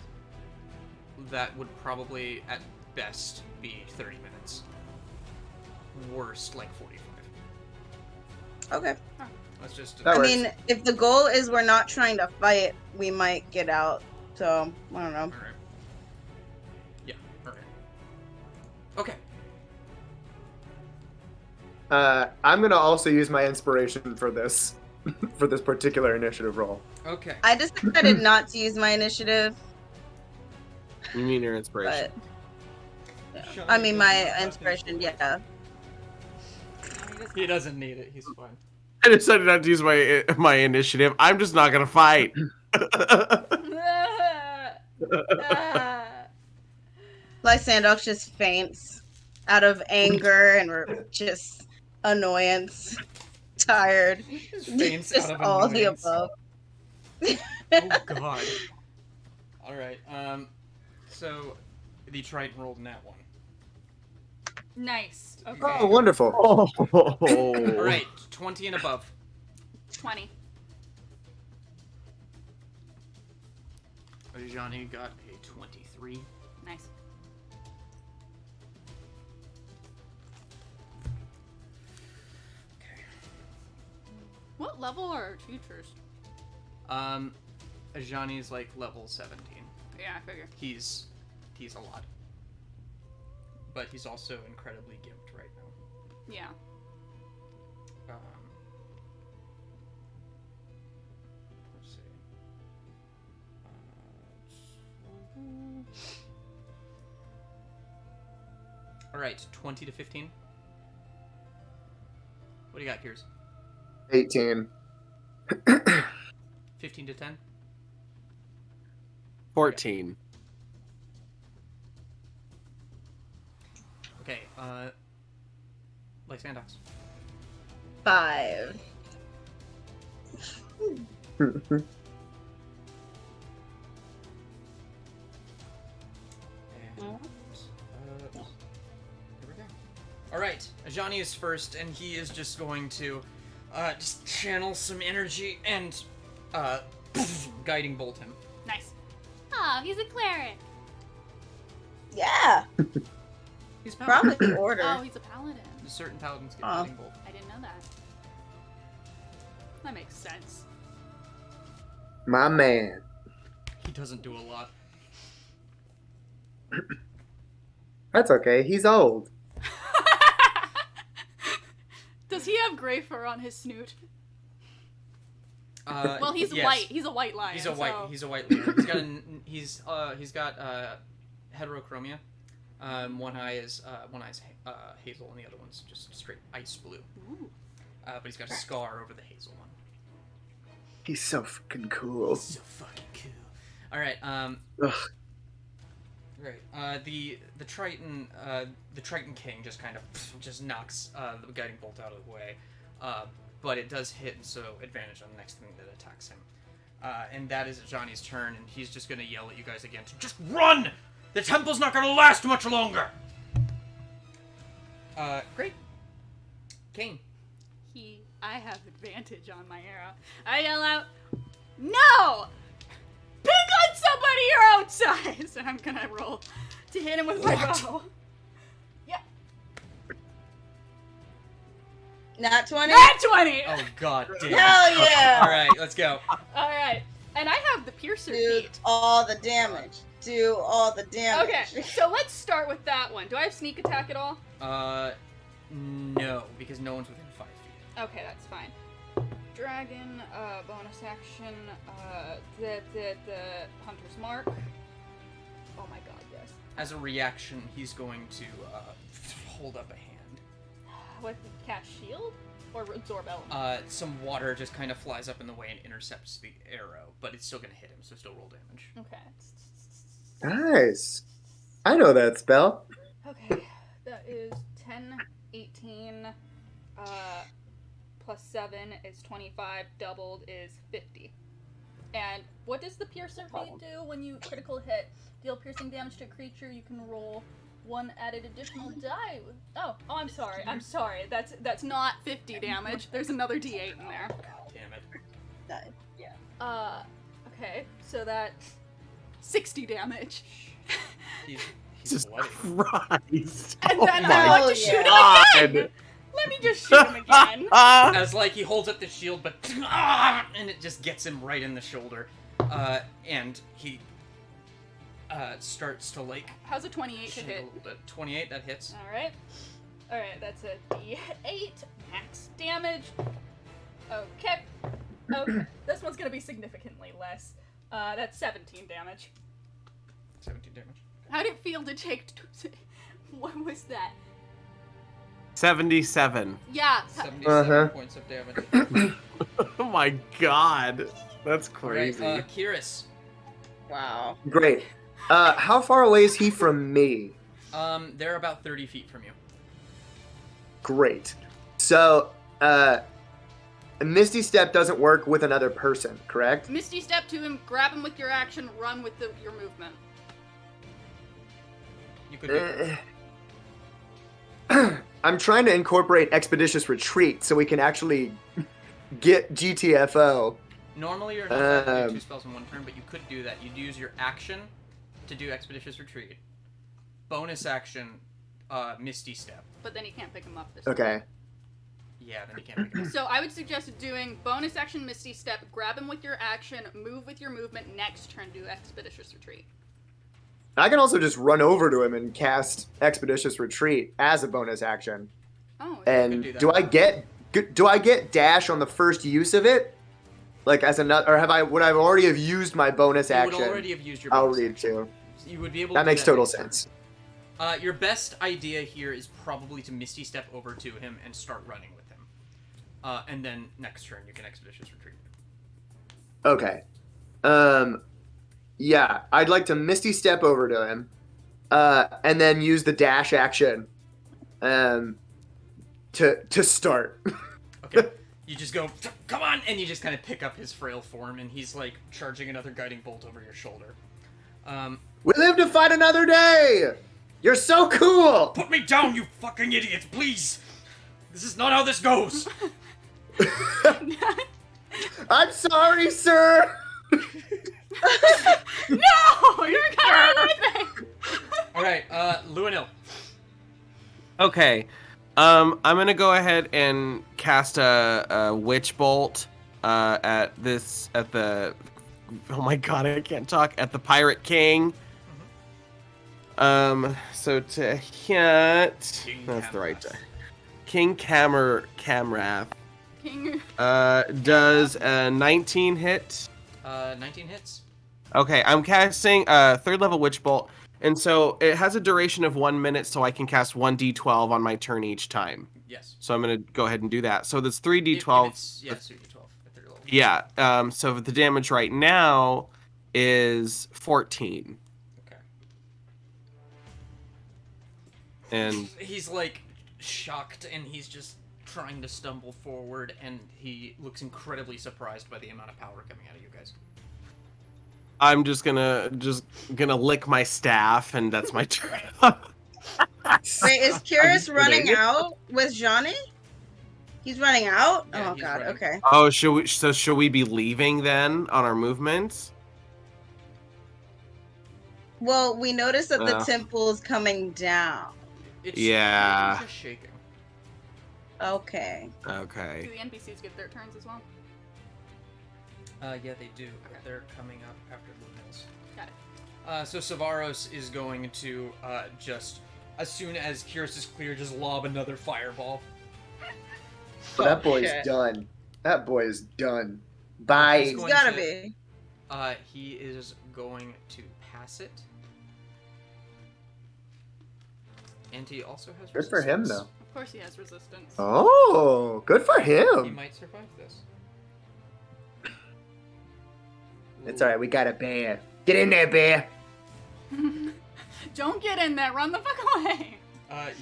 Speaker 1: that would probably at best be 30 minutes. Worst, like 45.
Speaker 3: Okay.
Speaker 1: That's just.
Speaker 4: That
Speaker 3: I
Speaker 4: works.
Speaker 3: mean, if the goal is we're not trying to fight, we might get out. So, I don't know.
Speaker 1: All right. Yeah. All right. Okay.
Speaker 4: I'm gonna also use my inspiration for this, for this particular initiative roll.
Speaker 1: Okay.
Speaker 3: I decided not to use my initiative,
Speaker 2: You mean your inspiration?
Speaker 3: but
Speaker 1: Sean
Speaker 3: I mean
Speaker 1: doesn't
Speaker 3: my
Speaker 1: have
Speaker 3: inspiration, yeah.
Speaker 1: He doesn't need it. He's fine.
Speaker 2: I decided not to use my initiative. I'm just not gonna fight.
Speaker 3: Lysandox just faints out of anger and just annoyance, tired,
Speaker 1: His faints
Speaker 3: just
Speaker 1: out of
Speaker 3: all the
Speaker 1: annoyance.
Speaker 3: above.
Speaker 1: Oh god. All right. So the Triton rolled in that one.
Speaker 5: Nice. Okay.
Speaker 4: Oh, wonderful.
Speaker 1: All right. 20 and above.
Speaker 5: 20.
Speaker 1: Johnny got a 23.
Speaker 5: Nice.
Speaker 1: Okay.
Speaker 5: What level are our teachers?
Speaker 1: Johnny's like level 17.
Speaker 5: Yeah, I figure.
Speaker 1: He's a lot. But he's also incredibly gimped right now.
Speaker 5: Yeah.
Speaker 1: Let's see. All right, 20 to 15. What do you got, Kihris?
Speaker 4: 18.
Speaker 1: 15 to 10.
Speaker 2: 14.
Speaker 1: Okay. Lysandox.
Speaker 3: 5.
Speaker 1: Here we go. All right, Ajani is first, and he is just going to just channel some energy and guiding bolt him.
Speaker 5: Nice.
Speaker 7: Oh, he's a cleric.
Speaker 3: Yeah,
Speaker 1: He's powerful.
Speaker 3: probably the order.
Speaker 5: Oh, he's a paladin.
Speaker 1: Certain paladins get
Speaker 3: Oh.
Speaker 1: guiding bolt.
Speaker 5: I didn't know that. That makes sense.
Speaker 4: My man.
Speaker 1: He doesn't do a lot.
Speaker 4: That's okay. He's old.
Speaker 5: Does he have gray fur on his snoot? Well, he's
Speaker 1: yes.
Speaker 5: white. He's a white lion.
Speaker 1: He's a white.
Speaker 5: So...
Speaker 1: He's a white leader. He's got heterochromia. One eye is hazel, and the other one's just straight ice blue.
Speaker 5: Ooh.
Speaker 1: But he's got a scar over the hazel one.
Speaker 4: He's so freaking cool.
Speaker 1: So fucking cool. All right.
Speaker 4: Ugh.
Speaker 1: Right. The Triton King just kind of just knocks the guiding bolt out of the way, but it does hit, so advantage on the next thing that attacks him. And that is Johnny's turn, and he's just gonna yell at you guys again to just run. The temple's not gonna last much longer. Great. Kaine.
Speaker 5: I have advantage on my arrow. I yell out, "No! Pick on somebody your own size!" And I'm gonna roll to hit him with my bow. Yeah.
Speaker 3: Not 20?
Speaker 5: Nat 20!
Speaker 1: Oh god damn.
Speaker 3: Hell yeah!
Speaker 1: All right, let's go.
Speaker 5: Alright. And I have the piercer
Speaker 3: Do
Speaker 5: feat.
Speaker 3: all the damage. Do all the damage.
Speaker 5: Okay, so let's start with that one. Do I have sneak attack at all?
Speaker 1: No, because no one's within 5 feet.
Speaker 5: Okay, that's fine. Dragon, bonus action, the Hunter's Mark. Oh my god, yes.
Speaker 1: As a reaction, he's going to hold up a hand.
Speaker 5: What, cast shield? Or absorb element?
Speaker 1: Some water just kind of flies up in the way and intercepts the arrow, but it's still going to hit him, so still roll damage.
Speaker 5: Okay.
Speaker 4: Nice. I know that spell.
Speaker 5: Okay, that is 10, 18, plus 7 is 25, doubled is 50. And what does the Piercer feat do when you critical hit? Deal piercing damage to a creature, you can roll 1 added additional die. Oh, I'm sorry. That's not 50 damage. There's another d8 in there.
Speaker 1: Damn it.
Speaker 3: Die.
Speaker 5: Yeah. Okay, so that's 60 damage.
Speaker 1: He's
Speaker 2: Jesus
Speaker 1: bloody.
Speaker 2: Christ.
Speaker 5: And
Speaker 2: Oh
Speaker 5: then I
Speaker 2: my
Speaker 5: want to shoot him
Speaker 2: God.
Speaker 5: again. Let me just shoot him again.
Speaker 1: As like he holds up the shield, but and it just gets him right in the shoulder, and he starts to like.
Speaker 5: How's a 28 to
Speaker 1: shake a
Speaker 5: hit?
Speaker 1: little bit. 28, that hits.
Speaker 5: All right, that's a d8 max damage. Okay. This one's gonna be significantly less. That's 17 damage.
Speaker 1: 17 damage.
Speaker 5: How did it feel to take? What was that?
Speaker 2: 77.
Speaker 5: Yeah.
Speaker 1: 77 points of damage.
Speaker 2: Oh my god. That's crazy.
Speaker 1: Alright, Kihris.
Speaker 3: Wow.
Speaker 4: Great. How far away is he from me?
Speaker 1: They're about 30 feet from you.
Speaker 4: Great. So, a Misty Step doesn't work with another person, correct?
Speaker 5: Misty step to him, grab him with your action, run with your movement.
Speaker 1: You could do that.
Speaker 4: I'm trying to incorporate Expeditious Retreat so we can actually get GTFO.
Speaker 1: Normally you're not allowed to do 2 spells in 1 turn, but you could do that. You'd use your action to do Expeditious Retreat. Bonus action, Misty Step.
Speaker 5: But then he can't pick him up this time.
Speaker 4: Okay.
Speaker 1: Yeah, then you can't pick it up.
Speaker 5: So I would suggest doing bonus action Misty Step, grab him with your action, move with your movement, next turn do Expeditious Retreat.
Speaker 4: I can also just run over to him and cast Expeditious Retreat as a bonus action.
Speaker 5: Oh,
Speaker 4: And do I get dash on the first use of it? Like as another, or would I already have used my bonus action?
Speaker 1: You would already have used your bonus
Speaker 4: I'll read
Speaker 1: action.
Speaker 4: too.
Speaker 1: You would be able
Speaker 4: That
Speaker 1: to
Speaker 4: makes
Speaker 1: do that
Speaker 4: total
Speaker 1: next turn.
Speaker 4: sense.
Speaker 1: Your best idea here is probably to Misty Step over to him and start running with him. And then next turn you can Expeditious Retreat.
Speaker 4: Okay. Yeah, I'd like to Misty Step over to him, and then use the dash action, to start.
Speaker 1: Okay. You just go, come on, and you just kind of pick up his frail form, and he's like charging another guiding bolt over your shoulder.
Speaker 4: We live to fight another day. You're so cool.
Speaker 8: Put me down, you fucking idiot, please! This is not how this goes!
Speaker 4: I'm sorry, sir.
Speaker 5: No! You're kind of everything!
Speaker 1: Alright, Luinnil.
Speaker 2: Okay. I'm gonna go ahead and cast a witch bolt at the oh my god, I can't talk, at the Pirate King. So to hit, that's the right time. King Camrath.
Speaker 5: King.
Speaker 2: Does a 19 hit?
Speaker 1: 19 hits.
Speaker 2: Okay, I'm casting a 3rd level witch bolt, and so it has a duration of 1 minute, so I can cast 1d12 on my turn each time.
Speaker 1: Yes.
Speaker 2: So I'm gonna go ahead and do that. So there's 3d12.
Speaker 1: Yeah, 3d12 at 3rd level.
Speaker 2: Yeah. So the damage right now is 14.
Speaker 1: Okay.
Speaker 2: And
Speaker 1: he's like shocked, and he's just trying to stumble forward, and he looks incredibly surprised by the amount of power coming out of you guys.
Speaker 2: I'm just gonna lick my staff, and that's my turn.
Speaker 3: Wait, is Kihris running out with Johnny? He's running out?
Speaker 1: Yeah,
Speaker 3: oh
Speaker 1: he's
Speaker 3: god,
Speaker 1: running.
Speaker 3: okay.
Speaker 2: Oh, should we be leaving then on our movements?
Speaker 3: Well, we noticed that the temple is coming down.
Speaker 1: It's just shaking.
Speaker 3: Okay.
Speaker 2: Okay.
Speaker 5: Do the NPCs get their turns as well?
Speaker 1: Yeah, they do. But they're coming up after Luinnil's.
Speaker 5: Got it.
Speaker 1: So Savaros is going to just as soon as Kihris is clear, just lob another fireball.
Speaker 4: That boy's
Speaker 3: shit.
Speaker 4: done. That boy is done.
Speaker 1: He's
Speaker 4: Bye.
Speaker 3: He's
Speaker 1: going
Speaker 3: gotta
Speaker 1: to-
Speaker 3: be.
Speaker 1: He is going to pass it. And he also has
Speaker 4: Good for him,
Speaker 1: resistance.
Speaker 4: though.
Speaker 5: Of course he has resistance.
Speaker 4: Oh, good for
Speaker 1: He
Speaker 4: him.
Speaker 1: might survive this.
Speaker 4: It's alright, we got a bear. Get in there, bear.
Speaker 5: Don't get in there. Run the fuck away.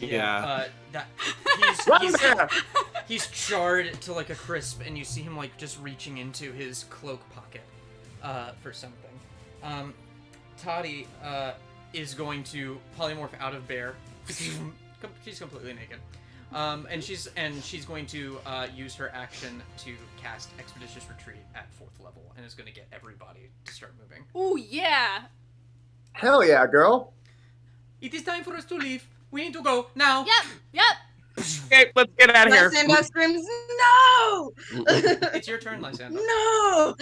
Speaker 2: Yeah.
Speaker 1: He's charred to like a crisp, and you see him like just reaching into his cloak pocket for something. Toddy is going to polymorph out of bear. She's completely naked. And she's going to use her action to cast Expeditious Retreat at 4th level, and is going to get everybody to start moving.
Speaker 5: Ooh, yeah.
Speaker 4: Hell yeah, girl.
Speaker 1: It is time for us to leave. We need to go now.
Speaker 5: Yep.
Speaker 2: Okay, let's get out of here.
Speaker 3: Lysandox screams, no!
Speaker 1: It's your turn, Lysandox.
Speaker 3: No!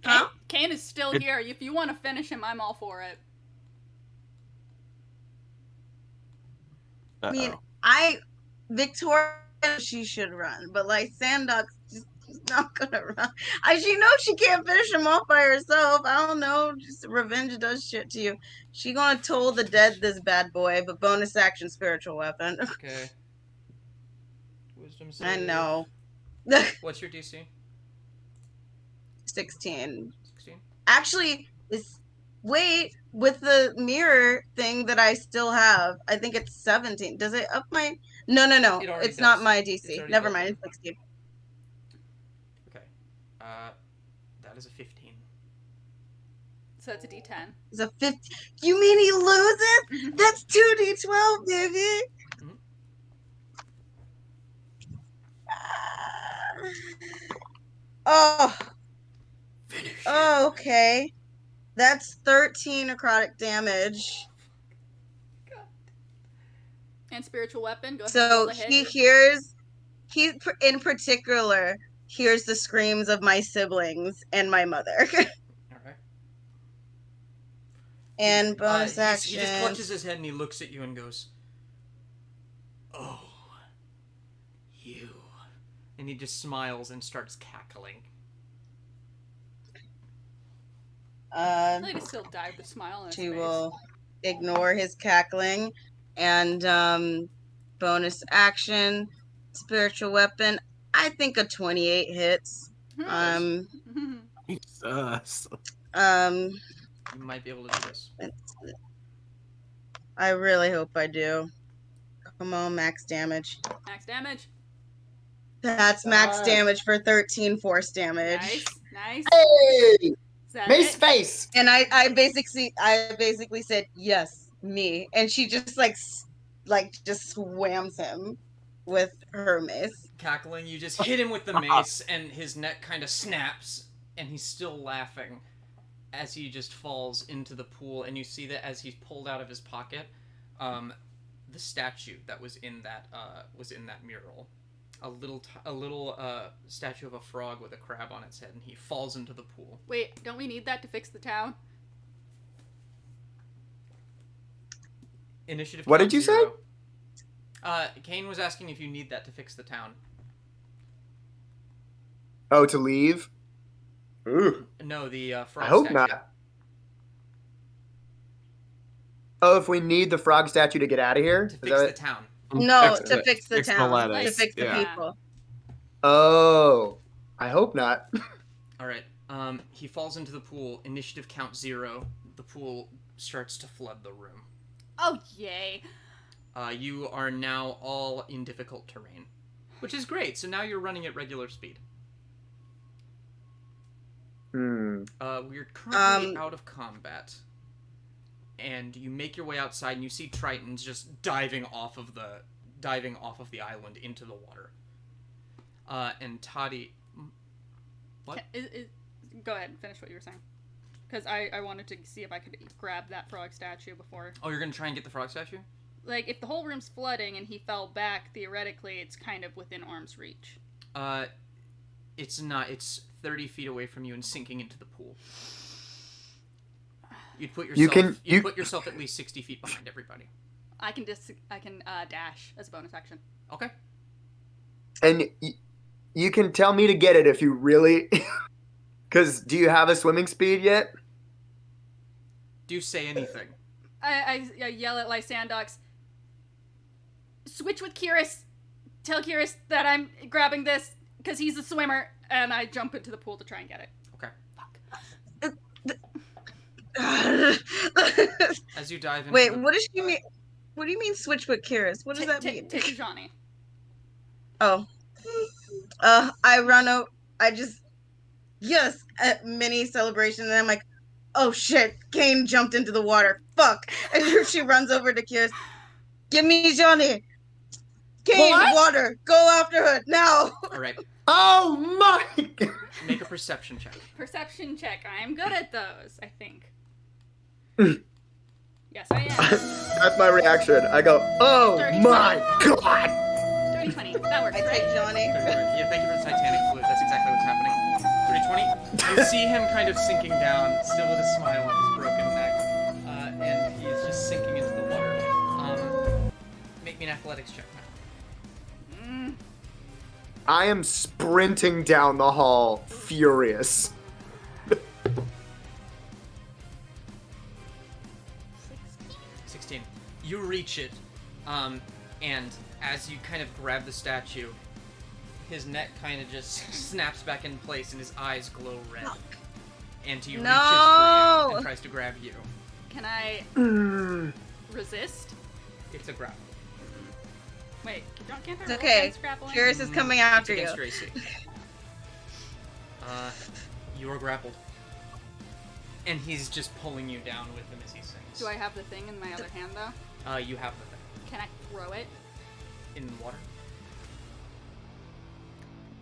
Speaker 3: Huh?
Speaker 5: Kaine is still here. If you want to finish him, I'm all for it.
Speaker 3: I mean,
Speaker 2: Uh-oh.
Speaker 3: Victoria, she should run, but like Lysandox, she's not gonna run. She knows she can't finish him off by herself. I don't know. Just revenge does shit to you. She gonna toll the dead this bad boy, but bonus action spiritual weapon.
Speaker 1: Okay. Wisdom save.
Speaker 3: I know.
Speaker 1: What's your DC?
Speaker 3: 16.
Speaker 1: 16?
Speaker 3: Actually, wait, with the mirror thing that I still have, I think it's 17. Does it up my? No.
Speaker 1: It already
Speaker 3: It's not
Speaker 1: does.
Speaker 3: my
Speaker 1: It's
Speaker 3: DC.
Speaker 1: already
Speaker 3: Never
Speaker 1: built
Speaker 3: mind.
Speaker 1: in.
Speaker 3: It's 16.
Speaker 1: Okay. That is a 15.
Speaker 5: So that's a D10.
Speaker 3: It's a 50. You mean he loses? That's 2d12, baby.
Speaker 1: Mhm.
Speaker 3: Oh. Oh, okay. That's 13 necrotic damage.
Speaker 5: And spiritual weapon. Go ahead and
Speaker 3: So
Speaker 5: roll the hit.
Speaker 3: he in particular hears the screams of my siblings and my mother.
Speaker 1: Alright.
Speaker 3: And bonus
Speaker 1: He
Speaker 3: action.
Speaker 1: just clutches his head and he looks at you and goes, "Oh, you." And he just smiles and starts cackling.
Speaker 5: I like to still die with a smile on his
Speaker 3: She
Speaker 5: face.
Speaker 3: will ignore his cackling and bonus action spiritual weapon. I think a 28 hits.
Speaker 2: Jesus.
Speaker 1: You might be able to do this.
Speaker 3: I really hope I do. Come on, max damage.
Speaker 5: Max damage.
Speaker 3: That's max
Speaker 4: Ah.
Speaker 3: damage for 13 force damage.
Speaker 5: Nice.
Speaker 4: Hey!
Speaker 5: Is that
Speaker 4: Mace
Speaker 5: it?
Speaker 4: face!
Speaker 3: And I basically said yes, me, and she just just whams him with her mace.
Speaker 1: Cackling, you just hit him with the mace, and his neck kind of snaps, and he's still laughing as he just falls into the pool. And you see that as he's pulled out of his pocket, the statue that was in that mural, a little statue of a frog with a crab on its head, and he falls into the pool.
Speaker 5: Wait, don't we need that to fix the town?
Speaker 1: Initiative.
Speaker 4: What
Speaker 1: count
Speaker 4: did you say?
Speaker 1: 0. Kaine was asking if you need that to fix the town.
Speaker 4: Oh, to leave? Ooh.
Speaker 1: No, the frog
Speaker 4: I hope
Speaker 1: statue.
Speaker 4: not. Oh, if we need the frog statue to get out of here?
Speaker 1: To
Speaker 4: Is
Speaker 1: fix
Speaker 4: that
Speaker 1: the
Speaker 4: it?
Speaker 1: town.
Speaker 3: No,
Speaker 2: Fix
Speaker 3: to
Speaker 2: it.
Speaker 3: fix the
Speaker 2: Fix the
Speaker 3: town,
Speaker 2: lettuce.
Speaker 3: to fix the
Speaker 2: Yeah.
Speaker 3: people.
Speaker 4: Oh, I hope not.
Speaker 1: All right. He falls into the pool. Initiative count 0. The pool starts to flood the room.
Speaker 5: Oh, yay.
Speaker 1: You are now all in difficult terrain, which is great. So now you're running at regular speed. We're currently out of combat, and you make your way outside, and you see Tritons just diving off of the island into the water. And Toddy, what?
Speaker 5: Go ahead and finish what you were saying. Because I wanted to see if I could grab that frog statue before.
Speaker 1: Oh, you're gonna try and get the frog statue?
Speaker 5: Like, if the whole room's flooding and he fell back, theoretically, it's kind of within arm's reach.
Speaker 1: It's not. It's 30 feet away from you and sinking into the pool. You'd put yourself. You'd put yourself at least 60 feet behind everybody.
Speaker 5: I can dash as a bonus action.
Speaker 1: Okay.
Speaker 4: And you can tell me to get it if you really... Because do you have a swimming speed yet?
Speaker 1: Do you say anything?
Speaker 5: I yell at Lysandox. Switch with Kihris. Tell Kihris that I'm grabbing this because he's a swimmer, and I jump into the pool to try and get it.
Speaker 1: Okay. As you dive in.
Speaker 3: Wait, what does she mean? What do you mean switch with Kihris? What does that mean?
Speaker 5: Take Johnny.
Speaker 3: Oh. I run out. I just... Yes! A mini celebration, and I'm like, oh shit, Kaine jumped into the water. Fuck! And she runs over to Kihris. Give me Johnny! Kaine, water! Go after her, now!
Speaker 1: Alright.
Speaker 4: Oh my!
Speaker 1: Make a perception check.
Speaker 5: Perception check. I'm good at those, I think. Yes, I am.
Speaker 4: That's my reaction. I go, oh my god!
Speaker 5: 30-20. That works,
Speaker 3: I
Speaker 5: right?
Speaker 3: take Johnny.
Speaker 1: Yeah, thank you for the Titanic fluid. That's exactly what's happening. 30-20. You see him kind of sinking down, still with a smile on his broken neck. And he is just sinking into the water. Make me an athletics check now.
Speaker 4: I am sprinting down the hall, furious.
Speaker 1: 16. You reach it, and as you kind of grab the statue, his neck kind of just snaps back in place and his eyes glow red. And he reaches for you and tries to grab you.
Speaker 5: Can I resist?
Speaker 1: It's a grapple.
Speaker 5: Wait, can't I
Speaker 3: It's
Speaker 5: roll
Speaker 3: okay.
Speaker 5: against grappling?
Speaker 3: Kihris is coming after
Speaker 1: It's
Speaker 3: you.
Speaker 1: against your AC. You are grappled. And he's just pulling you down with him as he sings.
Speaker 5: Do I have the thing in my other hand, though?
Speaker 1: You have the thing.
Speaker 5: Can I throw it?
Speaker 1: In water?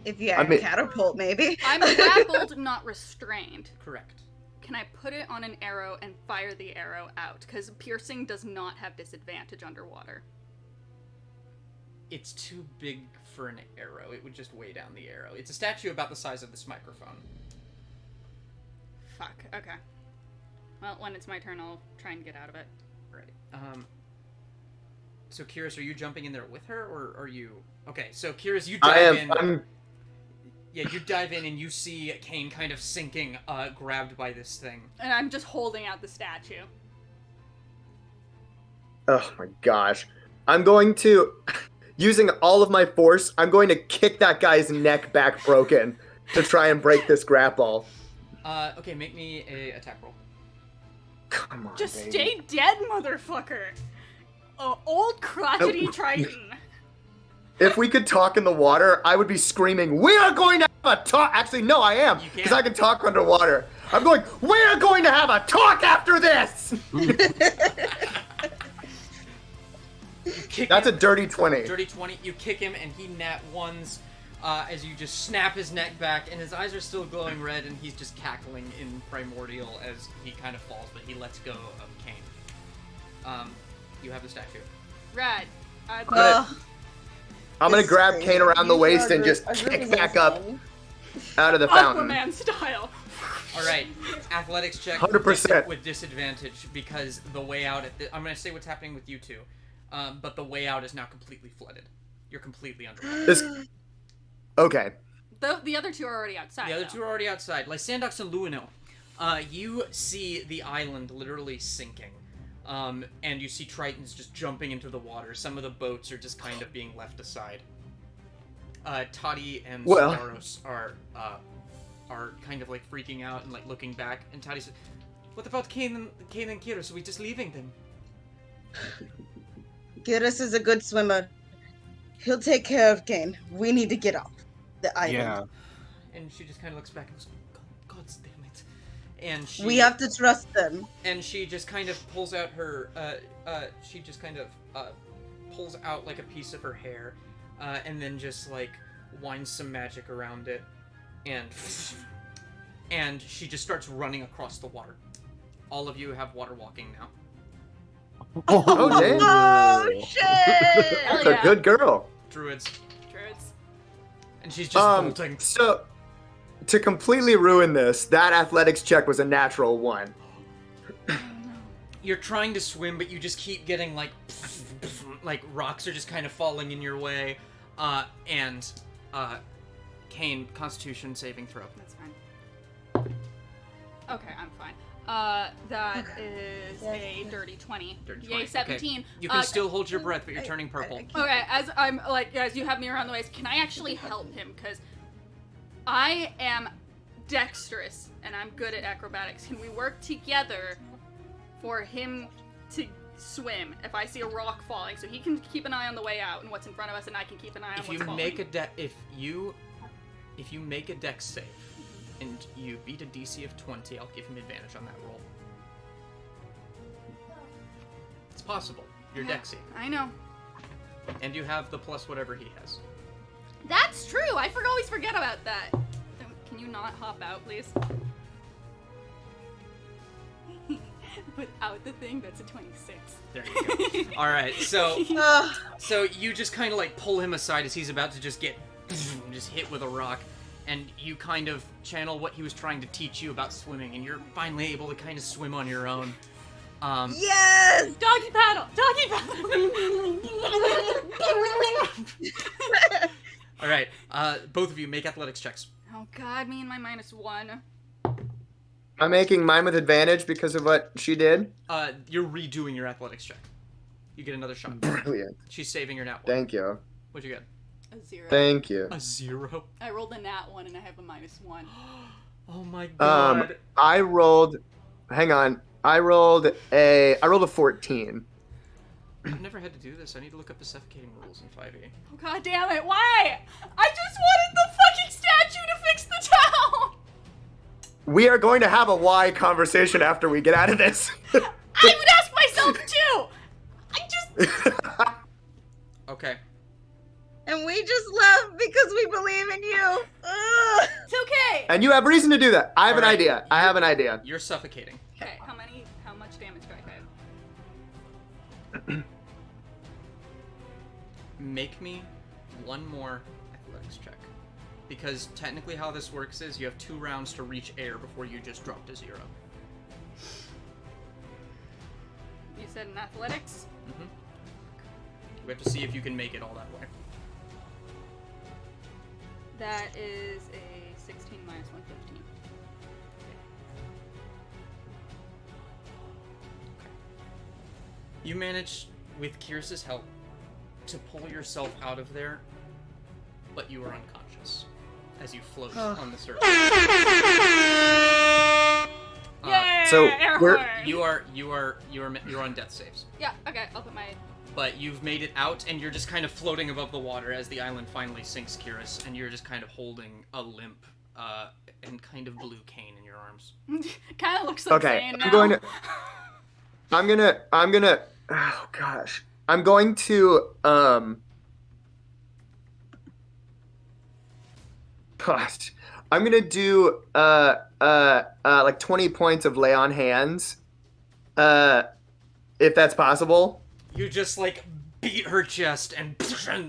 Speaker 3: If you had a catapult, maybe.
Speaker 5: I'm grappled, not restrained.
Speaker 1: Correct.
Speaker 5: Can I put it on an arrow and fire the arrow out? Because piercing does not have disadvantage underwater.
Speaker 1: It's too big for an arrow. It would just weigh down the arrow. It's a statue about the size of this microphone.
Speaker 5: Fuck. Okay. Well, when it's my turn, I'll try and get out of it.
Speaker 1: Right. So Kihris, are you jumping in there with her, or are you... Okay, so Kihris, you dive in... Yeah, you dive in and you see Kaine kind of sinking, grabbed by this thing.
Speaker 5: And I'm just holding out the statue.
Speaker 4: Oh my gosh. I'm going to... Using all of my force, I'm going to kick that guy's neck back broken to try and break this grapple.
Speaker 1: Okay, make me a attack roll.
Speaker 4: Come on,
Speaker 5: Just
Speaker 4: baby.
Speaker 5: stay dead, motherfucker! Old crotchety Triton.
Speaker 4: If we could talk in the water, I would be screaming, we are going to have a talk! Actually, no, I am, because I can talk underwater. I'm going, we are going to have a talk after this! That's a dirty 20.
Speaker 1: Dirty 20. You kick him, and he nat ones as you just snap his neck back, and his eyes are still glowing red, and he's just cackling in primordial as he kind of falls, but he lets go of Kaine. You have the statue.
Speaker 5: Right.
Speaker 4: I'm gonna grab Kaine around the waist and just kick back up out of the fountain.
Speaker 5: Aquaman style.
Speaker 1: All right, athletics check
Speaker 4: 100%
Speaker 1: with disadvantage because the way out. I'm gonna say what's happening with you two, but the way out is now completely flooded. You're completely underwater.
Speaker 4: Okay.
Speaker 5: The other two are already outside.
Speaker 1: The other two are already outside. Lysandox and Luinnil. You see the island literally sinking. And you see Tritons just jumping into the water. Some of the boats are just kind of being left aside. Toddy and Theros are kind of like freaking out and like looking back. And Toddy says, "What about Kaine and Kihris? Are we just leaving them?"
Speaker 3: Kihris is a good swimmer. He'll take care of Kaine. We need to get off the island.
Speaker 2: Yeah.
Speaker 1: And she just kind of looks back and goes, God damn it. And
Speaker 3: we have to trust them.
Speaker 1: And she just kind of pulls out her, pulls out like a piece of her hair, and then just like winds some magic around it, and she just starts running across the water. All of you have water walking now.
Speaker 4: Oh, damn.
Speaker 3: Oh, shit!
Speaker 4: That's a good girl.
Speaker 1: Druids. And she's just bolting.
Speaker 4: So, to completely ruin this, that athletics check was a natural 1.
Speaker 1: you're trying to swim, but you just keep getting like rocks are just kind of falling in your way. And Kaine, Constitution saving throw.
Speaker 5: That's fine. Okay, I'm fine. That is a dirty 20.
Speaker 1: Dirty
Speaker 5: Yay,
Speaker 1: 20.
Speaker 5: 17.
Speaker 1: Okay. You can still hold your breath, but you're turning purple.
Speaker 5: Okay, as you have me around the waist, can I actually help him? Because I am dexterous and I'm good at acrobatics. Can we work together for him to swim if I see a rock falling, so he can keep an eye on the way out and what's in front of us, and I can keep an eye on what's falling?
Speaker 1: If you make a dex save and you beat a DC of 20, I'll give him advantage on that roll. It's possible. You're Dexy.
Speaker 5: I know.
Speaker 1: And you have the plus whatever he has.
Speaker 5: That's true. I always forget about that. Can you not hop out, please? Without the thing, that's a 26.
Speaker 1: There you go. All right, so you just kind of like pull him aside as he's about to just get hit with a rock, and you kind of channel what he was trying to teach you about swimming, and you're finally able to kind of swim on your own.
Speaker 3: Yes!
Speaker 5: Doggy paddle! Doggy paddle!
Speaker 1: All right, both of you make athletics checks.
Speaker 5: Oh god, me and my -1.
Speaker 4: I'm making mine with advantage because of what she did.
Speaker 1: You're redoing your athletics check. You get another shot.
Speaker 4: Brilliant.
Speaker 1: She's saving your nat 1.
Speaker 4: Thank you.
Speaker 1: What'd you get?
Speaker 5: A 0.
Speaker 4: Thank you.
Speaker 1: A 0?
Speaker 5: I rolled a nat 1 and I have a -1.
Speaker 1: Oh my god.
Speaker 4: I rolled a 14.
Speaker 1: I've never had to do this. I need to look up the suffocating rules in 5e.
Speaker 5: Oh god damn it, why? I just wanted the fucking statue to fix the town!
Speaker 4: We are going to have a why conversation after we get out of this.
Speaker 5: I would ask myself too!
Speaker 1: Okay.
Speaker 3: And we just left because we believe in you. Ugh.
Speaker 5: It's okay!
Speaker 4: And you have reason to do that. I have an
Speaker 1: Alright,
Speaker 4: idea. I have an idea.
Speaker 1: You're suffocating.
Speaker 5: Okay, how much damage do I have?
Speaker 1: Make me one more athletics check. Because technically how this works is you have 2 rounds to reach air before you just drop to 0.
Speaker 5: You said in athletics?
Speaker 1: Mm-hmm. We have to see if you can make it all that way.
Speaker 5: That is a 16 minus 115.
Speaker 1: You manage, with Kihris' help, to pull yourself out of there, but you are unconscious as you float on the surface.
Speaker 4: So
Speaker 1: you're on death saves.
Speaker 5: Yeah, okay, I'll put my...
Speaker 1: But you've made it out, and you're just kind of floating above the water as the island finally sinks, Kihris, and you're just kind of holding a limp and kind of blue Kaine in your arms.
Speaker 5: Kind of looks like
Speaker 4: Okay,
Speaker 5: Zane now.
Speaker 4: I'm gonna, oh gosh. I'm going to, gosh. I'm gonna do, like 20 points of lay on hands, if that's possible.
Speaker 1: You just, like, beat her chest, and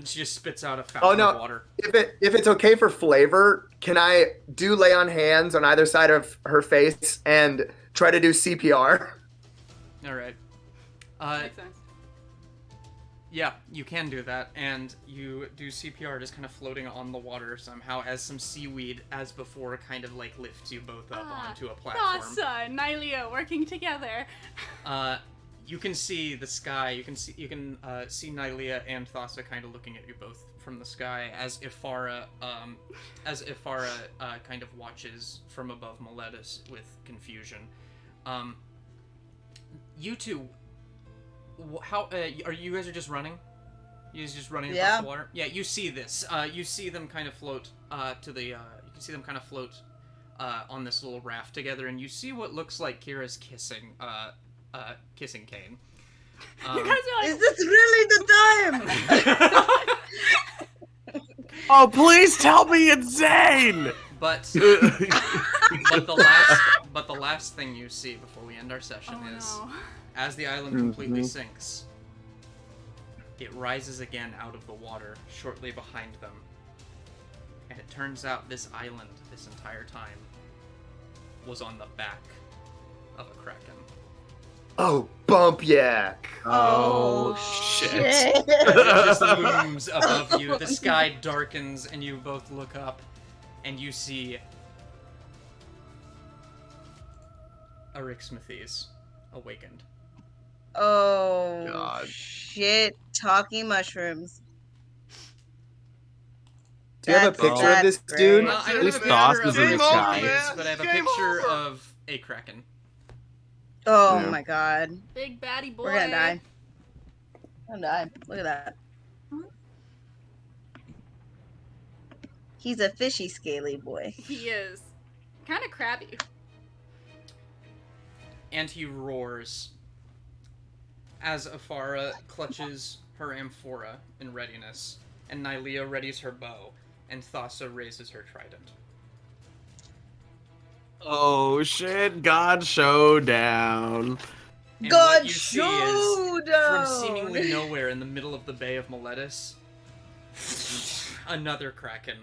Speaker 1: she just spits out a fountain of water.
Speaker 4: If it's okay for flavor, can I do lay on hands on either side of her face and try to do CPR?
Speaker 1: All right.
Speaker 5: Makes sense.
Speaker 1: Yeah, you can do that, and you do CPR just kind of floating on the water somehow as some seaweed, as before, kind of, like, lifts you both up onto a platform.
Speaker 5: Thassa and Nylea working together.
Speaker 1: You can see the sky. You can see Nylea and Thassa kind of looking at you both from the sky as Ifara kind of watches from above Meletis with confusion. You two, how are you guys just running? You guys just running across the water? Yeah, you see this. You see them kind of float to the. You can see them kind of float on this little raft together, and you see what looks like Kihris kissing Kaine.
Speaker 5: You guys are like,
Speaker 3: Is this really the time?
Speaker 2: Oh, please tell me it's Zane!
Speaker 1: But the last thing you see before we end our session is, as the island completely sinks, it rises again out of the water shortly behind them. And it turns out this island, this entire time, was on the back of a kraken.
Speaker 4: Oh, bump yak.
Speaker 2: Oh, shit.
Speaker 1: It just looms above you. The sky darkens, and you both look up, and you see Arixmathes awakened.
Speaker 3: Oh,
Speaker 2: God.
Speaker 3: shit. Talking mushrooms.
Speaker 4: Do you have a
Speaker 3: That's
Speaker 4: picture of
Speaker 3: not
Speaker 4: this
Speaker 3: great.
Speaker 4: dude?
Speaker 1: I don't
Speaker 2: Whose
Speaker 1: have a
Speaker 2: thoughts
Speaker 1: picture of
Speaker 2: is in
Speaker 1: Arixmathes,
Speaker 2: this guy?
Speaker 1: but I have a
Speaker 10: Game
Speaker 1: picture
Speaker 10: over.
Speaker 1: of a kraken.
Speaker 3: Oh
Speaker 2: Yeah.
Speaker 3: my god.
Speaker 5: Big baddie boy.
Speaker 3: We're gonna die. We're gonna die. Look at that. He's a fishy, scaly boy.
Speaker 5: He is. Kind of crabby.
Speaker 1: And he roars as Afara clutches her amphora in readiness, and Nylea readies her bow, and Thassa raises her trident.
Speaker 2: Oh, shit. God Showdown.
Speaker 1: And
Speaker 3: God
Speaker 1: what you see is,
Speaker 3: showdown!
Speaker 1: from seemingly nowhere in the middle of the Bay of Meletis, another kraken,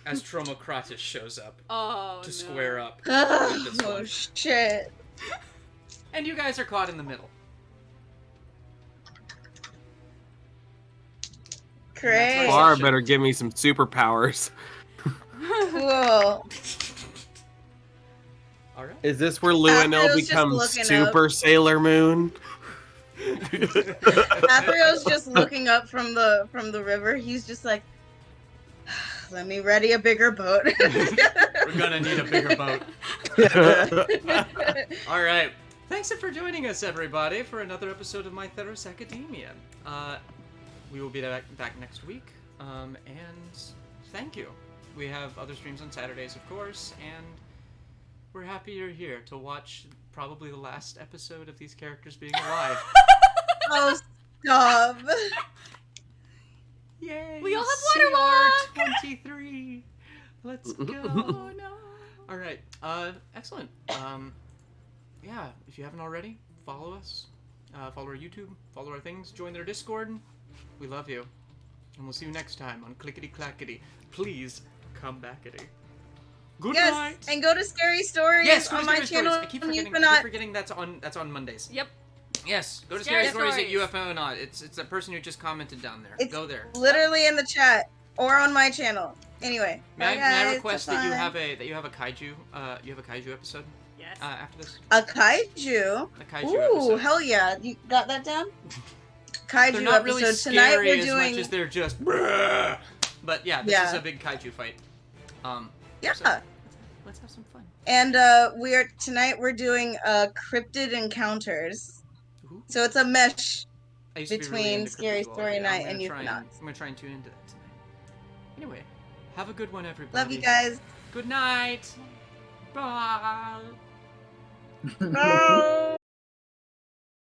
Speaker 1: as Tromokratis shows up
Speaker 5: Oh,
Speaker 1: to square up with this
Speaker 3: Oh
Speaker 1: one.
Speaker 3: shit.
Speaker 1: And you guys are caught in the middle.
Speaker 3: Great.
Speaker 2: Far better give me some superpowers.
Speaker 3: Cool.
Speaker 1: Alright.
Speaker 2: Is this where Luinnil
Speaker 3: Aphrodite's just
Speaker 2: becomes
Speaker 3: looking
Speaker 2: Super Sailor Moon?
Speaker 3: Aphrodite's just looking up from the river. He's just like, let me ready a bigger boat.
Speaker 1: We're gonna need a bigger boat. Alright. Thanks for joining us, everybody, for another episode of My Theros Academia. We will be back next week, and thank you. We have other streams on Saturdays, of course, and we're happy you're here to watch probably the last episode of these characters being alive.
Speaker 3: Oh, stop.
Speaker 1: Yay!
Speaker 5: We all have waterwalk!
Speaker 1: CR23! Let's go!
Speaker 5: Oh no.
Speaker 1: Alright, excellent. Yeah, if you haven't already, follow us. Follow our YouTube, follow our things, join their Discord. We love you. And we'll see you next time on Clickety Clackety. Please come backity. Good
Speaker 3: Yes,
Speaker 1: night!
Speaker 3: and go to Scary Stories
Speaker 1: Yes, go
Speaker 3: on
Speaker 1: to
Speaker 3: my
Speaker 1: Scary Stories.
Speaker 3: channel.
Speaker 1: I keep
Speaker 3: and you
Speaker 1: forgetting,
Speaker 3: cannot.
Speaker 1: forgetting that's on Mondays.
Speaker 5: Yep.
Speaker 1: Yes, go to
Speaker 5: Scary
Speaker 1: Scary Stories
Speaker 5: Stories.
Speaker 1: at UFO Not. It's a person who just commented down there.
Speaker 3: It's
Speaker 1: Go there.
Speaker 3: literally in the chat or on my channel. Anyway,
Speaker 1: May
Speaker 3: bye
Speaker 1: I
Speaker 3: guys,
Speaker 1: request
Speaker 3: have
Speaker 1: that you
Speaker 3: fun.
Speaker 1: have a kaiju episode
Speaker 5: Yes.
Speaker 1: after this?
Speaker 3: A kaiju.
Speaker 1: A kaiju
Speaker 3: Ooh,
Speaker 1: episode.
Speaker 3: hell yeah! You got that down? Kaiju
Speaker 1: They're not really
Speaker 3: episode tonight.
Speaker 1: scary
Speaker 3: We're
Speaker 1: as
Speaker 3: doing.
Speaker 1: much as they're just. Bruh. But yeah, this is
Speaker 3: Yeah.
Speaker 1: a big kaiju fight.
Speaker 3: Yeah.
Speaker 1: So, let's have some fun.
Speaker 3: And we're doing cryptid encounters.
Speaker 1: Ooh.
Speaker 3: So it's a mesh.
Speaker 1: I used to be really
Speaker 3: between
Speaker 1: into
Speaker 3: Scary
Speaker 1: Cryptozoology.
Speaker 3: Story Night
Speaker 1: I'm
Speaker 3: and
Speaker 1: gonna
Speaker 3: Euphanauts.
Speaker 1: I'm gonna try and tune into that tonight. Anyway, have a good one, everybody.
Speaker 3: Love you guys.
Speaker 1: Good night. Bye.
Speaker 3: Bye.